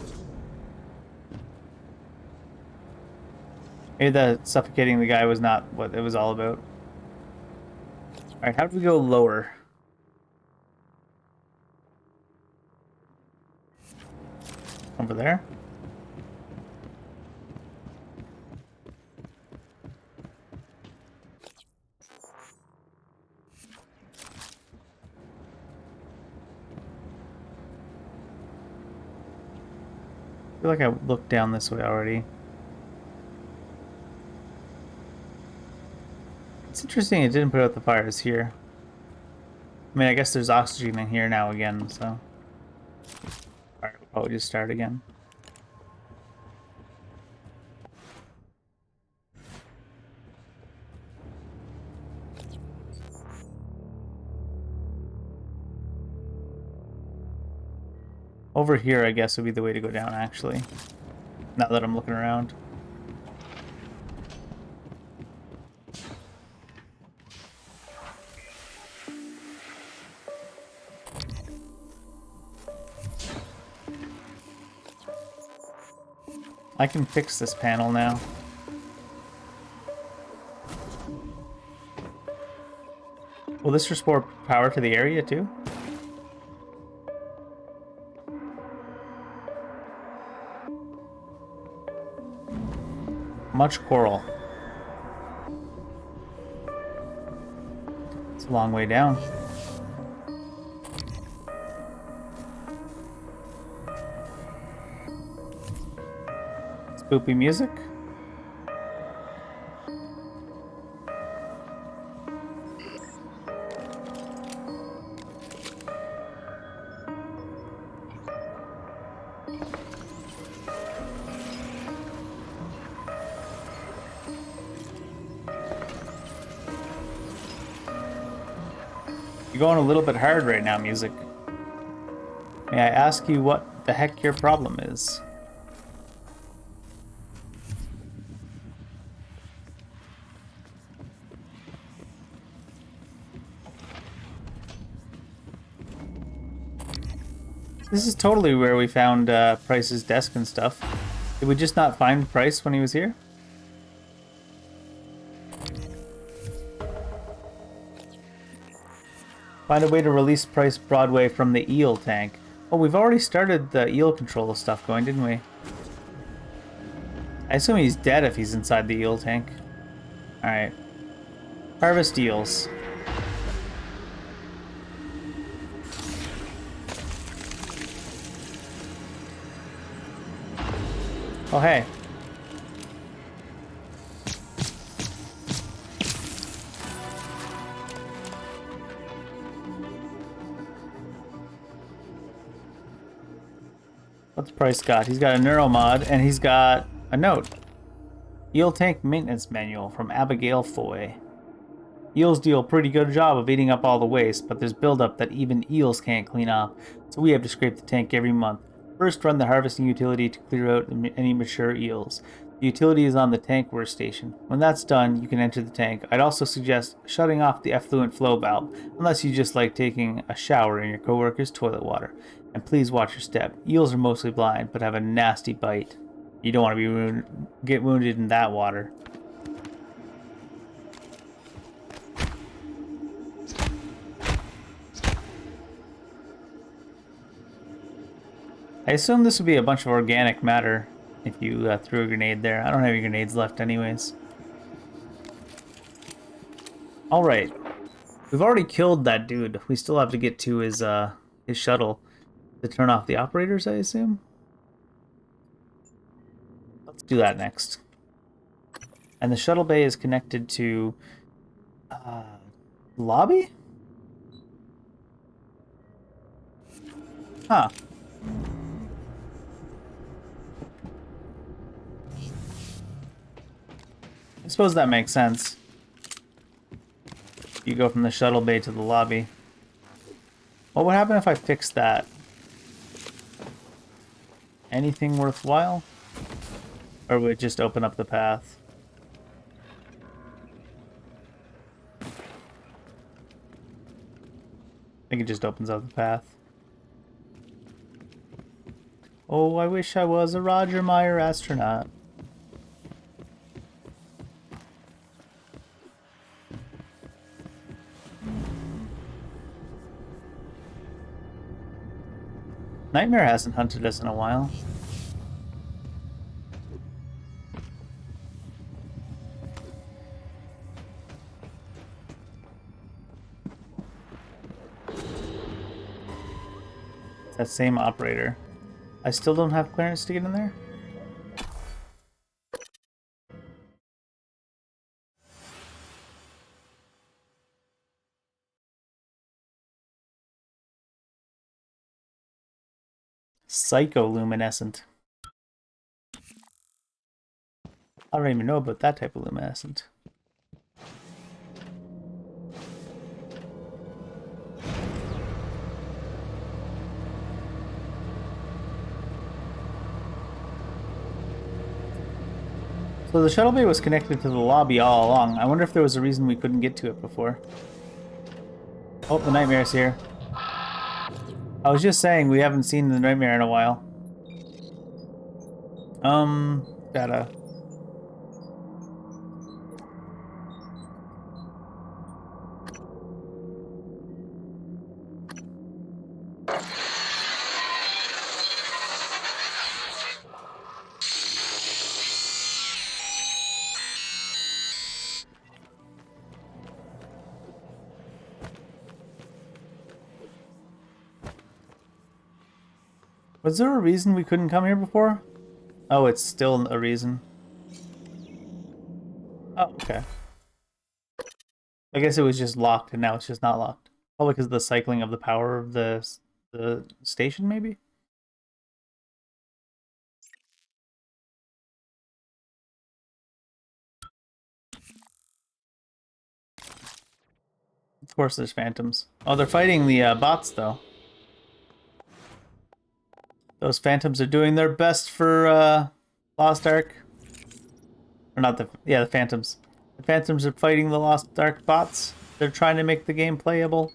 Maybe that suffocating the guy was not what it was all about. Alright, how do we go lower? Over there? I feel like I looked down this way already. It's interesting it didn't put out the fires here. I mean, I guess there's oxygen in here now again, so... Alright, we'll probably just start again. Over here, I guess, would be the way to go down, actually. Now that I'm looking around. I can fix this panel now. Will this restore power to the area too? Much coral. It's a long way down. Spoopy music. You're going a little bit hard right now, music. May I ask you what the heck your problem is? This is totally where we found Price's desk and stuff. Did we just not find Price when he was here? Find a way to release Price Broadway from the eel tank. Oh, we've already started the eel control stuff going, didn't we? I assume he's dead if he's inside the eel tank. Alright. Harvest eels. Oh, hey. What's Price got? He's got a neuromod, and he's got a note. Eel tank maintenance manual from Abigail Foy. Eels do a pretty good job of eating up all the waste, but there's buildup that even eels can't clean up, so we have to scrape the tank every month. First, run the harvesting utility to clear out any mature eels. The utility is on the tank workstation. When that's done, you can enter the tank. I'd also suggest shutting off the effluent flow valve, unless you just like taking a shower in your coworker's toilet water. And please watch your step. Eels are mostly blind, but have a nasty bite. You don't want to get wounded in that water. I assume this would be a bunch of organic matter if you threw a grenade there. I don't have any grenades left anyways. Alright. We've already killed that dude. We still have to get to his shuttle to turn off the operators, I assume? Let's do that next. And the shuttle bay is connected to... lobby? Huh. I suppose that makes sense. You go from the shuttle bay to the lobby. What would happen if I fixed that? Anything worthwhile? Or would it just open up the path? I think it just opens up the path. Oh, I wish I was a Roger Meyer astronaut. Nightmare hasn't hunted us in a while. It's that same operator. I still don't have clearance to get in there? Psycholuminescent. I don't even know about that type of luminescent. So the shuttle bay was connected to the lobby all along. I wonder if there was a reason we couldn't get to it before. Oh, the Nightmare's here. I was just saying we haven't seen the Nightmare in a while. Gotta. Was there a reason we couldn't come here before? Oh, it's still a reason. Oh, okay. I guess it was just locked and now it's just not locked. Probably because of the cycling of the power of the station, maybe? Of course there's phantoms. Oh, they're fighting the bots, though. Those phantoms are doing their best for Lost Ark. Or not the... Yeah, the phantoms. The phantoms are fighting the Lost Ark bots. They're trying to make the game playable.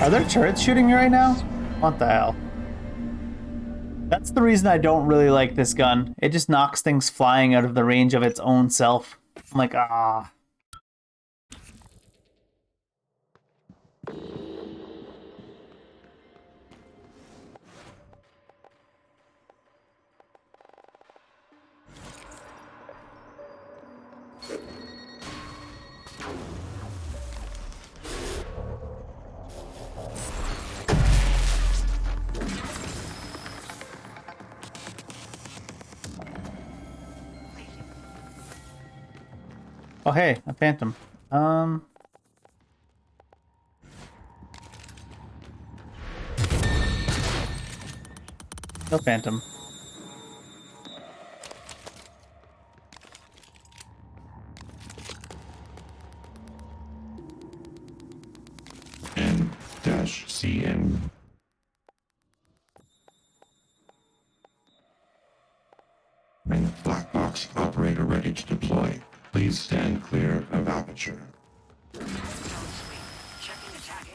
Are there turrets shooting me right now? What the hell? That's the reason I don't really like this gun. It just knocks things flying out of the range of its own self. I'm like, ah. Oh, hey, a phantom. No phantom. N-CN. Black box operator ready to deploy. Please stand clear of aperture.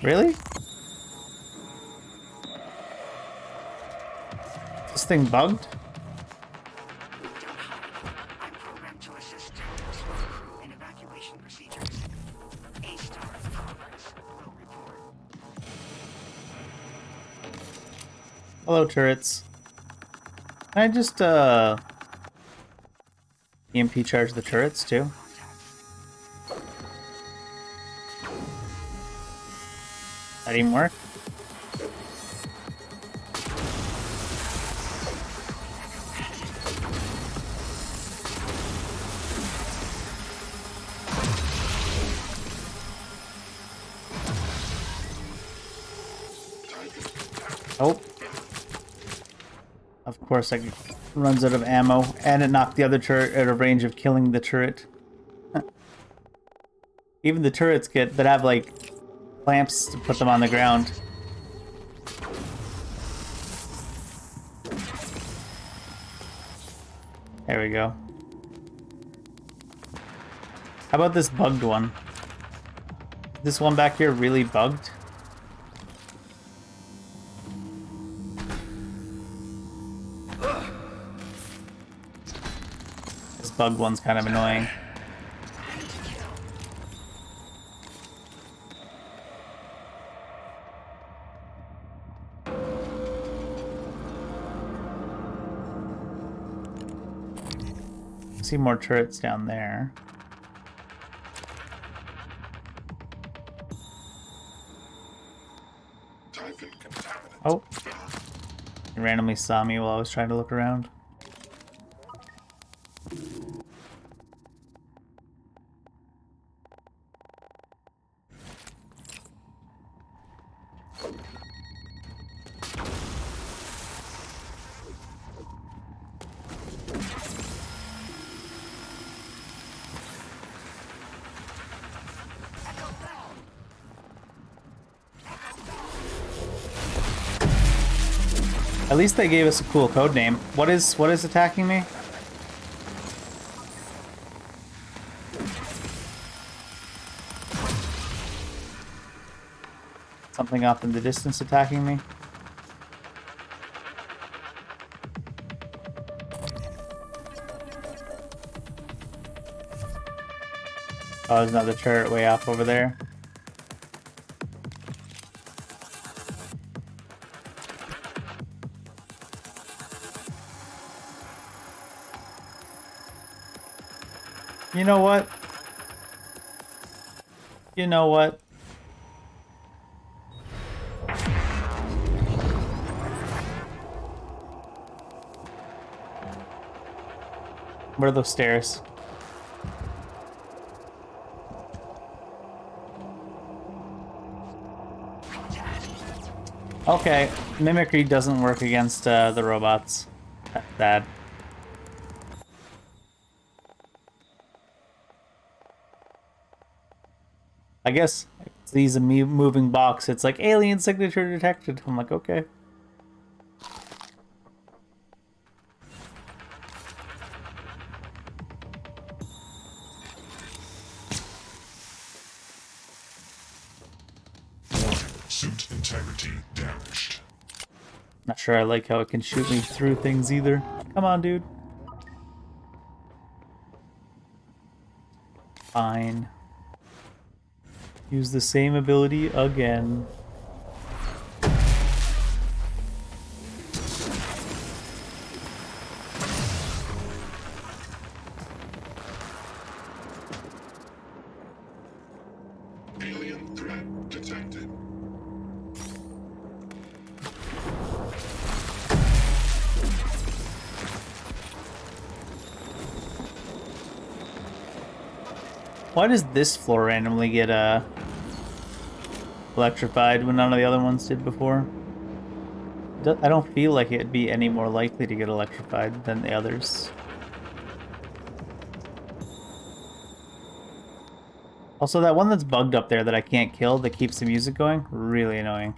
Really? This thing bugged? Hello, turrets. Can I just, EMP charge the turrets, too? That didn't work? Oh. Of course, it runs out of ammo, and it knocked the other turret out of range of killing the turret. Even the turrets that have, like, clamps to put them on the ground. There we go. How about this bugged one? This one back here really bugged? This bugged one's kind of annoying. See more turrets down there. Oh. He randomly saw me while I was trying to look around. At least they gave us a cool code name. What is attacking me? something off in the distance attacking me. Oh, there's another turret way off over there. You know what? You know what? Where are those stairs? Okay, mimicry doesn't work against the robots. That's bad. I guess if it sees a moving box, it's like alien signature detected. I'm like, okay. Suit integrity damaged. Not sure I like how it can shoot me through things either. Come on, dude. Fine. Use the same ability again. Alien threat detected. Why does this floor randomly get electrified when none of the other ones did before? I don't feel like it'd be any more likely to get electrified than the others. Also, that one that's bugged up there that I can't kill that keeps the music going, really annoying.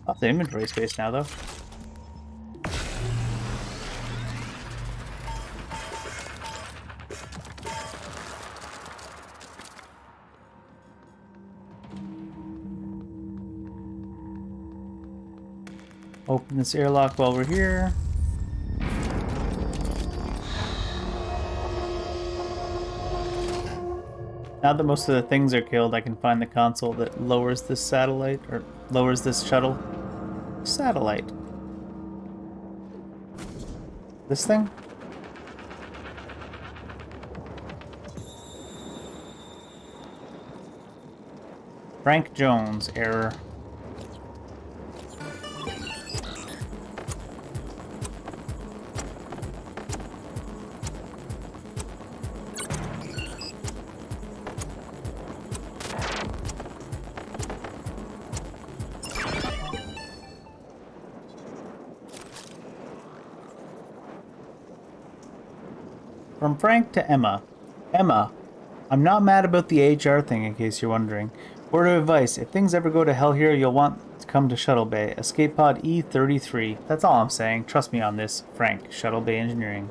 Lots of inventory space now, though. Open this airlock while we're here. Now that most of the things are killed, I can find the console that lowers this satellite, or lowers this shuttle. Satellite. This thing? Frank Jones, error. From Frank to Emma. Emma, I'm not mad about the HR thing, in case you're wondering. Word of advice, if things ever go to hell here, you'll want to come to Shuttle Bay. Escape Pod E33. That's all I'm saying. Trust me on this. Frank, Shuttle Bay Engineering.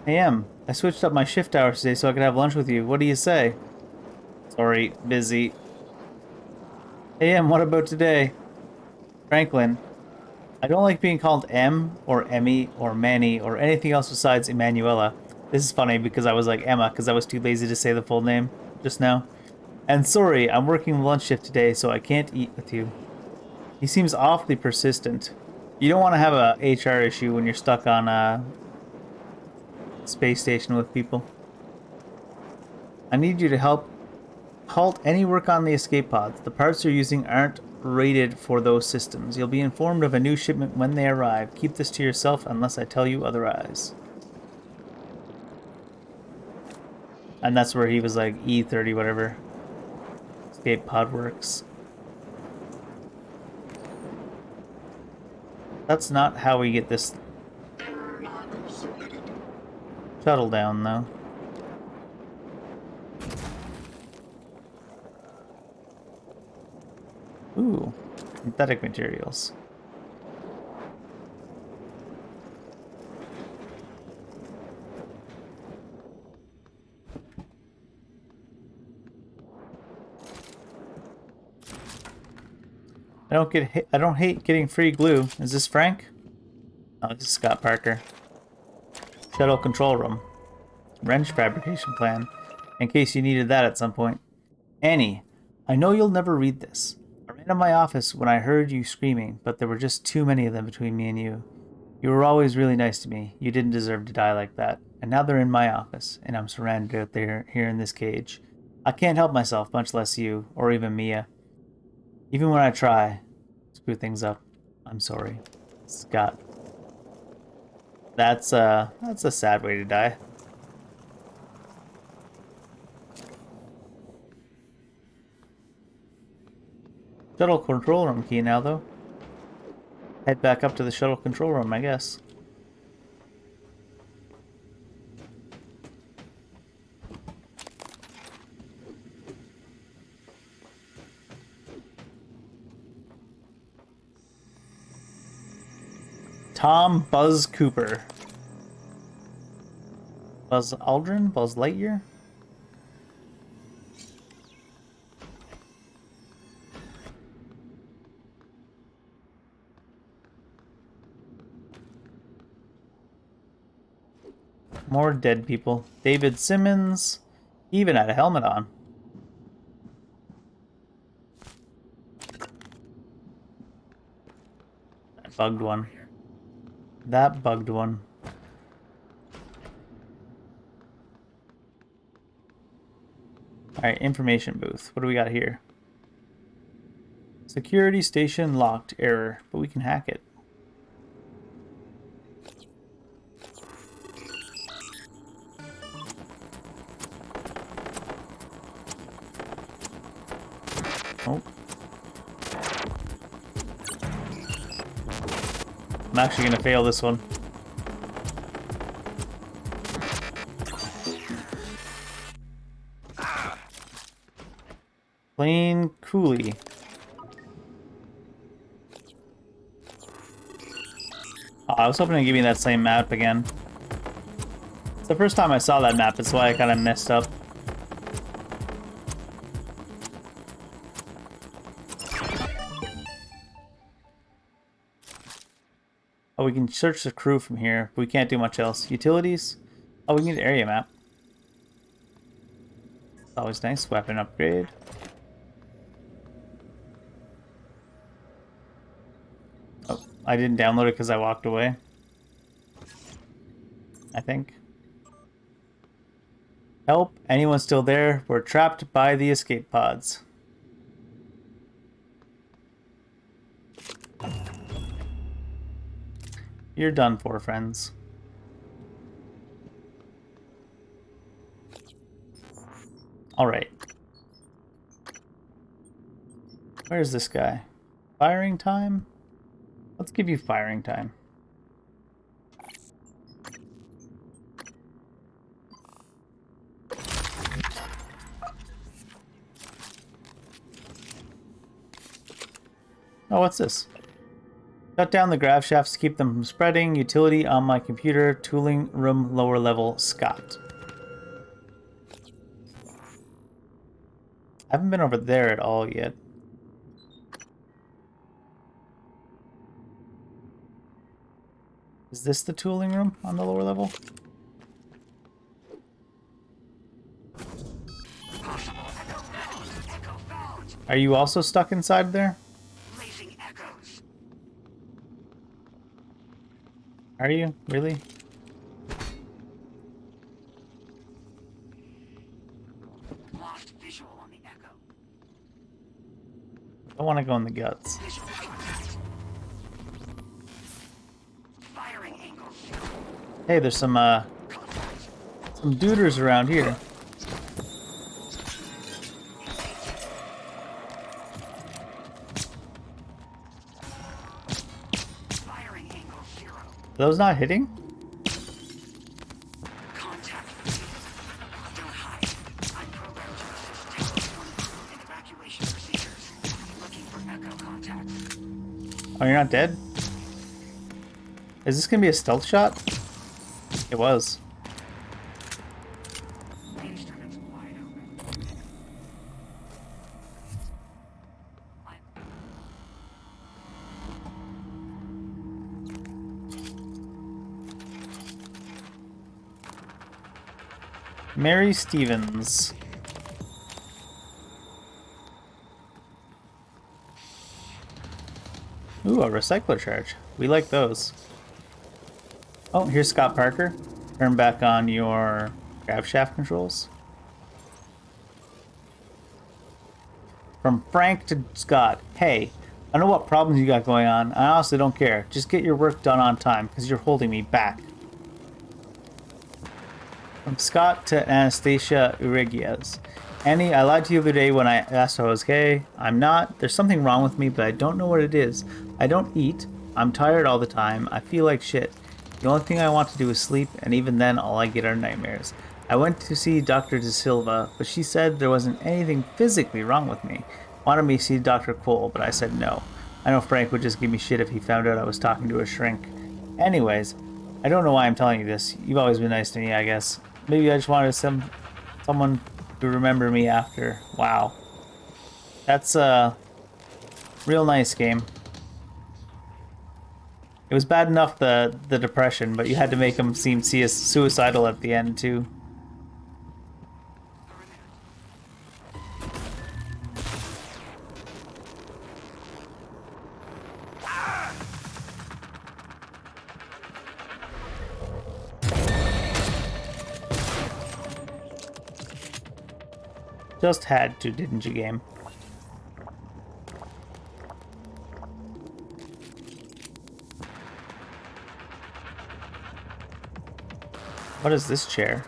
Hey, Em, I switched up my shift hours today so I could have lunch with you. What do you say? Sorry, busy. Hey, Em, what about today? Franklin. I don't like being called M, or Emmy, or Manny, or anything else besides Emanuela. This is funny because I was like Emma because I was too lazy to say the full name just now. And sorry, I'm working the lunch shift today, so I can't eat with you. He seems awfully persistent. You don't want to have a HR issue when you're stuck on a space station with people. I need you to help halt any work on the escape pods. The parts you're using aren't rated for those systems. You'll be informed of a new shipment when they arrive. Keep this to yourself unless I tell you otherwise. And that's where he was like E30 whatever. Escape pod works. That's not how we get this shuttle down though. Synthetic materials. I don't hate getting free glue. Is this Frank? Oh, this is Scott Parker. Shuttle control room. Wrench fabrication plan. In case you needed that at some point. Annie, I know you'll never read this. I ran to my office when I heard you screaming, but there were just too many of them between me and you. You were always really nice to me. You didn't deserve to die like that. And now they're in my office, and I'm surrounded out there here in this cage. I can't help myself, much less you, or even Mia. Even when I try, screw things up. I'm sorry. Scott. That's a sad way to die. Shuttle control room key now, though. Head back up to the shuttle control room, I guess. Tom Buzz Cooper. Buzz Aldrin? Buzz Lightyear? More dead people. David Simmons. He even had a helmet on. That bugged one. That bugged one. Alright, information booth. What do we got here? Security station locked. Error. But we can hack it. Oh. I'm actually gonna fail this one. Plain Cooley. Oh, I was hoping to give me that same map again. It's the first time I saw that map, that's why I kind of messed up. Oh, we can search the crew from here, but we can't do much else. Utilities? Oh, we need an area map. Always nice. Weapon upgrade. Oh, I didn't download it because I walked away. I think. Help! Anyone still there? We're trapped by the escape pods. You're done for, friends. Alright. Where's this guy? Firing time? Let's give you firing time. Oh, what's this? Shut down the grav shafts to keep them from spreading. Utility on my computer. Tooling room lower level. Scott. I haven't been over there at all yet. Is this the tooling room on the lower level? Are you also stuck inside there? Are you? Really? Lost visual on the echo. I want to go in the guts. Firing angles. Hey, there's some duders around here. Are those not hitting? Contact. Don't hide. I'm programmed to assist in evacuation procedures. Looking for echo contacts. you're not dead? Is this gonna be a stealth shot? It was. Mary Stevens. Ooh, a recycler charge. We like those. Oh, here's Scott Parker. Turn back on your grab shaft controls. From Frank to Scott. Hey, I know what problems you got going on. I honestly don't care. Just get your work done on time, because you're holding me back. From Scott to Anastasia Uriguez. Annie, I lied to you the other day when I asked if I was gay. I'm not. There's something wrong with me, but I don't know what it is. I don't eat. I'm tired all the time. I feel like shit. The only thing I want to do is sleep, and even then all I get are nightmares. I went to see Dr. De Silva, but she said there wasn't anything physically wrong with me. Wanted me to see Dr. Cole, but I said no. I know Frank would just give me shit if he found out I was talking to a shrink. Anyways, I don't know why I'm telling you this. You've always been nice to me, I guess. Maybe I just wanted someone to remember me after. Wow. That's real nice, game. It was bad enough the depression, but you had to make him seem suicidal at the end too. Just had to, didn't you, game? What is this chair?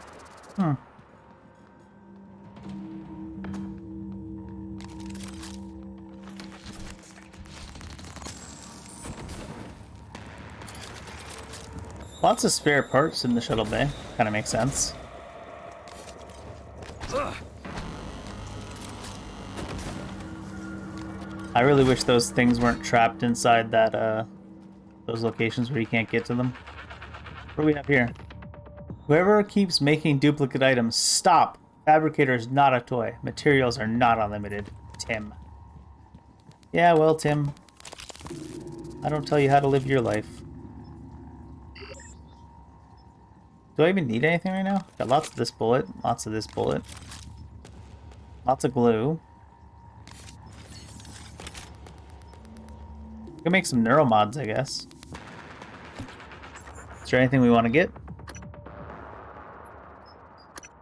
Lots of spare parts in the shuttle bay. Kind of makes sense. I really wish those things weren't trapped inside that, those locations where you can't get to them. What do we have here? Whoever keeps making duplicate items, stop! Fabricator is not a toy. Materials are not unlimited. Tim. Yeah, well, Tim. I don't tell you how to live your life. Do I even need anything right now? Got lots of this bullet, lots of this bullet. Lots of glue. We can make some neuromods, I guess. Is there anything we want to get?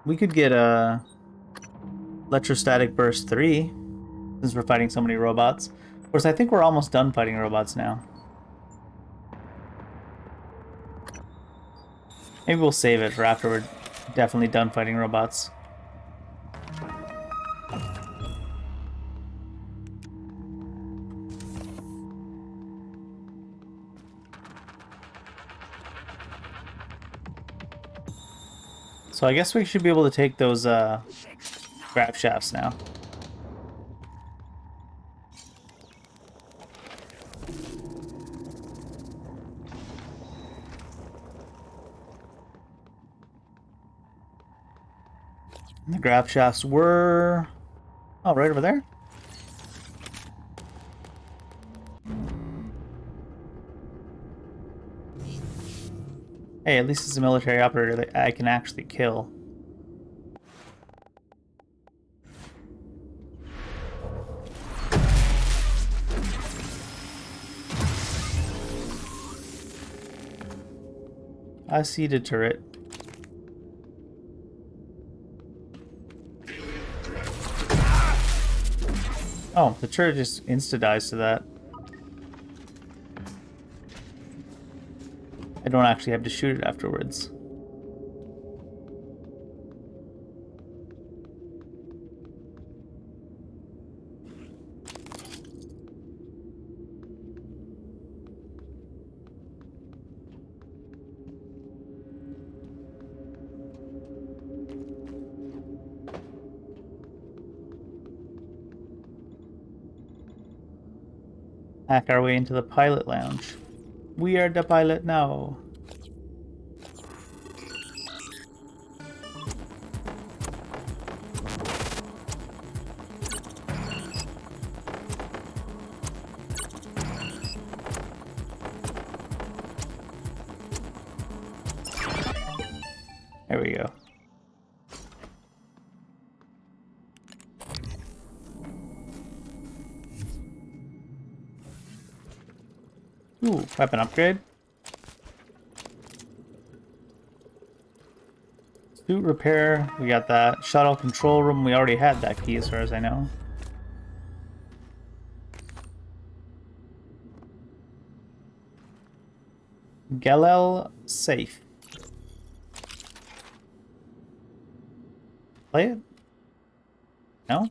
We could get a Electrostatic Burst 3, since we're fighting so many robots. Of course, I think we're almost done fighting robots now. Maybe we'll save it for after we're definitely done fighting robots. So I guess we should be able to take those grab shafts now. And the grab shafts were... oh, right over there? Hey, at least it's a military operator that I can actually kill. I see the turret. Oh, the turret just insta-dies to that. I don't actually have to shoot it afterwards. Hack our way into the pilot lounge. We are the pilot now. There we go. Ooh, weapon upgrade. Suit repair, we got that. Shuttle control room, we already had that key as far as I know. Galel safe. Play it? No?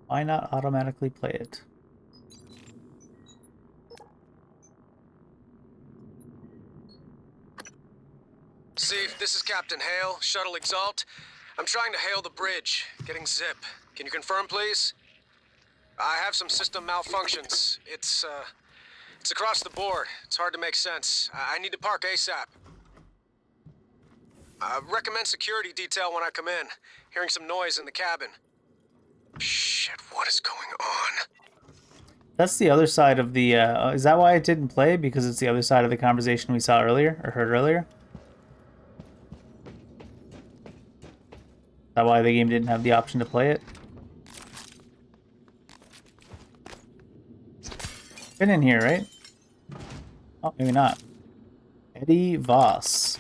Why not automatically play it? Steve, this is Captain Hale, Shuttle Exalt. I'm trying to hail the bridge, getting zip. Can you confirm, please? I have some system malfunctions. It's across the board. It's hard to make sense. I need to park ASAP. Recommend security detail when I come in. Hearing some noise in the cabin. Shit, what is going on? That's the other side of the, is that why it didn't play? Because it's the other side of the conversation we saw earlier, or heard earlier? Is that why the game didn't have the option to play it? Been in here, right? Oh, maybe not. Eddie Voss.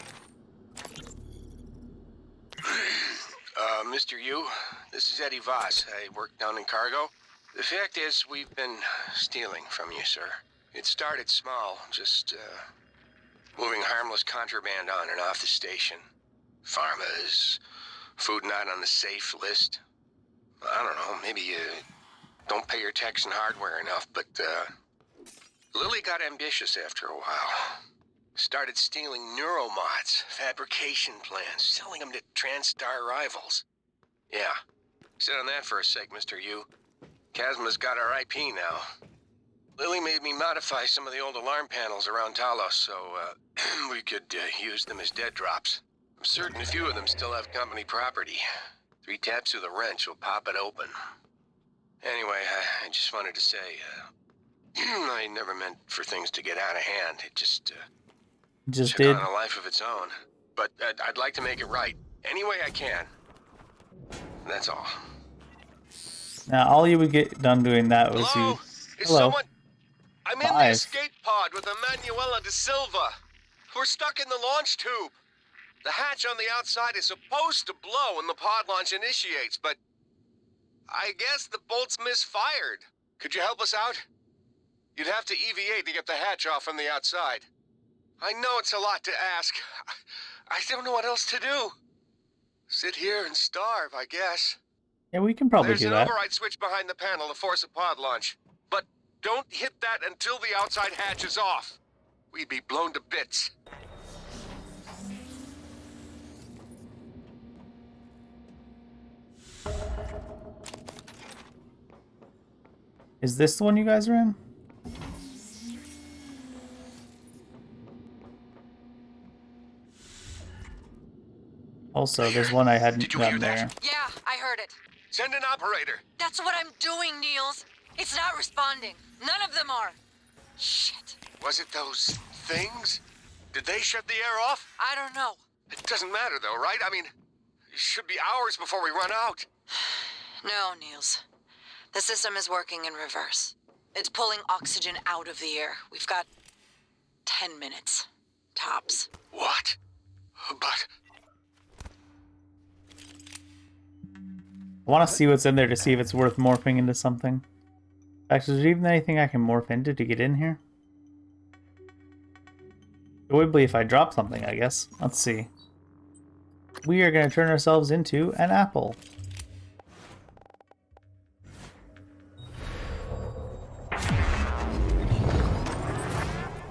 Mr. Yu, this is Eddie Voss. I work down in cargo. The fact is, we've been stealing from you, sir. It started small, just, moving harmless contraband on and off the station. Pharmas, food not on the safe list. I don't know, maybe you don't pay your techs and hardware enough, but, Lily got ambitious after a while. Started stealing neuromods, fabrication plans, selling them to TranStar rivals. Yeah, sit on that for a sec, Mr. Yu. Chasma's got our IP now. Lily made me modify some of the old alarm panels around Talos so, we could use them as dead drops. I'm certain a few of them still have company property. 3 taps with a wrench will pop it open. Anyway, I just wanted to say, I never meant for things to get out of hand. It just took did. on a life of its own. But I'd like to make it right, any way I can. That's all. Now, all you would get done doing that was Hello? you... Is Hello. someone... I'm in the escape pod with Emanuela de Silva. We're stuck in the launch tube. The hatch on the outside is supposed to blow when the pod launch initiates, but I guess the bolt's misfired. Could you help us out? You'd have to EVA to get the hatch off from the outside. I know it's a lot to ask. I don't know what else to do. Sit here and starve, I guess. Yeah, we can probably There's do an that. override switch behind the panel to force a pod launch. But don't hit that until the outside hatch is off. We'd be blown to bits. Is this the one you guys are in? Also, there's one I hadn't done there. Yeah, I heard it. Send an operator. That's what I'm doing, Niels. It's not responding. None of them are. Shit. Was it those things? Did they shut the air off? I don't know. It doesn't matter though, right? I mean, it should be hours before we run out. No, Niels. The system is working in reverse. It's pulling oxygen out of the air. We've got 10 minutes. Tops. What? But... I want to see what's in there to see if it's worth morphing into something. Actually, is there even anything I can morph into to get in here? It would be if I drop something, I guess. Let's see. We are going to turn ourselves into an apple.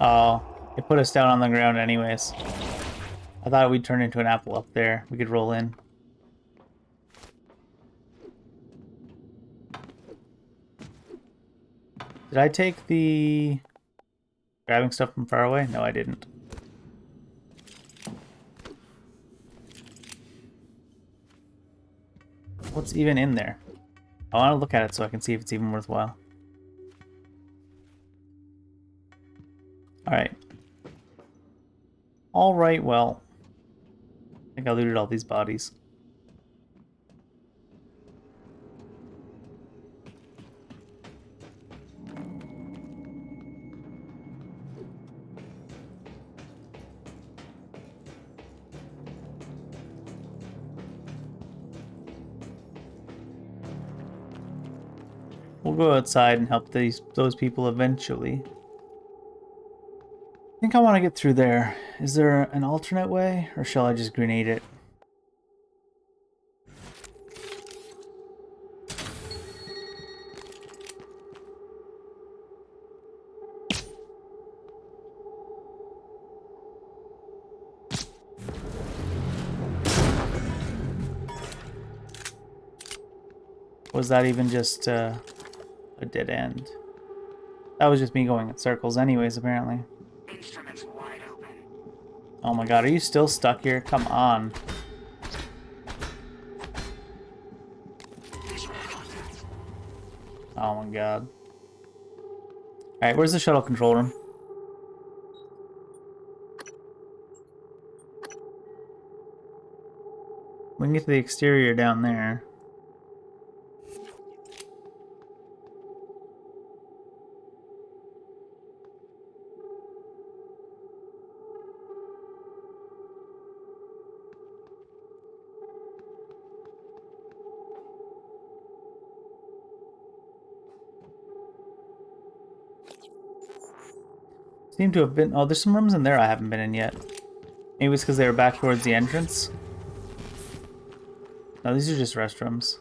Oh, it put us down on the ground anyways. I thought we'd turn into an apple up there. We could roll in. Did I take the grabbing stuff from far away? No, I didn't. What's even in there? I want to look at it so I can see if it's even worthwhile. Alright. Alright, well. I think I looted all these bodies. We'll go outside and help those people eventually. I think I want to get through there. Is there an alternate way, or shall I just grenade it? Was that even just a dead end? That was just me going in circles anyways, apparently. Instruments wide open. Oh my god, are you still stuck here? Come on. Oh my god. Alright, where's the shuttle control room? We can get to the exterior down there. Seem to have been... Oh, there's some rooms in there I haven't been in yet. Maybe it's because they were back towards the entrance. No, these are just restrooms.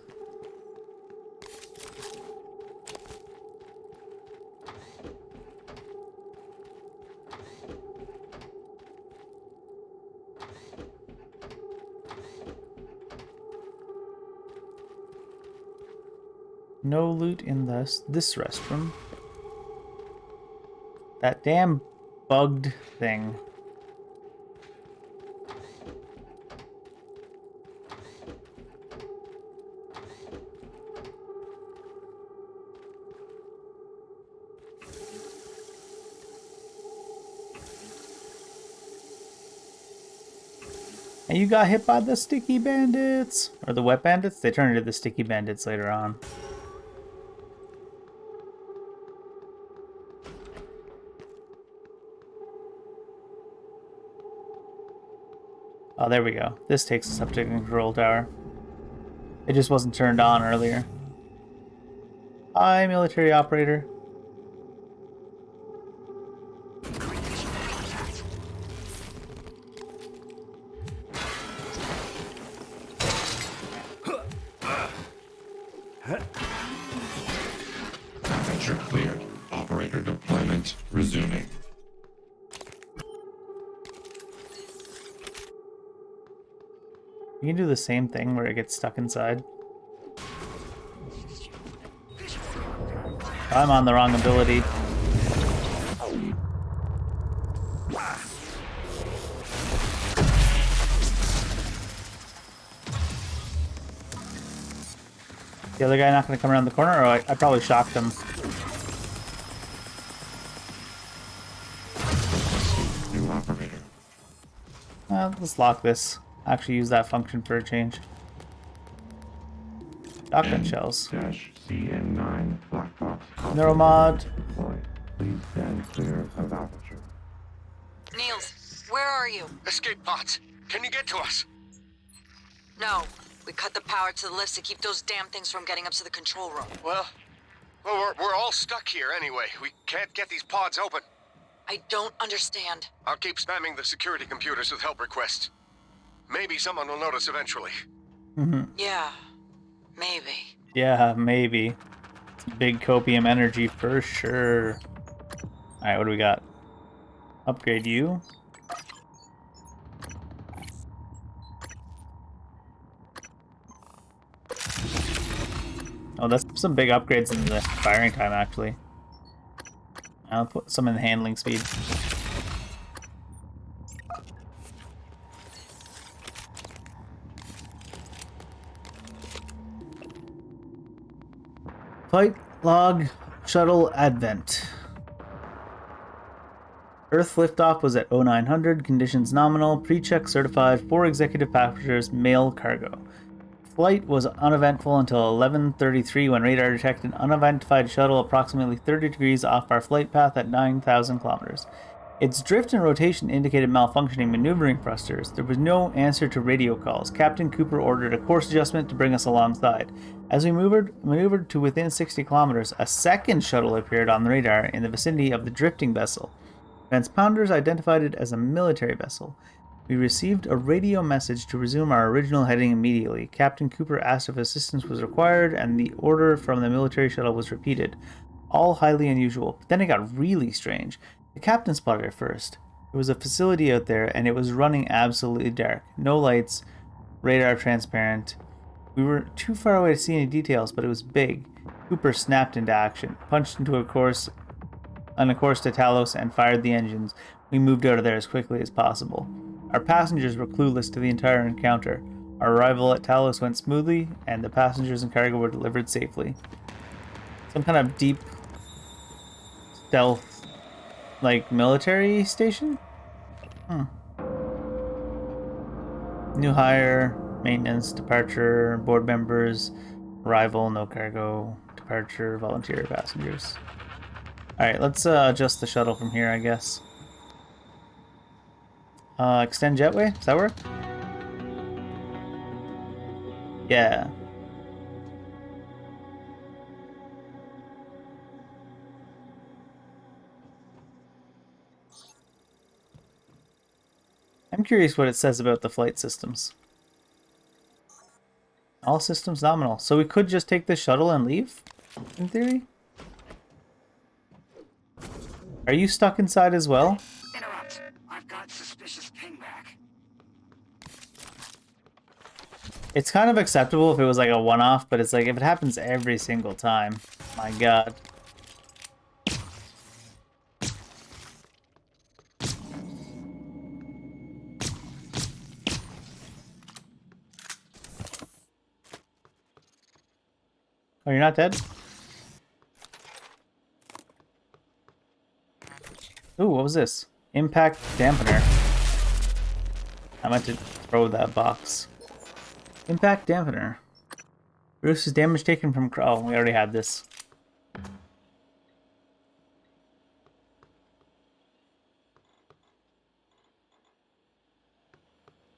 No loot in this restroom. That damn bugged thing. And you got hit by the sticky bandits! Or the wet bandits? They turn into the sticky bandits later on. Oh, there we go. This takes us up to the control tower. It just wasn't turned on earlier. Hi, military operator. Temperature cleared. Operator deployment resuming. You can do the same thing where it gets stuck inside. I'm on the wrong ability. The other guy not going to come around the corner, or I probably shocked him. New operator. Let's lock this. Actually use that function for a change. Shotgun shells. -CN9 black box. Neuromod. Please stand clear of aperture. Niels, where are you? Escape pods. Can you get to us? No. We cut the power to the lifts to keep those damn things from getting up to the control room. Well, we're all stuck here anyway. We can't get these pods open. I don't understand. I'll keep spamming the security computers with help requests. Maybe someone will notice eventually. Yeah, maybe. Yeah, maybe. It's big copium energy for sure. Alright, what do we got? Upgrade you. Oh, that's some big upgrades in the firing time, actually. I'll put some in the handling speed. Flight log shuttle advent. Earth liftoff was at 0900, conditions nominal, pre-check certified, 4 executive passengers, male cargo. Flight was uneventful until 11:33 when radar detected an unidentified shuttle approximately 30 degrees off our flight path at 9,000 kilometers. Its drift and rotation indicated malfunctioning maneuvering thrusters. There was no answer to radio calls. Captain Cooper ordered a course adjustment to bring us alongside. As we maneuvered to within 60 kilometers, a second shuttle appeared on the radar in the vicinity of the drifting vessel. Transponders identified it as a military vessel. We received a radio message to resume our original heading immediately. Captain Cooper asked if assistance was required, and the order from the military shuttle was repeated. All highly unusual. But then it got really strange. The captain spotted it first. There was a facility out there, and it was running absolutely dark. No lights, radar transparent. We were too far away to see any details, but it was big. Cooper snapped into action, punched into a course to Talos, and fired the engines. We moved out of there as quickly as possible. Our passengers were clueless to the entire encounter. Our arrival at Talos went smoothly, and the passengers and cargo were delivered safely. Some kind of deep stealth, like, military station? New hire, maintenance, departure, board members, arrival, no cargo, departure, volunteer passengers. Alright, let's adjust the shuttle from here, I guess. Extend jetway? Does that work? Yeah. I'm curious what it says about the flight systems. All systems nominal. So we could just take this shuttle and leave, in theory? Are you stuck inside as well? Interrupt. I've got suspicious pingback. It's kind of acceptable if it was like a one-off, but it's like if it happens every single time. My god. Oh, you're not dead? Ooh, what was this? Impact dampener. I meant to throw that box. Impact dampener. Reduces damage taken from... Oh, we already had this. I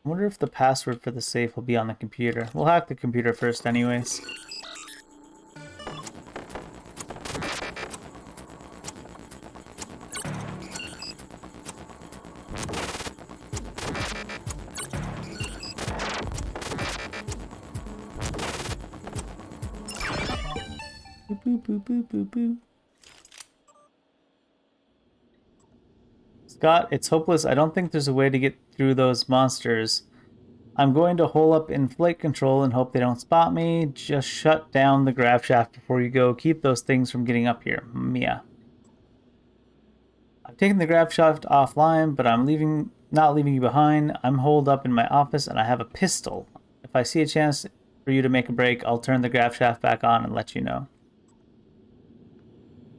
wonder if the password for the safe will be on the computer. We'll hack the computer first anyways. Scott, it's hopeless. I don't think there's a way to get through those monsters. I'm going to hole up in flight control and hope they don't spot me. Just shut down the grav shaft before you go. Keep those things from getting up here. Mia. I've taken the grav shaft offline, but I'm not leaving you behind. I'm holed up in my office and I have a pistol. If I see a chance for you to make a break, I'll turn the grav shaft back on and let you know.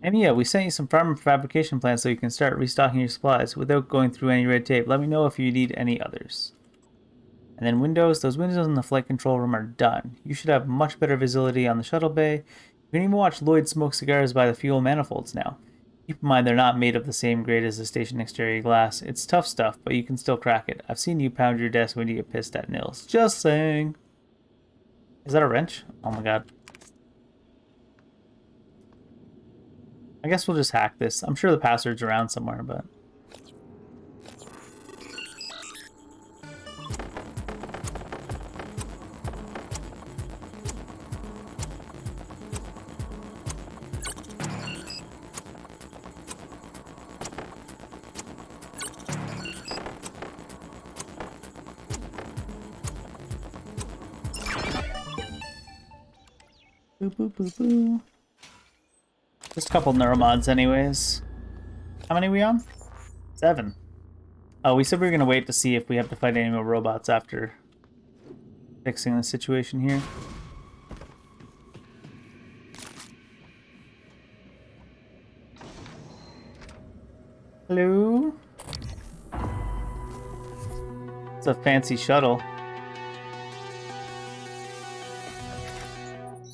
And yeah, we sent you some farm fabrication plans so you can start restocking your supplies without going through any red tape. Let me know if you need any others. And then windows. Those windows in the flight control room are done. You should have much better visibility on the shuttle bay. You can even watch Lloyd smoke cigars by the fuel manifolds now. Keep in mind they're not made of the same grade as the station exterior glass. It's tough stuff, but you can still crack it. I've seen you pound your desk when you get pissed at Nils. Just saying. Is that a wrench? Oh my god. I guess we'll just hack this. I'm sure the password's around somewhere, but... Boo boo boo boo. Just a couple neuromods anyways. How many are we on? 7. Oh, we said we were going to wait to see if we have to fight any more robots after fixing the situation here. Hello? It's a fancy shuttle.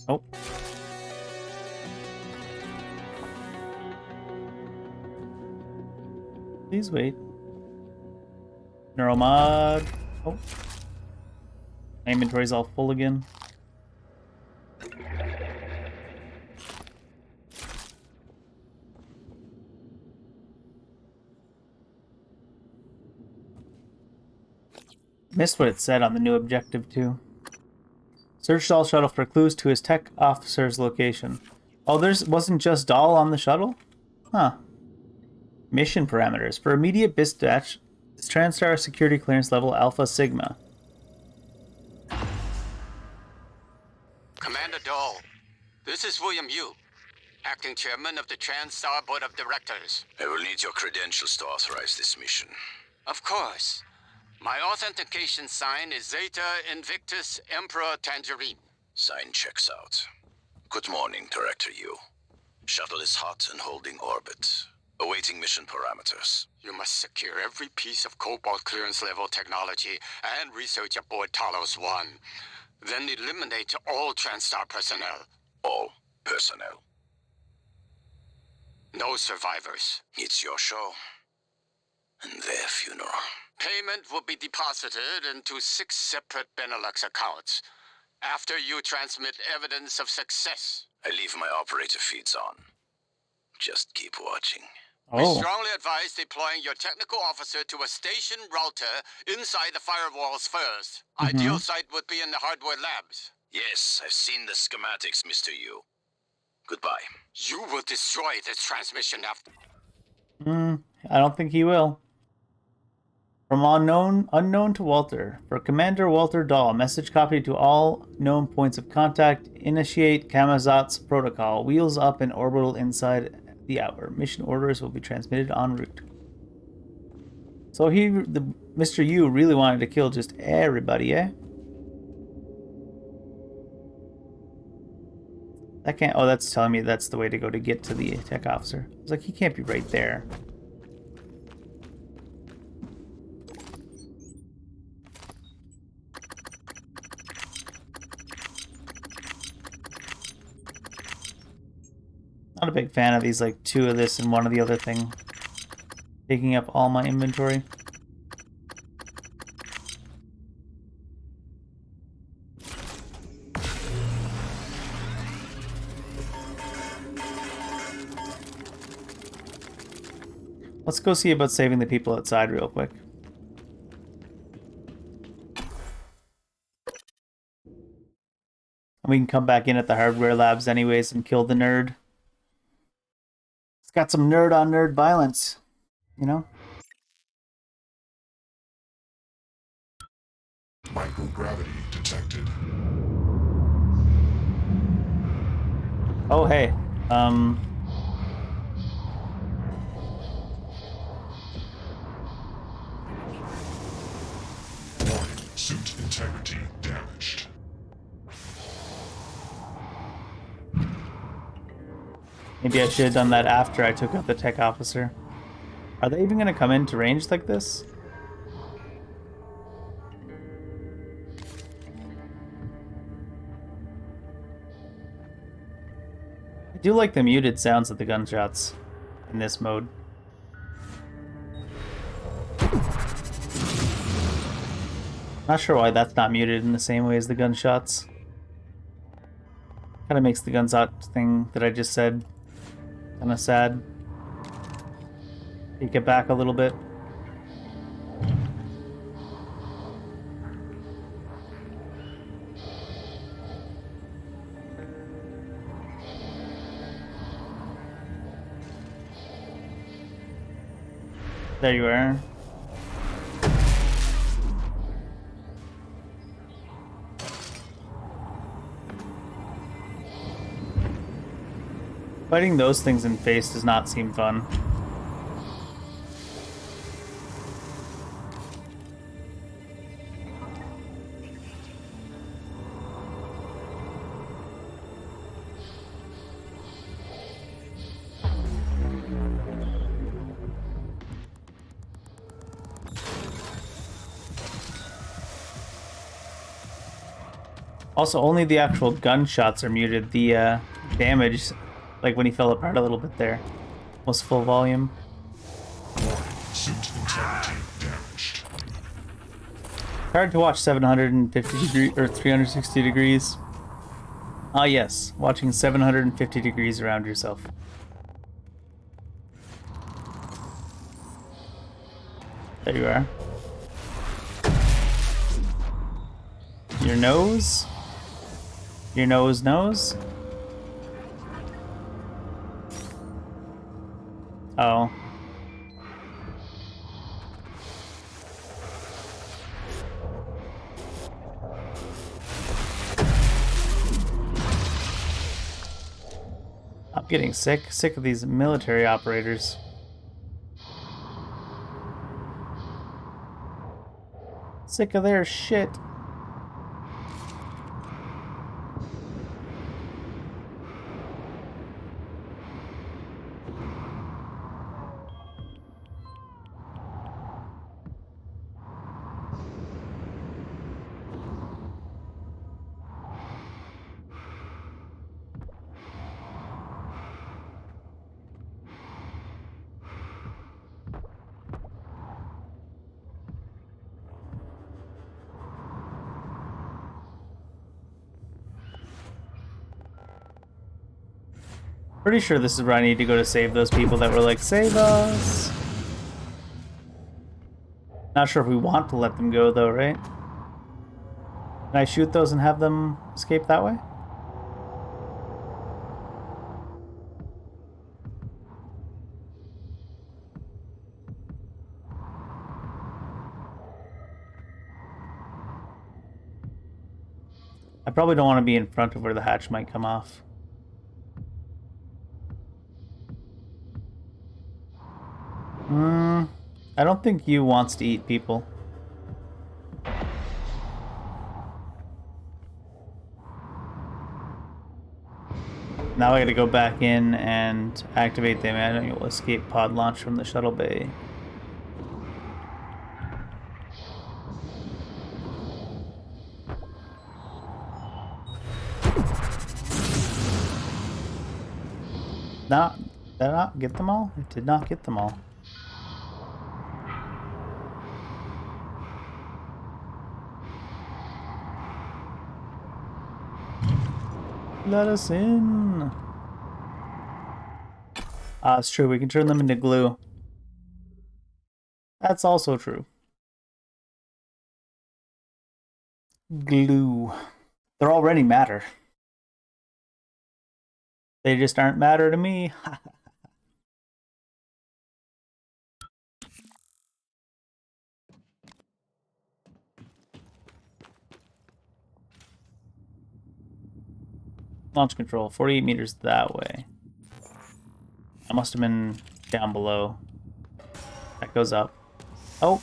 Oh. Please wait. Neuromod. Oh. My inventory's all full again. Missed what it said on the new objective, too. Search Dahl shuttle for clues to his tech officer's location. Oh, wasn't just Dahl on the shuttle? Huh. Mission parameters. For immediate dispatch, TranStar security clearance level Alpha Sigma. Commander Dahl, this is William Yu, acting chairman of the TranStar Board of Directors. I will need your credentials to authorize this mission. Of course. My authentication sign is Zeta Invictus Emperor Tangerine. Sign checks out. Good morning, Director Yu. Shuttle is hot and holding orbit. Awaiting mission parameters. You must secure every piece of Cobalt clearance level technology and research aboard Talos 1. Then eliminate all TranStar personnel. All personnel. No survivors. It's your show. And their funeral. Payment will be deposited into 6 separate Benelux accounts. After you transmit evidence of success. I leave my operator feeds on. Just keep watching. We strongly advise deploying your technical officer to a station router inside the firewalls first. Ideal site would be in the hardware labs. Yes, I've seen the schematics, Mr. Yu. Goodbye. You will destroy this transmission after... I don't think he will. From unknown to Walter. For Commander Walter Dahl, message copy to all known points of contact. Initiate Kamazat's protocol. Wheels up in orbital inside the hour. Mission orders will be transmitted en route. So Mr. Yu really wanted to kill just everybody, eh? That can't. Oh, that's telling me that's the way to go to get to the tech officer. I was like, he can't be right there. Not a big fan of these, like, 2 of this and 1 of the other thing. Taking up all my inventory. Let's go see about saving the people outside real quick. And we can come back in at the hardware labs anyways and kill the nerd. It's got some nerd on nerd violence, you know? Microgravity detected. Oh, hey. Warning, suit integrity damaged. Maybe I should have done that after I took out the tech officer. Are they even going to come into range like this? I do like the muted sounds of the gunshots in this mode. Not sure why that's not muted in the same way as the gunshots. Kind of makes the guns out thing that I just said kind of sad. Take it back a little bit. There you are. Fighting those things in face does not seem fun. Also, only the actual gunshots are muted. The damage, like when he fell apart a little bit there, was full volume. Suit integrity damaged. Hard to watch 750 degrees or 360 degrees. Ah yes, watching 750 degrees around yourself. There you are. Your nose? Your nose? Oh. I'm getting sick of these military operators. Sick of their shit. Pretty sure this is where I need to go to save those people that were like, save us. Not sure if we want to let them go though, right? Can I shoot those and have them escape that way? I probably don't want to be in front of where the hatch might come off. I don't think you wants to eat people. Now I gotta go back in and activate the manual escape pod launch from the shuttle bay. Did I not get them all? I did not get them all. Let us in. Ah, it's true. We can turn them into glue. That's also true. Glue. They're already matter. They just aren't matter to me. Launch control, 48 meters that way. I must have been down below. That goes up. Oh!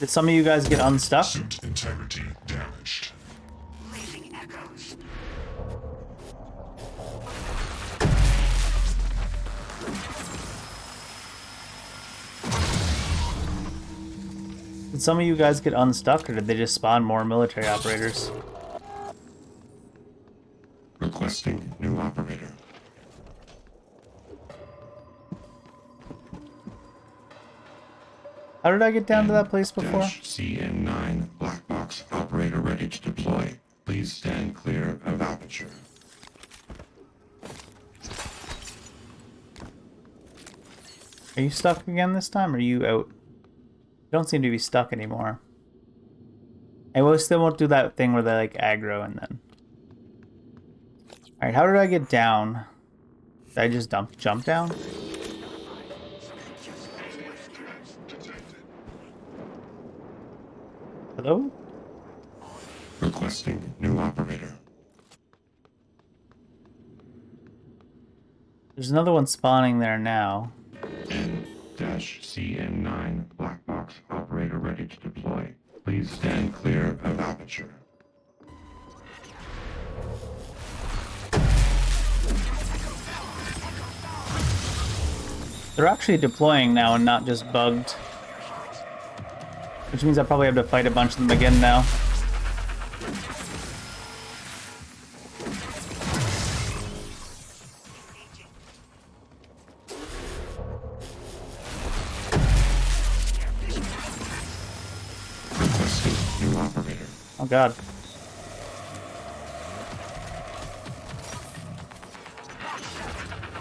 Did some of you guys get unstuck? Suit integrity damaged. Did some of you guys get unstuck, or did they just spawn more military operators? Requesting new operator. How did I get down to that place before? CN9 black box operator ready to deploy. Please stand clear of aperture. Are you stuck again this time, or are you out? You don't seem to be stuck anymore. I will still won't do that thing where they like aggro and then. Alright, how did I get down? Did I just jump down? Hello? Requesting new operator. There's another one spawning there now. N-CN9 black box operator ready to deploy. Please stand clear of aperture. They're actually deploying now and not just bugged. Which means I probably have to fight a bunch of them again now. New operator. Oh god.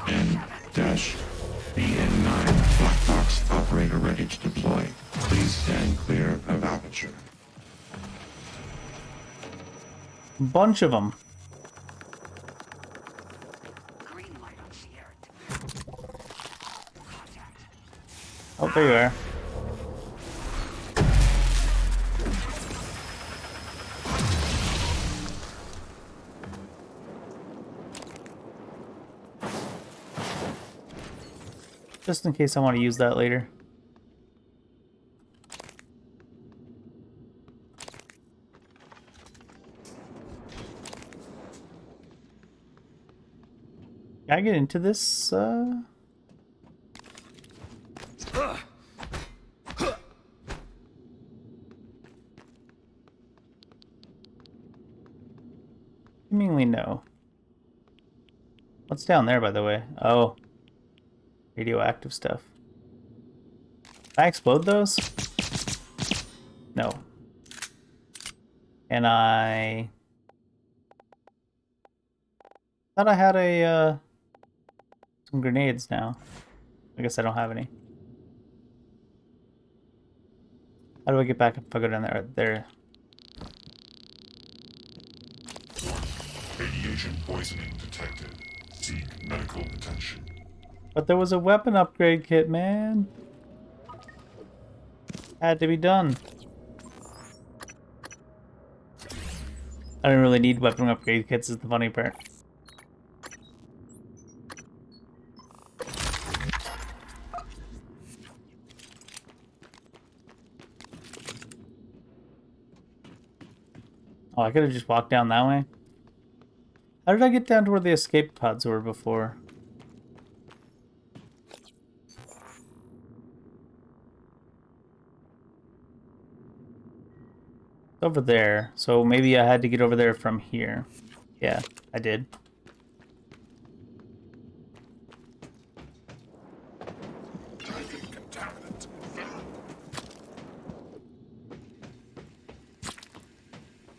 N-BN9 black box operator ready to deploy. Please stand clear of aperture. Bunch of them. Oh, there you are. Just in case I want to use that later. Can I get into this? Seemingly no. What's down there, by the way? Oh. Radioactive stuff. Can I explode those? No. And I thought I had a some grenades now. I guess I don't have any. How do I get back if I go down there? There. Radiation poisoning detected. Seek medical attention. But there was a weapon upgrade kit, man. Had to be done. I don't really need weapon upgrade kits is the funny part. Oh, I could have just walked down that way. How did I get down to where the escape pods were before? It's over there. So maybe I had to get over there from here. Yeah, I did.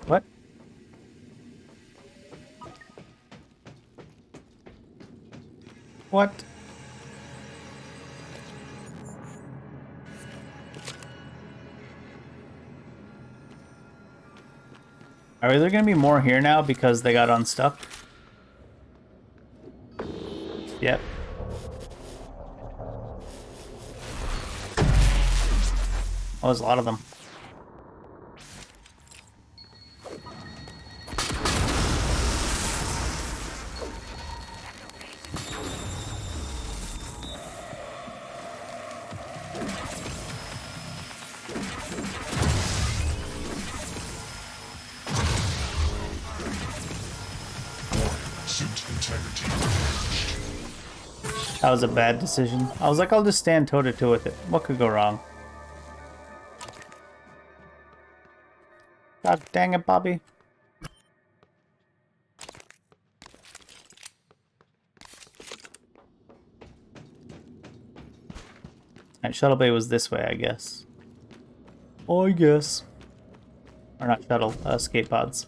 What? What? Are there going to be more here now because they got unstuck? Yep. Oh, there's a lot of them. That was a bad decision. I was like, I'll just stand toe-to-toe with it. What could go wrong? God dang it, Bobby. Alright, Shuttle Bay was this way, I guess. I guess. Or not shuttle, escape pods.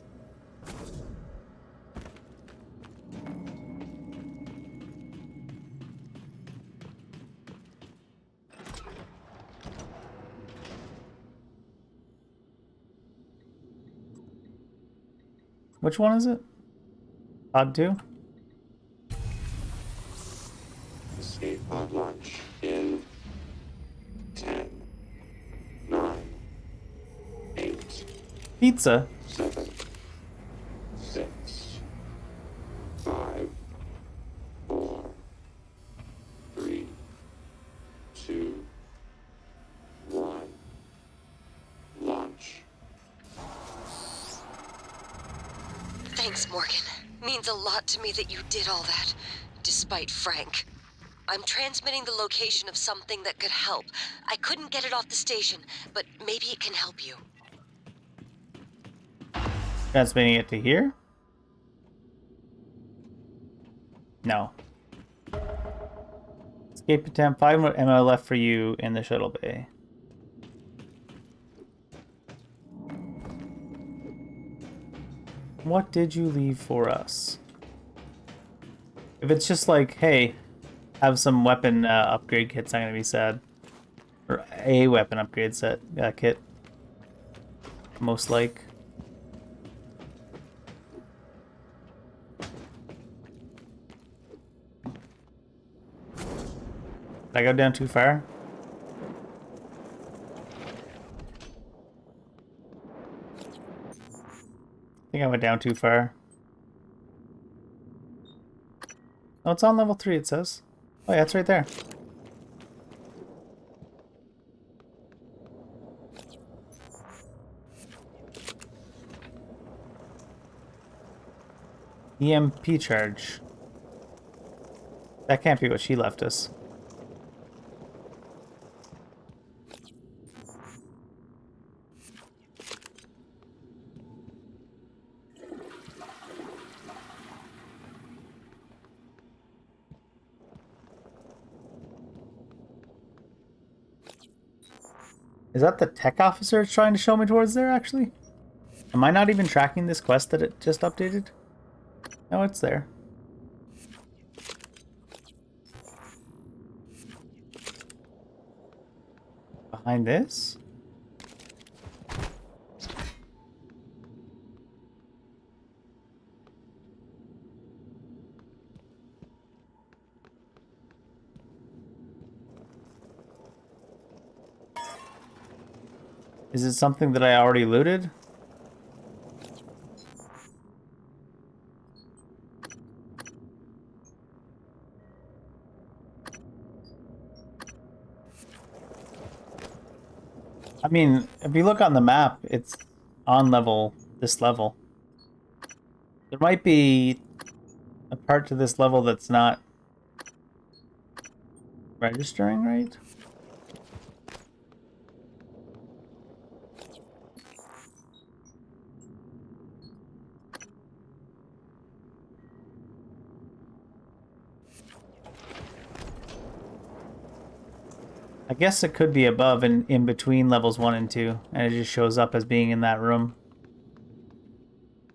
Which one is it? Pod 2? Escape pod launch in 10, 9, 8, Pizza? 7, 6, 5, 4, 3, 2, 1. Launch. Thanks, Morgan. Means a lot to me that you did all that, despite Frank. I'm transmitting the location of something that could help. I couldn't get it off the station, but maybe it can help you. Transmitting it to here? No. Escape attempt. 5 ammo left for you in the shuttle bay. What did you leave for us? If it's just like, hey, have some weapon upgrade kits, I'm gonna be sad. Or a weapon upgrade set kit. Most like. Did I go down too far? I think I went down too far. Oh, it's on level 3, it says. Oh yeah, it's right there. EMP charge. That can't be what she left us. Is that the tech officer it's trying to show me towards there, actually? Am I not even tracking this quest that it just updated? No, it's there. Behind this? Is it something that I already looted? I mean, if you look on the map, it's on this level. There might be a part to this level that's not registering right. I guess it could be above and in between levels 1 and 2, and it just shows up as being in that room.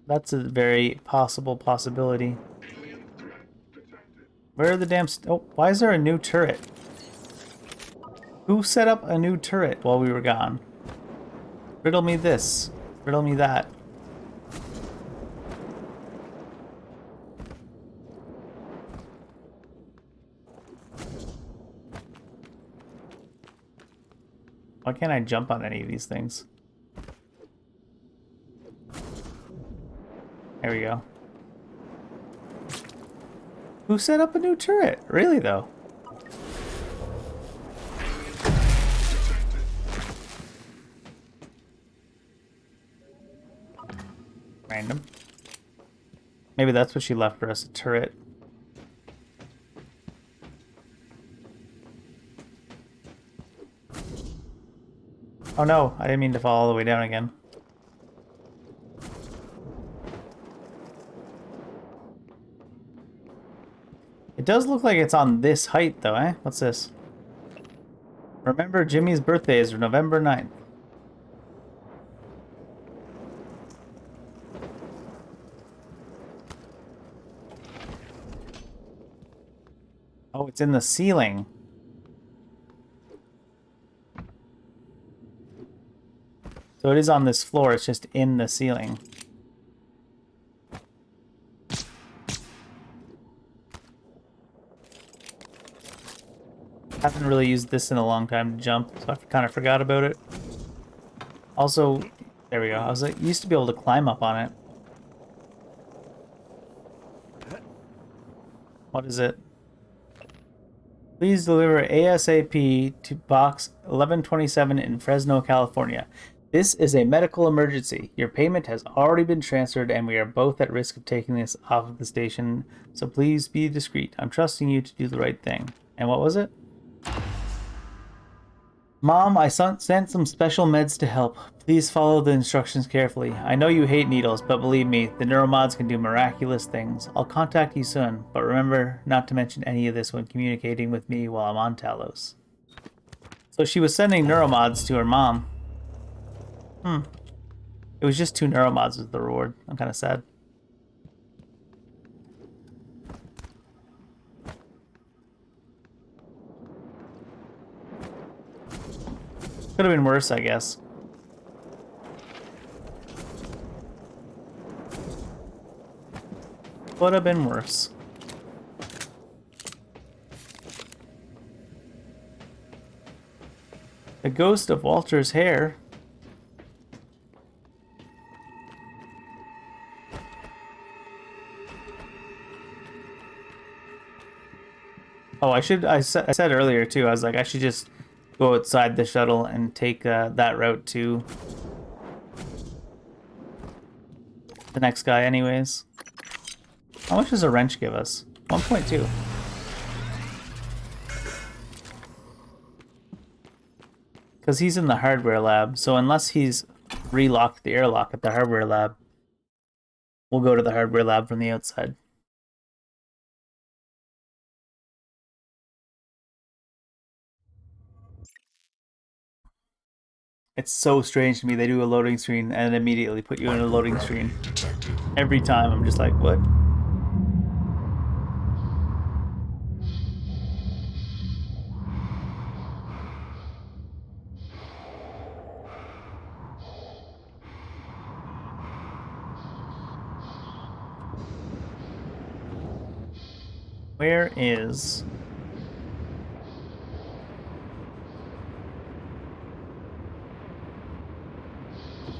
That's a very possible possibility. Where are the damn... oh, why is there a new turret? Who set up a new turret while we were gone? Riddle me this. Riddle me that. Why can't I jump on any of these things? There we go. Who set up a new turret? Really, though? Random. Maybe that's what she left for us, a turret. Oh no, I didn't mean to fall all the way down again. It does look like it's on this height though, eh? What's this? Remember, Jimmy's birthday is November 9th. Oh, it's in the ceiling. So it is on this floor, it's just in the ceiling. Haven't really used this in a long time to jump, so I kind of forgot about it. Also, there we go. I was like, used to be able to climb up on it. What is it? Please deliver ASAP to box 1127 in Fresno, California. This is a medical emergency. Your payment has already been transferred and we are both at risk of taking this off of the station, so please be discreet. I'm trusting you to do the right thing. And what was it? Mom, I sent some special meds to help. Please follow the instructions carefully. I know you hate needles, but believe me, the neuromods can do miraculous things. I'll contact you soon, but remember not to mention any of this when communicating with me while I'm on Talos. So she was sending neuromods to her mom. It was just 2 neuromods with the reward. I'm kind of sad. Could have been worse, I guess. Would have been worse. The ghost of Walter's hair. Oh, I said earlier too, I was like, I should just go outside the shuttle and take that route to the next guy anyways. How much does a wrench give us? 1.2. Because he's in the hardware lab, so unless he's relocked the airlock at the hardware lab, we'll go to the hardware lab from the outside. It's so strange to me. They do a loading screen and immediately put you in a loading screen. Every time I'm just like, what? Where is...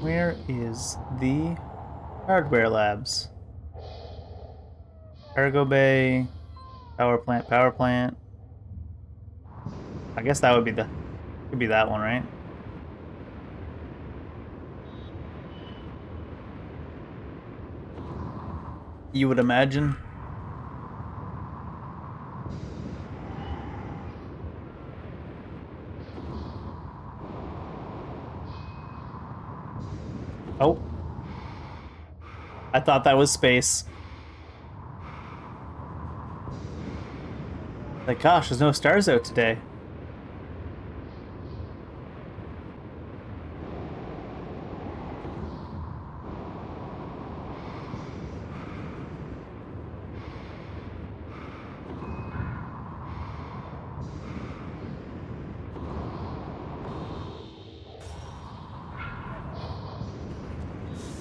Where is the hardware labs? Cargo bay, power plant. I guess that would be the, could be that one, right? You would imagine. Oh. I thought that was space. Like, gosh, there's no stars out today.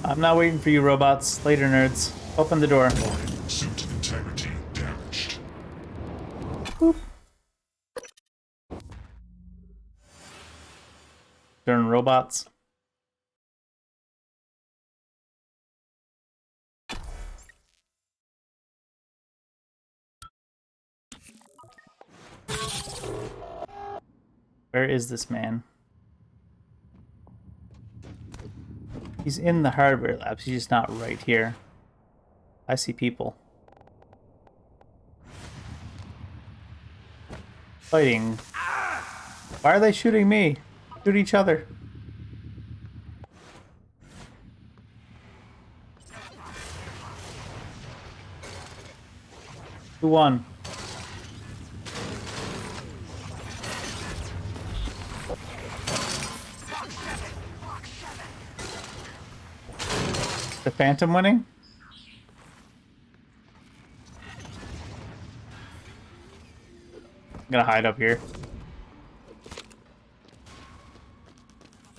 I'm not waiting for you, robots. Later, nerds. Open the door. Suit integrity damaged. Boop. Darn robots. Where is this man? He's in the hardware labs. He's just not right here. I see people. Fighting. Why are they shooting me? Shoot each other. Who won? The Phantom winning? I'm gonna hide up here.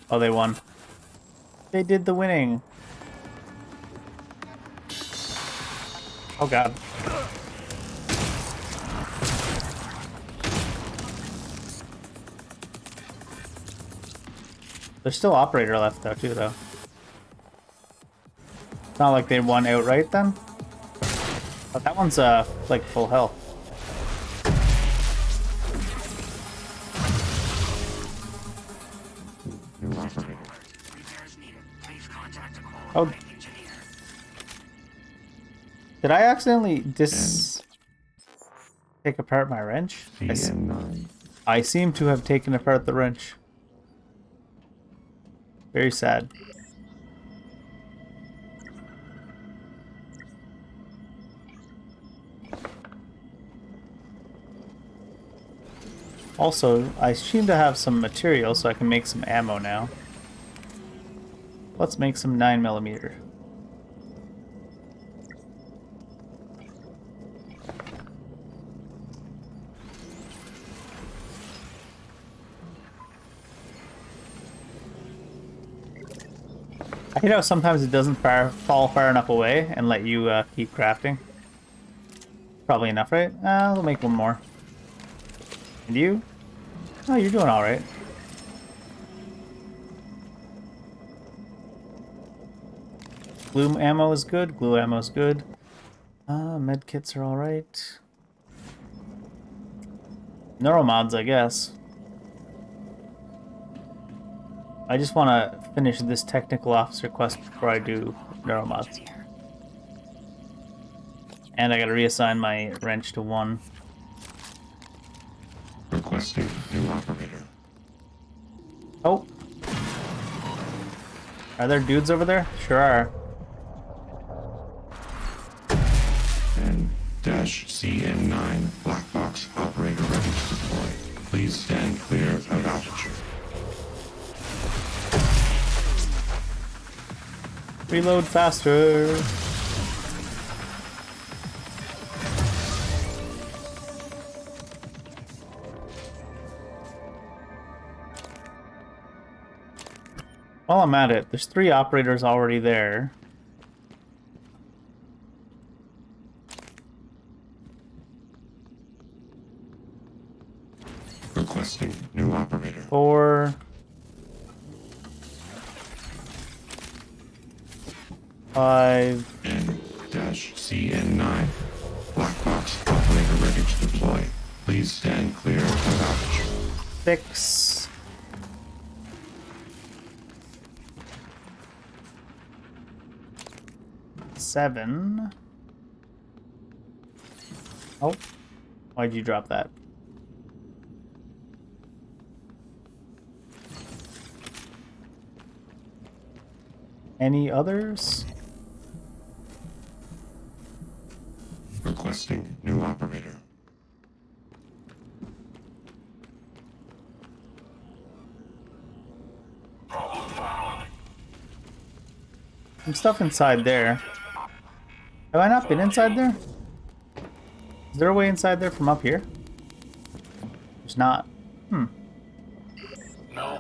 Oh, they won. They did the winning. Oh god. There's still operator left though, too, though. It's not like they won outright then. But that one's like full health. Oh. Did I accidentally take apart my wrench? I seem to have taken apart the wrench. Very sad. Also, I seem to have some material so I can make some ammo now. Let's make some 9mm. I hate how sometimes it doesn't fall far enough away and let you keep crafting. Probably enough, right? We'll make one more. And you? Oh, you're doing alright. Glue ammo is good. Glue ammo is good. Med kits are alright. Neuromods, I guess. I just want to finish this technical officer quest before I do neuromods. And I gotta reassign my wrench to 1. Requesting new operator. Oh. Are there dudes over there? Sure are. N-CN9 black box operator ready to deploy. Please stand clear of altitude. Reload faster. While I'm at it, there's 3 operators already there. Requesting new operator. 4. 5. N-CN9 black box operator ready to deploy. Please stand clear of altitude. 6. 7. Oh, why'd you drop that? Any others? Requesting new operator. Some stuff inside there. Have I not been inside there? Is there a way inside there from up here? There's not. No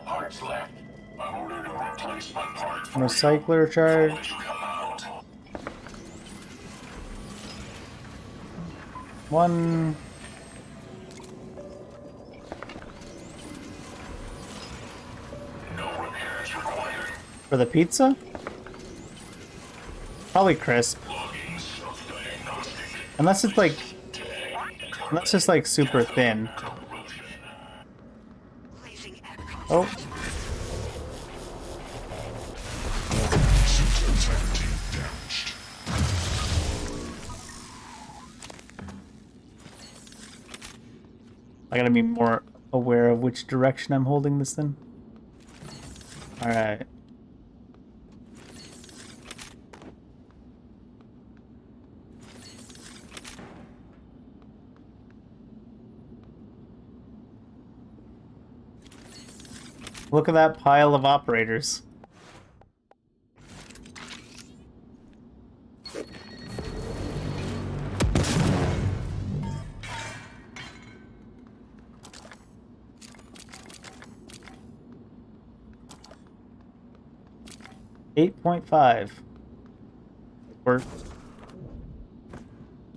parts left. I ordered a replacement part. Recycler charge. 1. No repairs required. For the pizza? Probably crisp. Unless it's like... Unless it's like super thin. Oh. I gotta be more aware of which direction I'm holding this in. Alright. Look at that pile of operators. $8.5.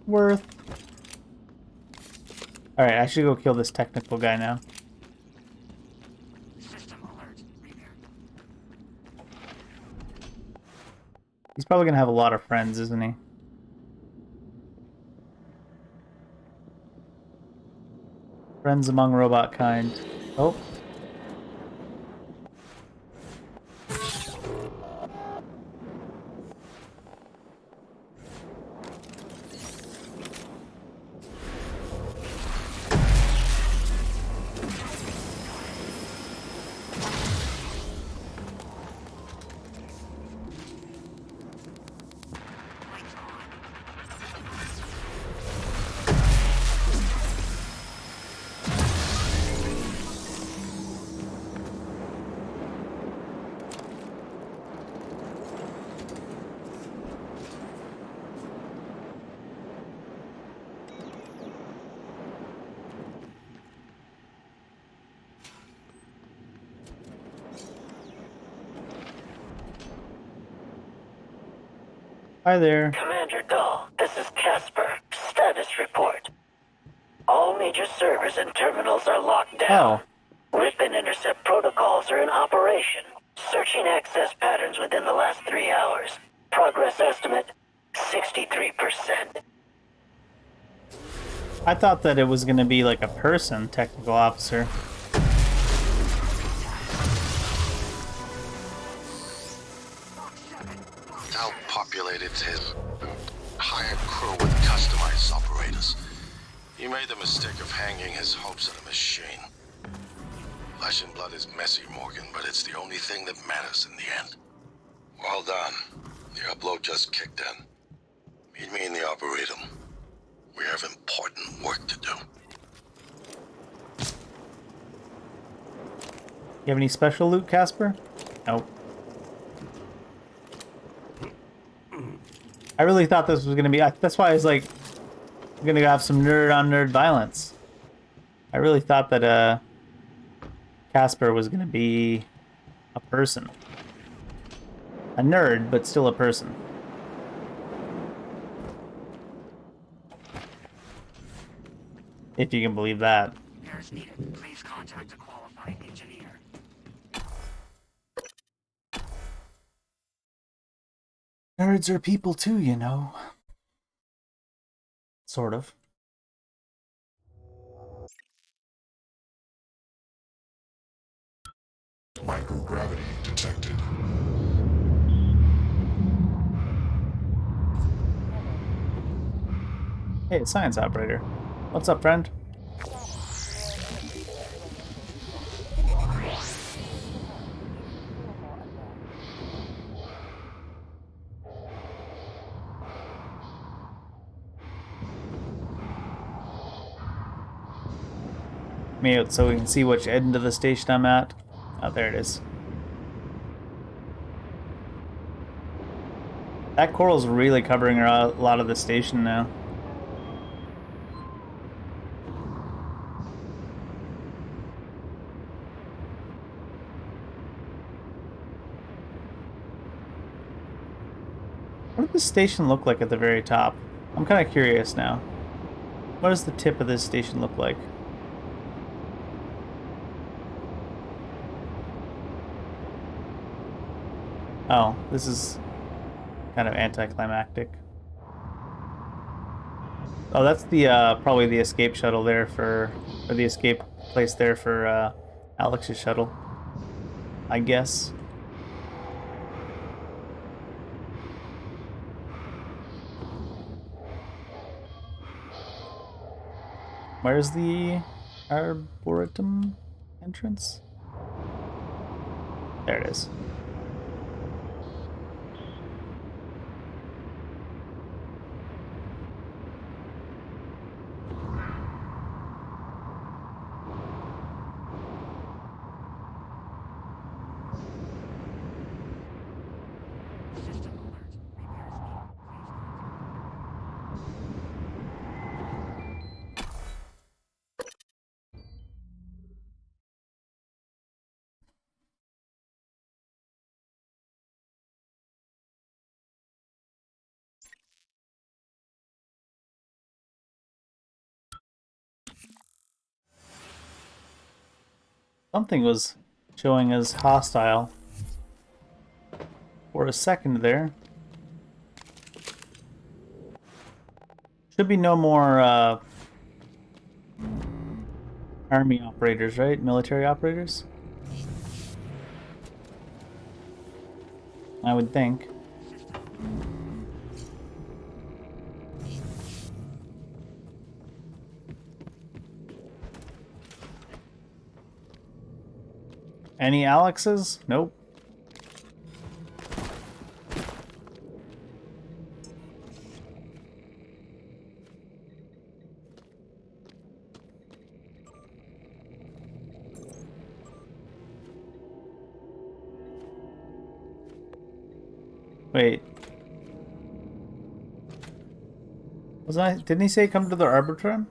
Worth. Alright, I should go kill this technical guy now. He's probably gonna have a lot of friends, isn't he? Friends among robot kind. Oh. Hi there. Commander Dahl, this is Casper. Status report. All major servers and terminals are locked down. Rip and intercept protocols are in operation. Searching access patterns within the last 3 hours. Progress estimate, 63%. I thought that it was going to be like a person, technical officer. Dow populated his hired crew with customized operators. He made the mistake of hanging his hopes on a machine. Flesh and blood is messy, Morgan, but it's the only thing that matters in the end. Well done. The upload just kicked in. Meet me in the Arboretum. We have important work to do. You have any special loot, Casper? Nope. I really thought this was gonna be. That's why I was like, I'm gonna have some nerd on nerd violence. I really thought that Casper was gonna be a person, a nerd, but still a person. If you can believe that. Repairs needed. Please contact a qualified engineer. Nerds are people too, you know. Sort of. Microgravity detected. Hey, it's Science Operator. What's up, friend? Me out so we can see which end of the station I'm at. Oh, there it is. That coral's really covering a lot of the station now. What does this station look like at the very top? I'm kind of curious now. What does the tip of this station look like? Oh, this is kind of anticlimactic. Oh, that's the probably the escape shuttle there for, or the escape place there for Alex's shuttle, I guess. Where's the Arboretum entrance? There it is. Something was showing as hostile for a second there. Should be no more army operators, right? Military operators? I would think. Any Alexes? Nope. Wait. Didn't he say come to the Arbitrum?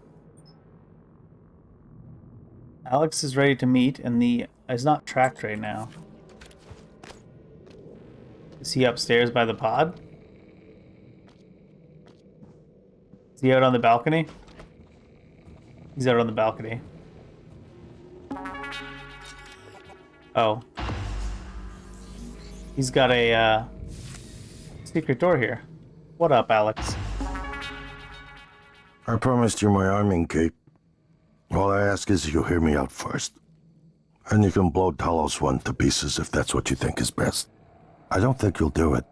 Alex is ready to meet and is not tracked right now. Is he upstairs by the pod? he out on the balcony? He's out on the balcony. Oh. He's got a secret door here. What up, Alex? I promised you my arming key. All I ask is you hear me out first. And you can blow Talos 1 to pieces if that's what you think is best. I don't think you'll do it.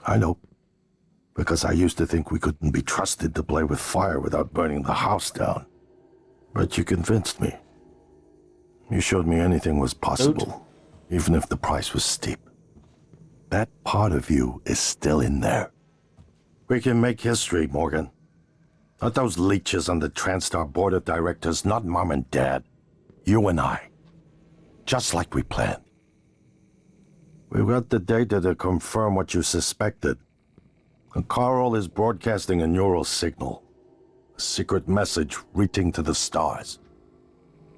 I know. Because I used to think we couldn't be trusted to play with fire without burning the house down. But you convinced me. You showed me anything was possible, even if the price was steep. That part of you is still in there. We can make history, Morgan. Not those leeches on the TranStar board of directors, not Mom and Dad. You and I. Just like we planned. We've got the data to confirm what you suspected. And Carl is broadcasting a neural signal. A secret message reaching to the stars.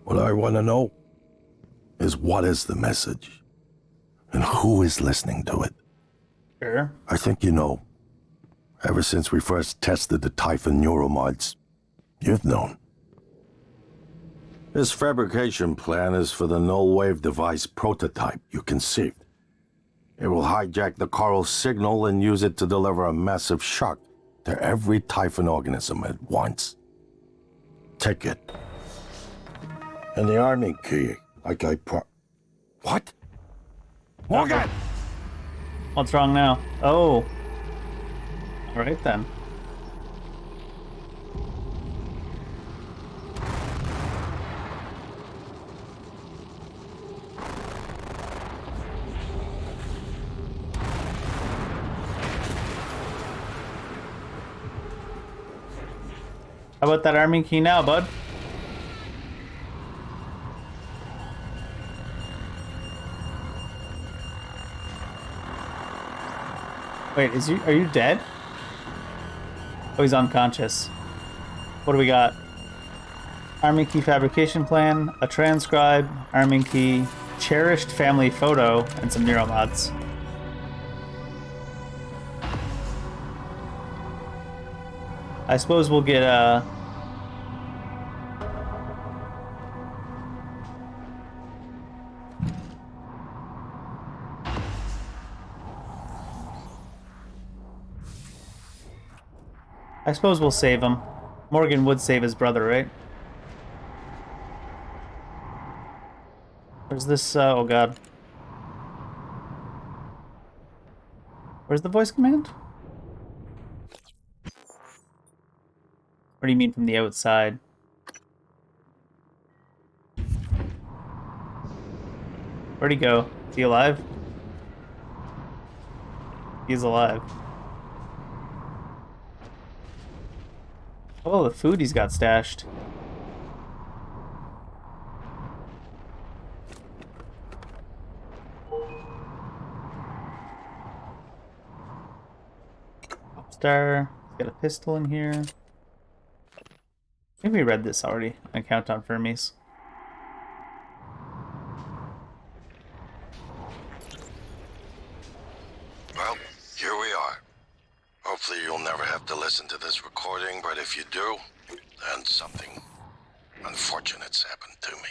What I want to know is what is the message? And who is listening to it? Sure. I think you know. Ever since we first tested the Typhon neuromods, you've known. This fabrication plan is for the null-wave device prototype you conceived. It will hijack the Carl signal and use it to deliver a massive shock to every Typhon organism at once. Take it. And the arming key, like I What? Morgan! What's wrong now? Oh. Alright then. How about that arming key now, bud? Wait, are you dead? Oh, he's unconscious. What do we got? Arming key fabrication plan, a transcribe, arming key, cherished family photo, and some neuromods. I suppose we'll get I suppose we'll save him. Morgan would save his brother, right? Where's this, oh god. Where's the voice command? What do you mean from the outside? Where'd he go? Is he alive? He's alive. Oh, the food he's got stashed. Popstar. Got a pistol in here. I think we read this already on Countdown Fermies. Well, here we are. Hopefully you'll never have to listen to this recording, but if you do, then something unfortunate's happened to me.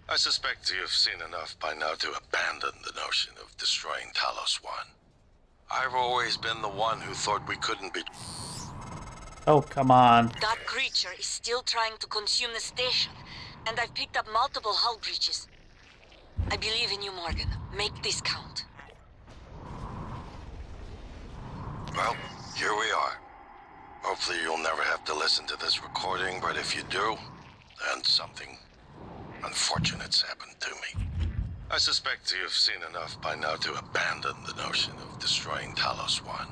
I suspect you've seen enough by now to abandon the notion of destroying Talos 1. I've always been the one who thought we couldn't be... Oh, come on. That creature is still trying to consume the station, and I've picked up multiple hull breaches. I believe in you, Morgan. Make this count. Well, here we are. Hopefully you'll never have to listen to this recording, but if you do, then something unfortunate's happened to me. I suspect you've seen enough by now to abandon the notion of destroying Talos 1.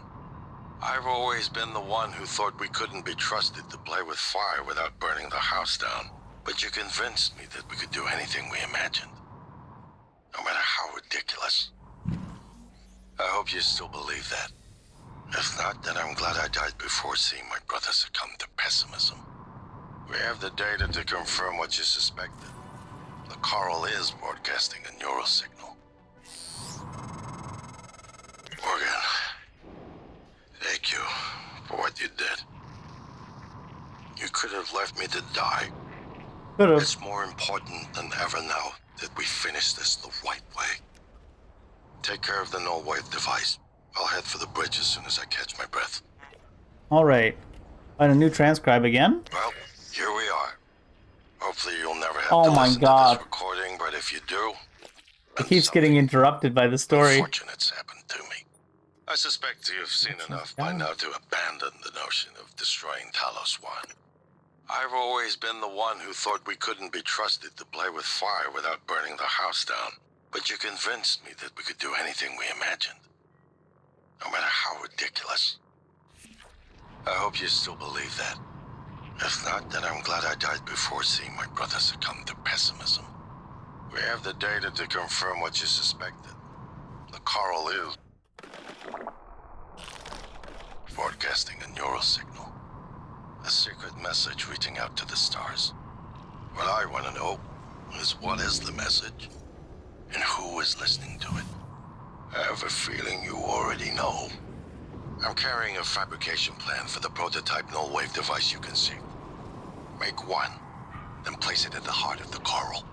I've always been the one who thought we couldn't be trusted to play with fire without burning the house down. But you convinced me that we could do anything we imagined. No matter how ridiculous. I hope you still believe that. If not, then I'm glad I died before seeing my brother succumb to pessimism. We have the data to confirm what you suspected. The Carl is broadcasting a neural signal. Morgan. Thank you for what you did. have left me to die. Could've. It's more important than ever now that we finish this the right way. Take care of the null wave device. I'll head for the bridge as soon as I catch my breath. Alright. And a new transcribe again? Well, here we are. Hopefully you'll never have Oh to my listen God. to this recording, but if you do, It keeps getting interrupted by the story. unfortunate's happened to me. I suspect you've seen enough by now to abandon the notion of destroying Talos 1. I've always been the one who thought we couldn't be trusted to play with fire without burning the house down. But you convinced me that we could do anything we imagined. No matter how ridiculous. I hope you still believe that. If not, then I'm glad I died before seeing my brother succumb to pessimism. We have the data to confirm what you suspected. The coral is broadcasting a neural signal. A secret message reaching out to the stars. What I want to know is what is the message, and who is listening to it. I have a feeling you already know. I'm carrying a fabrication plan for the prototype null wave device you conceived. Make one, then place it at the heart of the coral.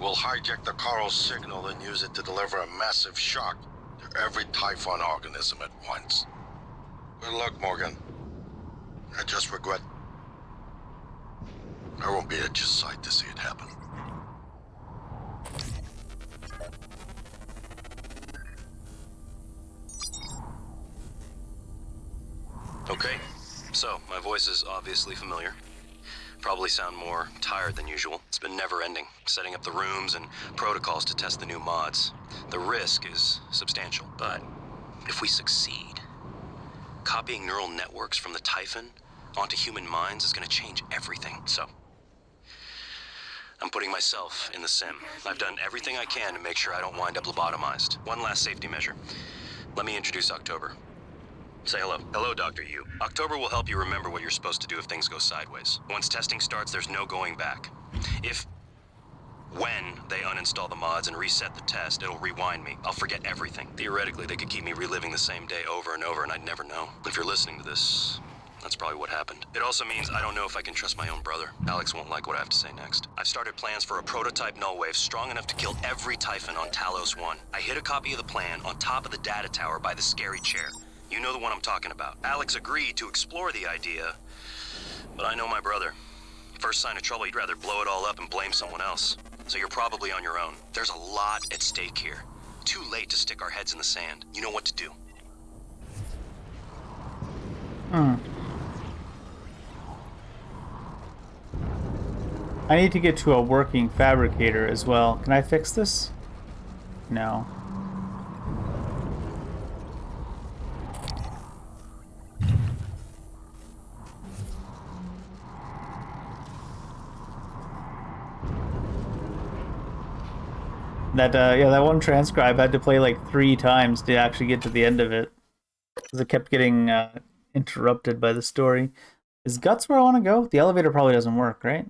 We'll hijack the coral's signal and use it to deliver a massive shock to every Typhon organism at once. Good luck, Morgan. I just regret I won't be at your side to see it happen. Okay, so my voice is obviously familiar. Probably sound more tired than usual. It's been never-ending, setting up the rooms and protocols to test the new mods. The risk is substantial, but if we succeed, copying neural networks from the Typhon onto human minds is going to change everything. So I'm putting myself in the sim. I've done everything I can to make sure I don't wind up lobotomized. One last safety measure. Let me introduce October. Say hello. Hello, Dr. Yu. October will help you remember what you're supposed to do if things go sideways. Once testing starts, there's no going back. When they uninstall the mods and reset the test, it'll rewind me. I'll forget everything. Theoretically, they could keep me reliving the same day over and over, and I'd never know. If you're listening to this, that's probably what happened. It also means I don't know if I can trust my own brother. Alex won't like what I have to say next. I've started plans for a prototype null wave strong enough to kill every Typhon on Talos 1. I hid a copy of the plan on top of the data tower by the scary chair. You know the one I'm talking about. Alex agreed to explore the idea, but I know my brother. First sign of trouble, he'd rather blow it all up and blame someone else. So you're probably on your own. There's a lot at stake here. Too late to stick our heads in the sand. You know what to do. I need to get to a working fabricator as well. Can I fix this? No. That one transcribe had to play like 3 times to actually get to the end of it. Because it kept getting interrupted by the story. Is Guts where I want to go? The elevator probably doesn't work, right?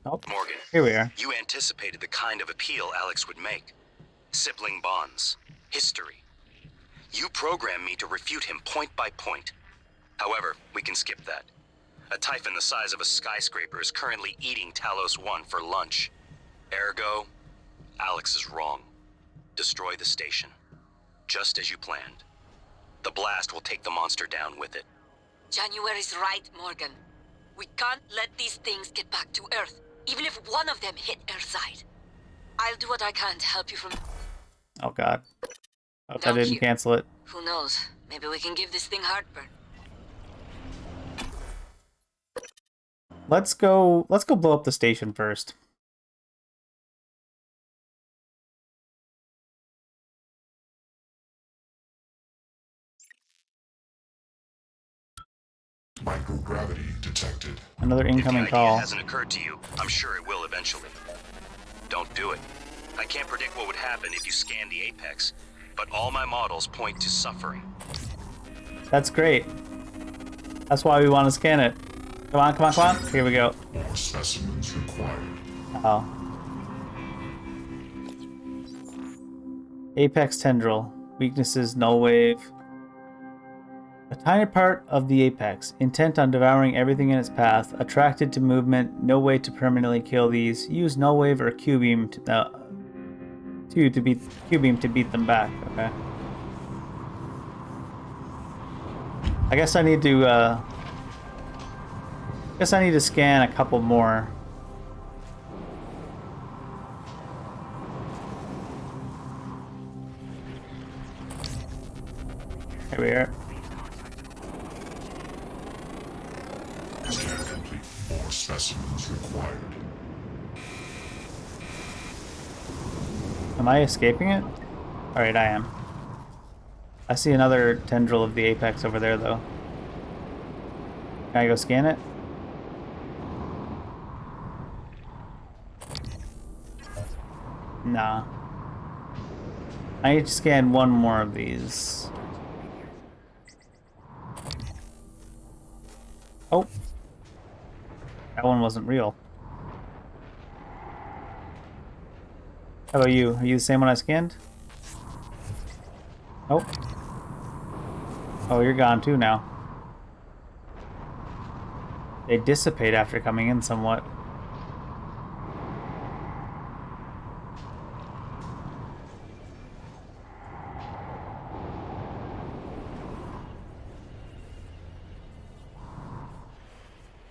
Oh, Morgan, here we are. you anticipated the kind of appeal Alex would make. Sibling bonds. History. You programmed me to refute him point by point. However, we can skip that. A Typhon the size of a skyscraper is currently eating Talos 1 for lunch. Ergo, Alex is wrong. Destroy the station. Just as you planned. The blast will take the monster down with it. January's right, Morgan. We can't let these things get back to Earth, even if one of them hit Earthside. I'll do what I can to help you from... Oh god. Hope I didn't cancel it. Who knows? Maybe we can give this thing heartburn. Let's go blow up the station first. Microgravity detected. Another incoming if the call. Idea hasn't occurred to you, I'm sure it will eventually. Don't do it. I can't predict what would happen if you scan the apex, but all my models point to suffering. That's great. That's why we want to scan it. Come on, come on, come on. Here we go. More specimens required. Oh. Apex tendril. Weaknesses, null wave. A tiny part of the apex, intent on devouring everything in its path, attracted to movement, no way to permanently kill these. Use null wave or Q-beam to beat them back. Okay. I guess I need to scan a couple more. Here we are. Scan complete. More specimens required. Am I escaping it? Alright, I am. I see another tendril of the apex over there, though. Can I go scan it? Nah. I need to scan one more of these. Oh. That one wasn't real. How about you? Are you the same one I scanned? Oh. Oh, you're gone too now. They dissipate after coming in somewhat.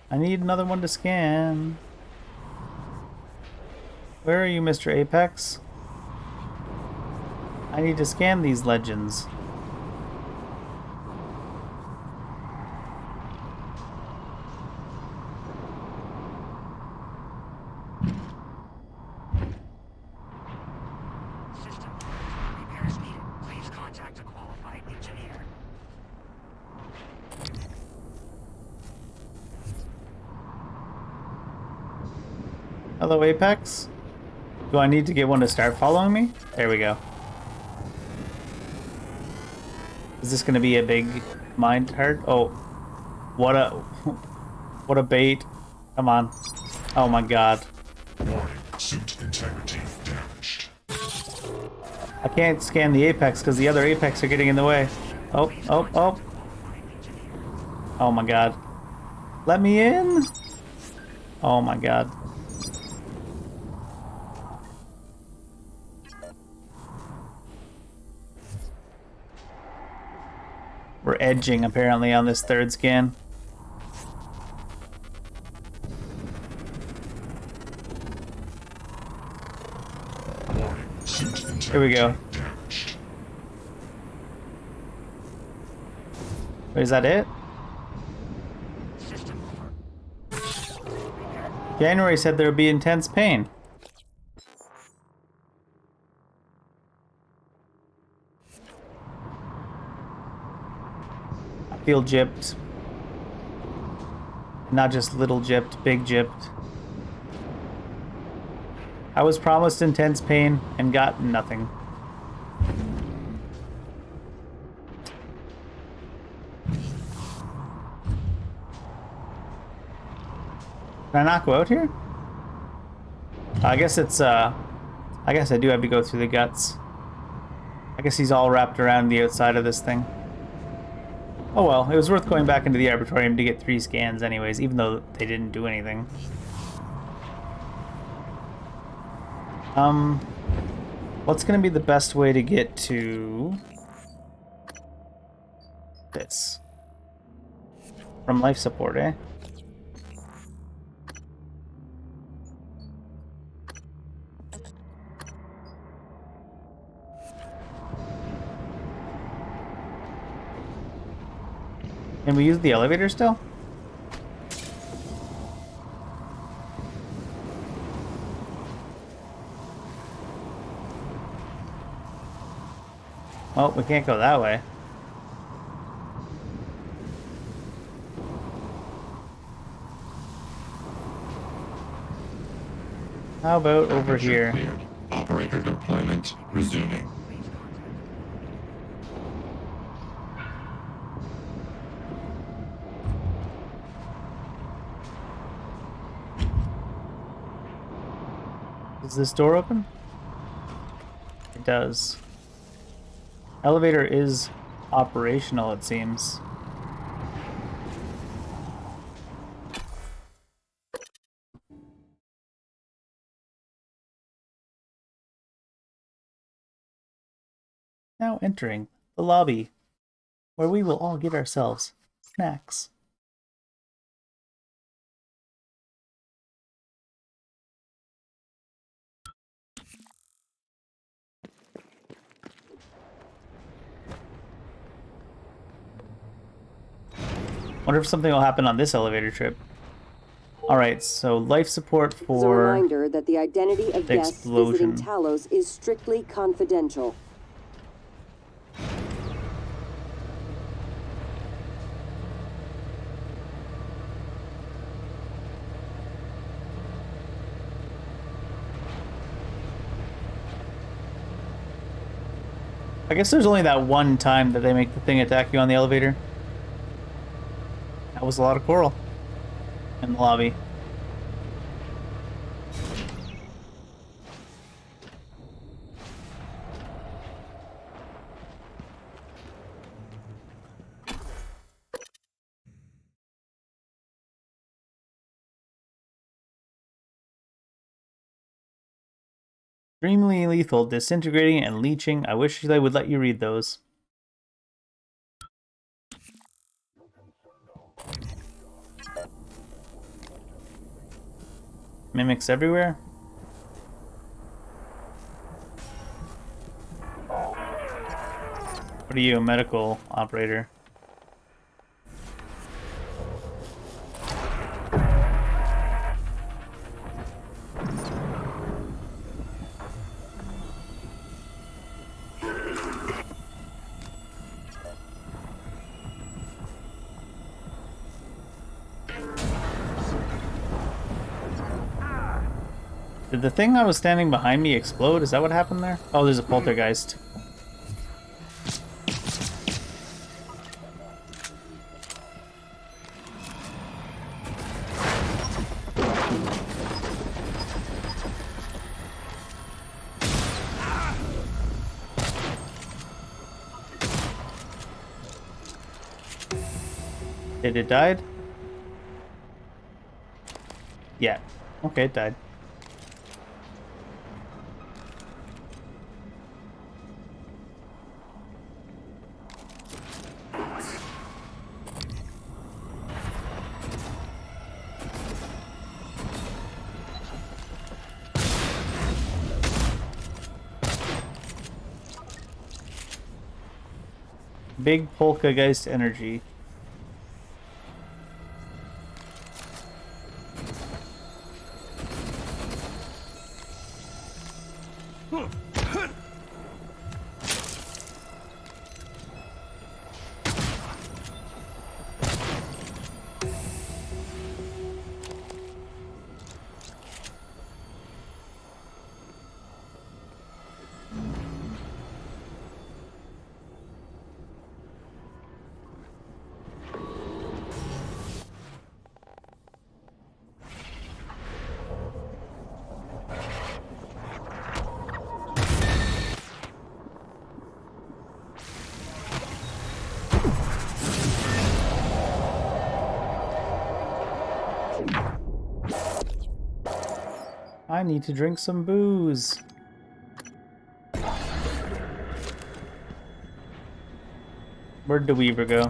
I need another one to scan. Where are you, Mr. Apex? I need to scan these legends. System. Repairs needed. Please contact a qualified engineer. Hello, Apex? Do I need to get one to start following me? There we go. Is this gonna be a big mind hurt? Oh, what a bait! Come on! Oh my God! Warning: suit integrity damaged. I can't scan the apex because the other apex are getting in the way. Oh! Oh my God! Let me in! Oh my God! We're edging, apparently, on this third scan. Here we go. Wait, is that it? January said there would be intense pain. I feel gypped. Not just little gypped, big gypped. I was promised intense pain and got nothing. Can I not go out here? I guess it's, I guess I do have to go through the guts. I guess he's all wrapped around the outside of this thing. Oh well, it was worth going back into the Arbitorium to get 3 scans anyways, even though they didn't do anything. What's gonna be the best way to get to this? From life support, eh? Can we use the elevator still? Well, we can't go that way. How about over here? Cleared. Operator deployment resuming. Does this door open? It does. Elevator is operational, it seems. Now entering the lobby, where we will all get ourselves snacks. Wonder if something will happen on this elevator trip. Alright, so life support for... As a reminder that the identity of guests explosion. visiting Talos is strictly confidential. I guess there's only that one time that they make the thing attack you on the elevator. That was a lot of coral in the lobby. Extremely lethal, disintegrating, and leaching. I wish they would let you read those. Mimics everywhere? What are you, a medical operator? Did the thing I was standing behind me explode? Is that what happened there? Oh, there's a poltergeist. Did it died? Yeah. Okay, it died. Big poltergeist energy. I need to drink some booze. Where'd the Weaver go?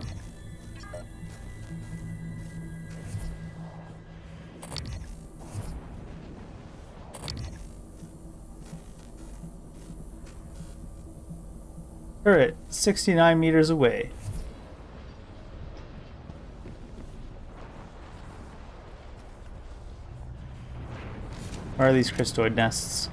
Turret, 69 meters away. Where are these cryptoid nests?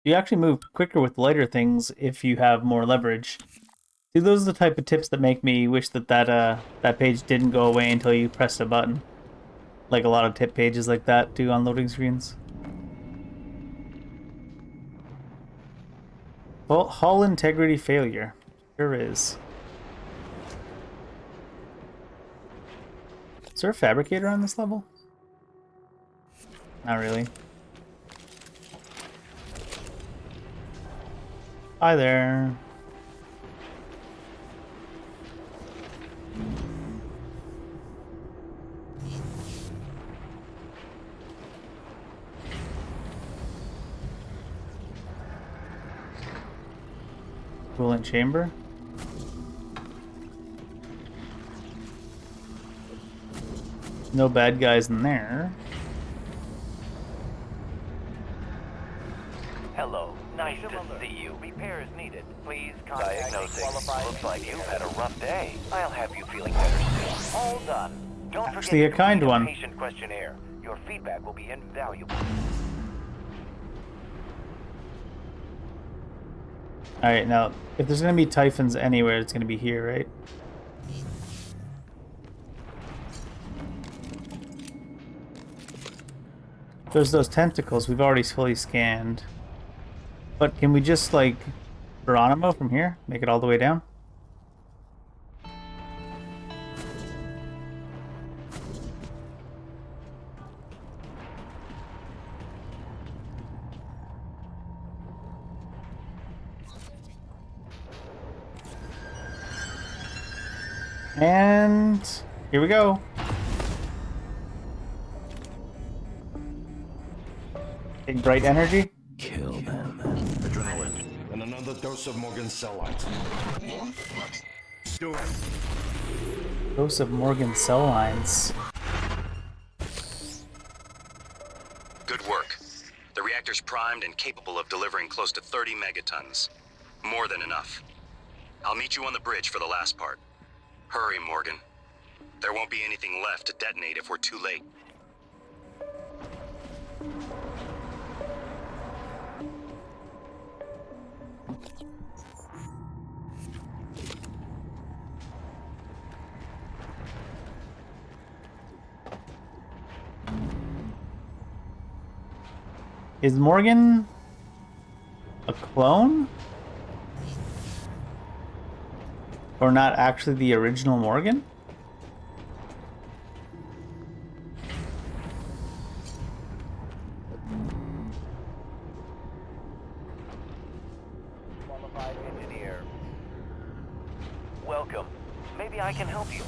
You actually move quicker with lighter things if you have more leverage. See, those are the type of tips that make me wish that that page didn't go away until you pressed a button. Like a lot of tip pages like that do on loading screens. Well, hull integrity failure. Sure is. Is there a fabricator on this level? Not really. Hi there. Coolant chamber. No bad guys in there. Hello. Nice to see you. Repairs needed. Please contact Diagnosis. Looks like you've had a rough day. I'll have you feeling better soon. All done. Don't Actually, forget a kind to one. complete a patient questionnaire. Your feedback will be invaluable. Alright, now, if there's gonna be typhons anywhere, it's gonna be here, right? There's those tentacles we've already fully scanned. But can we just, like, Geronimo from here? Make it all the way down? And here we go. Big bright energy. Kill them. Adrenaline. And another dose of Morgan cell lines. Do it. Dose of Morgan cell lines. Good work. The reactor's primed and capable of delivering close to 30 megatons. More than enough. I'll meet you on the bridge for the last part. Hurry, Morgan. There won't be anything left to detonate if we're too late. Is Morgan a clone? Or not actually the original Morgan? Qualified engineer. Welcome. Maybe I can help you.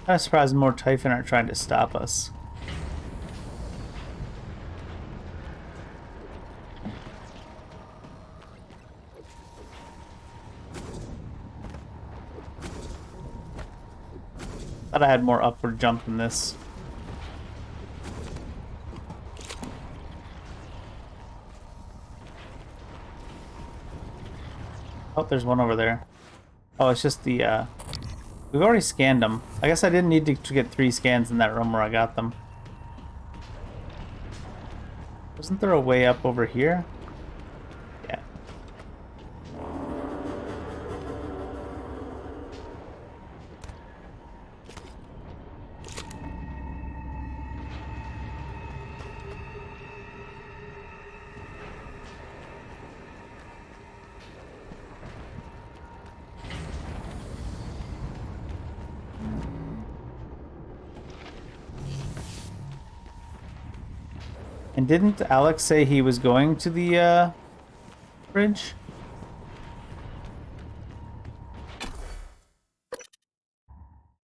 I'm surprised more Typhon aren't trying to stop us. Thought I had more upward jump than this. Oh, there's one over there. Oh, it's just the, we've already scanned them. I guess I didn't need to get 3 scans in that room where I got them. Wasn't there a way up over here? Yeah. And didn't Alex say he was going to the bridge?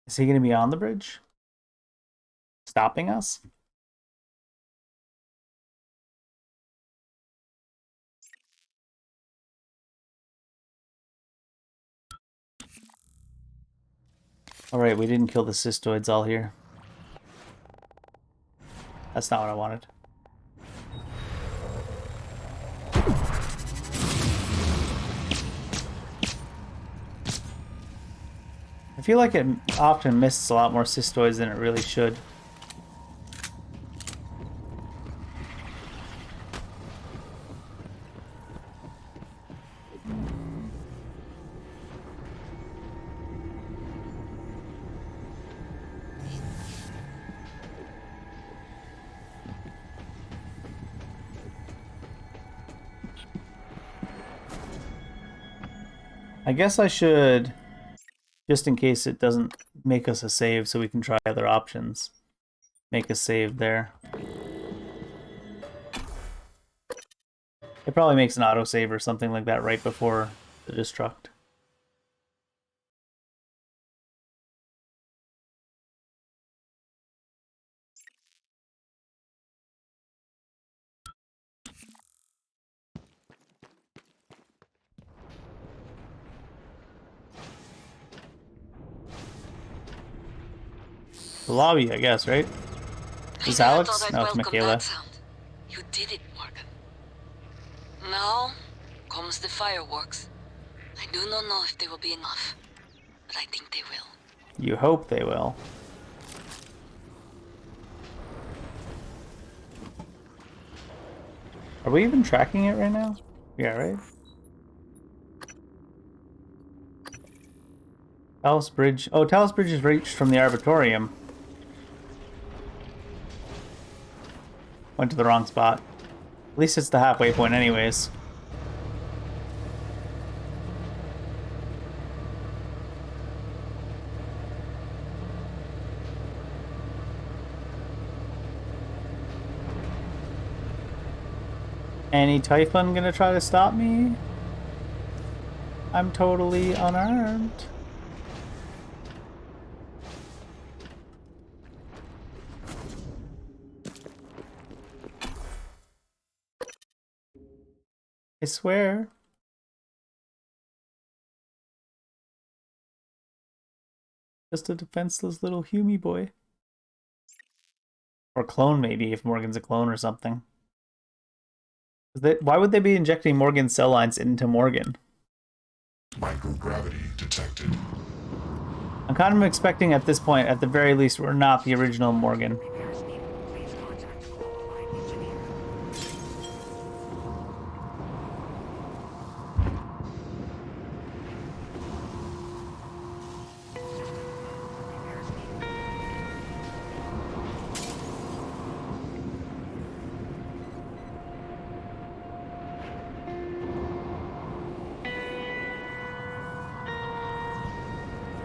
Is he going to be on the bridge? Stopping us? Alright, we didn't kill the cystoids all here. That's not what I wanted. I feel like it often misses a lot more cystoids than it really should. I guess I should, just in case it doesn't make us a save so we can try other options, make a save there. It probably makes an autosave or something like that right before the destruct. The lobby, I guess, right? Is Alex? No, it's Michaela. You did it, Morgan. Now comes the fireworks. I do not know if they will be enough, but I think they will. You hope they will. Are we even tracking it right now? Yeah, right? Talus Bridge. Oh, Talus Bridge is reached from the Arbitorium. Went to the wrong spot. At least it's the halfway point anyways. Any Typhon gonna try to stop me? I'm totally unarmed. I swear. Just a defenseless little Humie boy. Or clone, maybe, if Morgan's a clone or something. Why would they be injecting Morgan's cell lines into Morgan? Microgravity detected. I'm kind of expecting at this point, at the very least, we're not the original Morgan.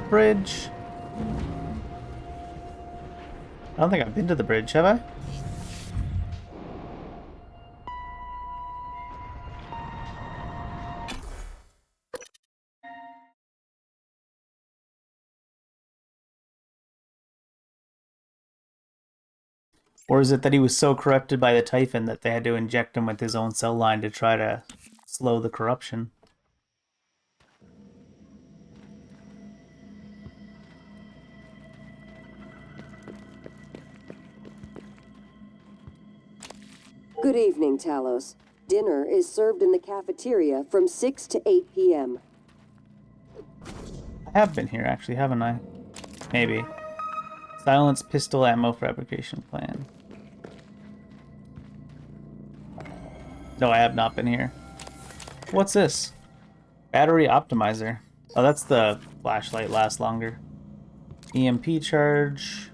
Bridge. I don't think I've been to the bridge, have I? Or is it that he was so corrupted by the Typhon that they had to inject him with his own cell line to try to slow the corruption? Good evening, Talos. Dinner is served in the cafeteria from 6 to 8 p.m. I have been here, actually, haven't I? Maybe. Silence pistol ammo fabrication plan. No, I have not been here. What's this? Battery optimizer. Oh, that's the flashlight lasts longer. EMP charge.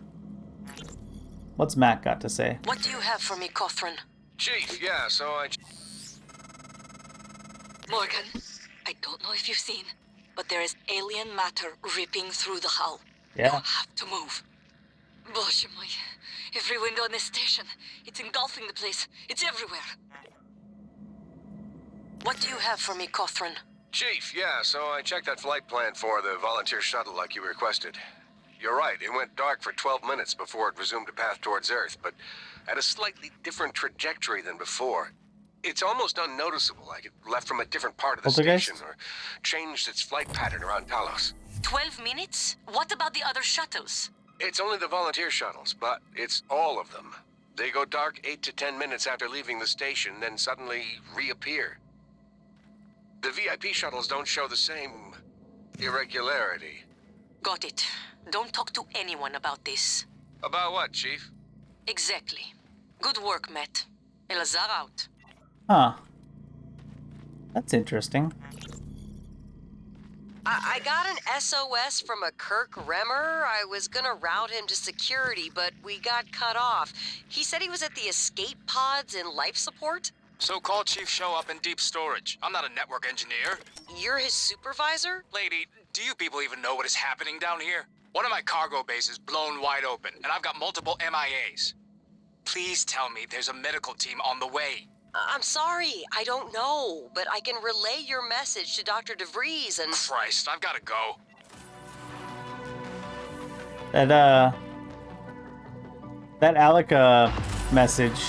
What's Matt got to say? What do you have for me, Cawthron? Chief, yeah, so Morgan, I don't know if you've seen, but there is alien matter ripping through the hull. Yeah. You have to move. Gosh, my... Every window in this station. It's engulfing the place. It's everywhere. What do you have for me, Cawthron? Chief, yeah, so I checked that flight plan for the volunteer shuttle like you requested. You're right, it went dark for 12 minutes before it resumed a path towards Earth, but at a slightly different trajectory than before. It's almost unnoticeable, like it left from a different part of the station or changed its flight pattern around Talos. 12 minutes? What about the other shuttles? It's only the volunteer shuttles, but it's all of them. They go dark 8 to 10 minutes after leaving the station, then suddenly reappear. The VIP shuttles don't show the same irregularity. Got it. Don't talk to anyone about this. About what, Chief? Exactly. Good work, Matt. Elazar out. Huh. That's interesting. I got an SOS from a Kirk Remmer. I was gonna route him to security, but we got cut off. He said he was at the escape pods in life support. So call Chief Show up in deep storage. I'm not a network engineer. You're his supervisor? Lady, do you people even know what is happening down here? One of my cargo bases blown wide open, and I've got multiple MIAs. Please tell me there's a medical team on the way. I'm sorry, I don't know, but I can relay your message to Dr. DeVries and... Christ, I've gotta go. That Alika message.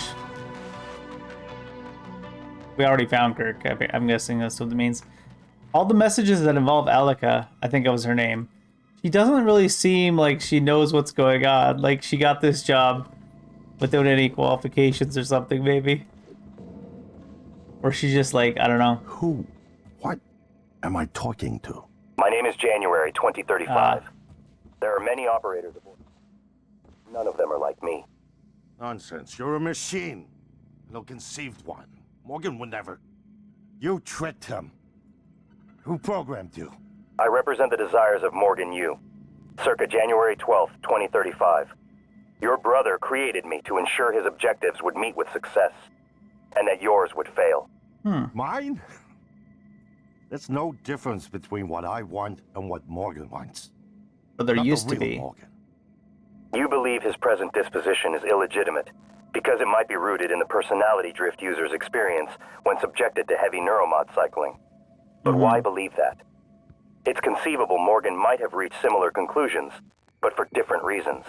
We already found Kirk. I'm guessing that's what it means. All the messages that involve Alika, I think that was her name. She doesn't really seem like she knows what's going on. Like she got this job without any qualifications or something, maybe. Or she's just like, I don't know. Who? What am I talking to? My name is January 2035. There are many operators aboard. None of them are like me. Nonsense. You're a machine. An ill-conceived one. Morgan would never. You tricked him. Who programmed you? I represent the desires of Morgan Yu. Circa January 12th, 2035. Your brother created me to ensure his objectives would meet with success, and that yours would fail. Mine? There's no difference between what I want and what Morgan wants. But there Not used the to real be. Morgan. You believe his present disposition is illegitimate, because it might be rooted in the personality drift users experience when subjected to heavy neuromod cycling. But why believe that? It's conceivable Morgan might have reached similar conclusions, but for different reasons.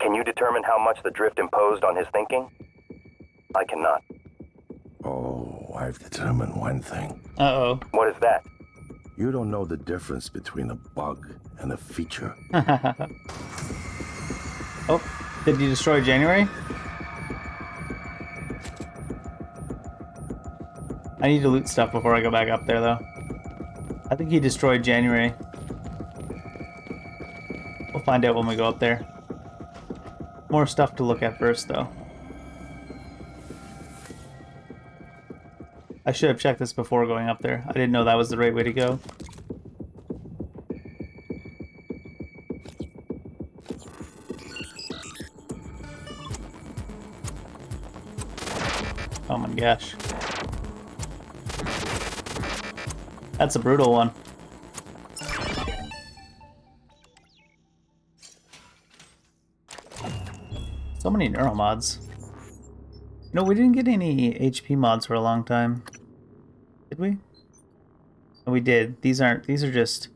Can you determine how much the drift imposed on his thinking? I cannot. Oh, I've determined one thing. Uh-oh. What is that? You don't know the difference between a bug and a feature. Oh, did you destroy January? I need to loot stuff before I go back up there, though. I think he destroyed January. We'll find out when we go up there. More stuff to look at first, though. I should have checked this before going up there. I didn't know that was the right way to go. Oh my gosh. That's a brutal one. So many neural mods. No, we didn't get any HP mods for a long time. Did we? No, we did. These are just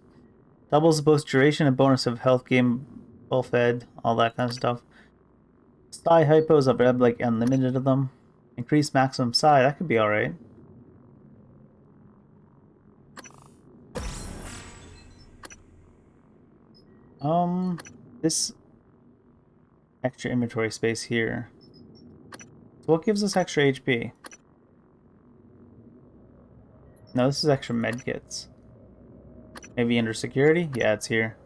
doubles both duration and bonus of health gain, full fed, all that kind of stuff. Psi hypos, I've read like unlimited of them. Increase maximum psi, that could be alright. This extra inventory space here. So what gives us extra HP? No, this is extra medkits. Maybe under security? Yeah, it's here.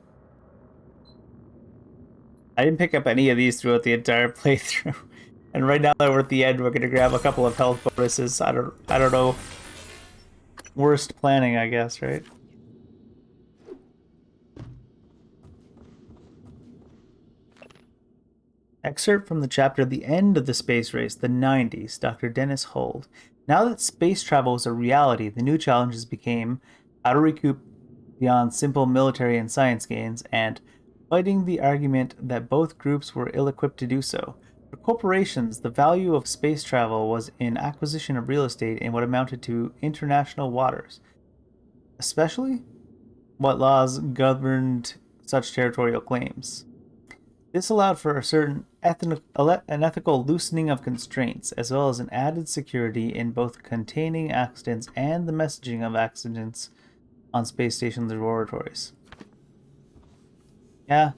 I didn't pick up any of these throughout the entire playthrough. And right now that we're at the end, we're gonna grab a couple of health bonuses. I don't know. Worst planning, I guess, right? Excerpt from the chapter The End of the Space Race, the 90s, Dr. Dennis Hold. Now that space travel was a reality, the new challenges became how to recoup beyond simple military and science gains, and fighting the argument that both groups were ill-equipped to do so. For corporations, the value of space travel was in acquisition of real estate in what amounted to international waters, especially what laws governed such territorial claims. This allowed for a certain an ethical loosening of constraints, as well as an added security in both containing accidents and the messaging of accidents on space station laboratories. Yeah,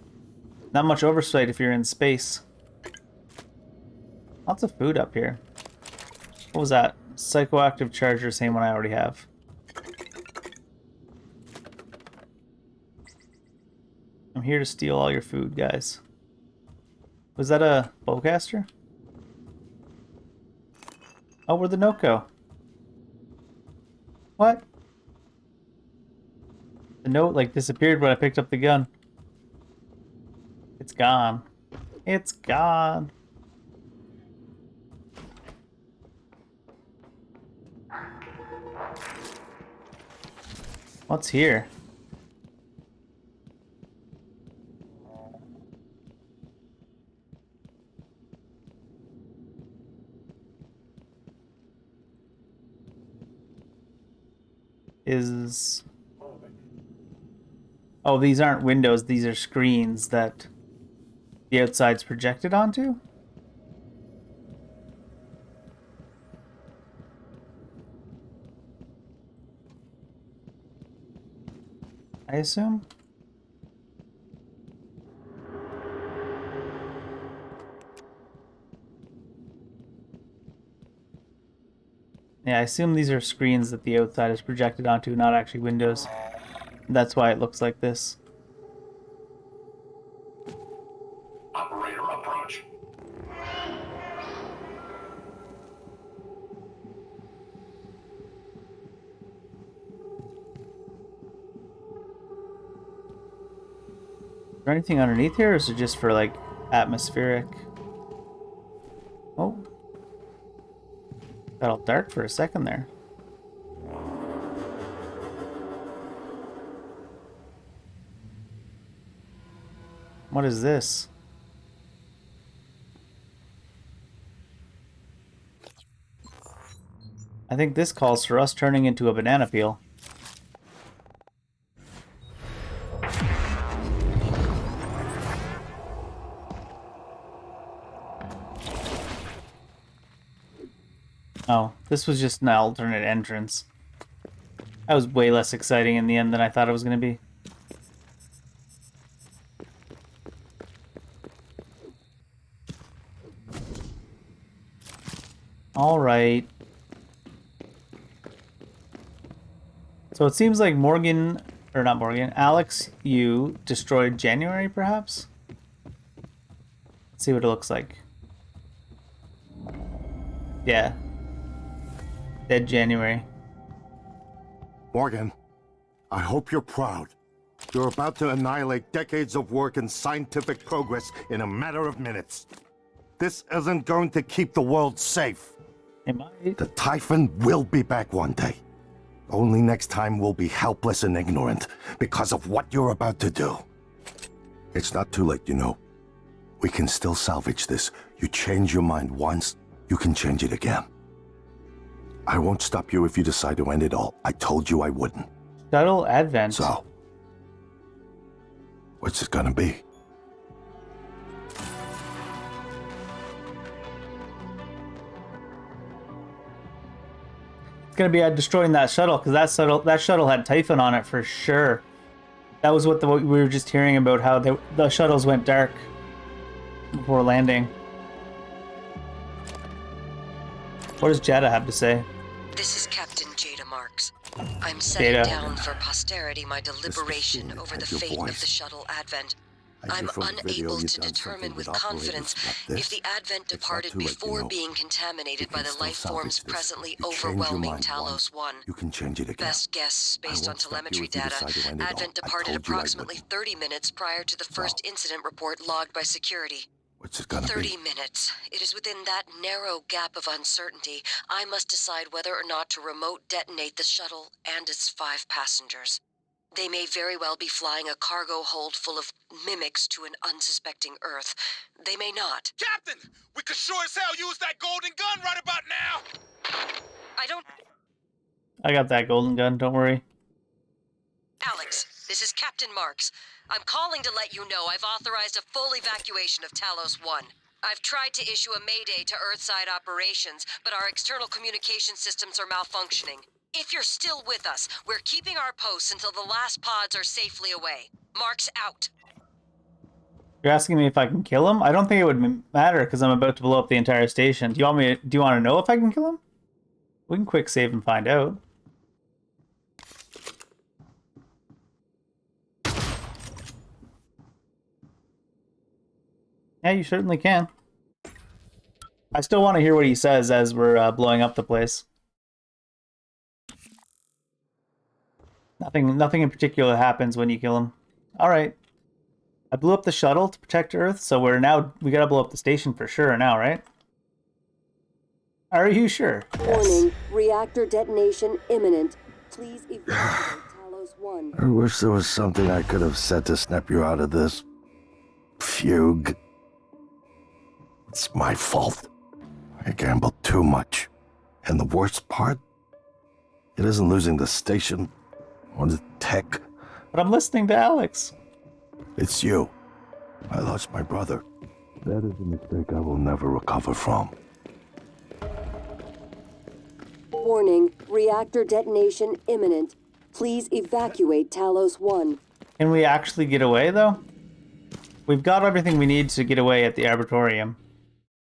not much oversight if you're in space. Lots of food up here. What was that? Psychoactive charger, same one I already have. I'm here to steal all your food, guys. Was that a bowcaster? Oh, we're the Noko. What? The note like disappeared when I picked up the gun. It's gone. It's gone. What's here? Is... Oh, these aren't windows, these are screens that the outside's projected onto? I assume? Yeah, I assume these are screens that the outside is projected onto, not actually windows. That's why it looks like this. Operator approach. Is there anything underneath here, or is it just for, like, atmospheric? Oh. Got all dark for a second there. What is this? I think this calls for us turning into a banana peel. Oh, this was just an alternate entrance. That was way less exciting in the end than I thought it was going to be. Alright. So it seems like Morgan, or not Morgan, Alex, you destroyed January, perhaps? Let's see what it looks like. Yeah. Dead January. Morgan, I hope you're proud. You're about to annihilate decades of work and scientific progress in a matter of minutes. This isn't going to keep the world safe. The Typhon will be back one day. Only next time we'll be helpless and ignorant because of what you're about to do. It's not too late, you know. We can still salvage this. You change your mind once, you can change it again. I won't stop you if you decide to end it all. I told you I wouldn't. Shuttle Advent. So, what's it gonna be? It's gonna be destroying that shuttle, because that shuttle had Typhon on it for sure. That was what we were just hearing about, how the shuttles went dark before landing. What does Jada have to say? This is Captain Jada Marks. I'm setting Jada. down for posterity my deliberation over the fate of the shuttle Advent. I'm unable to determine with confidence if the Advent departed before being contaminated by the life forms presently overwhelming Talos 1. You can change it again. Best guess, based on telemetry data, Advent departed approximately 30 minutes prior to the first incident report logged by security. What's it gonna 30 minutes. It is within that narrow gap of uncertainty I must decide whether or not to remote detonate the shuttle and its 5 passengers. They may very well be flying a cargo hold full of mimics to an unsuspecting Earth. They may not. Captain! We could sure as hell use that golden gun right about now! I got that golden gun, don't worry. Alex, this is Captain Marks. I'm calling to let you know I've authorized a full evacuation of Talos 1. I've tried to issue a mayday to Earthside operations, but our external communication systems are malfunctioning. If you're still with us, we're keeping our posts until the last pods are safely away. Marks out. You're asking me if I can kill him? I don't think it would matter, because I'm about to blow up the entire station. Do you want to know if I can kill him? We can quick save and find out. Yeah, you certainly can. I still want to hear what he says as we're blowing up the place. Nothing in particular happens when you kill him. Alright. I blew up the shuttle to protect Earth, so we gotta blow up the station for sure now, right? Are you sure? Warning, reactor detonation imminent. Please evacuate Talos 1. I wish there was something I could have said to snap you out of this. Fugue. It's my fault. I gambled too much. And the worst part? It isn't losing the station or the tech. But I'm listening to Alex. It's you. I lost my brother. That is a mistake I will never recover from. Warning, reactor detonation imminent. Please evacuate Talos 1. Can we actually get away, though? We've got everything we need to get away at the Arbitorium.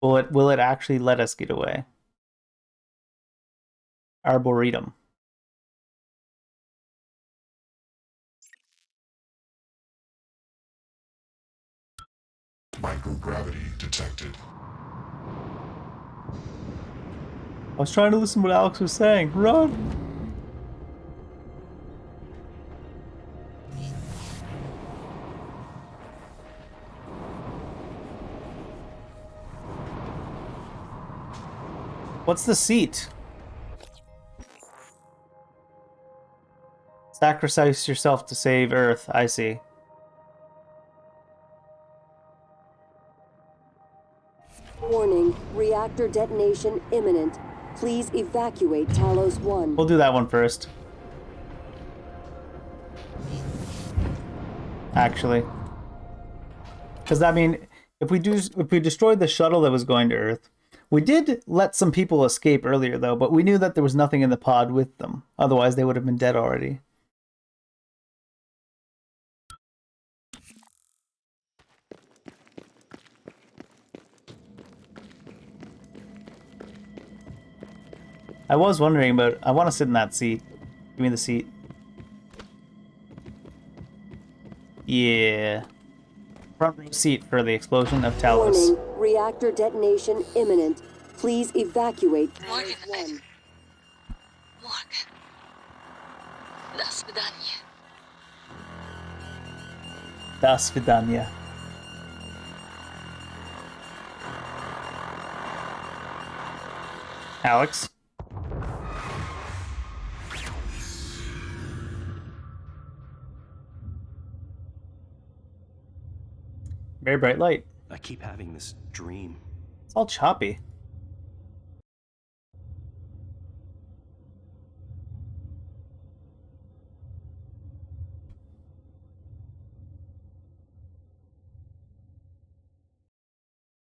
Will it actually let us get away? Arboretum. Microgravity detected. I was trying to listen to what Alex was saying. Run! What's the seat? Sacrifice yourself to save Earth. I see. Warning, reactor detonation imminent. Please evacuate Talos 1. We'll do that one first. Actually. Because, I mean, if we destroyed the shuttle that was going to Earth, we did let some people escape earlier, though, but we knew that there was nothing in the pod with them. Otherwise, they would have been dead already. I was wondering, but I want to sit in that seat. Give me the seat. Yeah. Front row seat for the explosion of Talos. Warning, reactor detonation imminent. Please evacuate Morgan, Talos 1. Morgan. До свидания. До свидания. Alex? Very bright light. I keep having this dream. It's all choppy.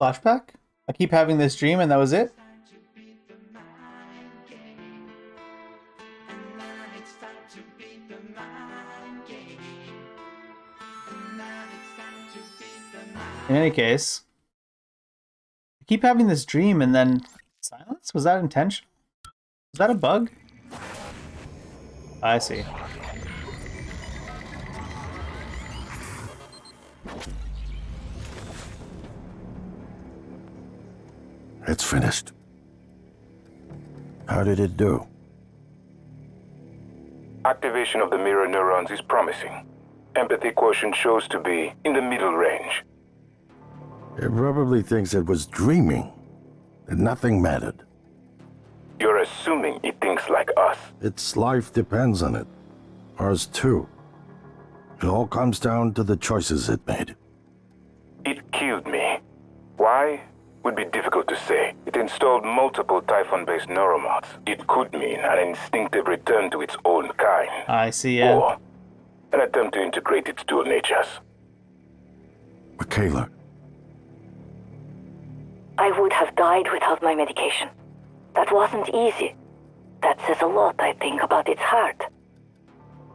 Flashback? I keep having this dream and that was it? In any case, I keep having this dream and then silence? Was that intentional? Was that a bug? I see. It's finished. How did it do? Activation of the mirror neurons is promising. Empathy quotient shows to be in the middle range. It probably thinks it was dreaming, that nothing mattered. You're assuming it thinks like us. Its life depends on it. Ours too. It all comes down to the choices it made. It killed me. Why? Would be difficult to say. It installed multiple Typhon-based neuromods. It could mean an instinctive return to its own kind. I see, yeah. Or an attempt to integrate its dual natures. Michaela. I would have died without my medication. That wasn't easy. That says a lot, I think, about its heart.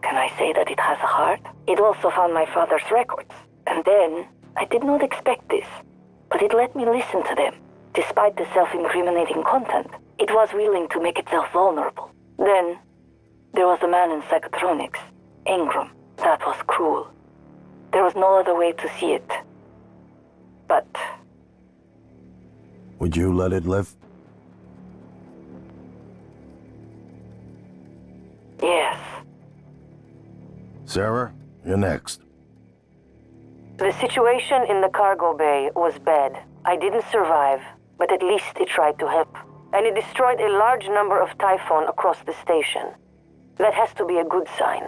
Can I say that it has a heart? It also found my father's records. And then, I did not expect this. But it let me listen to them. Despite the self-incriminating content, it was willing to make itself vulnerable. Then, there was a man in psychotronics, Ingram. That was cruel. There was no other way to see it. But... Would you let it live? Yes. Sarah, you're next. The situation in the cargo bay was bad. I didn't survive, but at least it tried to help. and it destroyed a large number of Typhon across the station. That has to be a good sign.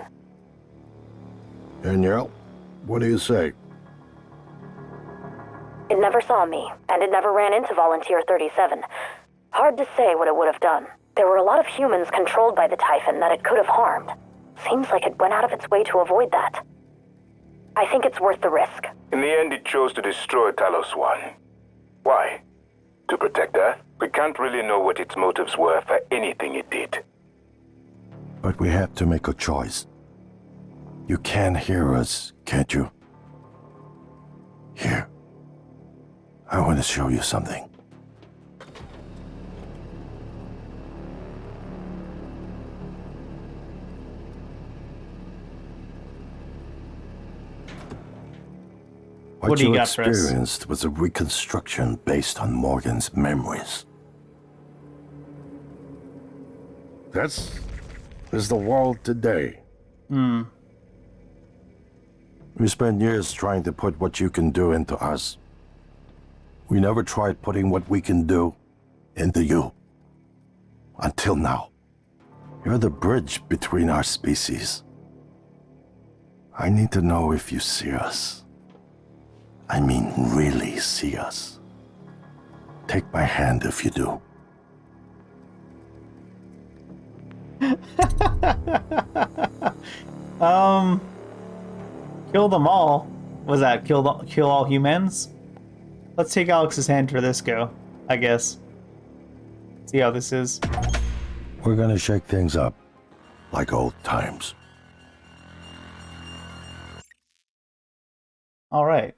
Danielle, what do you say? It never saw me, and it never ran into Volunteer 37. Hard to say what it would have done. There were a lot of humans controlled by the Typhon that it could have harmed. Seems like it went out of its way to avoid that. I think it's worth the risk. In the end, it chose to destroy Talos 1. Why? To protect Earth? We can't really know what its motives were for anything it did. But we have to make a choice. You can hear us, can't you? Here. I want to show you something. What do you you got for us? experienced was a reconstruction based on Morgan's memories. This is the world today. Hmm. We spent years trying to put what you can do into us. We never tried putting what we can do into you. Until now. You're the bridge between our species. I need to know if you see us. I mean, really see us. Take my hand if you do. Kill them all. Was that kill all humans? Let's take Alex's hand for this go, I guess. See how this is. We're gonna shake things up, like old times. All right.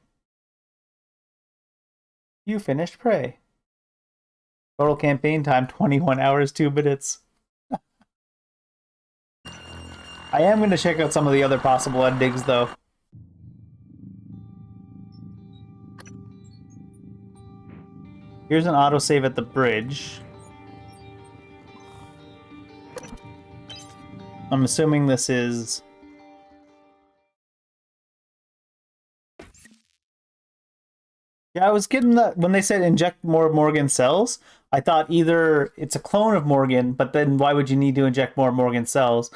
You finished Prey. Total campaign time 21 hours 2 minutes. I am going to check out some of the other possible endings though. Here's an autosave at the bridge. I'm assuming this is... Yeah, I was getting that when they said inject more Morgan cells. I thought either it's a clone of Morgan, but then why would you need to inject more Morgan cells?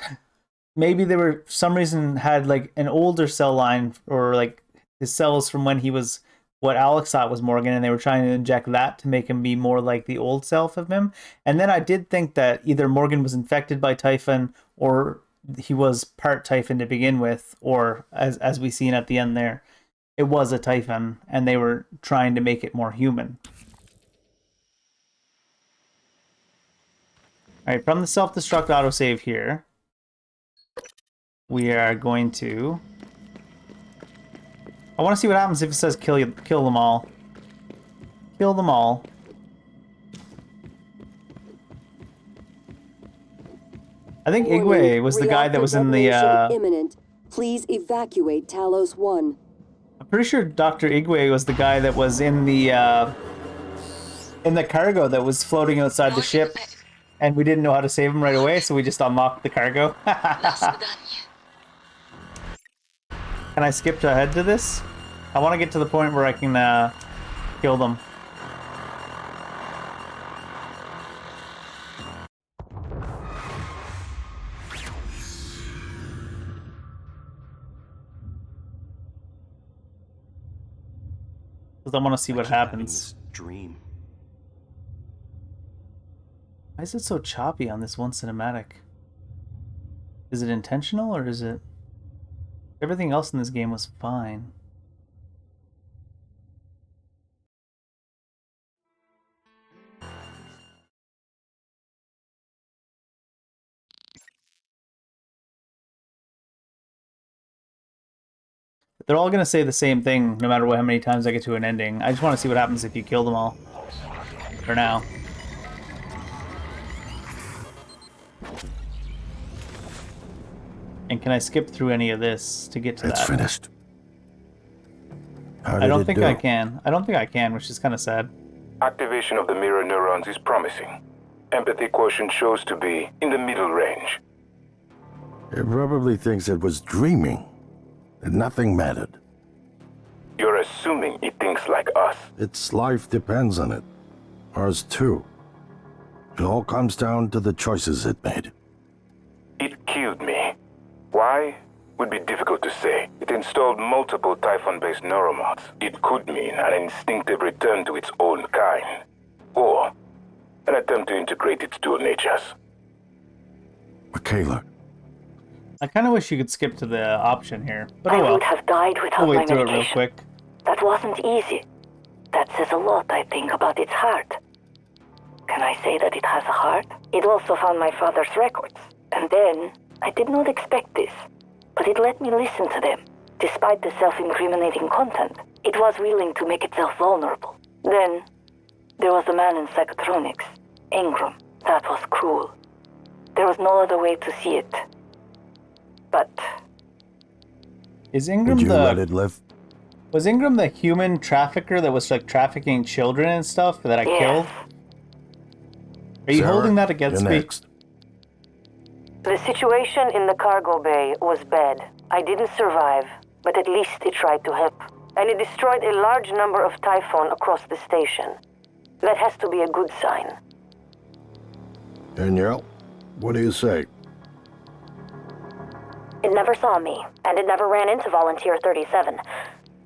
Maybe they were, for some reason, had like an older cell line, or like his cells from when he was what Alex thought was Morgan, and they were trying to inject that to make him be more like the old self of him. And then I did think that either Morgan was infected by Typhon, or he was part Typhon to begin with, or as we seen at the end there, it was a Typhon, and they were trying to make it more human. Alright, from the self-destruct autosave here, we are going to... I want to see what happens if it says kill them all. Kill them all. I think Igwe was the guy that was in the... Imminent. Please evacuate Talos 1. I'm pretty sure Dr. Igwe was the guy that was in the cargo that was floating outside the ship, and we didn't know how to save him right away, so we just unlocked the cargo. Can I skip ahead to this? I want to get to the point where I can kill them. Because I want to see what happens. Dream. Why is it so choppy on this one cinematic? Is it intentional, or is it... Everything else in this game was fine. They're all going to say the same thing no matter how many times I get to an ending. I just want to see what happens if you kill them all. For now. And can I skip through any of this to get to that? It's finished. I don't think I can. I don't think I can, which is kind of sad. Activation of the mirror neurons is promising. Empathy quotient shows to be in the middle range. It probably thinks it was dreaming. That nothing mattered. You're assuming it thinks like us. Its life depends on it. Ours too. It all comes down to the choices it made. It killed me. Why? Would be difficult to say. It installed multiple Typhon-based neuromods. It could mean an instinctive return to its own kind. Or an attempt to integrate its dual natures. Michaela. I kind of wish you could skip to the option here, but I oh well. would have died without We'll my wait through it medication. real quick. That wasn't easy. That says a lot, I think, about its heart. Can I say that it has a heart? It also found my father's records. And then, I did not expect this, but it let me listen to them. Despite the self-incriminating content, it was willing to make itself vulnerable. Then, there was the man in psychotronics, Ingram. That was cruel. There was no other way to see it. But... Is Ingram Would you let it live? Was Ingram the human trafficker that was like trafficking children and stuff that I killed? Are you Sarah, holding that against you're me? next. The situation in the cargo bay was bad. I didn't survive, but at least it tried to help. And it destroyed a large number of Typhon across the station. That has to be a good sign. Danielle, what do you say? It never saw me, and it never ran into Volunteer 37.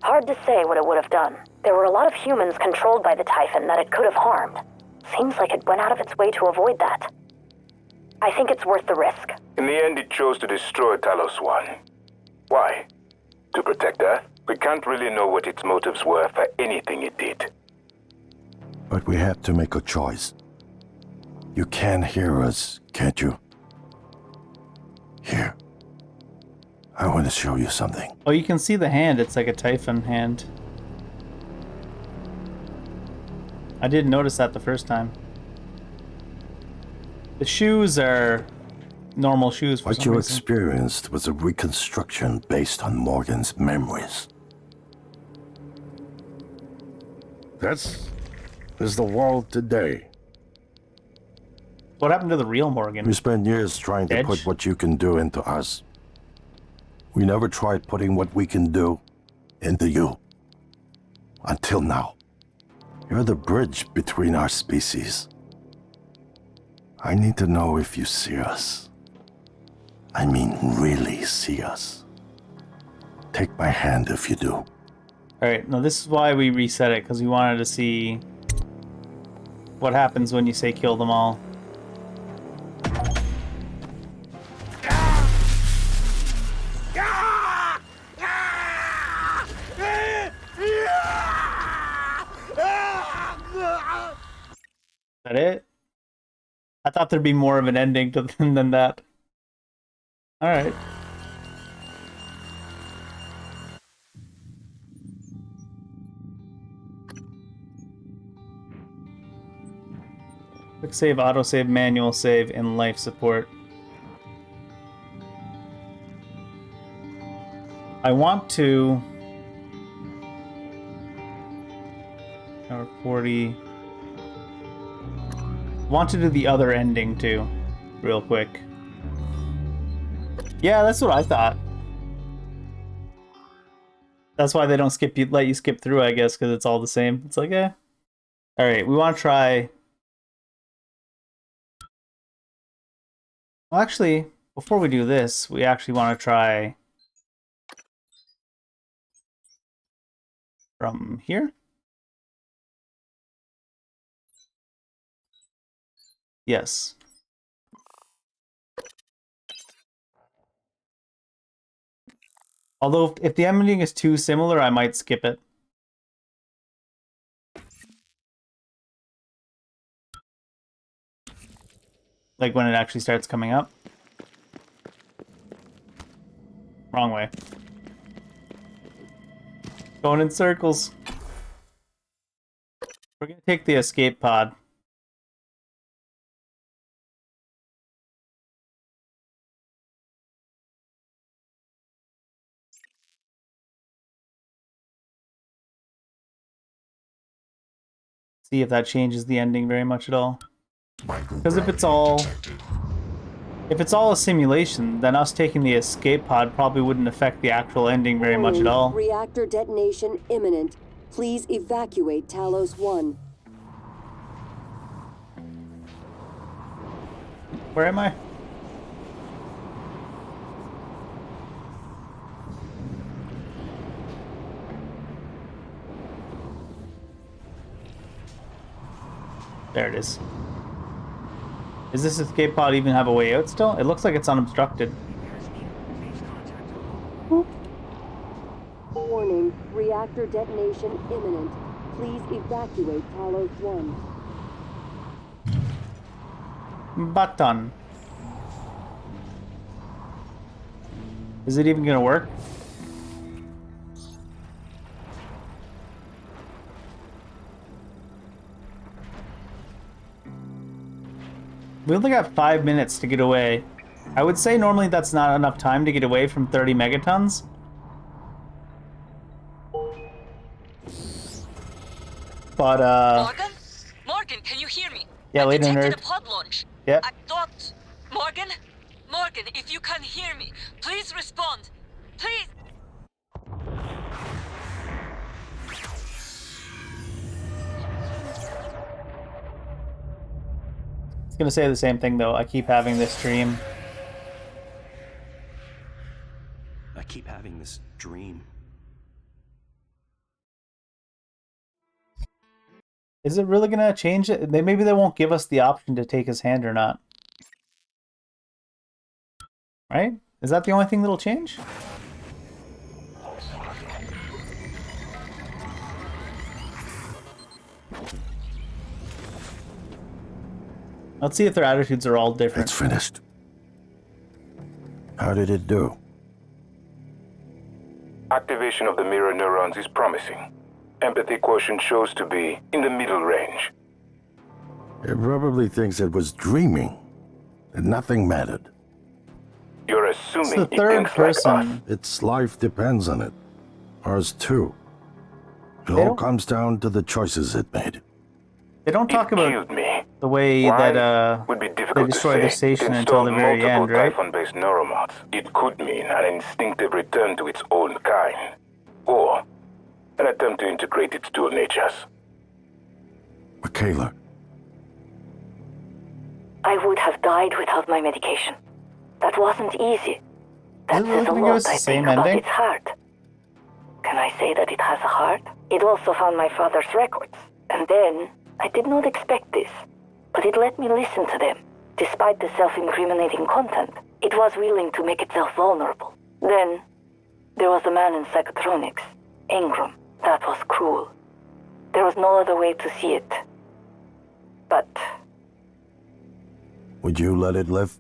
Hard to say what it would have done. There were a lot of humans controlled by the Typhon that it could have harmed. Seems like it went out of its way to avoid that. I think it's worth the risk. In the end, it chose to destroy Talos 1. Why? To protect Earth? We can't really know what its motives were for anything it did. But we have to make a choice. You can hear us, can't you? Here. I want to show you something. Oh, you can see the hand. It's like a Typhon hand. I didn't notice that the first time. The shoes are normal shoes for What some you reason. experienced was a reconstruction based on Morgan's memories. This is the world today. What happened to the real Morgan? We spent years trying to Edge? put what you can do into us. We never tried putting what we can do into you. Until now. You're the bridge between our species. I need to know if you see us. I mean, really see us. Take my hand if you do. Alright, now this is why we reset it, because we wanted to see what happens when you say kill them all. Is that it? I thought there'd be more of an ending to them than that. Alright. Quick save, autosave, manual save, and life support. I want to... Hour 40... want to do the other ending too, real quick. Yeah, that's what I thought. That's why they don't skip you, let you skip through, I guess, because it's all the same. It's like, eh. All right, we want to try. Well, actually, before we do this, we actually want to try from here. Yes. Although, if the ending is too similar, I might skip it. Like when it actually starts coming up. Wrong way. Going in circles. We're gonna take the escape pod. See if that changes the ending very much at all. Because if it's all a simulation, then us taking the escape pod probably wouldn't affect the actual ending very much at all. Reactor detonation imminent. Please evacuate Talos 1. Where am I? There it is. Does this escape pod even have a way out still? It looks like it's unobstructed. Warning, reactor detonation imminent. Please evacuate Talos 1. Button. Is it even gonna work? We only got 5 minutes to get away. I would say normally that's not enough time to get away from 30 megatons. But, Morgan? Morgan, can you hear me? yeah, later, Detected nerd. a pod launch. Yep. I thought... Morgan? Morgan, if you can hear me, please respond. Please! It's gonna say the same thing, though. I keep having this dream. I keep having this dream. Is it really gonna change it? Maybe they won't give us the option to take his hand or not. Right? Is that the only thing that'll change? Let's see if their attitudes are all different. It's finished. How did it do? Activation of the mirror neurons is promising. Empathy quotient shows to be in the middle range. It probably thinks it was dreaming, and nothing mattered. You're assuming It's the third person. Its life depends on it. Ours too. It They all don't- comes down to the choices it made. They don't talk about Killed me. the way Why that would be they difficult to destroy say. the station It until the installed very multiple end, right? Typhon-based neuromods. It could mean an instinctive return to its own kind, or an attempt to integrate its dual natures. Michaela, I would have died without my medication. That wasn't easy. That Is it really says a gonna give lot, us the I same think, about ending? its heart. Can I say that it has a heart? It also found my father's records. And then, I did not expect this, but it let me listen to them. Despite the self-incriminating content, it was willing to make itself vulnerable. Then, there was the man in psychotronics, Ingram. That was cruel. There was no other way to see it. But would you let it live?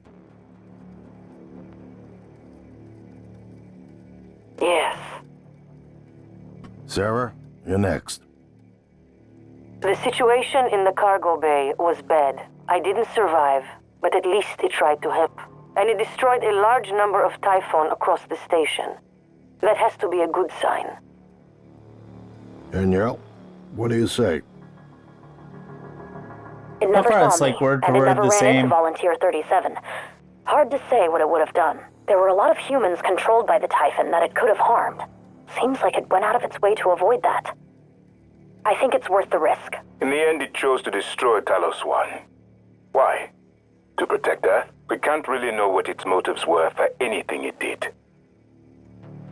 yes, Sarah, you're next. the situation in the cargo bay was bad. I didn't survive, but at least it tried to help. And it destroyed a large number of Typhon across the station. That has to be a good sign. Danielle, what do you say? It never far saw it's me, like word for and it word never the ran into same. Volunteer 37. Hard to say what it would have done. There were a lot of humans controlled by the Typhon that it could have harmed. Seems like it went out of its way to avoid that. I think it's worth the risk. In the end, it chose to destroy Talos 1. Why? To protect Earth? We can't really know what its motives were for anything it did.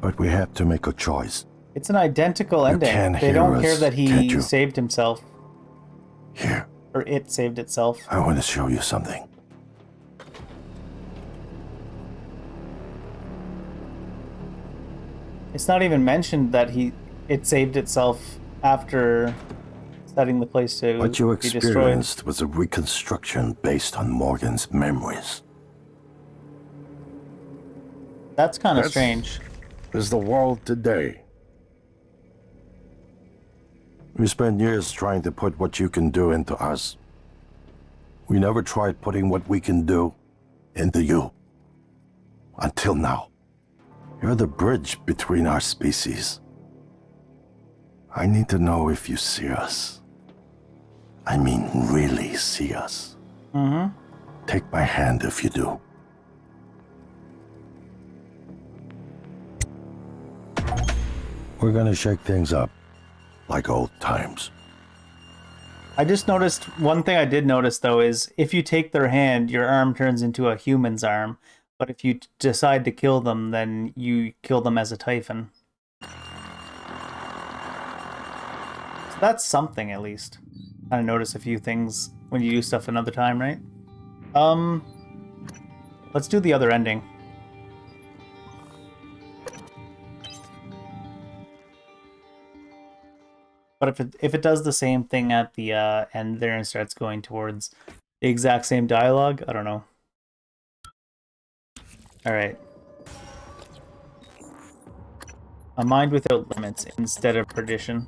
But we have to make a choice. It's an identical ending. can They hear don't care us, that can't he you? saved himself. Here, Or it saved itself. I want to show you something. It's not even mentioned that it saved itself after setting the place to What you be destroyed. experienced was a reconstruction based on Morgan's memories. That's kind of That's- strange. Is the world today. We spent years trying to put what you can do into us. We never tried putting what we can do into you. Until now. You're the bridge between our species. I need to know if you see us. I mean, really see us. Mm-hmm. Take my hand if you do. We're gonna shake things up, like old times. I just noticed, one thing I did notice though is if you take their hand, your arm turns into a human's arm. But if you decide to kill them, then you kill them as a Typhon. So that's something, at least. I notice a few things when you do stuff another time, right? Let's do the other ending. But if it does the same thing at the end there and starts going towards the exact same dialogue, I don't know. Alright. A mind without limits instead of perdition.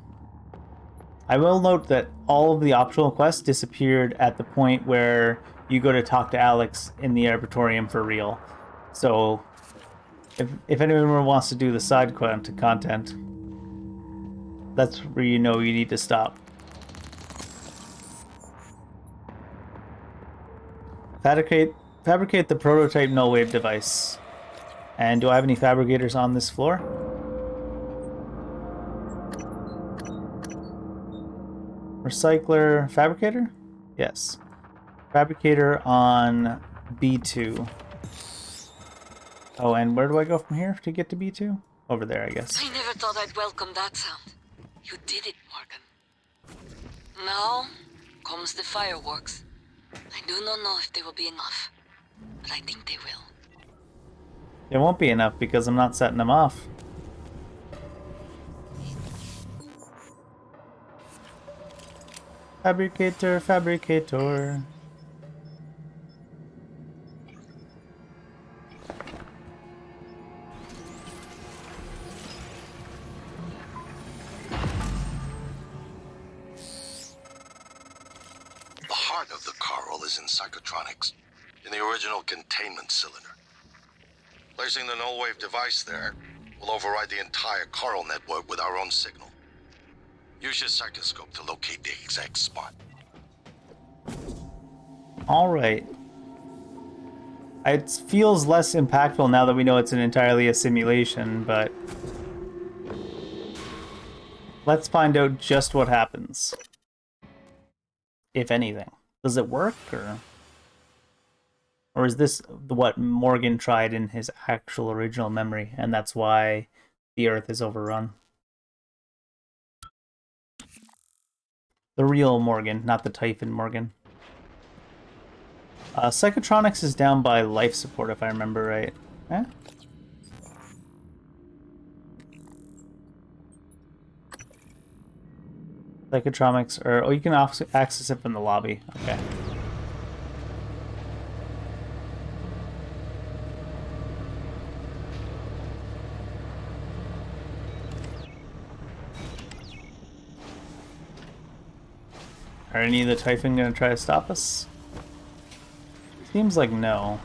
I will note that all of the optional quests disappeared at the point where you go to talk to Alex in the Arbitorium for real. So, if anyone wants to do the side content, that's where you know you need to stop. Fabricate the prototype null wave device. And do I have any fabricators on this floor? Recycler, fabricator? Yes. Fabricator on B2. Oh, and where do I go from here to get to B2? Over there, I guess. I never thought I'd welcome that sound. You did it, Morgan. Now comes the fireworks. I do not know if they will be enough, but I think they will. It won't be enough because I'm not setting them off. Fabricator, fabricator. The heart of the coral is in psychotronics, in the original containment cylinder. Placing the null wave device there will override the entire coral network with our own signal. Use your psychoscope to locate the exact spot. Alright. It feels less impactful now that we know it's entirely a simulation, but let's find out just what happens. If anything. Does it work, or is this what Morgan tried in his actual original memory, and that's why the Earth is overrun? The real Morgan, not the Typhon Morgan. Psychotronics is down by life support, if I remember right. Eh? Psychotronics, or oh, you can access it from the lobby. Okay. Are any of the Typhon gonna try to stop us? Seems like no.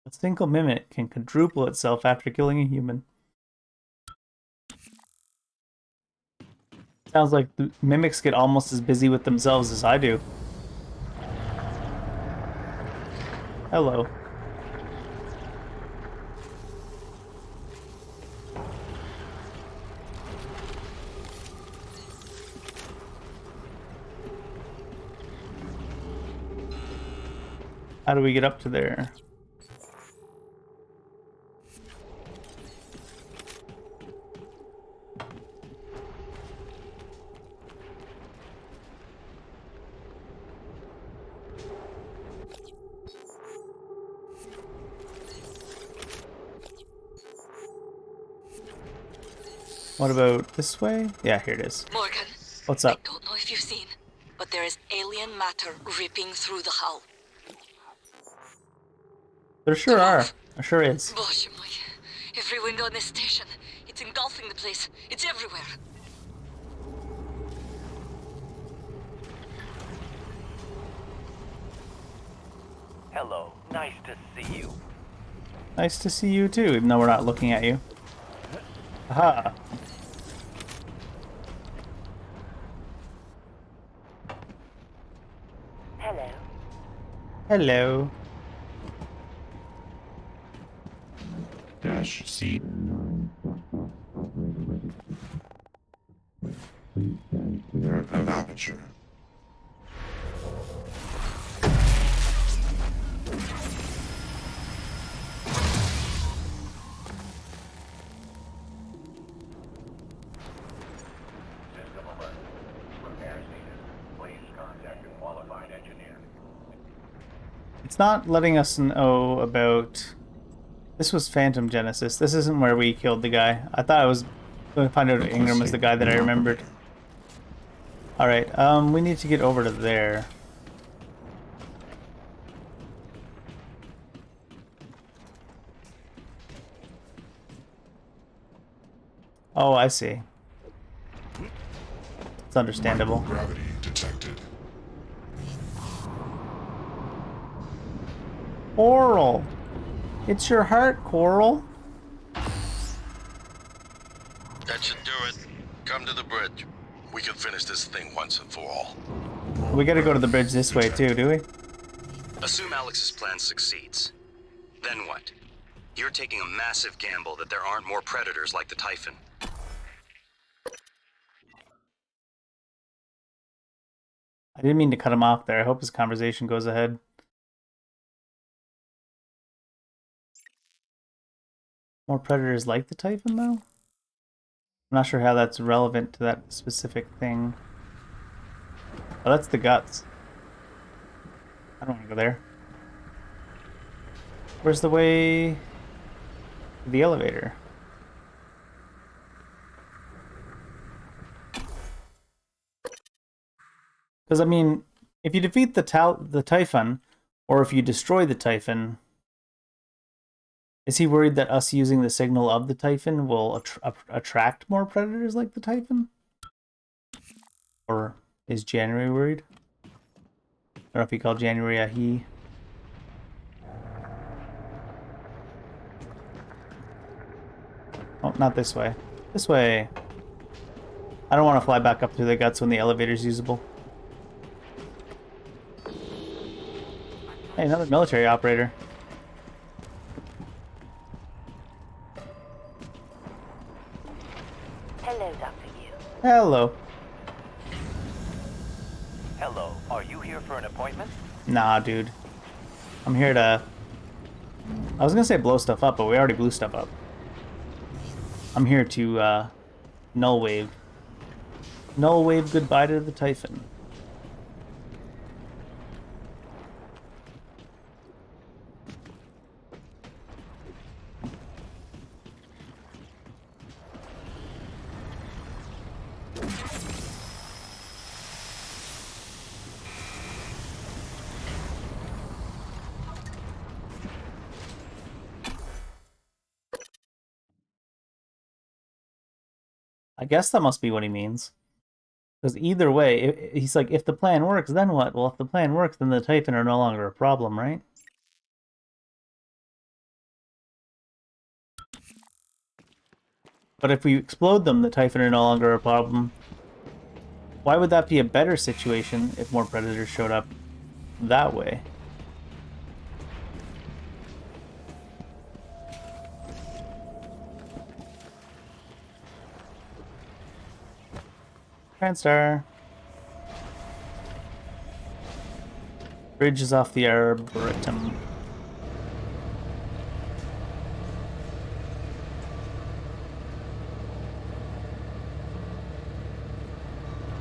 A single mimic can quadruple itself after killing a human. Sounds like the mimics get almost as busy with themselves as I do. Hello. How do we get up to there? What about this way? Yeah, here it is. Morgan. What's up? I don't know if you've seen, but there is alien matter ripping through the hull. There sure are. There sure is. Боже мой. Every window in this station. It's engulfing the place. It's everywhere. Hello. Nice to see you. Nice to see you too, even though we're not looking at you. Aha. Hello. Hello. Dash C. Clear of aperture. System alert. Repairs needed. Please contact a qualified engineer. It's not letting us know about... This was Phantom Genesis. This isn't where we killed the guy. I thought I was going to find out Ingram was the guy that I remembered. Alright, we need to get over to there. Oh, I see. It's understandable. Gravity detected. Coral! It's your heart, Coral. That should do it. Come to the bridge. We can finish this thing once and for all. We gotta go to the bridge this way too, do we? Assume Alex's plan succeeds. Then what? You're taking a massive gamble that there aren't more predators like the Typhon. I didn't mean to cut him off there. I hope his conversation goes ahead. More predators like the Typhon, though? I'm not sure how that's relevant to that specific thing. Oh, that's the guts. I don't want to go there. Where's the way to the elevator? Because, I mean, if you defeat the Typhon, or if you destroy the Typhon, is he worried that us using the signal of the Typhon will attract more predators like the Typhon? Or is January worried? I don't know if he called January a he. Oh, not this way. This way. I don't want to fly back up through the guts when the elevator's usable. Hey, another military operator. Hello, Dr. Yu. Hello. Hello, are you here for an appointment? Nah, dude. I'm here to... I was gonna say blow stuff up, but we already blew stuff up. I'm here to, null wave. Null wave goodbye to the Typhon. I guess that must be what he means. Because either way, he's like, if the plan works, then what? Well, if the plan works, then the Typhon are no longer a problem, right? But if we explode them, the Typhon are no longer a problem. Why would that be a better situation if more predators showed up that way? Transstar. Bridge is off the Arboretum.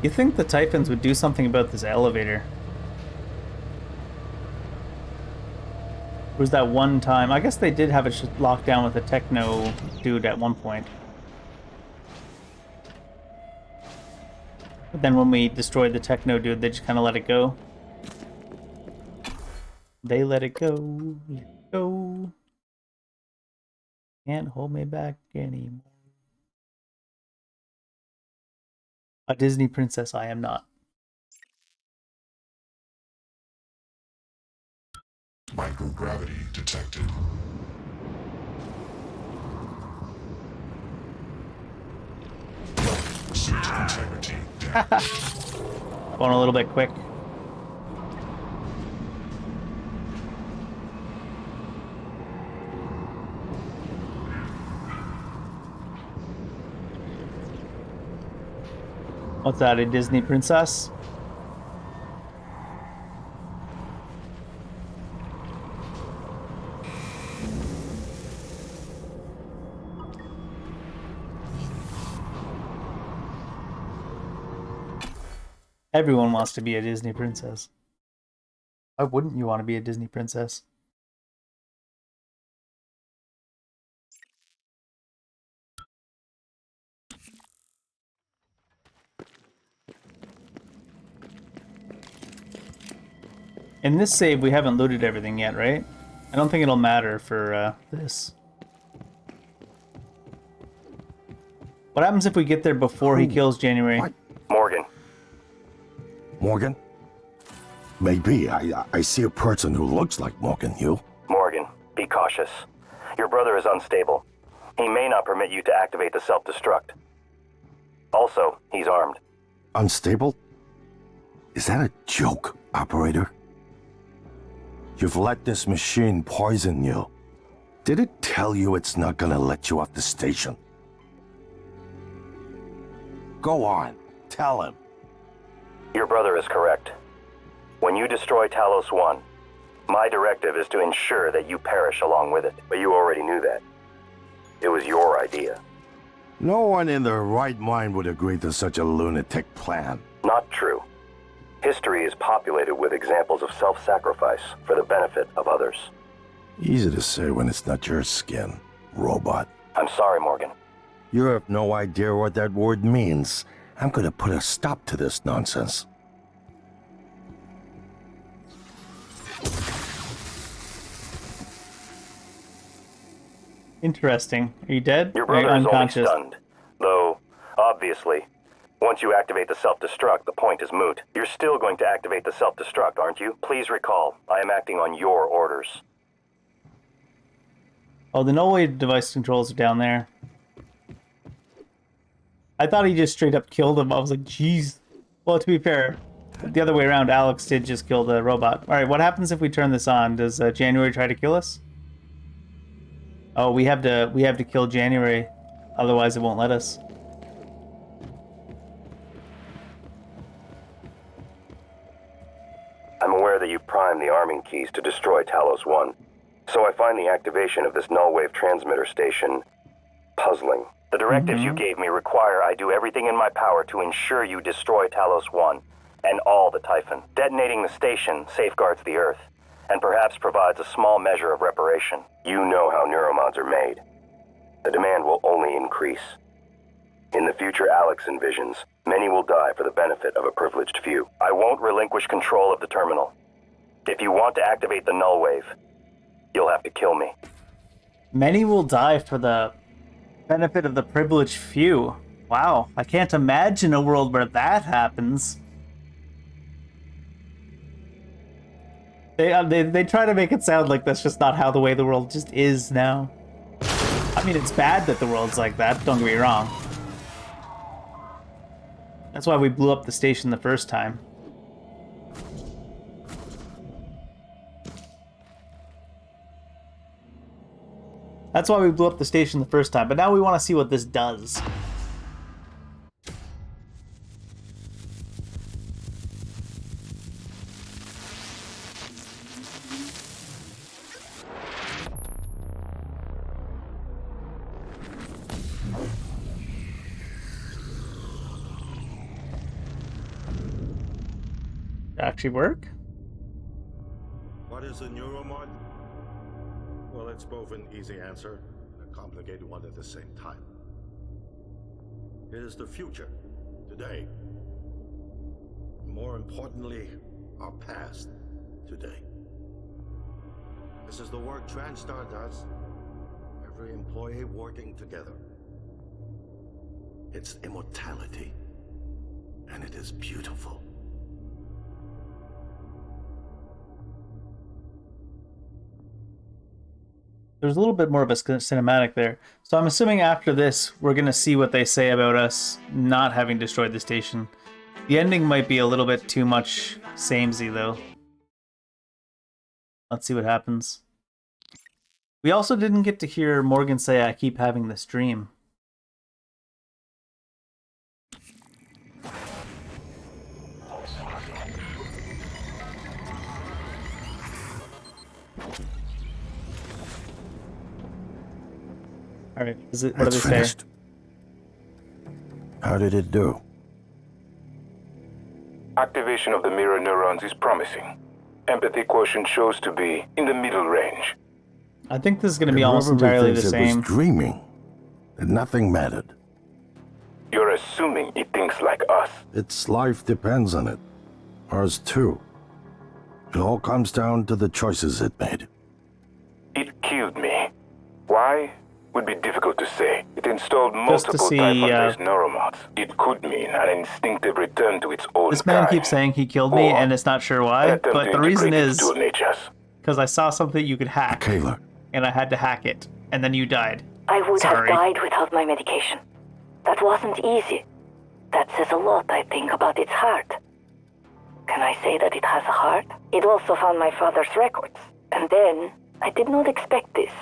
You think the Typhons would do something about this elevator? Was that one time? I guess they did have it locked down with a techno dude at one point. But then when we destroyed the techno dude, they just kind of let it go. They let it go. Let it go. Can't hold me back anymore. A Disney princess I am not. Microgravity detected. research integrity. Going a little bit quick. What's that, a Disney princess? Everyone wants to be a Disney princess. Why wouldn't you want to be a Disney princess? In this save, we haven't looted everything yet, right? I don't think it'll matter for this. What happens if we get there before he kills January? What? Morgan. Morgan? Maybe. I see a person who looks like Morgan, you. Morgan, be cautious. Your brother is unstable. He may not permit you to activate the self-destruct. Also, he's armed. Unstable? Is that a joke, operator? You've let this machine poison you. Did it tell you it's not gonna let you off the station? Go on, tell him. Your brother is correct. When you destroy Talos 1, my directive is to ensure that you perish along with it. But you already knew that. It was your idea. No one in their right mind would agree to such a lunatic plan. Not true. History is populated with examples of self-sacrifice for the benefit of others. Easy to say when it's not your skin, robot. I'm sorry, Morgan. You have no idea what that word means. I'm gonna put a stop to this nonsense. Interesting. Are you dead? Your Or are you brother is only unconscious? stunned. Though, obviously, once you activate the self-destruct, the point is moot. You're still going to activate the self-destruct, aren't you? Please recall, I am acting on your orders. Oh, the null-wave device controls are down there. I thought he just straight up killed him. I was like, jeez. Well, to be fair, the other way around, Alex did just kill the robot. All right, what happens if we turn this on? Does January try to kill us? Oh, we have to kill January, otherwise it won't let us. I'm aware that you primed the arming keys to destroy Talos 1, so I find the activation of this null-wave transmitter station puzzling. The directives you gave me require I do everything in my power to ensure you destroy Talos 1 and all the Typhon. Detonating the station safeguards the Earth, and perhaps provides a small measure of reparation. You know how neuromods are made. The demand will only increase. In the future Alex envisions, many will die for the benefit of a privileged few. I won't relinquish control of the terminal. If you want to activate the null wave, you'll have to kill me. Many will die for the benefit of the privileged few. Wow, I can't imagine a world where that happens. They try to make it sound like that's just not how the way the world just is now. I mean, it's bad that the world's like that, don't get me wrong. That's why we blew up the station the first time. That's why we blew up the station the first time, but now we want to see what this does. Actually work? What is a neuromod? Well, it's both an easy answer and a complicated one at the same time. It is the future, today. More importantly, our past, today. This is the work TranStar does. Every employee working together. It's immortality, and it is beautiful. There's a little bit more of a cinematic there. So I'm assuming after this, we're going to see what they say about us not having destroyed the station. The ending might be a little bit too much samey, though. Let's see what happens. We also didn't get to hear Morgan say, "I keep having this dream." All right, what do they finished. say? How did it do? Activation of the mirror neurons is promising. Empathy quotient shows to be in the middle range. I think this is going to be almost entirely the same. It was dreaming. And nothing mattered. You're assuming it thinks like us. Its life depends on it. Ours too. It all comes down to the choices it made. It killed me. Why? Would be difficult to say. It installed multiple see, type-based neuromods. It could mean an instinctive return to its own This man kind. keeps saying he killed me, and it's not sure why, but the reason is because I saw something you could hack, and I had to hack it, and then you died. I would Sorry. have died without my medication. That wasn't easy. That says a lot, I think, about its heart. Can I say that it has a heart? It also found my father's records. And then, I did not expect this,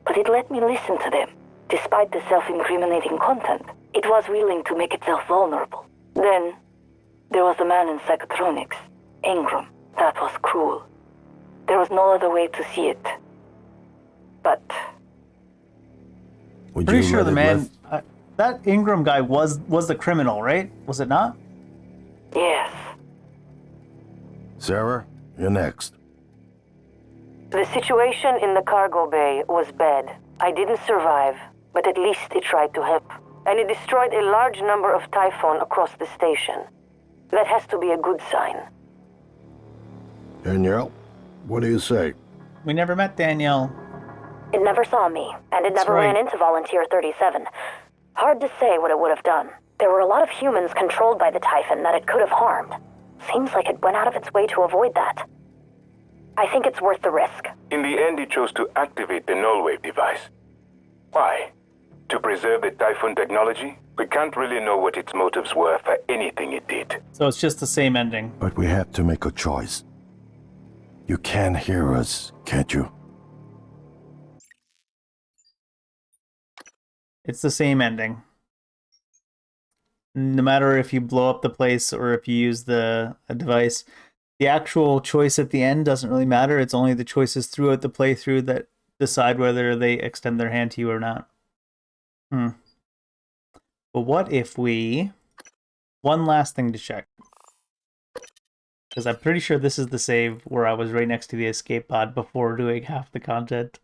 but it let me listen to them. Despite the self-incriminating content, it was willing to make itself vulnerable. Then, there was a man in psychotronics, Ingram. That was cruel. There was no other way to see it. But... Pretty sure the man... that Ingram guy was the criminal, right? Was it not? Yes. Sarah, you're next. The situation in the cargo bay was bad. I didn't survive, but at least it tried to help. And it destroyed a large number of Typhon across the station. That has to be a good sign. Danielle, what do you say? We never met Danielle. It never saw me, and it never ran into Volunteer 37. Hard to say what it would have done. There were a lot of humans controlled by the Typhon that it could have harmed. Seems like it went out of its way to avoid that. I think it's worth the risk. In the end, it chose to activate the null wave device. Why? To preserve the Typhon technology? We can't really know what its motives were for anything it did. So it's just the same ending. But we have to make a choice. You can hear us, can't you? It's the same ending. No matter if you blow up the place or if you use a device, the actual choice at the end doesn't really matter. It's only the choices throughout the playthrough that decide whether they extend their hand to you or not. But what if we... One last thing to check. Because I'm pretty sure this is the save where I was right next to the escape pod before doing half the content.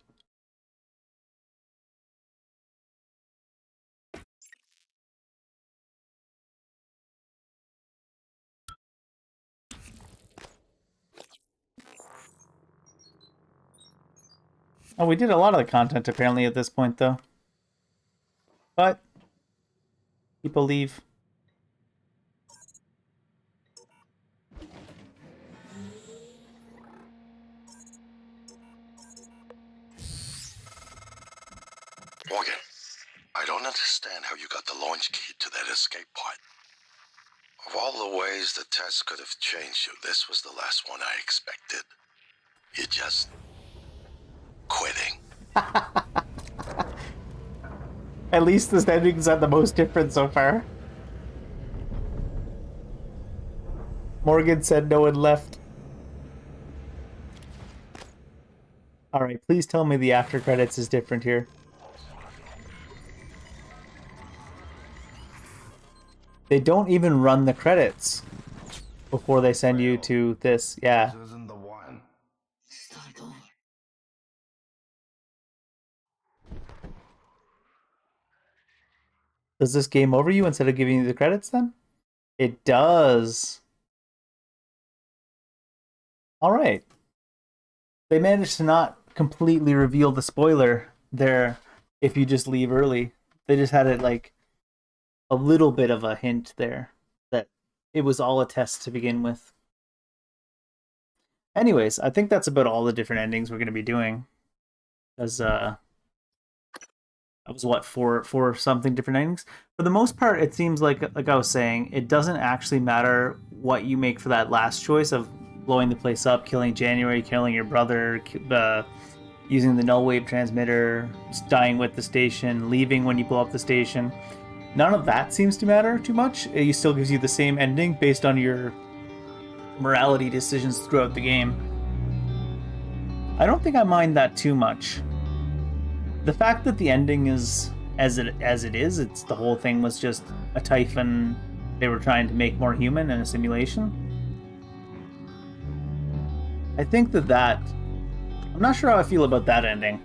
Oh, we did a lot of the content apparently at this point, though. But people leave. Morgan, I don't understand how you got the launch key to that escape pod. Of all the ways the test could have changed you, this was the last one I expected. You just... quitting. At least this ending's are the most different so far. Morgan said no one left. Alright, please tell me the after credits is different here. They don't even run the credits before they send you to this. Yeah. This isn't the one. Does this game over you instead of giving you the credits then? It does. Alright. They managed to not completely reveal the spoiler there if you just leave early. They just had it like a little bit of a hint there that it was all a test to begin with. Anyways, I think that's about all the different endings we're going to be doing. Because that was what, four something different endings. For the most part, it seems like I was saying, it doesn't actually matter what you make for that last choice of blowing the place up, killing January, killing your brother, using the null wave transmitter, dying with the station, leaving when you blow up the station. None of that seems to matter too much. It still gives you the same ending based on your morality decisions throughout the game. I don't think I mind that too much. The fact that the ending is as it is, it's the whole thing was just a Typhon they were trying to make more human in a simulation. I think that I'm not sure how I feel about that ending.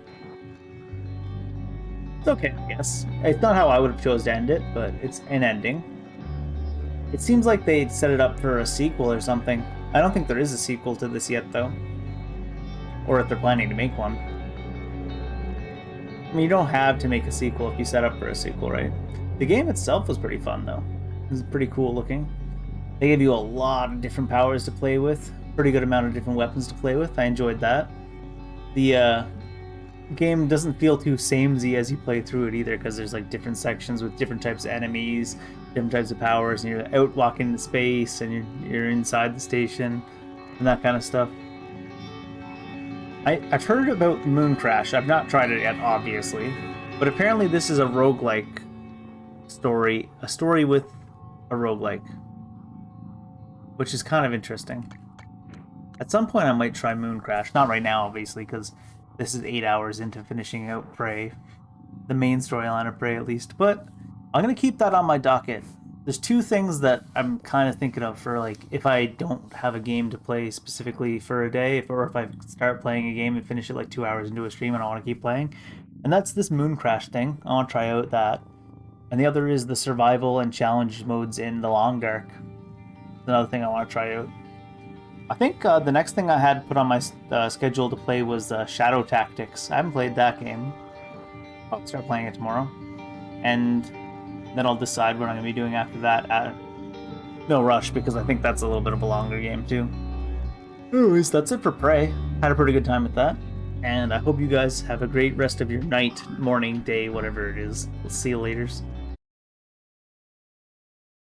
It's okay, I guess. It's not how I would have chose to end it, but it's an ending. It seems like they set it up for a sequel or something. I don't think there is a sequel to this yet, though. Or if they're planning to make one. I mean, you don't have to make a sequel if you set up for a sequel, right? The game itself was pretty fun, though. It was pretty cool looking. They gave you a lot of different powers to play with. Pretty good amount of different weapons to play with. I enjoyed that. The game doesn't feel too samey as you play through it either, because there's like different sections with different types of enemies, different types of powers, and you're out walking into space, and you're inside the station, and that kind of stuff. I've heard about Moon Crash. I've not tried it yet, obviously, but apparently this is a roguelike story, a story with a roguelike, which is kind of interesting. At some point I might try Moon Crash. Not right now, obviously, because this is 8 hours into finishing out Prey. The main storyline of Prey, at least. But I'm going to keep that on my docket. There's two things that I'm kind of thinking of for, like, if I don't have a game to play specifically for a day, or if I start playing a game and finish it like 2 hours into a stream and I want to keep playing. And that's this Moon Crash thing. I want to try out that. And the other is the survival and challenge modes in The Long Dark. Another thing I want to try out. I think the next thing I had put on my schedule to play was Shadow Tactics. I haven't played that game. I'll start playing it tomorrow. And then I'll decide what I'm going to be doing after that. No rush, because I think that's a little bit of a longer game too. Anyways, that's it for Prey. Had a pretty good time with that. And I hope you guys have a great rest of your night, morning, day, whatever it is. We'll see you later.